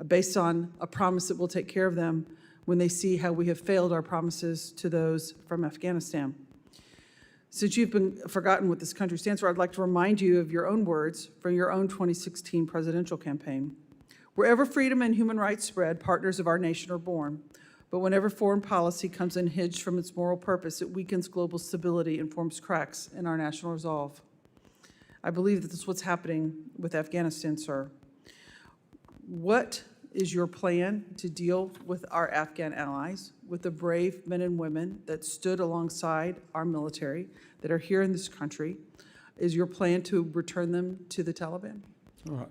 based on a promise that we'll take care of them when they see how we have failed our promises to those from Afghanistan. Since you've been forgotten what this country stands for, I'd like to remind you of your own words from your own 2016 presidential campaign. Wherever freedom and human rights spread, partners of our nation are born. But whenever foreign policy comes unhinged from its moral purpose, it weakens global stability and forms cracks in our national resolve. I believe that this is what's happening with Afghanistan, sir. What is your plan to deal with our Afghan allies, with the brave men and women that stood alongside our military, that are here in this country? Is your plan to return them to the Taliban?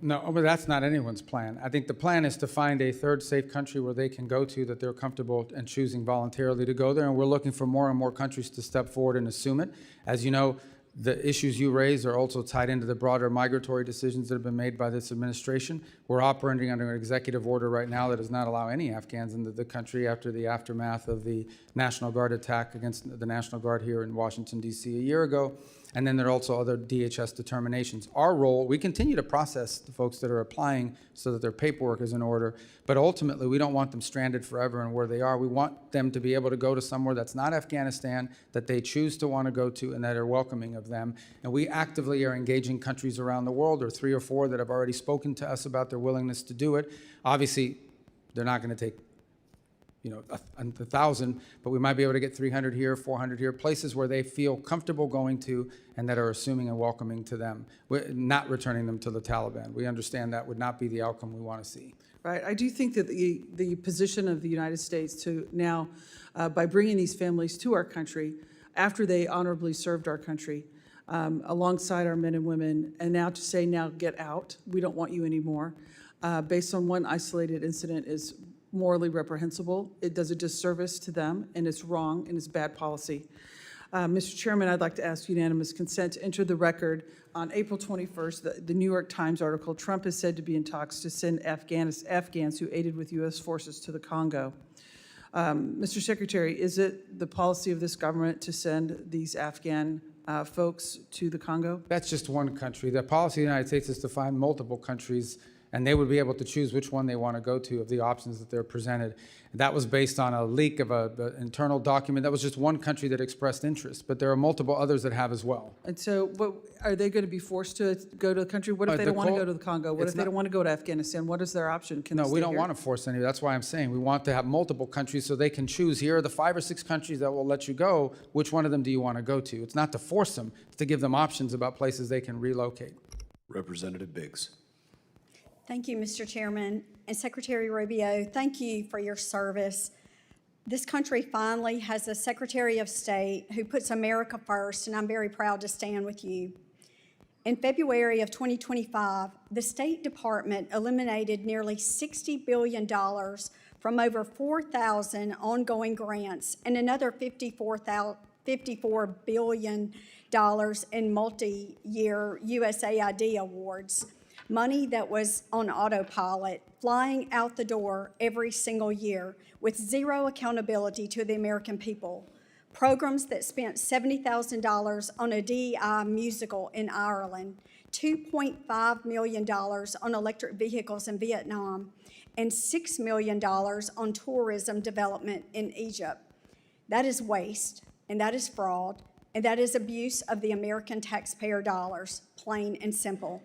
No, but that's not anyone's plan. I think the plan is to find a third safe country where they can go to that they're comfortable and choosing voluntarily to go there, and we're looking for more and more countries to step forward and assume it. As you know, the issues you raise are also tied into the broader migratory decisions that have been made by this administration. We're operating under an executive order right now that does not allow any Afghans into the country after the aftermath of the National Guard attack against the National Guard here in Washington, D.C. a year ago. And then there are also other DHS determinations. Our role, we continue to process the folks that are applying so that their paperwork is in order, but ultimately we don't want them stranded forever in where they are. We want them to be able to go to somewhere that's not Afghanistan, that they choose to want to go to and that are welcoming of them. And we actively are engaging countries around the world. There are 3 or 4 that have already spoken to us about their willingness to do it. Obviously, they're not going to take 1,000, but we might be able to get 300 here, 400 here, places where they feel comfortable going to and that are assuming and welcoming to them. We're not returning them to the Taliban. We understand that would not be the outcome we want to see. Right. I do think that the position of the United States to now, by bringing these families to our country after they honorably served our country, alongside our men and women, and now to say, now get out, we don't want you anymore, based on one isolated incident is morally reprehensible. It does a disservice to them, and it's wrong, and it's bad policy. Mr. Chairman, I'd like to ask unanimous consent to enter the record on April 21st, the New York Times article, Trump is said to be in talks to send Afghans who aided with U.S. forces to the Congo. Mr. Secretary, is it the policy of this government to send these Afghan folks to the Congo? That's just one country. The policy of the United States is to find multiple countries, and they would be able to choose which one they want to go to of the options that they're presented. That was based on a leak of an internal document. That was just one country that expressed interest, but there are multiple others that have as well. And so what, are they going to be forced to go to the country? What if they don't want to go to the Congo? What if they don't want to go to Afghanistan? What is their option? Can No, they we stay don't here? want to force any. That's why I'm saying we want to have multiple countries so they can choose. Here are the 5 or 6 countries that will let you go. Which one of them do you want to go to? It's not to force them. It's to give them options about places they can relocate. Representative Biggs. Thank you, Mr. Chairman. And Secretary Rubio, thank you for your service. This country finally has a Secretary of State who puts America first, and I'm very proud to stand with you. In February of 2025, the State Department eliminated nearly $60 billion from over 4,000 ongoing grants and another $54 billion in multi-year USAID awards. Money that was on autopilot, flying out the door every single year with zero accountability to the American people. Programs that spent $70,000 on a DEI musical in Ireland, $2.5 million on electric vehicles in Vietnam, and $6 million on tourism development in Egypt. That is waste, and that is fraud, and that is abuse of the American taxpayer dollars, plain and simple.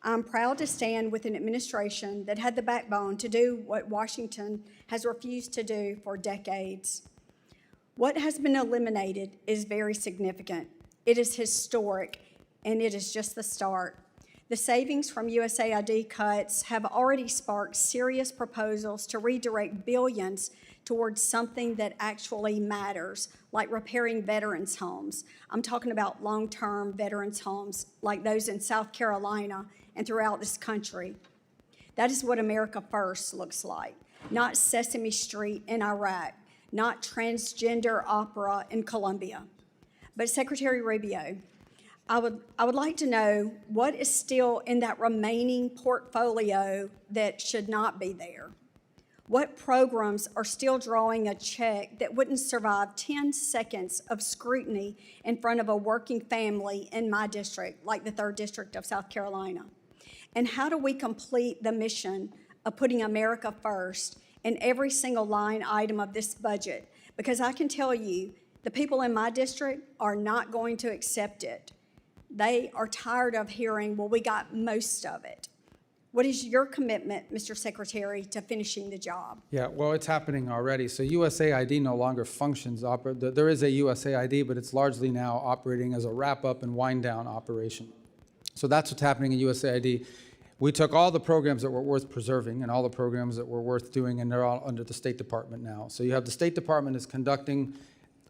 I'm proud to stand with an administration that had the backbone to do what Washington has refused to do for decades. What has been eliminated is very significant. It is historic, and it is just the start. The savings from USAID cuts have already sparked serious proposals to redirect billions towards something that actually matters, like repairing veterans' homes. I'm talking about long-term veterans' homes like those in South Carolina and throughout this country. That is what America First looks like, not Sesame Street in Iraq, not transgender opera in Colombia. But Secretary Rubio, I would like to know what is still in that remaining portfolio that should not be there. What programs are still drawing a check that wouldn't survive 10 seconds of scrutiny in front of a working family in my district, like the 3rd District of South Carolina? And how do we complete the mission of putting America first in every single line item of this budget? Because I can tell you, the people in my district are not going to accept it. They are tired of hearing, well, we got most of it. What is your commitment, Mr. Secretary, to finishing the job? Yeah, well, it's happening already. So USAID no longer functions. There is a USAID, but it's largely now operating as a wrap-up and wind-down operation. So that's what's happening in USAID. We took all the programs that were worth preserving and all the programs that were worth doing, and they're all under the State Department now. So you have the State Department is conducting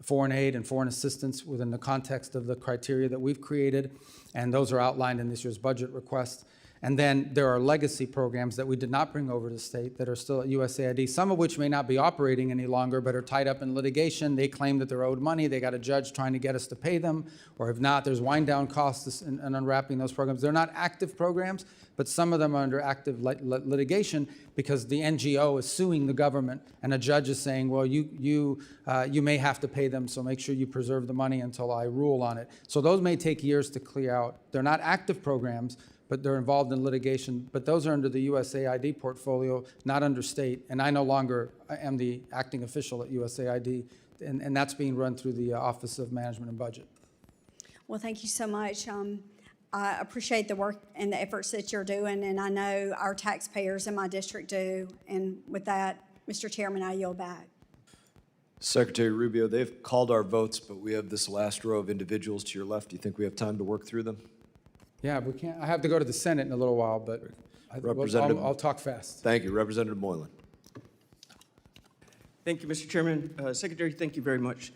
foreign aid and foreign assistance within the context of the criteria that we've created, and those are outlined in this year's budget request. And then there are legacy programs that we did not bring over to the state that are still at USAID, some of which may not be operating any longer, but are tied up in litigation. They claim that they're owed money. They got a judge trying to get us to pay them, or if not, there's wind down costs in unwrapping those programs. They're not active programs, but some of them are under active litigation because the NGO is suing the government, and a judge is saying, well, you may have to pay them, so make sure you preserve the money until I rule on it. So those may take years to clear out. They're not active programs, but they're involved in litigation. But those are under the USAID portfolio, not under state. And I no longer am the acting official at USAID, and that's being run through the Office of Management and Budget. Well, thank you so much. I appreciate the work and the efforts that you're doing, and I know our taxpayers in my district do. And with that, Mr. Chairman, I yield back. Secretary Rubio, they've called our votes, but we have this last row of individuals to your left. Do you think we have time to work through them? Yeah, we can't. I have to go to the Senate in a little while, but I'll talk fast. Thank you. Representative Moylan. Thank you, Mr. Chairman. Secretary, thank you very much.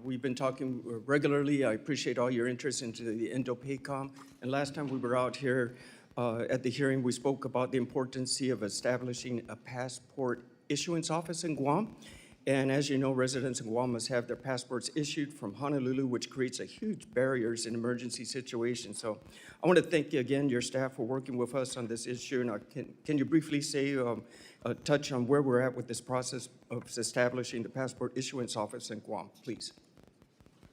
We've been talking regularly. I appreciate all your interest into the Indo-PACOM. And last time we were out here at the hearing, we spoke about the importance of establishing a passport issuance office in Guam. And as you know, residents in Guam must have their passports issued from Honolulu, which creates a huge barriers in emergency situations. So I want to thank you again, your staff, for working with us on this issue. And can you briefly say, touch on where we're at with this process of establishing the passport issuance office in Guam, please?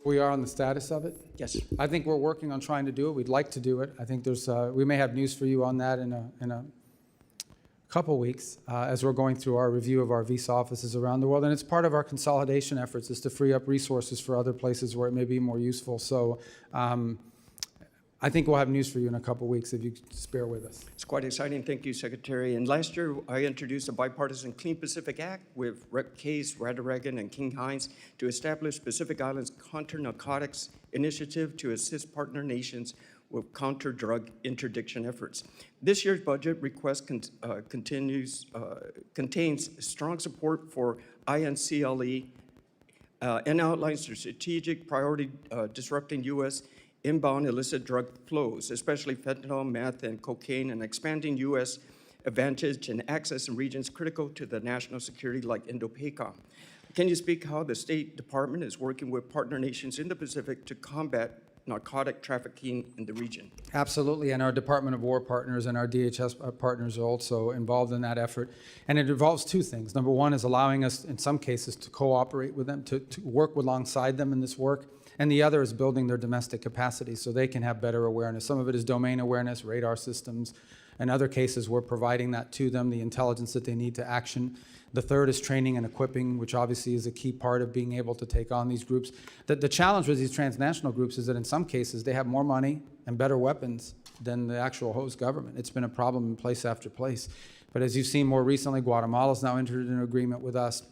We are on the status of it? Yes. I think we're working on trying to do it. We'd like to do it. I think there's, we may have news for you on that in a couple weeks as we're going through our review of our visa offices around the world. And it's part of our consolidation efforts is to free up resources for other places where it may be more useful. So I think we'll have news for you in a couple weeks if you just bear with us. It's quite exciting. Thank you, Secretary. And last year, I introduced a bipartisan Clean Pacific Act with Rep. Case, Radaragan, and King Hines to establish Pacific Islands Counter-Narcotics Initiative to assist partner nations with counter-drug interdiction efforts. This year's budget request contains strong support for INCLE and outlines the strategic priority disrupting U.S. inbound illicit drug flows, especially fentanyl, meth, and cocaine, and expanding U.S. advantage and access in regions critical to the national security like Indo-PACOM. Can you speak how the State Department is working with partner nations in the Pacific to combat narcotic trafficking in the region? Absolutely, and our Department of War partners and our DHS partners are also involved in that effort. And it involves two things. Number one is allowing us, in some cases, to cooperate with them, to work alongside them in this work. And the other is building their domestic capacity so they can have better awareness. Some of it is domain awareness, radar systems. In other cases, we're providing that to them, the intelligence that they need to action. The third is training and equipping, which obviously is a key part of being able to take on these groups. The challenge with these transnational groups is that in some cases, they have more money and better weapons than the actual host government. It's been a problem in place after place. But as you've seen more recently, Guatemala's now entered an agreement with us.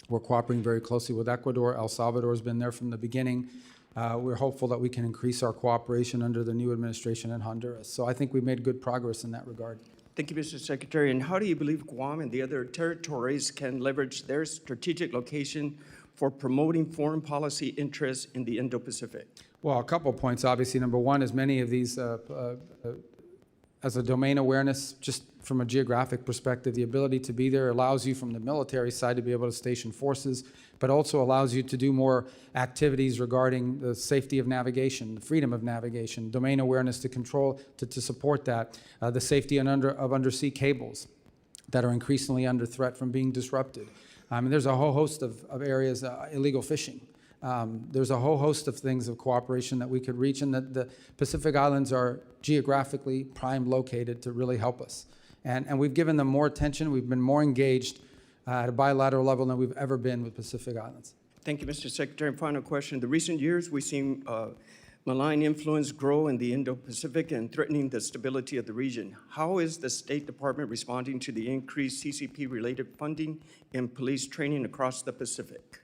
We're cooperating very closely with Ecuador. El Salvador has been there from the beginning. We're hopeful that we can increase our cooperation under the new administration in Honduras. So I think we've made good progress in that regard. Thank you, Mr. Secretary. And how do you believe Guam and the other territories can leverage their strategic location for promoting foreign policy interests in the Indo-Pacific? Well, a couple of points. Obviously, number one is many of these, as a domain awareness, just from a geographic perspective, the ability to be there allows you from the military side to be able to station forces, but also allows you to do more activities regarding the safety of navigation, the freedom of navigation, domain awareness to control, to support that, the safety of undersea cables that are increasingly under threat from being disrupted. There's a whole host of areas, illegal fishing. There's a whole host of things of cooperation that we could reach, and that the Pacific Islands are geographically prime located to really help us. And we've given them more attention. We've been more engaged at a bilateral level than we've ever been with Pacific Islands. Thank you, Mr. Secretary. And final question. In the recent years, we've seen malign influence grow in the Indo-Pacific and threatening the stability of the region. How is the State Department responding to the increased CCP-related funding and police training across the Pacific?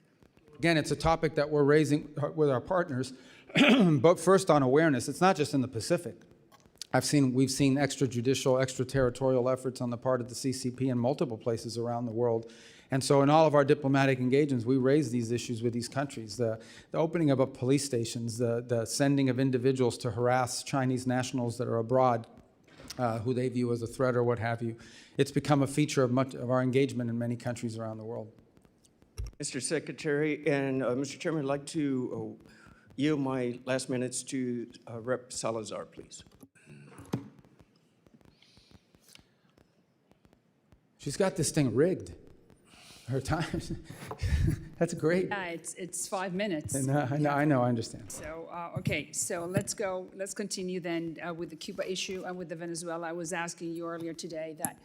Again, it's a topic that we're raising with our partners, but first on awareness. It's not just in the Pacific. We've seen extrajudicial, extraterritorial efforts on the part of the CCP in multiple places around the world. And so in all of our diplomatic engagements, we raise these issues with these countries. The opening of police stations, the sending of individuals to harass Chinese nationals that are abroad, who they view as a threat or what have you. It's become a feature of much of our engagement in many countries around the world. Mr. Secretary, and Mr. Chairman, I'd like to yield my last minutes to Rep. Salazar, please. She's got this thing rigged. Her time, that's great. Yeah, it's 5 minutes. And, I know, I understand. So, okay, so let's continue then with the Cuba issue and with the Venezuela. I was asking you earlier today that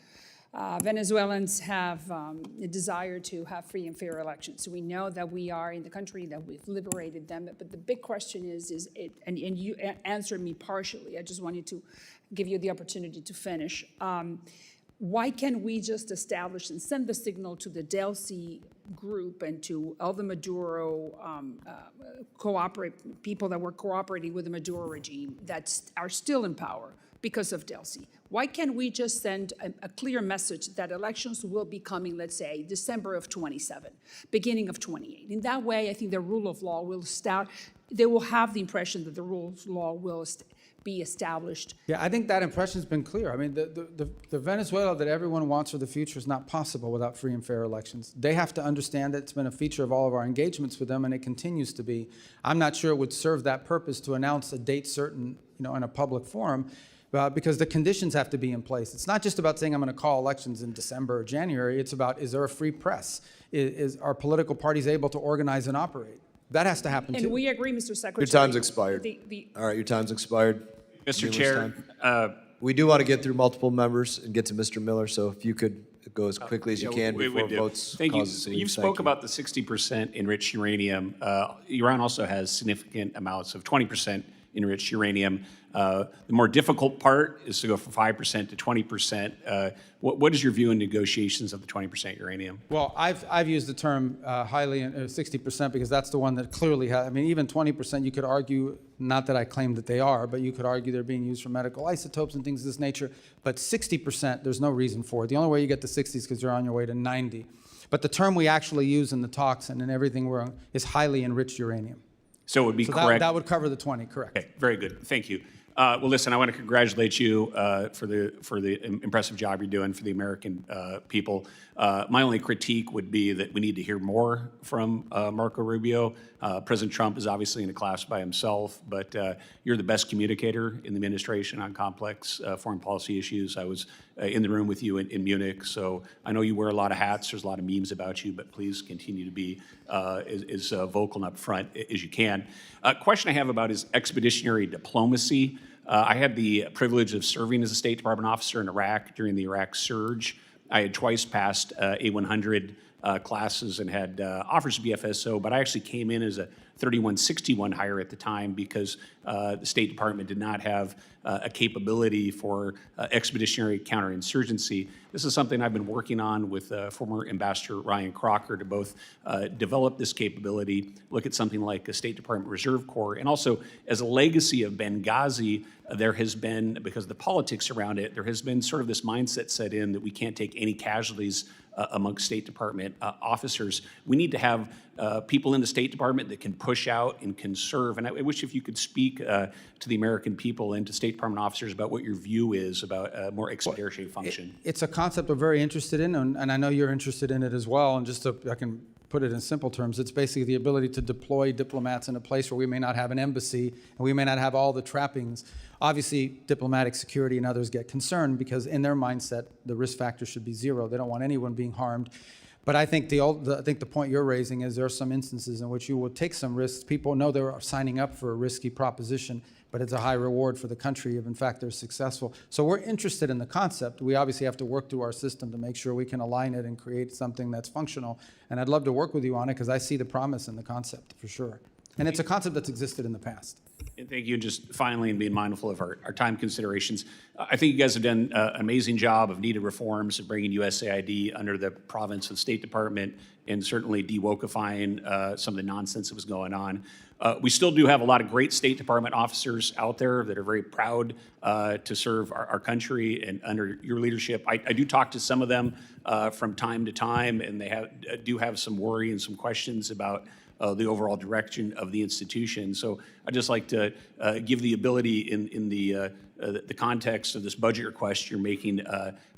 Venezuelans have a desire to have free and fair elections. So we know that we are in the country, that we've liberated them, but the big question is and you answered me partially. I just wanted to give you the opportunity to finish. Why can't we just establish and send the signal to the Delcy group and to all the Maduro people that were cooperating with the Maduro regime that are still in power because of Delcy? Why can't we just send a clear message that elections will be coming, let's say, December of 27, beginning of 28? In that way, I think the rule of law will start. They will have the impression that the rule of law will be established. Yeah, I think that impression's been clear. I mean, the Venezuela that everyone wants for the future is not possible without free and fair elections. They have to understand that it's been a feature of all of our engagements with them, and it continues to be. I'm not sure it would serve that purpose to announce a date certain, in a public forum, because the conditions have to be in place. It's not just about saying I'm going to call elections in December or January. It's about, is there a free press? Are political parties able to organize and operate? That has to happen, too. And we agree, Mr. Secretary. Your time's expired. All right, your time's expired. Mr. Chair, we do want to get through multiple members and get to Mr. Miller, so if you could go as quickly as you can before votes Thank you. causes leave. You spoke about the 60% enriched uranium. Iran also has significant amounts of 20% enriched uranium. The more difficult part is to go from 5% to 20%. What is your view in negotiations of the 20% uranium? Well, I've used the term highly 60% because that's the one that clearly has. I mean, even 20%, you could argue, not that I claim that they are, but you could argue they're being used for medical isotopes and things of this nature. But 60%, there's no reason for it. The only way you get to 60 is because you're on your way to 90. But the term we actually use in the talks and in everything is highly enriched uranium. So it would be correct. That would cover the 20, correct. Okay, very good. Thank you. Well, listen, I want to congratulate you for the impressive job you're doing for the American people. My only critique would be that we need to hear more from Marco Rubio. President Trump is obviously in a class by himself, but you're the best communicator in the administration on complex foreign policy issues. I was in the room with you in Munich, so I know you wear a lot of hats. There's a lot of memes about you, but please continue to be as vocal and upfront as you can. A question I have about is expeditionary diplomacy. I had the privilege of serving as a State Department officer in Iraq during the Iraq surge. I had twice passed A100 classes and had offers to be FSO, but I actually came in as a 3161 hire at the time because the State Department did not have a capability for expeditionary counterinsurgency. This is something I've been working on with former Ambassador Ryan Crocker to both develop this capability, look at something like a State Department Reserve Corps, and also as a legacy of Benghazi, there has been, because of the politics around it, there has been sort of this mindset set in that we can't take any casualties amongst State Department officers. We need to have people in the State Department that can push out and can serve. And I wish if you could speak to the American people and to State Department officers about what your view is about a more expeditionary function. It's a concept we're very interested in, and I know you're interested in it as well. And just to, I can put it in simple terms, it's basically the ability to deploy diplomats in a place where we may not have an embassy and we may not have all the trappings. Obviously, diplomatic security and others get concerned because in their mindset, the risk factor should be zero. They don't want anyone being harmed. But I think the point you're raising is there are some instances in which you will take some risks. People know they're signing up for a risky proposition, but it's a high reward for the country if, in fact, they're successful. So we're interested in the concept. We obviously have to work through our system to make sure we can align it and create something that's functional. And I'd love to work with you on it because I see the promise in the concept for sure. And it's a concept that's existed in the past. And thank you. Just finally, and being mindful of our time considerations, I think you guys have done an amazing job of needed reforms of bringing USAID under the province of the State Department and certainly de-wokifying some of the nonsense that was going on. We still do have a lot of great State Department officers out there that are very proud to serve our country and under your leadership. I do talk to some of them from time to time, and they do have some worry and some questions about the overall direction of the institution. So I'd just like to give the ability in the context of this budget request you're making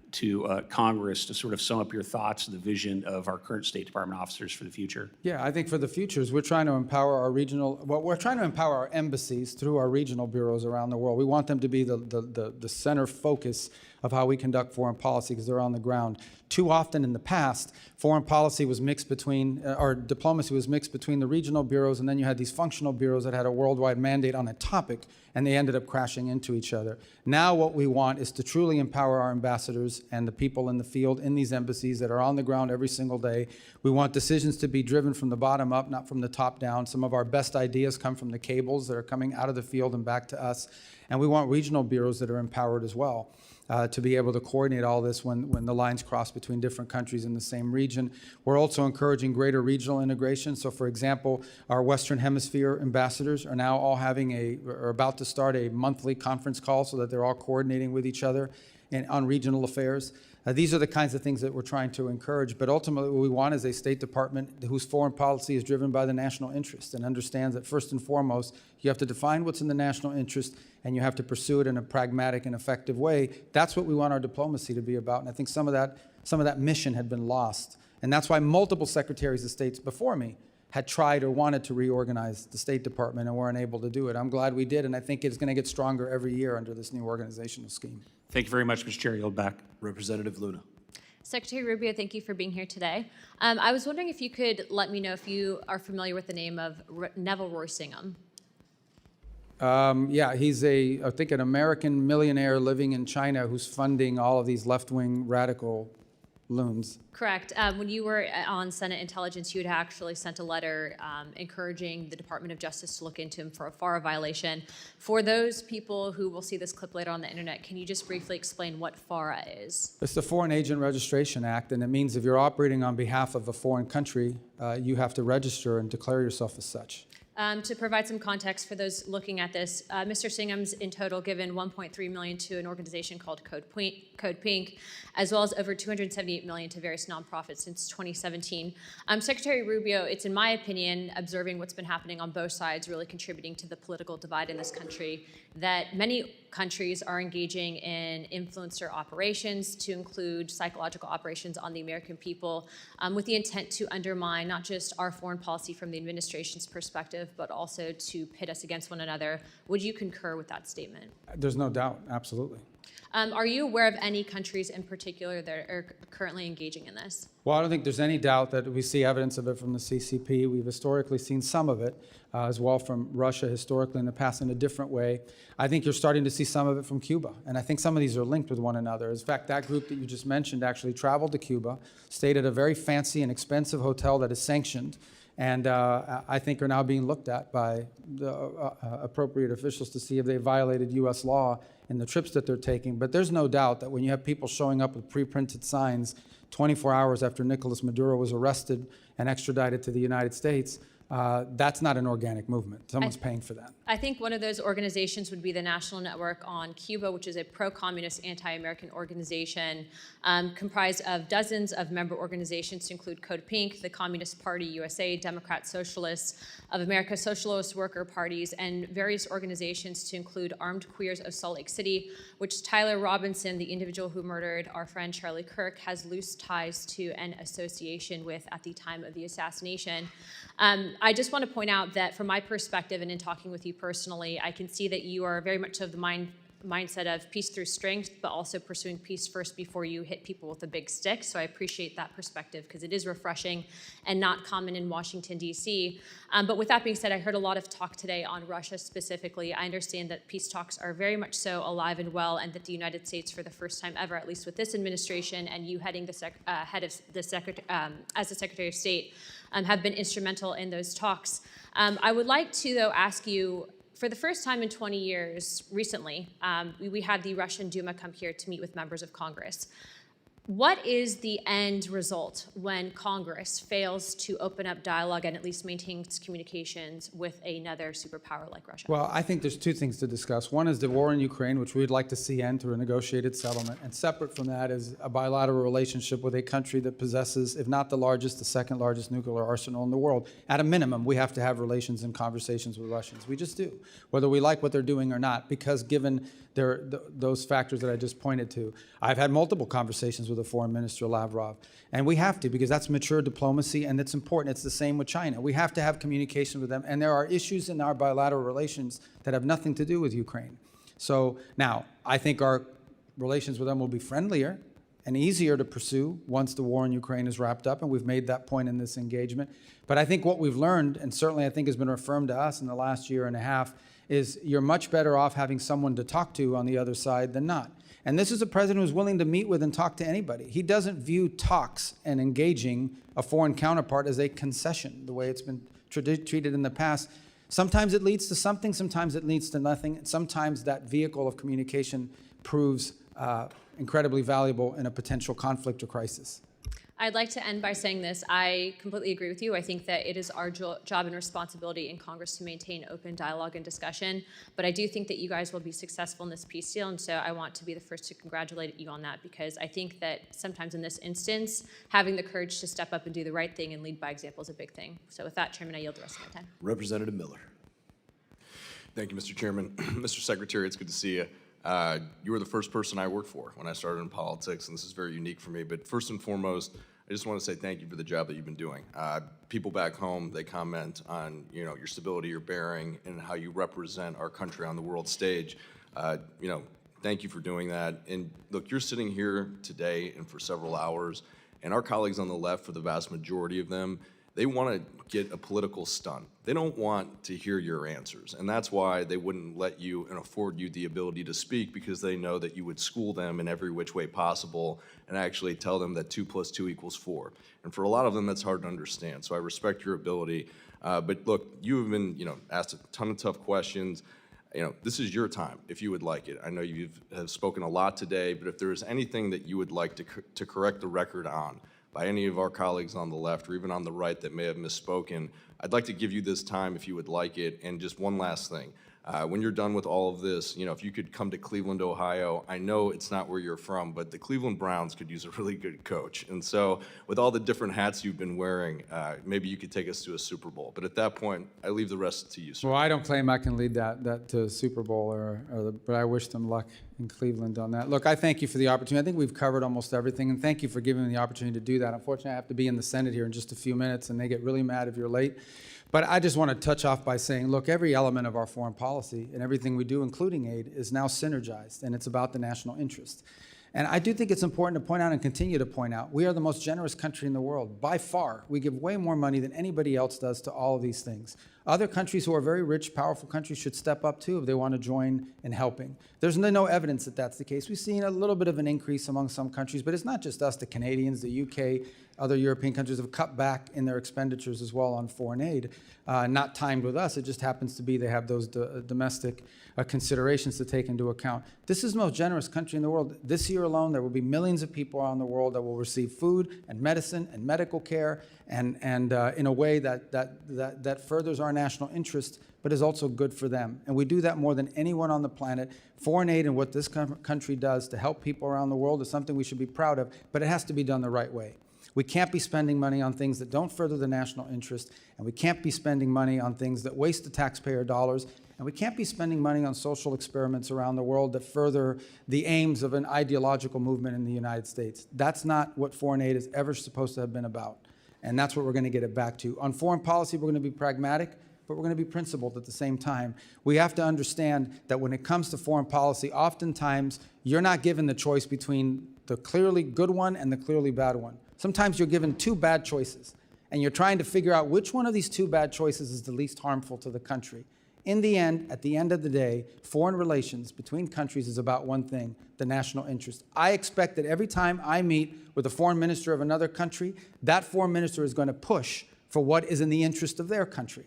to Congress to sort of sum up your thoughts of the vision of our current State Department officers for the future. Yeah, I think for the future is we're trying to empower our we're trying to empower our embassies through our regional bureaus around the world. We want them to be the center focus of how we conduct foreign policy because they're on the ground. Too often in the past, foreign policy was mixed between, or diplomacy was mixed between the regional bureaus, and then you had these functional bureaus that had a worldwide mandate on a topic, and they ended up crashing into each other. Now what we want is to truly empower our ambassadors and the people in the field in these embassies that are on the ground every single day. We want decisions to be driven from the bottom up, not from the top down. Some of our best ideas come from the cables that are coming out of the field and back to us. And we want regional bureaus that are empowered as well. To be able to coordinate all this when the lines cross between different countries in the same region. We're also encouraging greater regional integration. So for example, our Western Hemisphere ambassadors are now all are about to start a monthly conference call so that they're all coordinating with each other on regional affairs. These are the kinds of things that we're trying to encourage, but ultimately what we want is a State Department whose foreign policy is driven by the national interest and understands that first and foremost, you have to define what's in the national interest and you have to pursue it in a pragmatic and effective way. That's what we want our diplomacy to be about, and I think some of that mission had been lost. And that's why multiple secretaries of states before me had tried or wanted to reorganize the State Department and weren't able to do it. I'm glad we did, and I think it's going to get stronger every year under this new organizational scheme. Thank you very much, Mr. Chair. Yield back. Representative Luna. Secretary Rubio, thank you for being here today. I was wondering if you could let me know if you are familiar with the name of Neville Roysingham. Yeah, he's I think an American millionaire living in China who's funding all of these left-wing radical loons. Correct. When you were on Senate Intelligence, you had actually sent a letter encouraging the Department of Justice to look into him for a FARA violation. For those people who will see this clip later on the internet, can you just briefly explain what FARA is? It's the Foreign Agent Registration Act, and it means if you're operating on behalf of a foreign country, you have to register and declare yourself as such. To provide some context for those looking at this, Mr. Singham's in total given $1.3 million to an organization called Code Pink, as well as over $278 million to various nonprofits since 2017. Secretary Rubio, it's in my opinion, observing what's been happening on both sides, really contributing to the political divide in this country, that many countries are engaging in influencer operations to include psychological operations on the American people with the intent to undermine not just our foreign policy from the administration's perspective, but also to pit us against one another. Would you concur with that statement? There's no doubt, absolutely. Are you aware of any countries in particular that are currently engaging in this? Well, I don't think there's any doubt that we see evidence of it from the CCP. We've historically seen some of it as well from Russia historically in the past in a different way. I think you're starting to see some of it from Cuba, and I think some of these are linked with one another. In fact, that group that you just mentioned actually traveled to Cuba, stayed at a very fancy and expensive hotel that is sanctioned, and I think are now being looked at by the appropriate officials to see if they violated U.S. law in the trips that they're taking. But there's no doubt that when you have people showing up with pre-printed signs 24 hours after Nicolas Maduro was arrested and extradited to the United States, that's not an organic movement. Someone's paying for that. I think one of those organizations would be the National Network on Cuba, which is a pro-communist, anti-American organization comprised of dozens of member organizations to include Code Pink, the Communist Party USA, Democrat Socialists of America, Socialist Worker Parties, and various organizations to include Armed Queers of Salt Lake City, which Tyler Robinson, the individual who murdered our friend Charlie Kirk, has loose ties to and association with at the time of the assassination. I just want to point out that from my perspective and in talking with you personally, I can see that you are very much of the mindset of peace through strength, but also pursuing peace first before you hit people with a big stick. So I appreciate that perspective because it is refreshing and not common in Washington, D.C. But with that being said, I heard a lot of talk today on Russia specifically. I understand that peace talks are very much so alive and well, and that the United States, for the first time ever, at least with this administration and you heading the head of the as the Secretary of State, have been instrumental in those talks. I would like to, though, ask you, for the first time in 20 years, recently, we had the Russian Duma come here to meet with members of Congress. What is the end result when Congress fails to open up dialogue and at least maintains communications with another superpower like Russia? Well, I think there's two things to discuss. One is the war in Ukraine, which we'd like to see end through a negotiated settlement. And separate from that is a bilateral relationship with a country that possesses, if not the largest, the second largest nuclear arsenal in the world. At a minimum, we have to have relations and conversations with Russians. We just do, whether we like what they're doing or not, because given those factors that I just pointed to. I've had multiple conversations with the Foreign Minister Lavrov, and we have to, because that's mature diplomacy and it's important. It's the same with China. We have to have communication with them, and there are issues in our bilateral relations that have nothing to do with Ukraine. So now, I think our relations with them will be friendlier and easier to pursue once the war in Ukraine is wrapped up, and we've made that point in this engagement. But I think what we've learned, and certainly I think has been affirmed to us in the last year and a half, is you're much better off having someone to talk to on the other side than not. And this is a president who's willing to meet with and talk to anybody. He doesn't view talks and engaging a foreign counterpart as a concession, the way it's been treated in the past. Sometimes it leads to something, sometimes it leads to nothing. Sometimes that vehicle of communication proves incredibly valuable in a potential conflict or crisis. I'd like to end by saying this. I completely agree with you. I think that it is our job and responsibility in Congress to maintain open dialogue and discussion. But I do think that you guys will be successful in this peace deal. And so I want to be the first to congratulate you on that, because I think that sometimes in this instance, having the courage to step up and do the right thing and lead by example is a big thing. So with that, Chairman, I yield the rest of my time. Representative Miller. Thank you, Mr. Chairman. Mr. Secretary, it's good to see you. You were the first person I worked for when I started in politics, and this is very unique for me. But first and foremost, I just want to say thank you for the job that you've been doing. People back home, they comment on your stability, your bearing, and how you represent our country on the world stage. Thank you for doing that. And look, you're sitting here today and for several hours, and our colleagues on the left, for the vast majority of them, they want to get a political stunt. They don't want to hear your answers, and that's why they wouldn't let you and afford you the ability to speak, because they know that you would school them in every which way possible and actually tell them that 2 + 2 = 4. And for a lot of them, that's hard to understand. So I respect your ability. But look, you have been, asked a ton of tough questions. This is your time, if you would like it. I know you have spoken a lot today, but if there is anything that you would like to correct the record on by any of our colleagues on the left or even on the right that may have misspoken, I'd like to give you this time if you would like it. And just one last thing. When you're done with all of this, if you could come to Cleveland, Ohio, I know it's not where you're from, but the Cleveland Browns could use a really good coach. And so with all the different hats you've been wearing, maybe you could take us to a Super Bowl. But at that point, I leave the rest to you, sir. Well, I don't claim I can lead that to a Super Bowl, but I wish them luck in Cleveland on that. Look, I thank you for the opportunity. I think we've covered almost everything, and thank you for giving me the opportunity to do that. Unfortunately, I have to be in the Senate here in just a few minutes, and they get really mad if you're late. But I just want to touch off by saying, look, every element of our foreign policy and everything we do, including aid, is now synergized, and it's about the national interest. And I do think it's important to point out and continue to point out, we are the most generous country in the world. By far, we give way more money than anybody else does to all of these things. Other countries who are very rich, powerful countries should step up too if they want to join in helping. There's no evidence that that's the case. We've seen a little bit of an increase among some countries, but it's not just us, the Canadians, the UK, other European countries have cut back in their expenditures as well on foreign aid. Not timed with us, it just happens to be they have those domestic considerations to take into account. This is the most generous country in the world. This year alone, there will be millions of people around the world that will receive food and medicine and medical care and in a way that furthers our national interest, but is also good for them. And we do that more than anyone on the planet. Foreign aid and what this country does to help people around the world is something we should be proud of, but it has to be done the right way. We can't be spending money on things that don't further the national interest, and we can't be spending money on things that waste the taxpayer dollars, and we can't be spending money on social experiments around the world that further the aims of an ideological movement in the United States. That's not what foreign aid is ever supposed to have been about, and that's what we're going to get it back to. On foreign policy, we're going to be pragmatic, but we're going to be principled at the same time. We have to understand that when it comes to foreign policy, oftentimes you're not given the choice between the clearly good one and the clearly bad one. Sometimes you're given two bad choices, and you're trying to figure out which one of these two bad choices is the least harmful to the country. In the end, at the end of the day, foreign relations between countries is about one thing, the national interest. I expect that every time I meet with a foreign minister of another country, that foreign minister is going to push for what is in the interest of their country.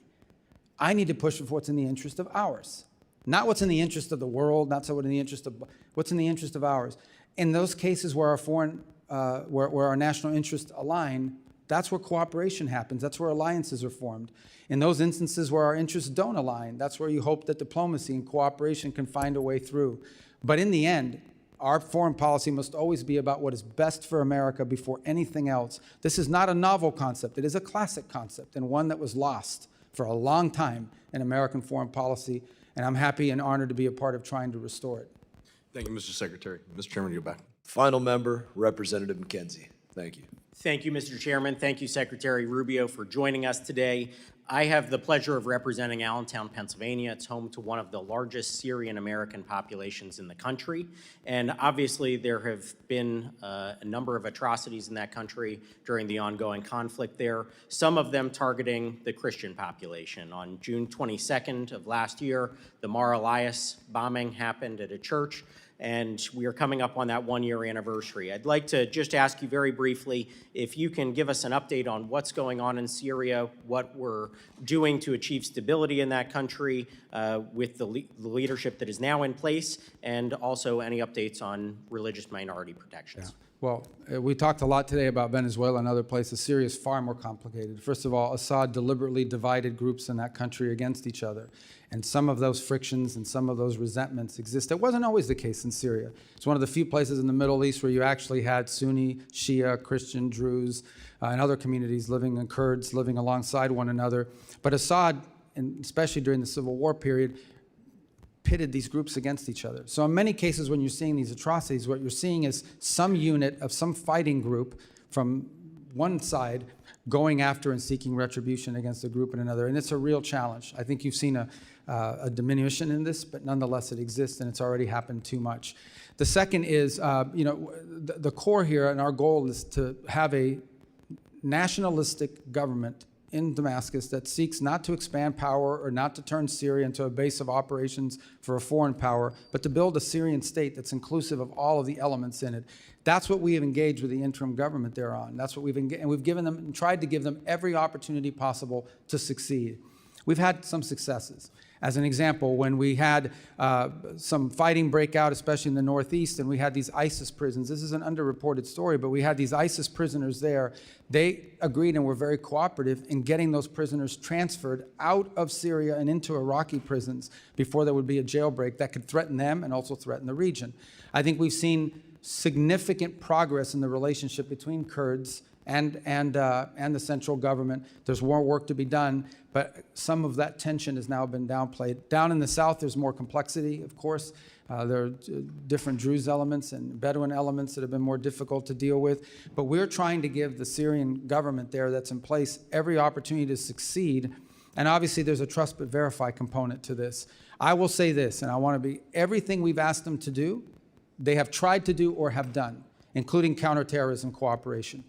I need to push for what's in the interest of ours. Not what's in the interest of the world, not so what's in the interest of, what's in the interest of ours. In those cases where where our national interests align, that's where cooperation happens. That's where alliances are formed. In those instances where our interests don't align, that's where you hope that diplomacy and cooperation can find a way through. But in the end, our foreign policy must always be about what is best for America before anything else. This is not a novel concept. It is a classic concept and one that was lost for a long time in American foreign policy, and I'm happy and honored to be a part of trying to restore it. Thank you, Mr. Secretary. Mr. Chairman, you're back. Final member, Representative McKenzie. Thank you. Thank you, Mr. Chairman. Thank you, Secretary Rubio, for joining us today. I have the pleasure of representing Allentown, Pennsylvania. It's home to one of the largest Syrian-American populations in the country. And obviously, there have been a number of atrocities in that country during the ongoing conflict there, some of them targeting the Christian population. On June 22nd of last year, the Mar Elias bombing happened at a church, and we are coming up on that one-year anniversary. I'd like to just ask you very briefly if you can give us an update on what's going on in Syria, what we're doing to achieve stability in that country with the leadership that is now in place, and also any updates on religious minority protections. Yeah. Well, we talked a lot today about Venezuela and other places. Syria is far more complicated. First of all, Assad deliberately divided groups in that country against each other. And some of those frictions and some of those resentments exist. It wasn't always the case in Syria. It's one of the few places in the Middle East where you actually had Sunni, Shia, Christian, Druze, and other communities living, and Kurds living alongside one another. But Assad, and especially during the Civil War period, pitted these groups against each other. So in many cases, when you're seeing these atrocities, what you're seeing is some unit of some fighting group from one side going after and seeking retribution against a group in another. And it's a real challenge. I think you've seen a diminution in this, but nonetheless it exists, and it's already happened too much. The second is, the core here, and our goal is to have a nationalistic government in Damascus that seeks not to expand power or not to turn Syria into a base of operations for a foreign power, but to build a Syrian state that's inclusive of all of the elements in it. That's what we have engaged with the interim government there on. That's what we've engaged, and we've given them and tried to give them every opportunity possible to succeed. We've had some successes. As an example, when we had some fighting break out, especially in the Northeast, and we had these ISIS prisons. This is an underreported story, but we had these ISIS prisoners there. They agreed and were very cooperative in getting those prisoners transferred out of Syria and into Iraqi prisons before there would be a jailbreak that could threaten them and also threaten the region. I think we've seen significant progress in the relationship between Kurds and the central government. There's more work to be done, but some of that tension has now been downplayed. Down in the south, there's more complexity, of course. There are different Druze elements and Bedouin elements that have been more difficult to deal with. But we're trying to give the Syrian government there that's in place every opportunity to succeed. And obviously, there's a trust but verify component to this. I will say this, and I want to be, everything we've asked them to do, they have tried to do or have done, including counterterrorism cooperation.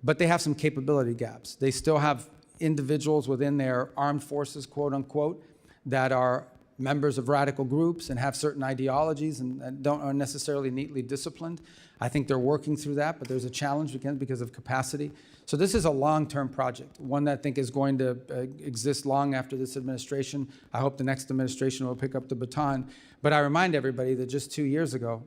But they have some capability gaps. They still have individuals within their armed forces, quote unquote, that are members of radical groups and have certain ideologies and aren't necessarily neatly disciplined. I think they're working through that, but there's a challenge again because of capacity. So this is a long-term project, one that I think is going to exist long after this administration. I hope the next administration will pick up the baton. But I remind everybody that just 2 years ago,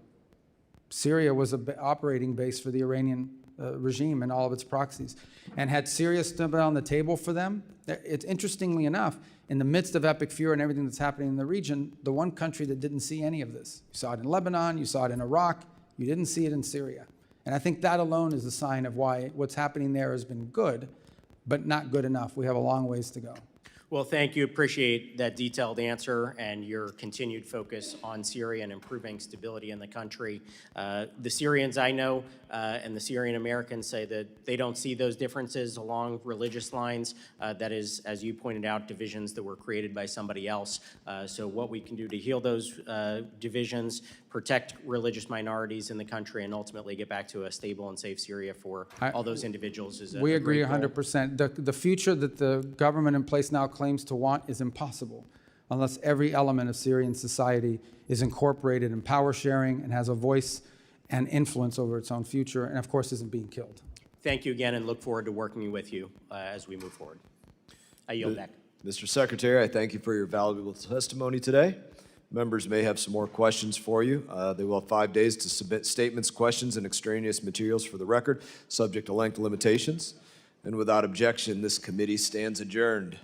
Syria was an operating base for the Iranian regime and all of its proxies. And had Syria stood on the table for them, it's interestingly enough, in the midst of epic fear and everything that's happening in the region, the one country that didn't see any of this. You saw it in Lebanon, you saw it in Iraq, you didn't see it in Syria. And I think that alone is a sign of why what's happening there has been good, but not good enough. We have a long ways to go. Well, thank you. Appreciate that detailed answer and your continued focus on Syria and improving stability in the country. The Syrians I know and the Syrian Americans say that they don't see those differences along religious lines. That is, as you pointed out, divisions that were created by somebody else. So what we can do to heal those divisions, protect religious minorities in the country, and ultimately get back to a stable and safe Syria for all those individuals is a We agree great goal. 100%. The future that the government in place now claims to want is impossible unless every element of Syrian society is incorporated in power sharing and has a voice and influence over its own future, and of course isn't being killed. Thank you again and look forward to working with you as we move forward. I yield back. Mr. Secretary, I thank you for your valuable testimony today. Members may have some more questions for you. They will have 5 days to submit statements, questions, and extraneous materials for the record, subject to length limitations. And without objection, this committee stands adjourned.